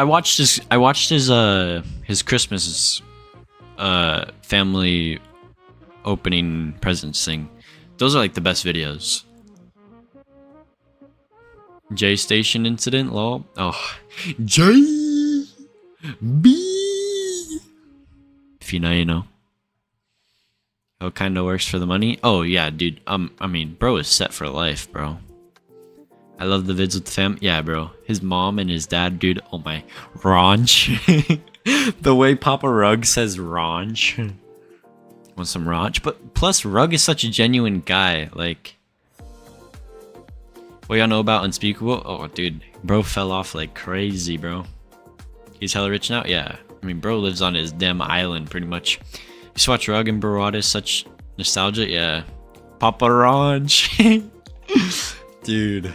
I watched his Christmas family opening presents thing. Those are like the best videos. J Station incident, lol. Oh, J B. If you know, you know. How it kind of works for the money. Oh yeah, dude. I mean, bro is set for life, bro. I love the vids with the fam. Yeah, bro. His mom and his dad, dude. Oh my, raunch. The way Papa Rug says raunch. Want some raunch? But plus, Rug is such a genuine guy. Like, what y'all know about Unspeakable? Oh, dude, bro fell off like crazy, bro. He's hella rich now. Yeah, I mean, bro lives on his damn island, pretty much. You just watch Rug and Barawadis, such nostalgia. Yeah, Papa Raunch, dude.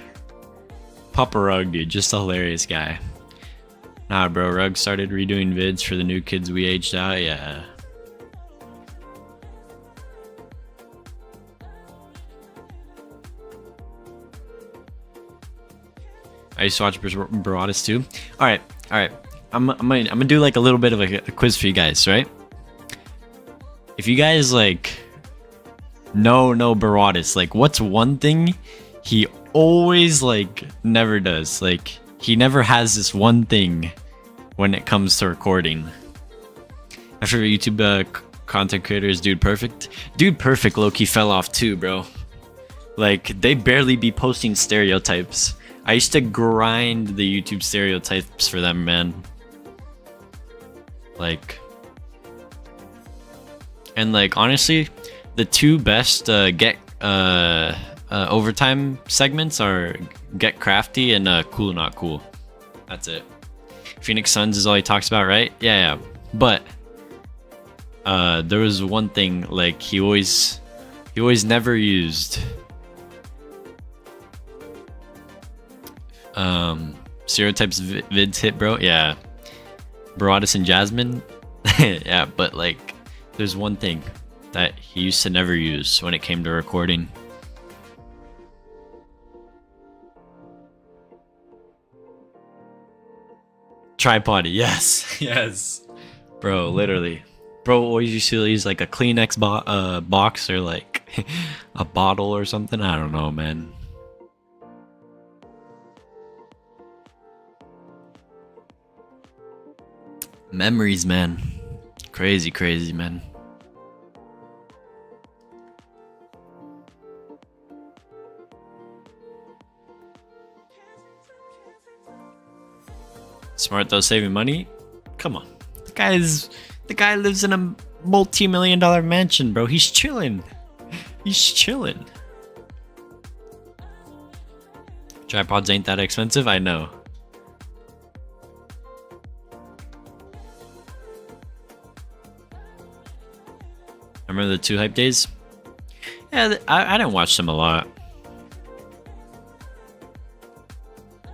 Papa Rug, dude, just a hilarious guy. Nah, bro, Rug started redoing vids for the new kids we aged out. Yeah. I used to watch Barawadis too. All right. I'm gonna do like a little bit of a quiz for you guys, right? If you guys like know Barawadis, like what's one thing he always like never does? Like he never has this one thing when it comes to recording. My favorite YouTube content creator is Dude Perfect. Dude Perfect low-key fell off too, bro. Like they barely be posting stereotypes. I used to grind the YouTube stereotypes for them, man. Like, and like honestly, the two best overtime segments are Get Crafty and Cool Not Cool. That's it. Phoenix Suns is all he talks about, right? Yeah. But there was one thing, like he always never used stereotypes vids hit, bro. Yeah, Barawadis and Jasmine. Yeah, but like there's one thing that he used to never use when it came to recording. Tripod, yes. Yes, bro, literally. Bro always used to use like a Kleenex box or like a bottle or something. I don't know, man. Memories, man. Crazy, man. Smart though, saving money. Come on, the guy lives in a multi-million-dollar mansion, bro. He's chilling. Tripods ain't that expensive, I know. Remember the 2 hype days? Yeah, I didn't watch them a lot.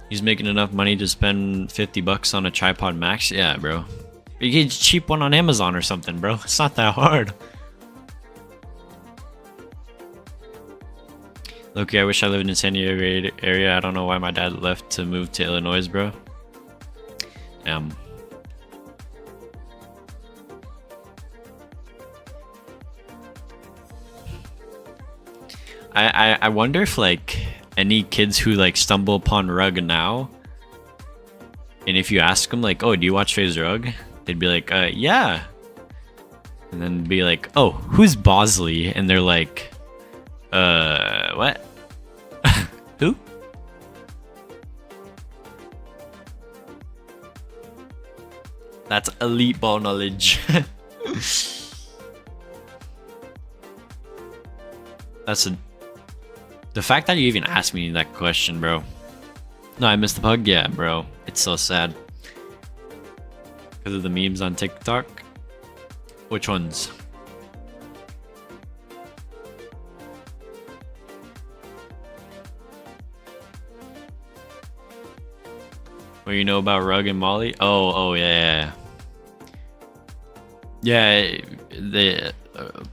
He's making enough money to spend 50 bucks on a tripod max? Yeah, bro. You get a cheap one on Amazon or something, bro. It's not that hard. Loki, I wish I lived in San Diego area. I don't know why my dad left to move to Illinois, bro. I wonder if like any kids who like stumble upon Rug now, and if you ask them like, oh, do you watch Phase Rug? They'd be like, yeah. And then be like, oh, who's Bosley? And they're like, what? Who? That's elite ball knowledge. The fact that you even asked me that question, bro. No, I missed the pug? Yeah, bro. It's so sad. Because of the memes on TikTok? Which ones? What you know about Rug and Molly? Oh, yeah. Yeah,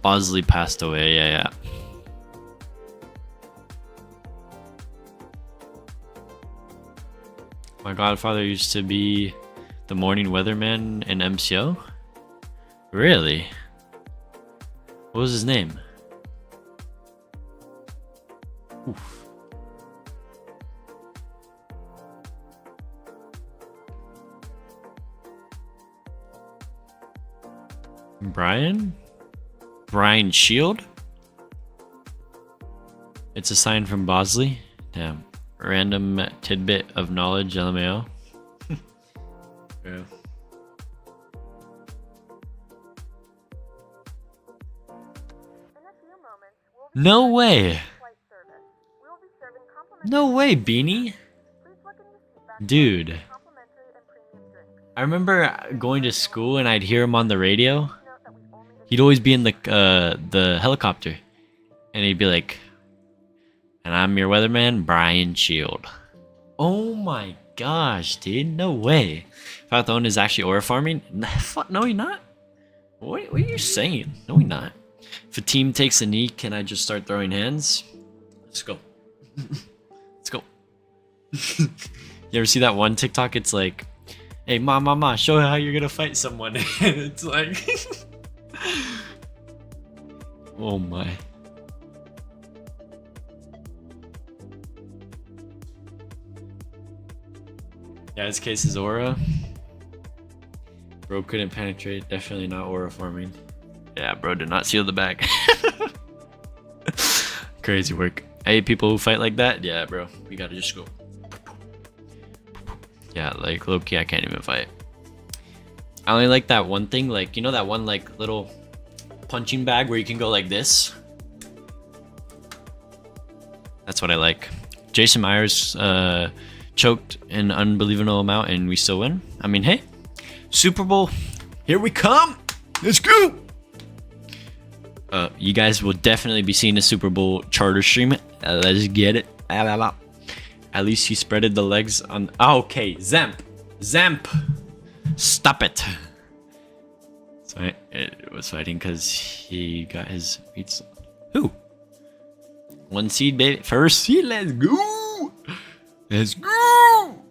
Bosley passed away, yeah. My godfather used to be the morning weatherman in MCO? Really? What was his name? Oof. Brian Shield? It's a sign from Bosley? Damn. Random tidbit of knowledge, LMAO. Yeah. No way! No way, Beanie! Dude. I remember going to school and I'd hear him on the radio. He'd always be in the helicopter. And he'd be like, and I'm your weatherman, Brian Shield. Oh my gosh, dude. No way. Falcon is actually aura farming? No, he not. What are you saying? No, he not. If a team takes a knee, can I just start throwing hands? Let's go. Let's go. You ever see that one TikTok? It's like, hey, ma, show how you're gonna fight someone. And it's like, oh my. Yeah, his case is aura. Bro couldn't penetrate. Definitely not aura forming. Yeah, bro did not seal the bag. Crazy work. I hate people who fight like that. Yeah, bro. We gotta just go. Yeah, like low-key, I can't even fight. I only like that one thing. Like, you know that one like little punching bag where you can go like this? That's what I like. Jason Myers, choked an unbelievable amount and we still win. I mean, hey, Super Bowl, here we come. Let's go. You guys will definitely be seeing a Super Bowl charter stream. Let's get it. At least he spreaded the legs on. Oh, okay, Zamp, stop it. So it was fighting because he got his beats. Who? 1 seed, baby. First seed. Let's go. Let's go!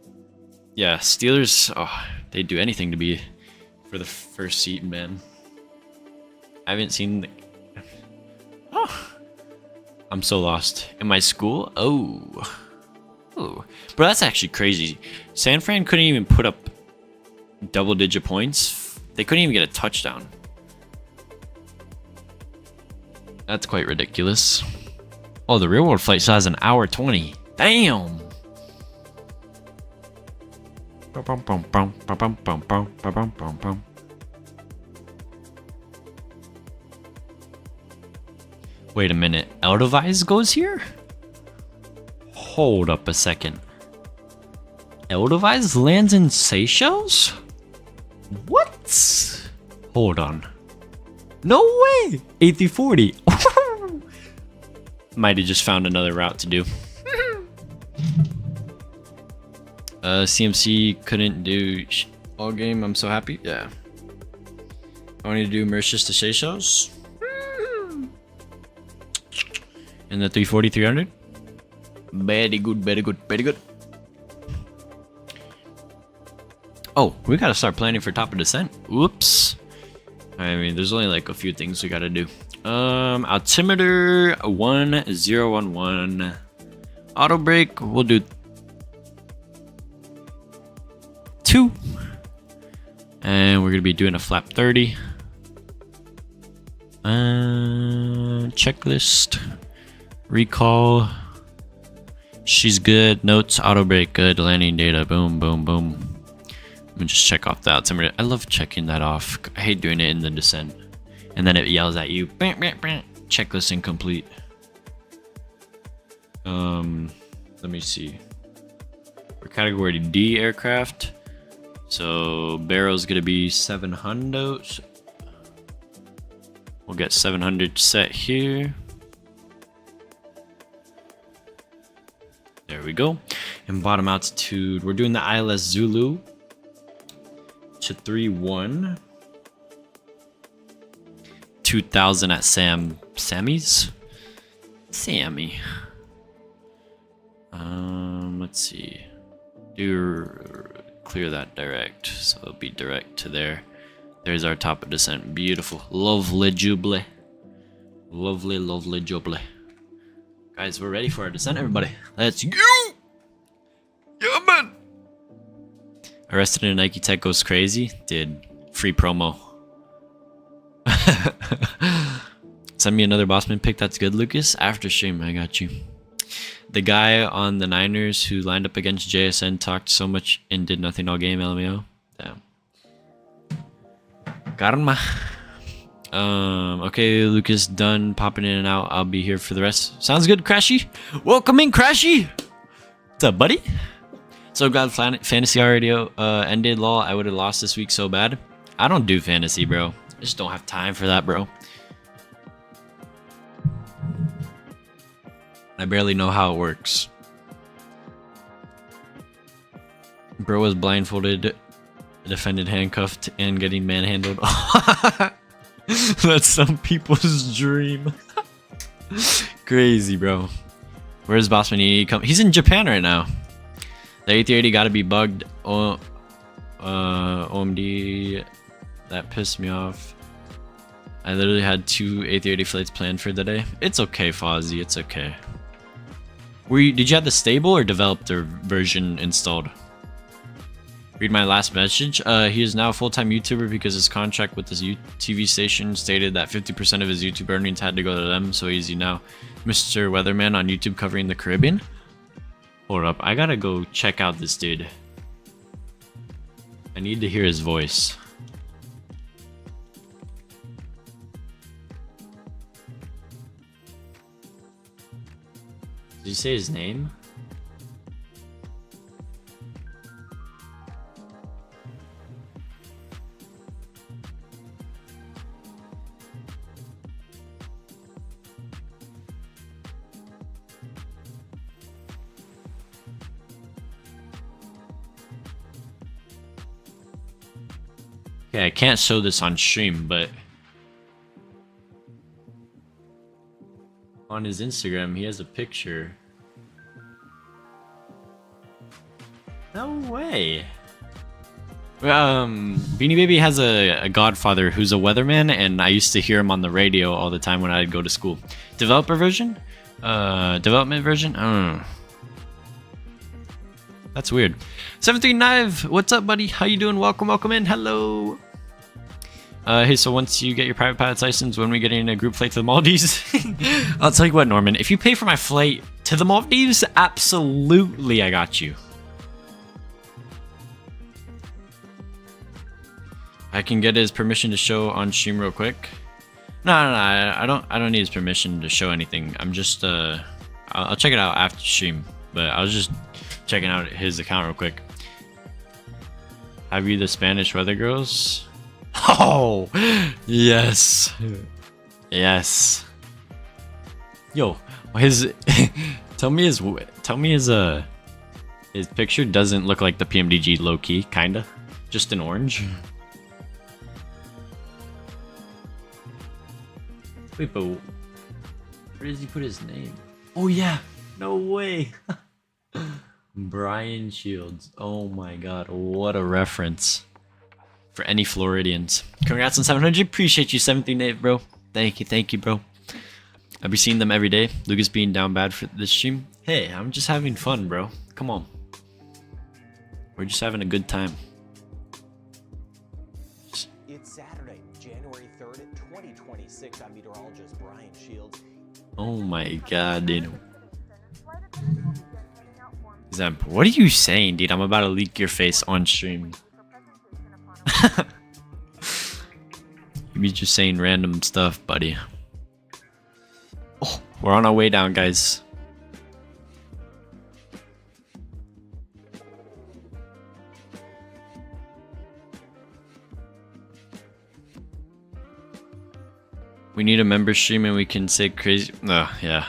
Yeah, Steelers, oh, they'd do anything to be for the first seat, man. I haven't seen the... Oh, I'm so lost. In my school? Oh. Bro, that's actually crazy. San Fran couldn't even put up double-digit points. They couldn't even get a touchdown. That's quite ridiculous. Oh, the real world flight still has an hour 20. Damn! Wait a minute, Eldevise goes here? Hold up a second. Edelweiss lands in Seychelles? What? Hold on. No way! 8340. Might have just found another route to do. CMC couldn't do all game. I'm so happy. Yeah. I wanted to do Mauritius to Seychelles. In the 340, 300. Very good, very good, very good. Oh, we gotta start planning for top of descent. Whoops. I mean, there's only like a few things we gotta do. Altimeter 1011. Auto brake, we'll do 2. And we're gonna be doing a flap 30. Checklist. Recall. She's good. Notes, auto brake, good. Landing data, boom, boom, boom. Let me just check off the altimeter. I love checking that off. I hate doing it in the descent. And then it yells at you. Checklist incomplete. Let me see. For category D aircraft. So barrel's gonna be 700. We'll get 700 set here. There we go. And bottom altitude, we're doing the ILS Zulu to 31. 2000 at Sammy's. Sammy. Let's see. Clear that direct, so it'll be direct to there. There's our top of descent. Beautiful, lovely jubilee. Lovely, lovely jubilee. Guys, we're ready for our descent, everybody. Let's go! Yeah, man! Arrested in a Nike Tech goes crazy. Did free promo. Send me another Bossman pick. That's good, Lucas. After stream, I got you. The guy on the Niners who lined up against JSN talked so much and did nothing all game. LMAO. Damn. Karma. Okay, Lucas, done popping in and out. I'll be here for the rest. Sounds good, Crashy. Welcome in, Crashy. What's up, buddy? So glad fantasy already ended. Lol, I would have lost this week so bad. I don't do fantasy, bro. I just don't have time for that, bro. I barely know how it works. Bro was blindfolded, defended handcuffed, and getting manhandled. That's some people's dream. Crazy, bro. Where's Bossman? He's in Japan right now. The A380 gotta be bugged. OMD. That pissed me off. I literally had 2 A380 flights planned for the day. It's okay, Fozzie. It's okay. Did you have the stable or developed version installed? Read my last message. He is now a full-time YouTuber because his contract with his TV station stated that 50% of his YouTube earnings had to go to them. So easy now. Mr. Weatherman on YouTube covering the Caribbean. Hold up. I gotta go check out this dude. I need to hear his voice. Did you say his name? Okay, I can't show this on stream, but on his Instagram, he has a picture. No way. Beanie Baby has a godfather who's a weatherman, and I used to hear him on the radio all the time when I'd go to school. Developer version? Development version? I don't know. That's weird. 739, what's up, buddy? How you doing? Welcome, welcome in. Hello. Hey, so once you get your private pilot's license, when we get in a group flight to the Maldives? I'll tell you what, Norman. If you pay for my flight to the Maldives, absolutely, I got you. I can get his permission to show on stream real quick. No, I don't need his permission to show anything. I'm just I'll check it out after stream. but I was just checking out his account real quick. Have you the Spanish weather girls? Oh, yes, yes. Yo, his tell me his picture doesn't look like the PMDG low key, kinda, just an orange. Wait, but where does he put his name? Oh yeah, no way. Brian Shields. Oh my god, what a reference for any Floridians. Congrats on 700. Appreciate you, 738, bro. Thank you, bro. I'll be seeing them every day. Lucas being down bad for this stream. Hey, I'm just having fun, bro. Come on. We're just having a good time. It's Saturday, January 3rd, 2026. I'm meteorologist Brian Shields. Oh my god, dude. What are you saying, dude? I'm about to leak your face on stream. You be just saying random stuff, buddy. Oh, we're on our way down, guys. We need a member stream and we can say crazy. Oh, yeah.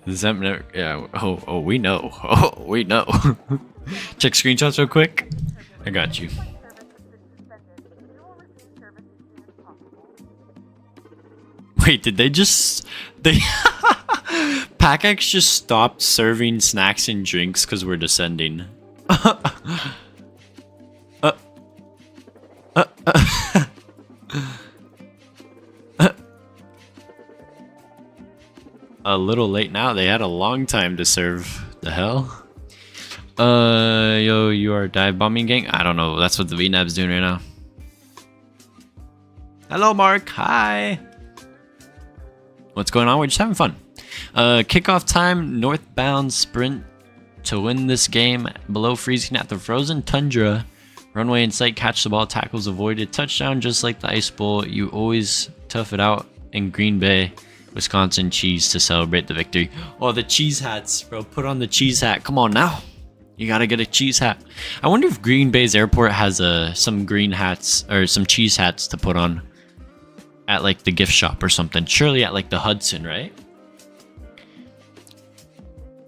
Yeah. Oh, we know. Oh, we know. Check screenshots real quick. I got you. Wait, did they just... PackX just stopped serving snacks and drinks because we're descending. A little late now. They had a long time to serve. The hell? Yo, you are dive bombing gang? I don't know. That's what the VNAB's doing right now. Hello, Mark. Hi. What's going on? We're just having fun. Kickoff time. Northbound sprint to win this game. Below freezing at the frozen tundra. Runway in sight. Catch the ball. Tackles avoided. Touchdown just like the Ice Bowl. You always tough it out in Green Bay. Wisconsin cheese to celebrate the victory. Oh, the cheese hats, bro. Put on the cheese hat. Come on now. You gotta get a cheese hat. I wonder if Green Bay's airport has some green hats or some cheese hats to put on at like the gift shop or something. Surely at like the Hudson, right?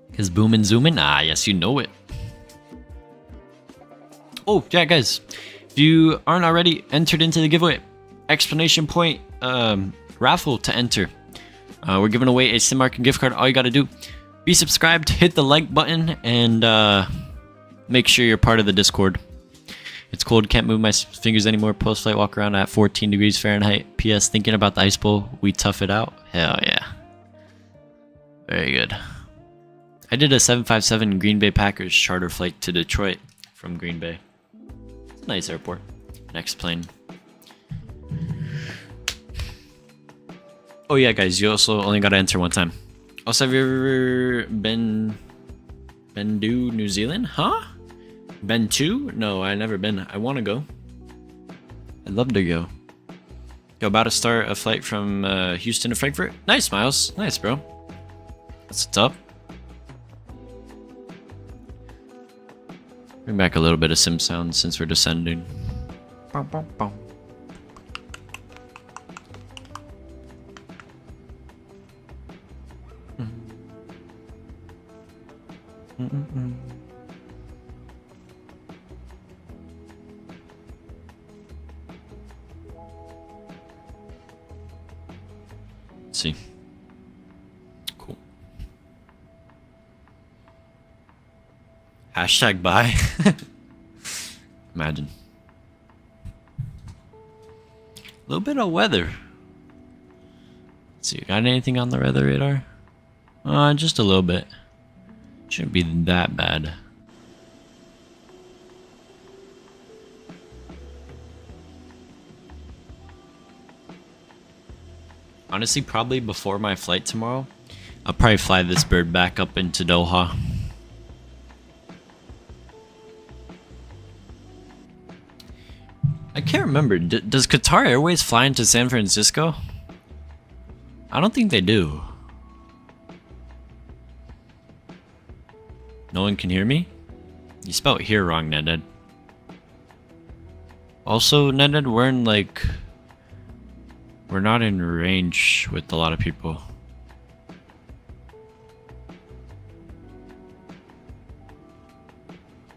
Because booming zooming. Ah, yes, you know it. Oh, yeah, guys. If you aren't already entered into the giveaway, exclamation point raffle to enter. We're giving away a Cinemark gift card. All you gotta do, be subscribed, hit the like button, and make sure you're part of the Discord. It's cold, can't move my fingers anymore. Post-flight walk around at 14 degrees Fahrenheit. P.S. Thinking about the Ice Bowl. We tough it out. Hell yeah. Very good. I did a 757 Green Bay Packers charter flight to Detroit from Green Bay. It's a nice airport. Next plane. Oh yeah, guys, you also only gotta enter one time. Also, have you ever been to New Zealand? Huh? Been to? No, I've never been. I want to go. I'd love to go. Yo, about to start a flight from Houston to Frankfurt. Nice, Miles. Nice, bro. That's what's up. Bring back a little bit of sim sound since we're descending. Bow, bow, bow. Let's see. Cool. Hashtag bye. Imagine. A little bit of weather. Let's see, got anything on the weather radar? Just a little bit. Shouldn't be that bad. Honestly, probably before my flight tomorrow, I'll probably fly this bird back up into Doha. I can't remember. Does Qatar Airways fly into San Francisco? I don't think they do. No one can hear me? You spelled here wrong, Neded. Also, Neded, we're in like... We're not in range with a lot of people.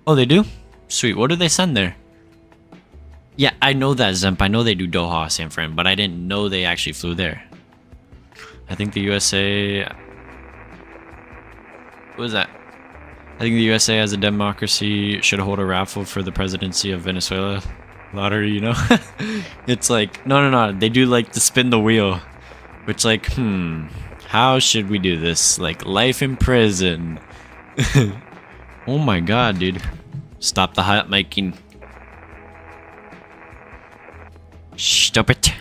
Oh, they do? Sweet. What do they send there? Yeah, I know that, Zemp. I know they do Doha, San Fran, but I didn't know they actually flew there. I think the USA... What was that? I think the USA as a democracy should hold a raffle for the presidency of Venezuela. Lottery, you know? It's like, no. They do like to spin the wheel. Which like, how should we do this? Like, life in prison. Oh my god, dude. Stop the hot miking. Stop it.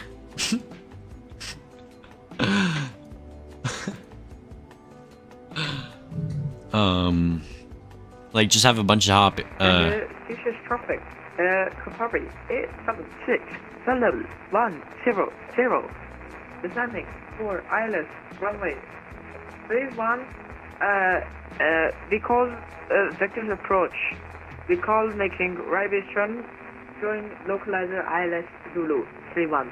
Like just have a bunch of hop. This is traffic. Recovery 876 100. Descending for ILS runway 31. We call vectors approach. We call making right base turn. Join localizer ILS Zulu 31.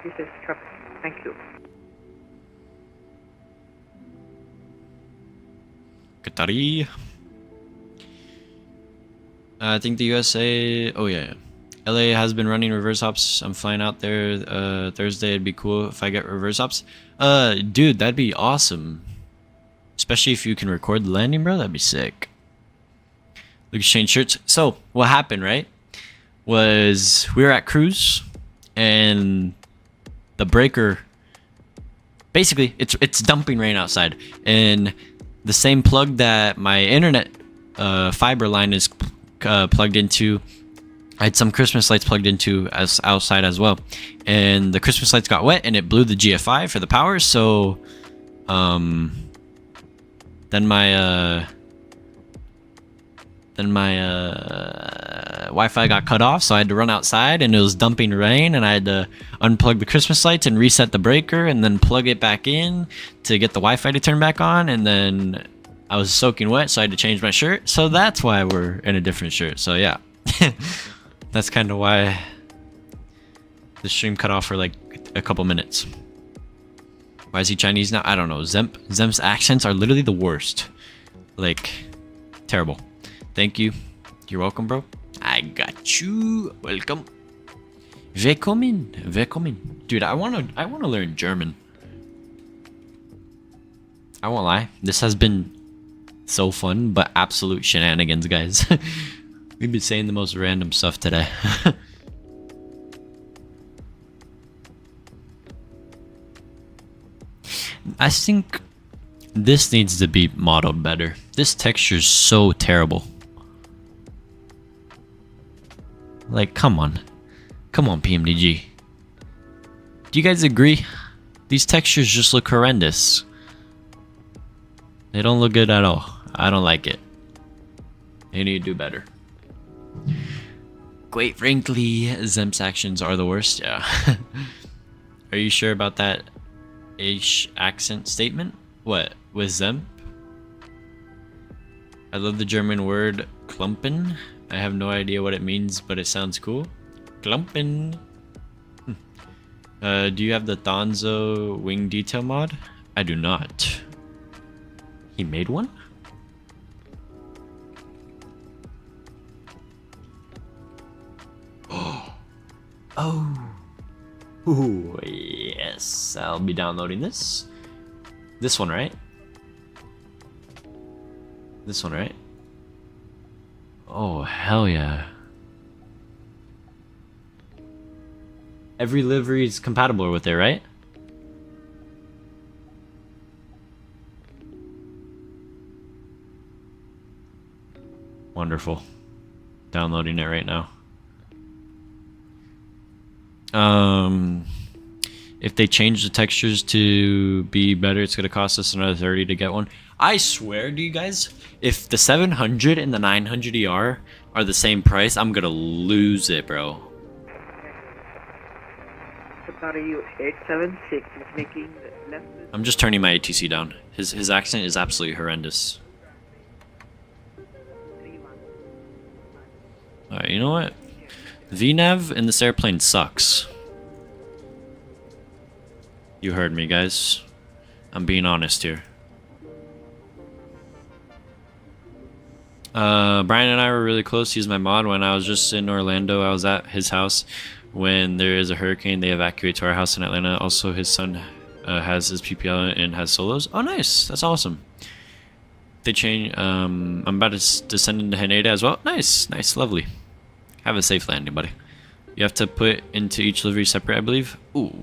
This is traffic. Thank you. Qatari. I think the USA... Oh, yeah. LA has been running reverse hops. I'm flying out there Thursday. It'd be cool if I get reverse hops. Dude, that'd be awesome. Especially if you can record the landing, bro. That'd be sick. Look, exchange shirts. So, what happened, right? Was we were at cruise, and the breaker... Basically, it's dumping rain outside. And the same plug that my internet fiber line is... plugged into. I had some Christmas lights plugged into as outside as well, and the Christmas lights got wet and it blew the GFI for the power. So then my Wi-Fi got cut off, so I had to run outside, and it was dumping rain, and I had to unplug the Christmas lights and reset the breaker and then plug it back in to get the Wi-Fi to turn back on. And then I was soaking wet, so I had to change my shirt. So that's why we're in a different shirt. So yeah, that's kind of why the stream cut off for like a couple minutes. Why is he Chinese now? I don't know. Zemp's accents are literally the worst. Like, terrible. Thank you. You're welcome, bro. I got you. Welcome. Willkommen. Dude, I wanna learn German. I won't lie. This has been so fun, but absolute shenanigans, guys. We've been saying the most random stuff today. I think this needs to be modeled better. This texture's so terrible. Like, come on, PMDG. Do you guys agree? These textures just look horrendous. They don't look good at all. I don't like it. They need to do better. Quite frankly, Zemp's actions are the worst. Yeah. Are you sure about that H accent statement? What, with Zemp? I love the German word klumpen. I have no idea what it means, but it sounds cool. Klumpen. Do you have the Thonzo wing detail mod? I do not. He made one? Oh. Ooh, yes. I'll be downloading this. This one, right? This one, right? Oh, hell yeah. Every livery is compatible with it, right? Wonderful. Downloading it right now. If they change the textures to be better, it's gonna cost us another 30 to get one. I swear to you guys, if the 700 and the 900 ER are the same price, I'm gonna lose it, bro. Qatari 876 is making left. I'm just turning my ATC down. His accent is absolutely horrendous. You know what? VNav in this airplane sucks. You heard me, guys. I'm being honest here. Brian and I were really close. He's my mod. When I was just in Orlando, I was at his house. When there is a hurricane, they evacuate to our house in Atlanta. Also, his son has his PPL and has solos. Oh, nice. That's awesome. They change. I'm about to descend into Haneda as well. Nice. Nice. Lovely. Have a safe landing, buddy. You have to put into each livery separate, I believe. Ooh.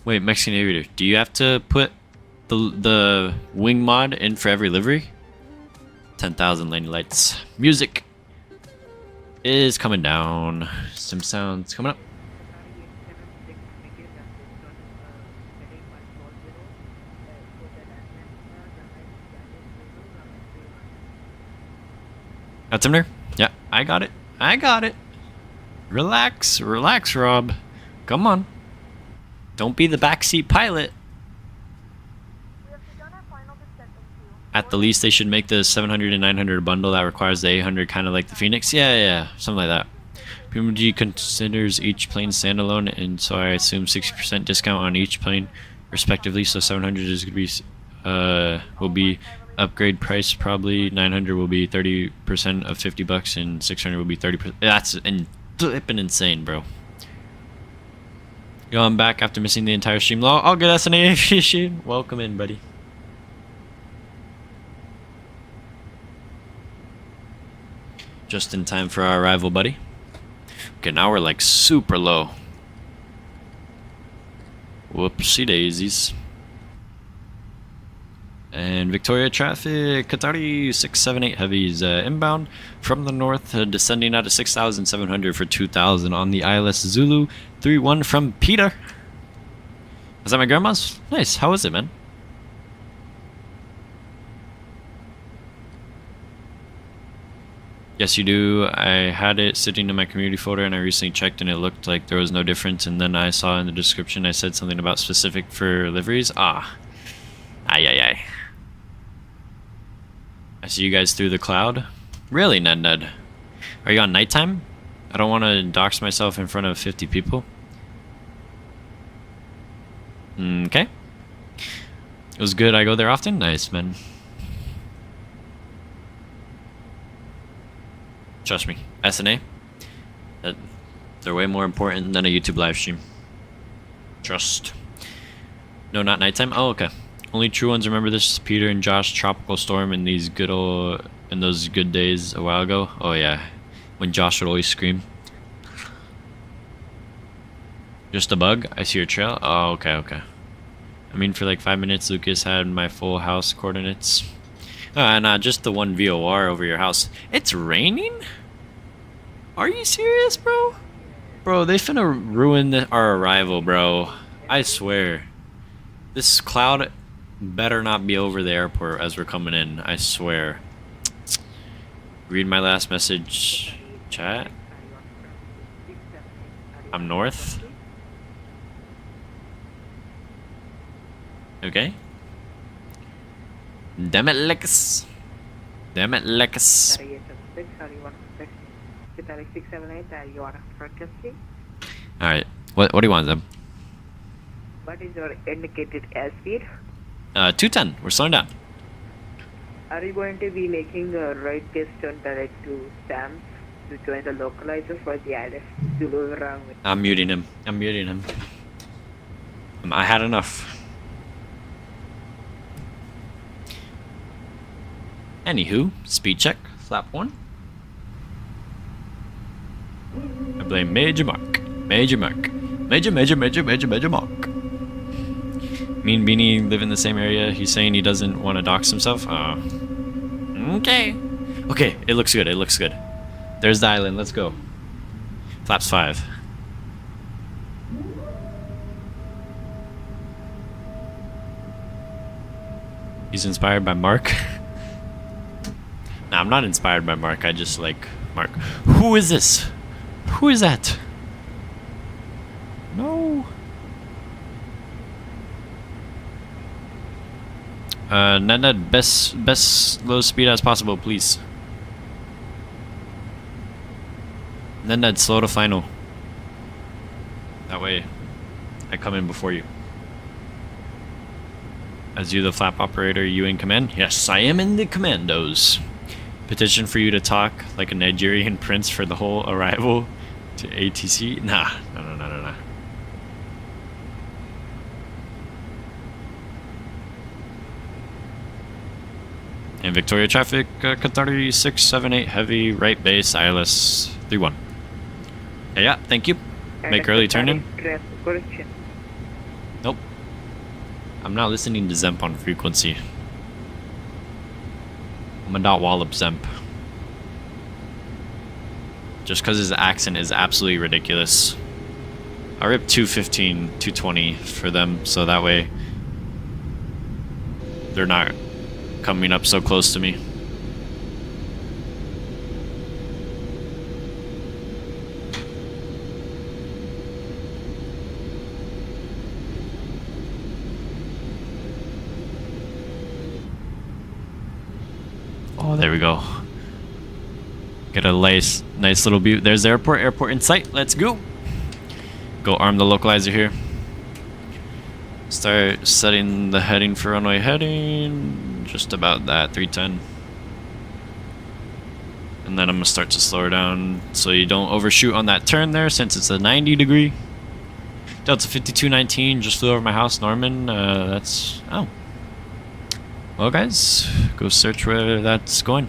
Wait, Mexican aviator. Do you have to put the wing mod in for every livery? 10,000 landing lights. Music is coming down. Some sounds coming up. That's him there? Yeah, I got it. I got it. Relax, relax, Rob. Come on. Don't be the backseat pilot. At the least, they should make the 700 and 900 bundle that requires the 800, kind of like the Phoenix. Yeah, something like that. PMG considers each plane standalone, and so I assume 60% discount on each plane, respectively. So 700 is gonna be will be upgrade price probably. 900 will be 30% of $50, and 600 will be 30%. That's flipping insane, bro. Yo, I'm back after missing the entire stream. All good, SNA Aviation. Welcome in, buddy. Just in time for our arrival, buddy. Okay, now we're like super low. Whoopsie daisies. And Victoria traffic, Qatari 678 heavies inbound from the north, descending out of 6,700 for 2,000 on the ILS Zulu 31 from Peter. Was that my grandma's? Nice. How was it, man? Yes, you do. I had it sitting in my community folder, and I recently checked, and it looked like there was no difference. And then I saw in the description I said something about specific for liveries. Ay. I see you guys through the cloud. Really, Ned? Are you on nighttime? I don't want to dox myself in front of 50 people. Okay. It was good. I go there often. Nice, man. Trust me, SNA, they're way more important than a YouTube live stream. Trust. No, not nighttime. Oh, okay. Only true ones remember this. Peter and Josh, tropical storm in these in those good days a while ago. Oh yeah, when Josh would always scream. Just a bug. I see your trail. Oh, okay. I mean, for like 5 minutes, Lucas had my full house coordinates. Nah, just the one VOR over your house. It's raining? Are you serious, bro? Bro, they finna ruin our arrival, bro. I swear. This cloud better not be over the airport as we're coming in. I swear. Read my last message, chat. I'm north. Okay. Damn it, Lex. Damn it, Lex. Alright. What do you want, them? What is your indicated airspeed? 210. We're slowing down. Are you going to be making a right case turn direct to Stamps to join the localizer for the ILS Zulu around? I'm muting him. I had enough. Anywho, speed check, flap 1. I blame Major Mark. Major Mark. Major Mark. Me and Beanie live in the same area. He's saying he doesn't want to dox himself. Okay. Okay, it looks good. There's the island. Let's go. Flaps 5. He's inspired by Mark. Nah, I'm not inspired by Mark. I just like Mark. Who is this? Who is that? No. Ned, best low speed as possible, please. Ned, slow to final. That way, I come in before you. As you, the flap operator, you in command? Yes, I am in the commandos. Petition for you to talk like a Nigerian prince for the whole arrival to ATC? Nah, no. And Victoria traffic, Qatari 678 heavy, right base, ILS 31. Yeah, thank you. Make early turn in. Nope. I'm not listening to Zemp on frequency. I'm gonna dot wallop Zemp. Just because his accent is absolutely ridiculous. I rip 215, 220 for them, so that way they're not coming up so close to me. Oh, there we go. Get a nice little view. There's the airport in sight. Let's go. Go arm the localizer here. Start setting the heading for runway heading. Just about that, 310. And then I'm gonna start to slow her down so you don't overshoot on that turn there since it's a 90 degree. Delta 5219 just flew over my house, Norman. That's, oh. Well guys, go search where that's going.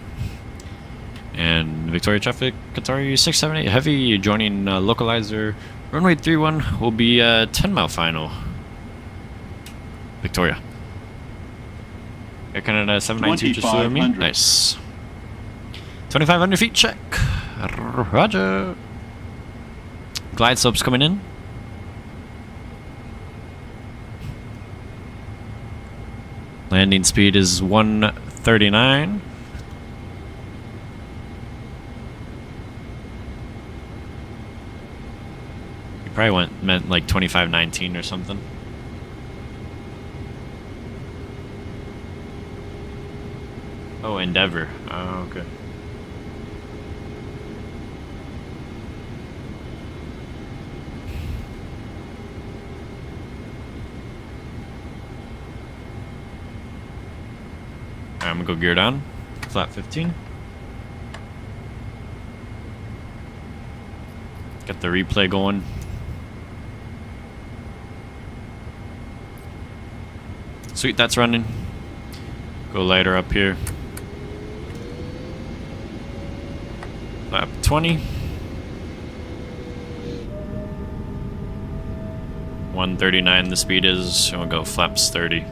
And Victoria traffic, Qatari 678 heavy, joining localizer. Runway 31 will be a 10-mile final. Victoria. Air Canada 792 just flew over me. Nice. 2,500 feet check. Roger. Glide slopes coming in. Landing speed is 139. You probably meant like 2519 or something. Oh, Endeavor. Oh, okay. I'm gonna go gear down. Flat 15. Get the replay going. Sweet, that's running. Go lighter up here. Flap 20. 139 the speed is. And we'll go flaps 30.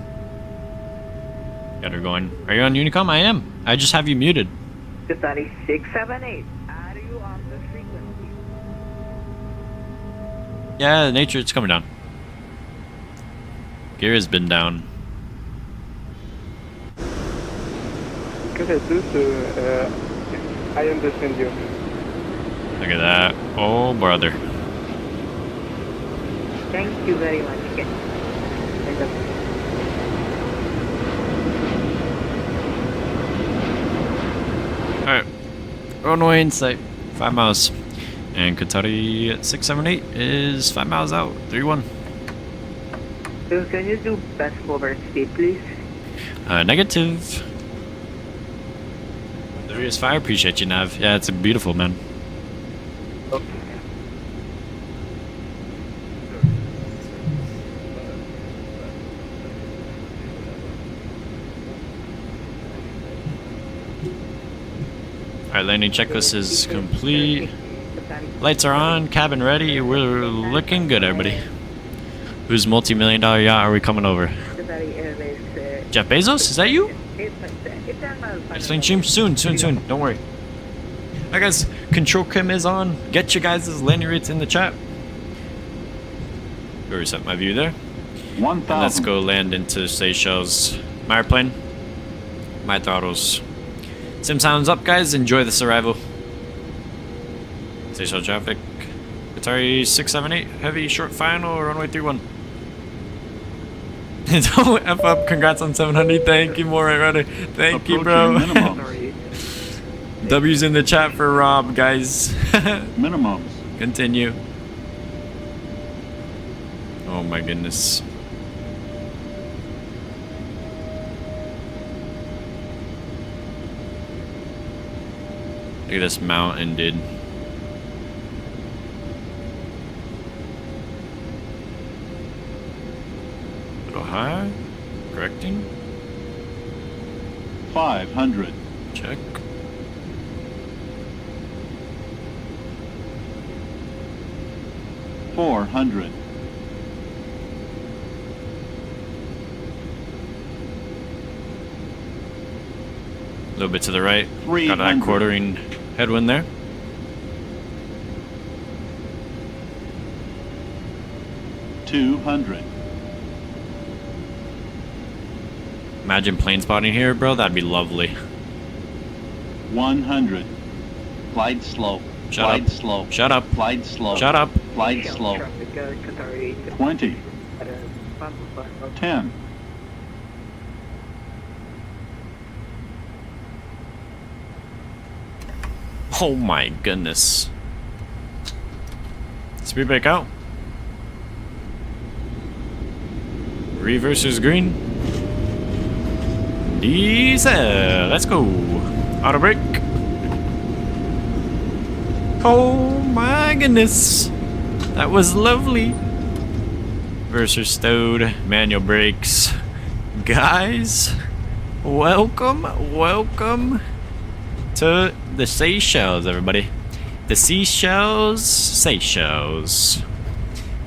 Got her going. Are you on Unicom? I am. I just have you muted. Qatari 678. Are you on the frequency? Yeah, nature, it's coming down. Gear has been down. I understand you. Look at that. Oh, brother. Thank you very much. Okay. Alright. Runway in sight. 5 miles. And Qatari 678 is 5 miles out. 3-1. So can you do best forward speed, please? Negative. Serious fire. Appreciate you, Nav. Yeah, it's beautiful, man. Okay. Alright, landing checklist is complete. Lights are on, cabin ready. We're looking good, everybody. Whose multi-million-dollar yacht are we coming over? Jeff Bezos? Is that you? Explain soon. Don't worry. Alright, guys. Control cam is on. Get your guys' landing rates in the chat. Go reset my view there. 1,000. And let's go land into Seychelles. My airplane. My throttles. Sim sounds up, guys. Enjoy this arrival. Seychelles traffic. Qatari 678 heavy short final runway 31. Don't F up. Congrats on 700. Thank you, more Rider. Thank you, bro. W's in the chat for Rob, guys. Minimums. Continue. Oh my goodness. Look at this mountain, dude. A little high. Correcting. 500. Check. $400. A little bit to the right. Got that 300. quartering headwind there. $200. Imagine plane spotting here, bro. That'd be lovely. 100. Glide slow. Shut Glide up. slow. Shut up. Glide slow. Shut up. Glide slow. 20. 10. Oh my goodness. Speed break out. Reverse green. Diesel. Let's go. Auto brake. Oh my goodness. That was lovely. Reverser stowed. Manual brakes. Guys, welcome to the Seychelles, everybody. The Seychelles.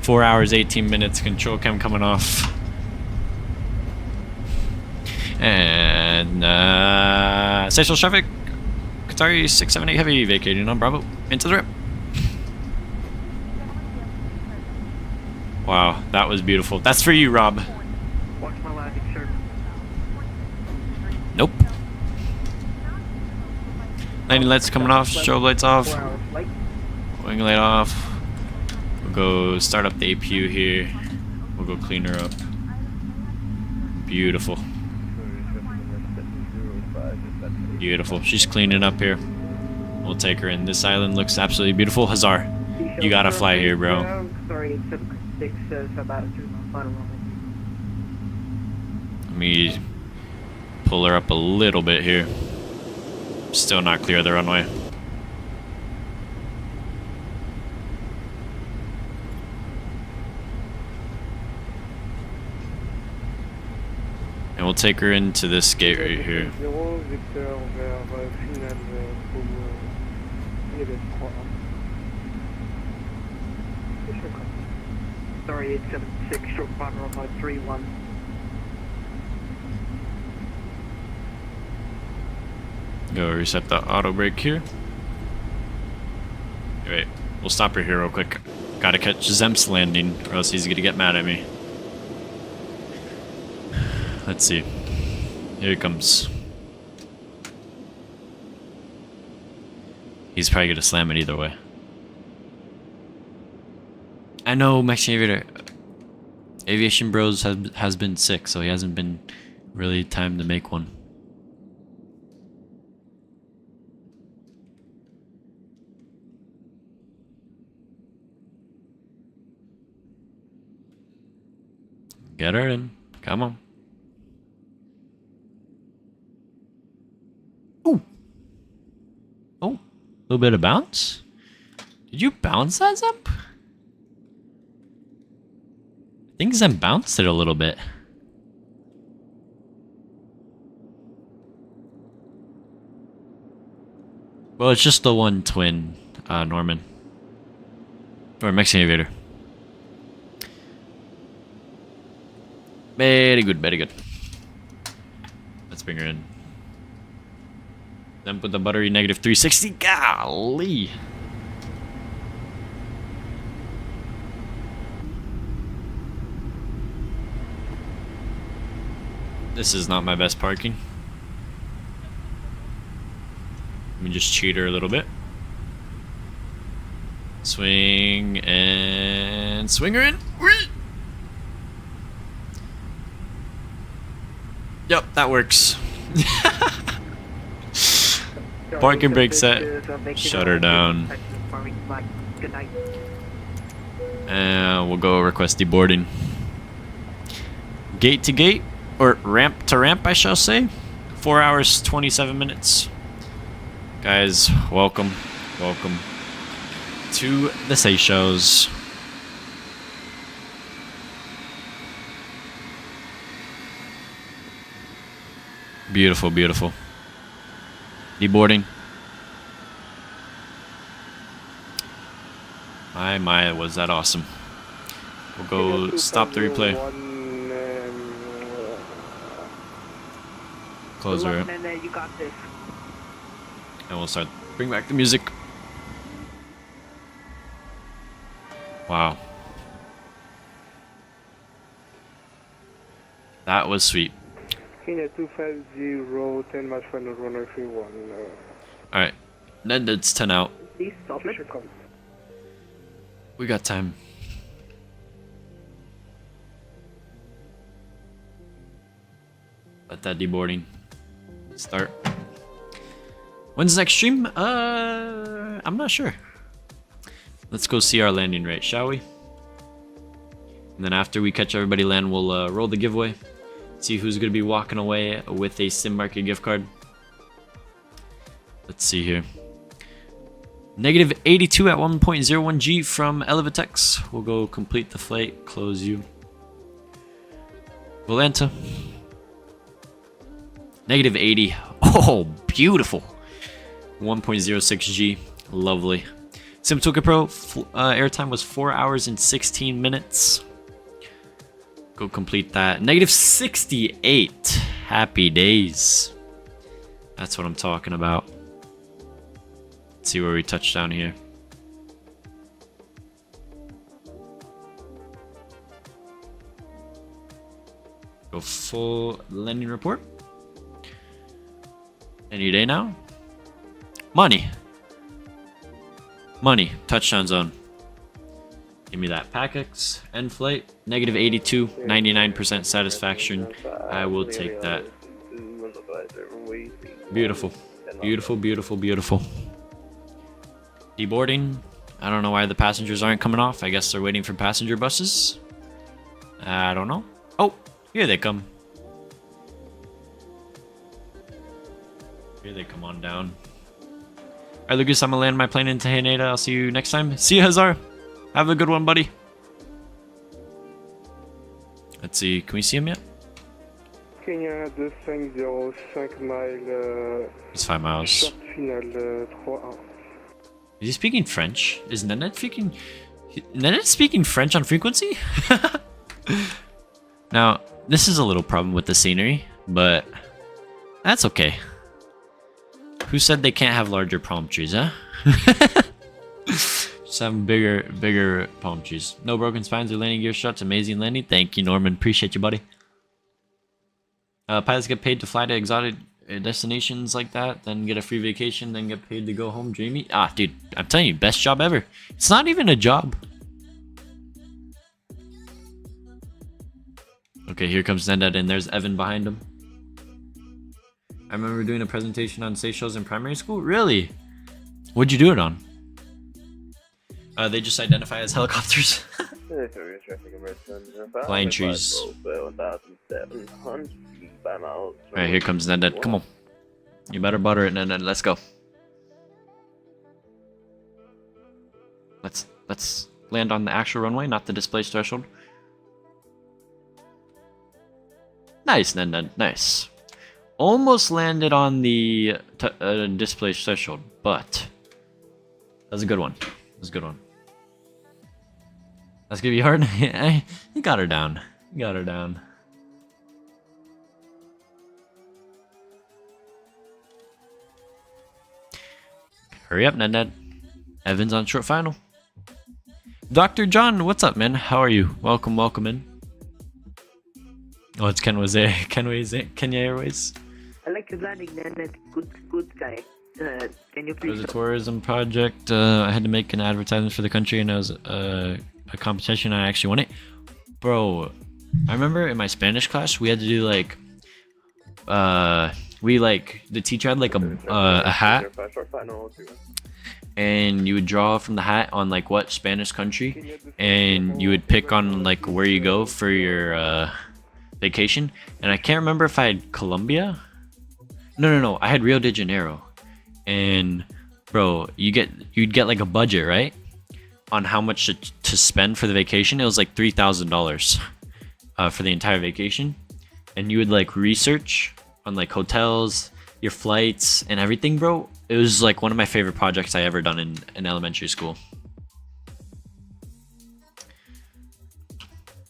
4 hours, 18 minutes. Control cam coming off. And Seychelles traffic. Qatari 678 heavy vacating on Bravo. Into the rip. Wow, that was beautiful. That's for you, Rob. Watch my landing, sir. Nope. Landing lights coming off. Strobe lights off. 4 hours flight. Wing light off. We'll go start up the APU here. We'll go clean her up. Beautiful. Beautiful. She's cleaning up here. We'll take her in. This island looks absolutely beautiful. Hazar, you gotta fly here, bro. Sorry, 766 says about a 3-month final runway. Let me pull her up a little bit here. Still not clear of the runway. And we'll take her into this gate right here. Sorry, 876, short final runway 31. Go reset the auto brake here. Wait, we'll stop her here real quick. Gotta catch Zem's landing, or else he's gonna get mad at me. Let's see. Here he comes. He's probably gonna slam it either way. I know Mexican Aviation Bros has been sick, so he hasn't been really time to make one. Get her in. Come on. Ooh. Oh, a little bit of bounce. Did you bounce that up? I think Zem bounced it a little bit. Well, it's just the one twin, Norman. Or Mexican Aviator. Very good, very good. Let's bring her in. Then put the battery negative 360. Golly. This is not my best parking. Let me just cheat her a little bit. Swing and swing her in. Whee! Yep, that works. Parking brake set. Shut her down. Good night. And we'll go request deboarding. Gate to gate, or ramp to ramp, I shall say. 4 hours, 27 minutes. Guys, welcome, welcome to the Seychelles. Beautiful, beautiful. Deboarding. My, was that awesome. We'll go stop the replay. Close her. You got this. And we'll start. Bring back the music. Wow. That was sweet. Kenya 250, 10 match final runway 31. Alright. Then it's 10 out. Please stop it. We got time. Let that deboarding start. When's the next stream? I'm not sure. Let's go see our landing rate, shall we? And then after we catch everybody land, we'll roll the giveaway. See who's going to be walking away with a Sim Market gift card. Let's see here. Negative 82 at 1.01 G from Elevitex. We'll go complete the flight. Close you. Volanta. Negative 80. Oh, beautiful. 1.06 G. Lovely. SimToolkit Pro. Airtime was 4 hours and 16 minutes. Go complete that. Negative 68. Happy days. That's what I'm talking about. Let's see where we touch down here. Go full landing report. Any day now. Money. Money. Touchdown zone. Give me that. PACX. End flight. Negative 82. 99% satisfaction. I will take that. Beautiful. Beautiful, beautiful, beautiful. Deboarding. I don't know why the passengers aren't coming off. I guess they're waiting for passenger buses. I don't know. Oh, here they come. Here they come on down. Alright, Lucas, I'm gonna land my plane into Haneda. I'll see you next time. See you, Hazar. Have a good one, buddy. Let's see. Can we see him yet? Kenya 2505 mile. It's 5 miles. Short final 3-1. Is he speaking French? Is Nanette speaking French on frequency? Now, this is a little problem with the scenery, but that's okay. Who said they can't have larger palm trees, huh? Just have bigger palm trees. No broken spines or landing gear shots. Amazing landing. Thank you, Norman. Appreciate you, buddy. Pilots get paid to fly to exotic destinations like that, then get a free vacation, then get paid to go home dreamy. Ah, dude, I'm telling you, best job ever. It's not even a job. Okay, here comes Zendad, and there's Evan behind him. I remember doing a presentation on Seychelles in primary school. Really? What'd you do it on? They just identify as helicopters. Flying trees. Alright, here comes Zendad. Come on. You better butter it, Zendad. Let's go. Let's land on the actual runway, not the displaced threshold. Nice, Zendad. Nice. Almost landed on the displaced threshold, but that was a good one. That was a good one. That's gonna be hard. You got her down. You got her down. Hurry up, Ned. Evans on short final. Dr. John, what's up, man? How are you? Welcome, welcome in. Oh, it's Kenya Airways. I like your landing, Ned. Good guy. Can you It please? was a tourism project. I had to make an advertisement for the country, and it was a competition. I actually won it. Bro, I remember in my Spanish class, we had to do like we like the teacher had like a hat, and you would draw from the hat on like what Spanish country, and you would pick on like where you go for your vacation. And I can't remember if I had Colombia. No, I had Rio de Janeiro. And bro, you'd get like a budget, right, on how much to spend for the vacation. It was like $3,000 for the entire vacation, and you would like research on like hotels, your flights, and everything, bro. It was like one of my favorite projects I ever done in elementary school.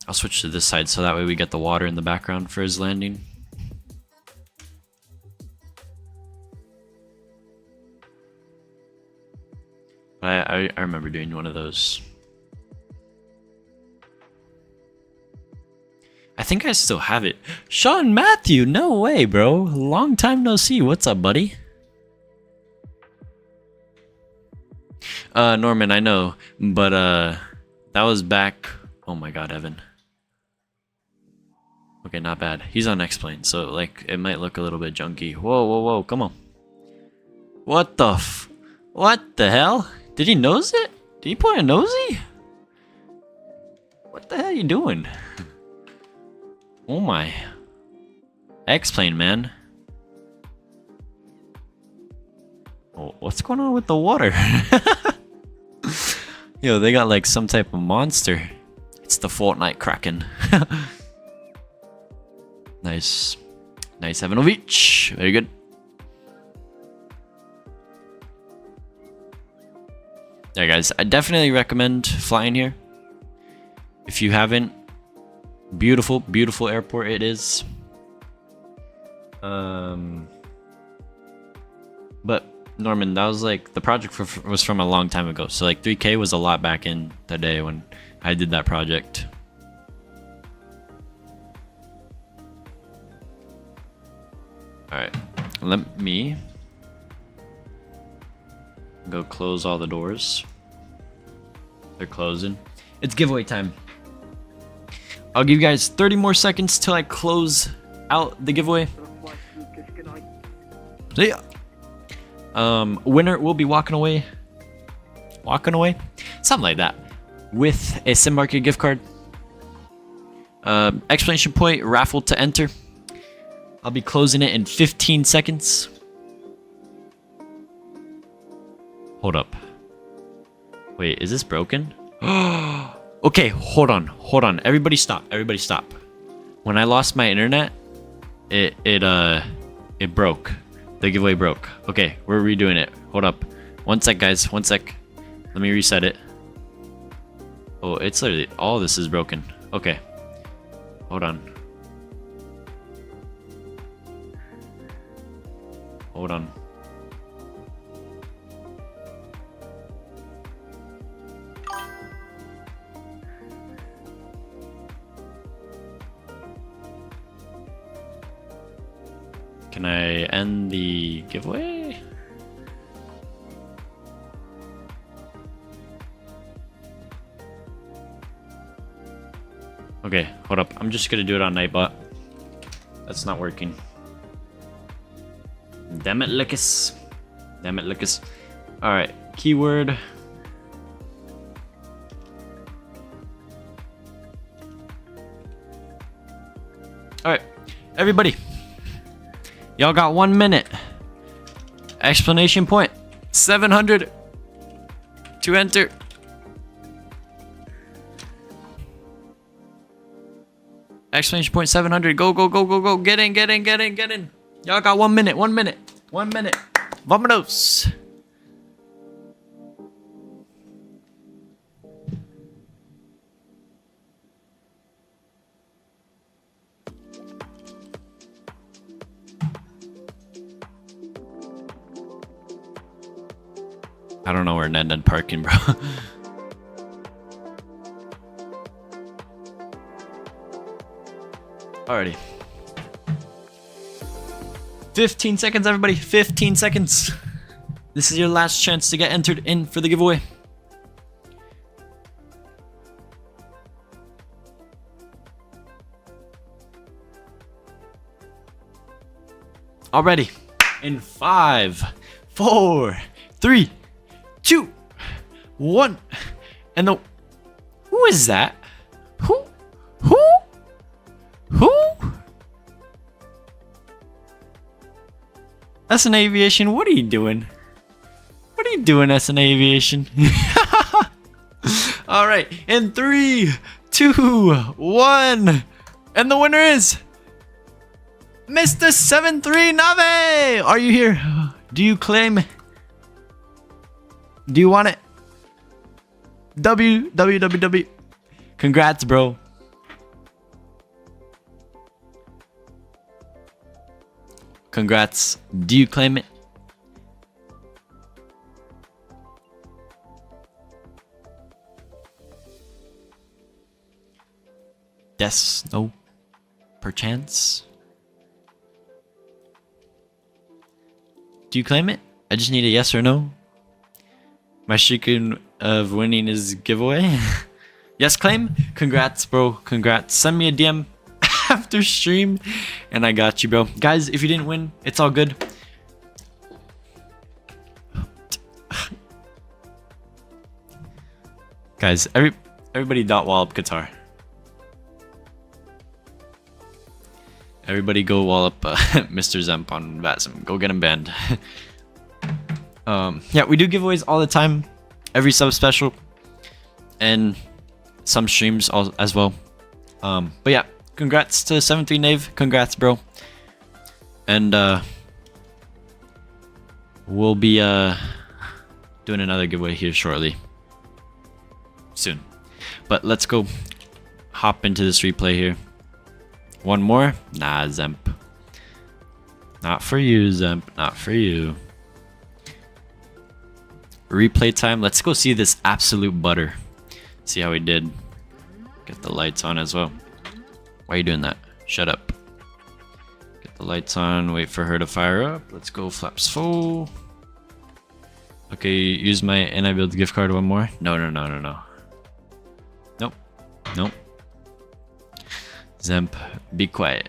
I'll switch to this side so that way we get the water in the background for his landing. I remember doing one of those. I think I still have it. Sean Matthew, no way, bro. Long time no see. What's up, buddy? Norman, I know, but that was back. Oh my God, Evan. Okay, not bad. He's on X-Plane, so like it might look a little bit junky. Whoa, come on. What the hell? Did he nose it? Did he point a nosy? What the hell are you doing? Oh my. X-Plane, man. Oh, what's going on with the water? Yo, they got like some type of monster. It's the Fortnite Kraken. Nice. Nice, Evanovich. Very good. Yeah, guys, I definitely recommend flying here. If you haven't, beautiful, beautiful airport it is. But Norman, that was like the project was from a long time ago. So like 3K was a lot back in the day when I did that project. All right, let me go close all the doors. They're closing. It's giveaway time. I'll give you guys 30 more seconds till I close out the giveaway. See ya. Winner will be walking away, something like that, with a Sim Market gift card. Explanation point raffle to enter. I'll be closing it in 15 seconds. Hold up. Wait, is this broken? Okay, hold on. Everybody stop. When I lost my internet, it broke. The giveaway broke. Okay, we're redoing it. Hold up. One sec, guys. One sec. Let me reset it. Oh, it's literally all this is broken. Okay. Hold on. Can I end the giveaway? Okay, hold up. I'm just gonna do it on Nightbot. That's not working. Damn it, Lucas. Alright, keyword. Alright, everybody. Y'all got 1 minute. Explanation point 700 to enter. Exclamation point 700. Go. Get in. Y'all got 1 minute. 1 minute. Vamonos. I don't know where Ned and parking, bro. Alrighty. 15 seconds, everybody. 15 seconds. This is your last chance to get entered in for the giveaway. already. In 5, 4, 3, 2, 1. And the... Who is that? Who? SN Aviation, what are you doing? What are you doing, SN Aviation? Alright, in 3, 2, 1. And the winner is Mr. 739. Are you here? Do you claim? Do you want it? W. Congrats, bro. Congrats. Do you claim it? Yes, no, perchance. Do you claim it? I just need a yes or no. My streak of winning is giveaway. Yes, claim. Congrats, bro. Congrats. Send me a DM after stream, and I got you, bro. Guys, if you didn't win, it's all good. Guys, everybody dot wallop Qatar. Everybody go wallop Mr. Zemp on VATSIM. Go get him banned. Yeah, we do giveaways all the time. Every sub special. And some streams as well. But yeah, congrats to 73 Nave. Congrats, bro. And we'll be doing another giveaway here shortly. Soon. But let's go hop into this replay here. One more? Nah, Zemp. Not for you, Zemp. Not for you. Replay time. Let's go see this absolute butter. See how he did. Get the lights on as well. Why are you doing that? Shut up. Get the lights on. Wait for her to fire up. Let's go flaps full. Okay, use my NI Build gift card one more. No. Nope. Zemp, be quiet.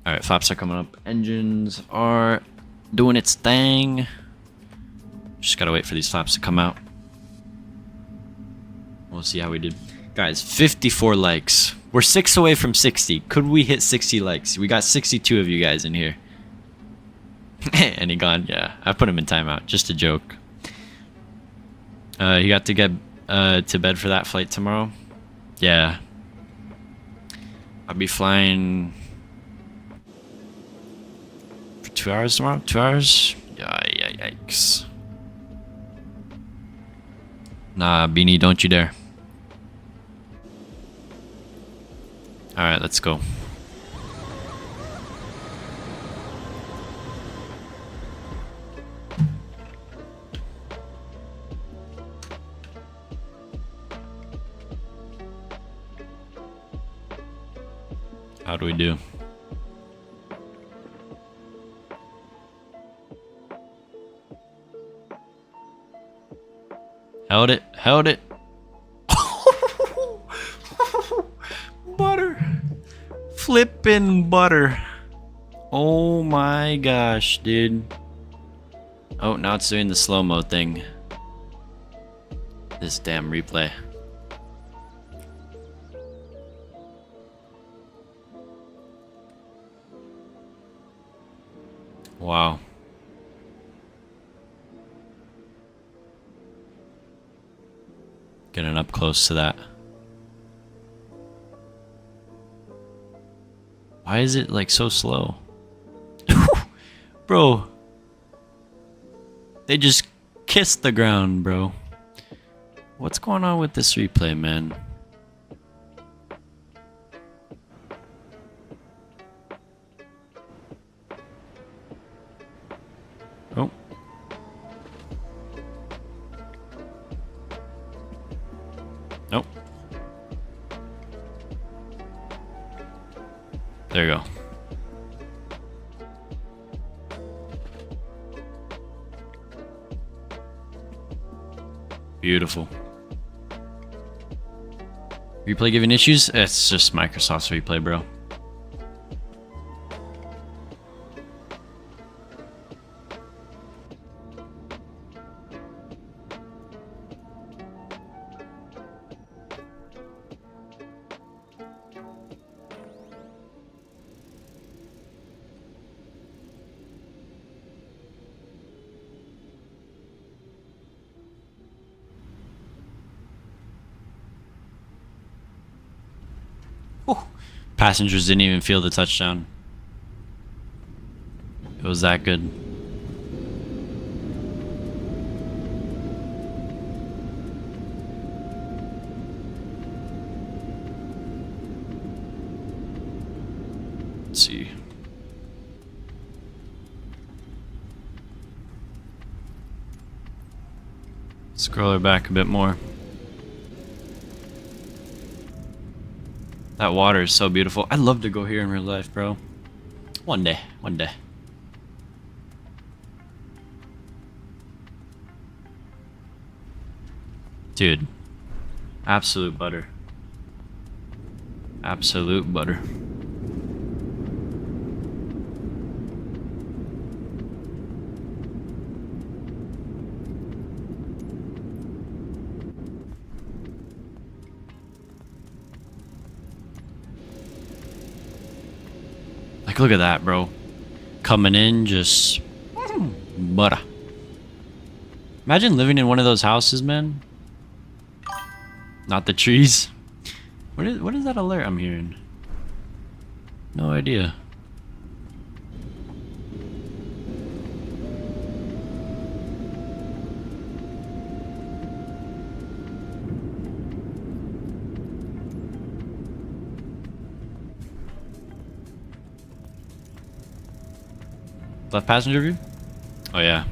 Alright, flaps are coming up. Engines are doing its thing. Just gotta wait for these flaps to come out. We'll see how we did. Guys, 54 likes. We're 6 away from 60. Could we hit 60 likes? We got 62 of you guys in here. And he gone. Yeah, I put him in timeout. Just a joke. You got to get to bed for that flight tomorrow? Yeah. I'll be flying for 2 hours tomorrow? 2 hours? Yikes. Nah, Beanie, don't you dare. Alright, let's go. How do we do? Held it. Butter. Flippin' butter. Oh my gosh, dude. Oh, now it's doing the slow-mo thing. This damn replay. Wow. Getting up close to that. Why is it like so slow? Bro. They just kissed the ground, bro. What's going on with this replay, man? Oh. Nope. There you go. Beautiful. Replay giving issues? It's just Microsoft's replay, bro. Passengers didn't even feel the touchdown. It was that good. Let's see. Scroll her back a bit more. That water is so beautiful. I'd love to go here in real life, bro. One day, one day. Dude, absolute butter. Absolute butter. Like, look at that, bro. Coming in, just butter. Imagine living in one of those houses, man. Not the trees. What is that alert I'm hearing? No idea. Left passenger view? Oh yeah.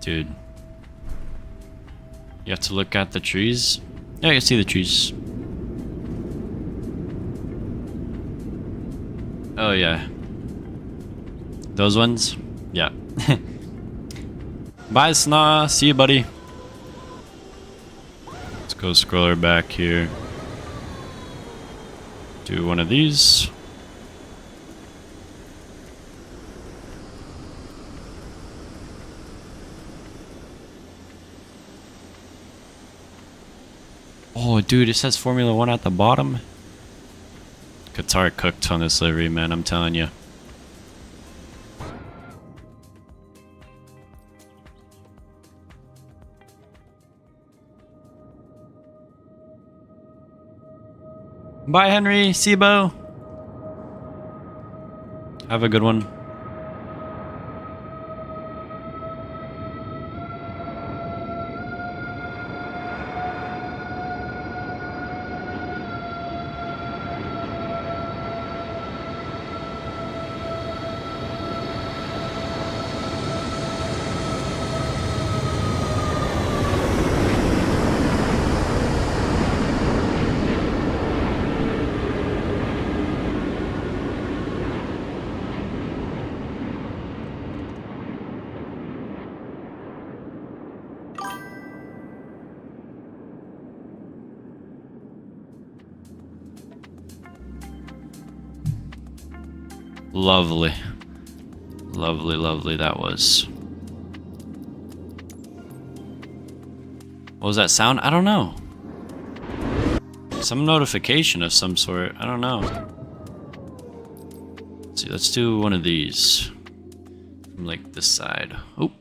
Dude. You have to look at the trees. Yeah, I can see the trees. Oh yeah. Those ones? Yeah. Bye, Sna. See you, buddy. Let's go scroll her back here. Do one of these. Oh, dude, it says Formula 1 at the bottom. Qatar cooked on this livery, man, I'm telling you. Bye, Henry. See you, Bo. Have a good one. Lovely. Lovely, lovely that was. What was that sound? I don't know. Some notification of some sort. I don't know. Let's see, let's do one of these. From like this side. Oh,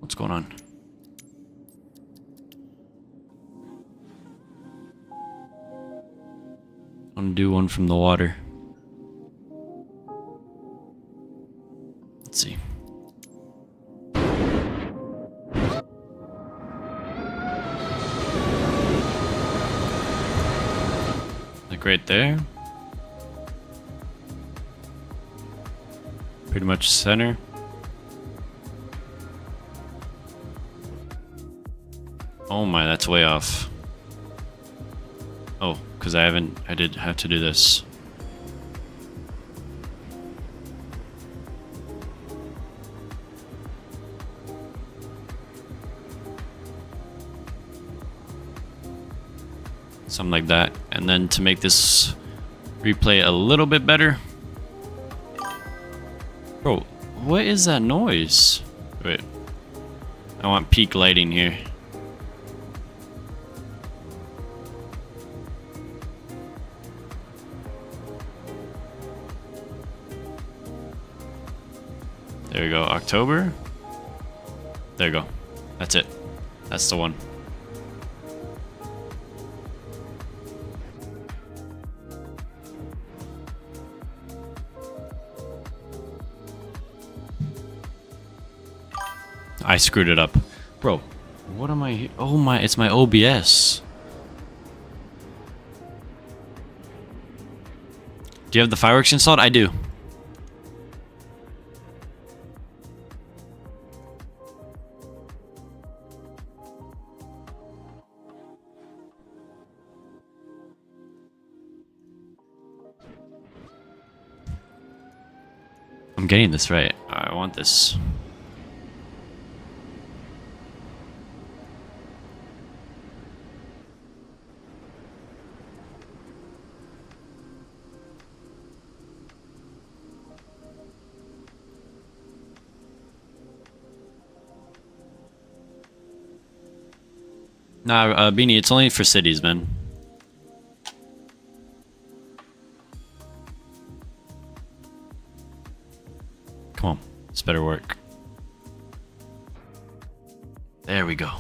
what's going on? I'm gonna do one from the water. Let's see. Like right there. Pretty much center. Oh my, that's way off. Oh, because I did have to do this. something like that. And then to make this replay a little bit better, bro, what is that noise? Wait, I want peak lighting here. There we go, October. There you go. That's it. That's the one. I screwed it up. Bro, what am I? Oh my, it's my OBS. Do you have the fireworks installed? I do. I'm getting this right. I want this. Nah, Beanie, it's only for cities, man. Come on, this better work. There we go.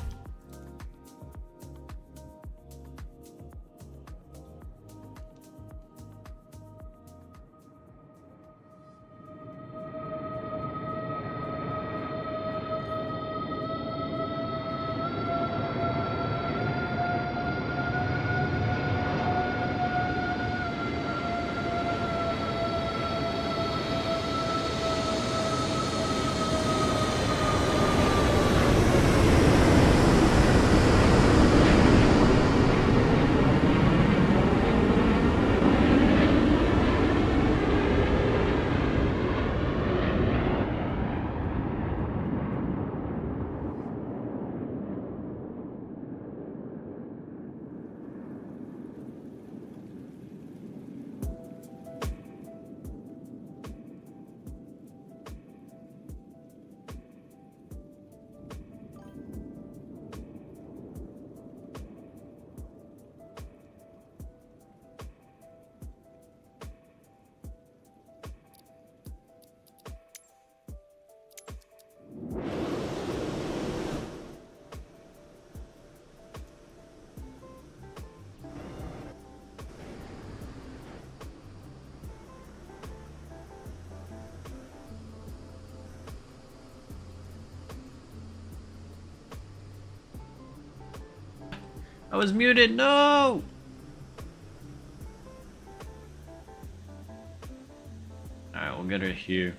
I was muted, no! Alright, we'll get her here.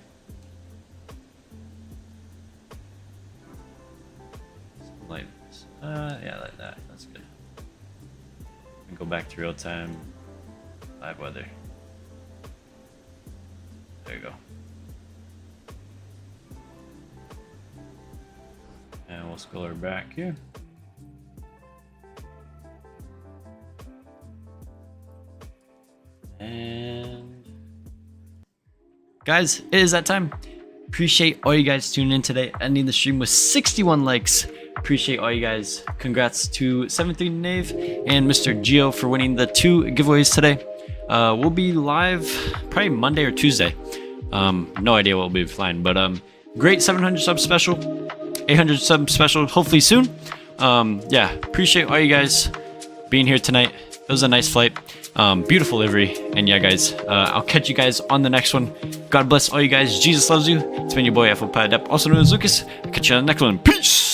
Like this. Yeah, like that. That's good. And go back to real time. Live weather. There you go. And we'll scroll her back here. And guys, it is that time. Appreciate all you guys tuning in today. Ending the stream with 61 likes. Appreciate all you guys. Congrats to 73 Knave and Mr. Geo for winning the 2 giveaways today. We'll be live probably Monday or Tuesday. No idea what we'll be flying, but great 700 sub special, 800 sub special, hopefully soon. Yeah, appreciate all you guys being here tonight. It was a nice flight. Beautiful livery. And yeah, guys, I'll catch you guys on the next one. God bless all you guys. Jesus loves you. It's been your boy, FOPADEP, also known as Lucas. Catch you on the next one. Peace!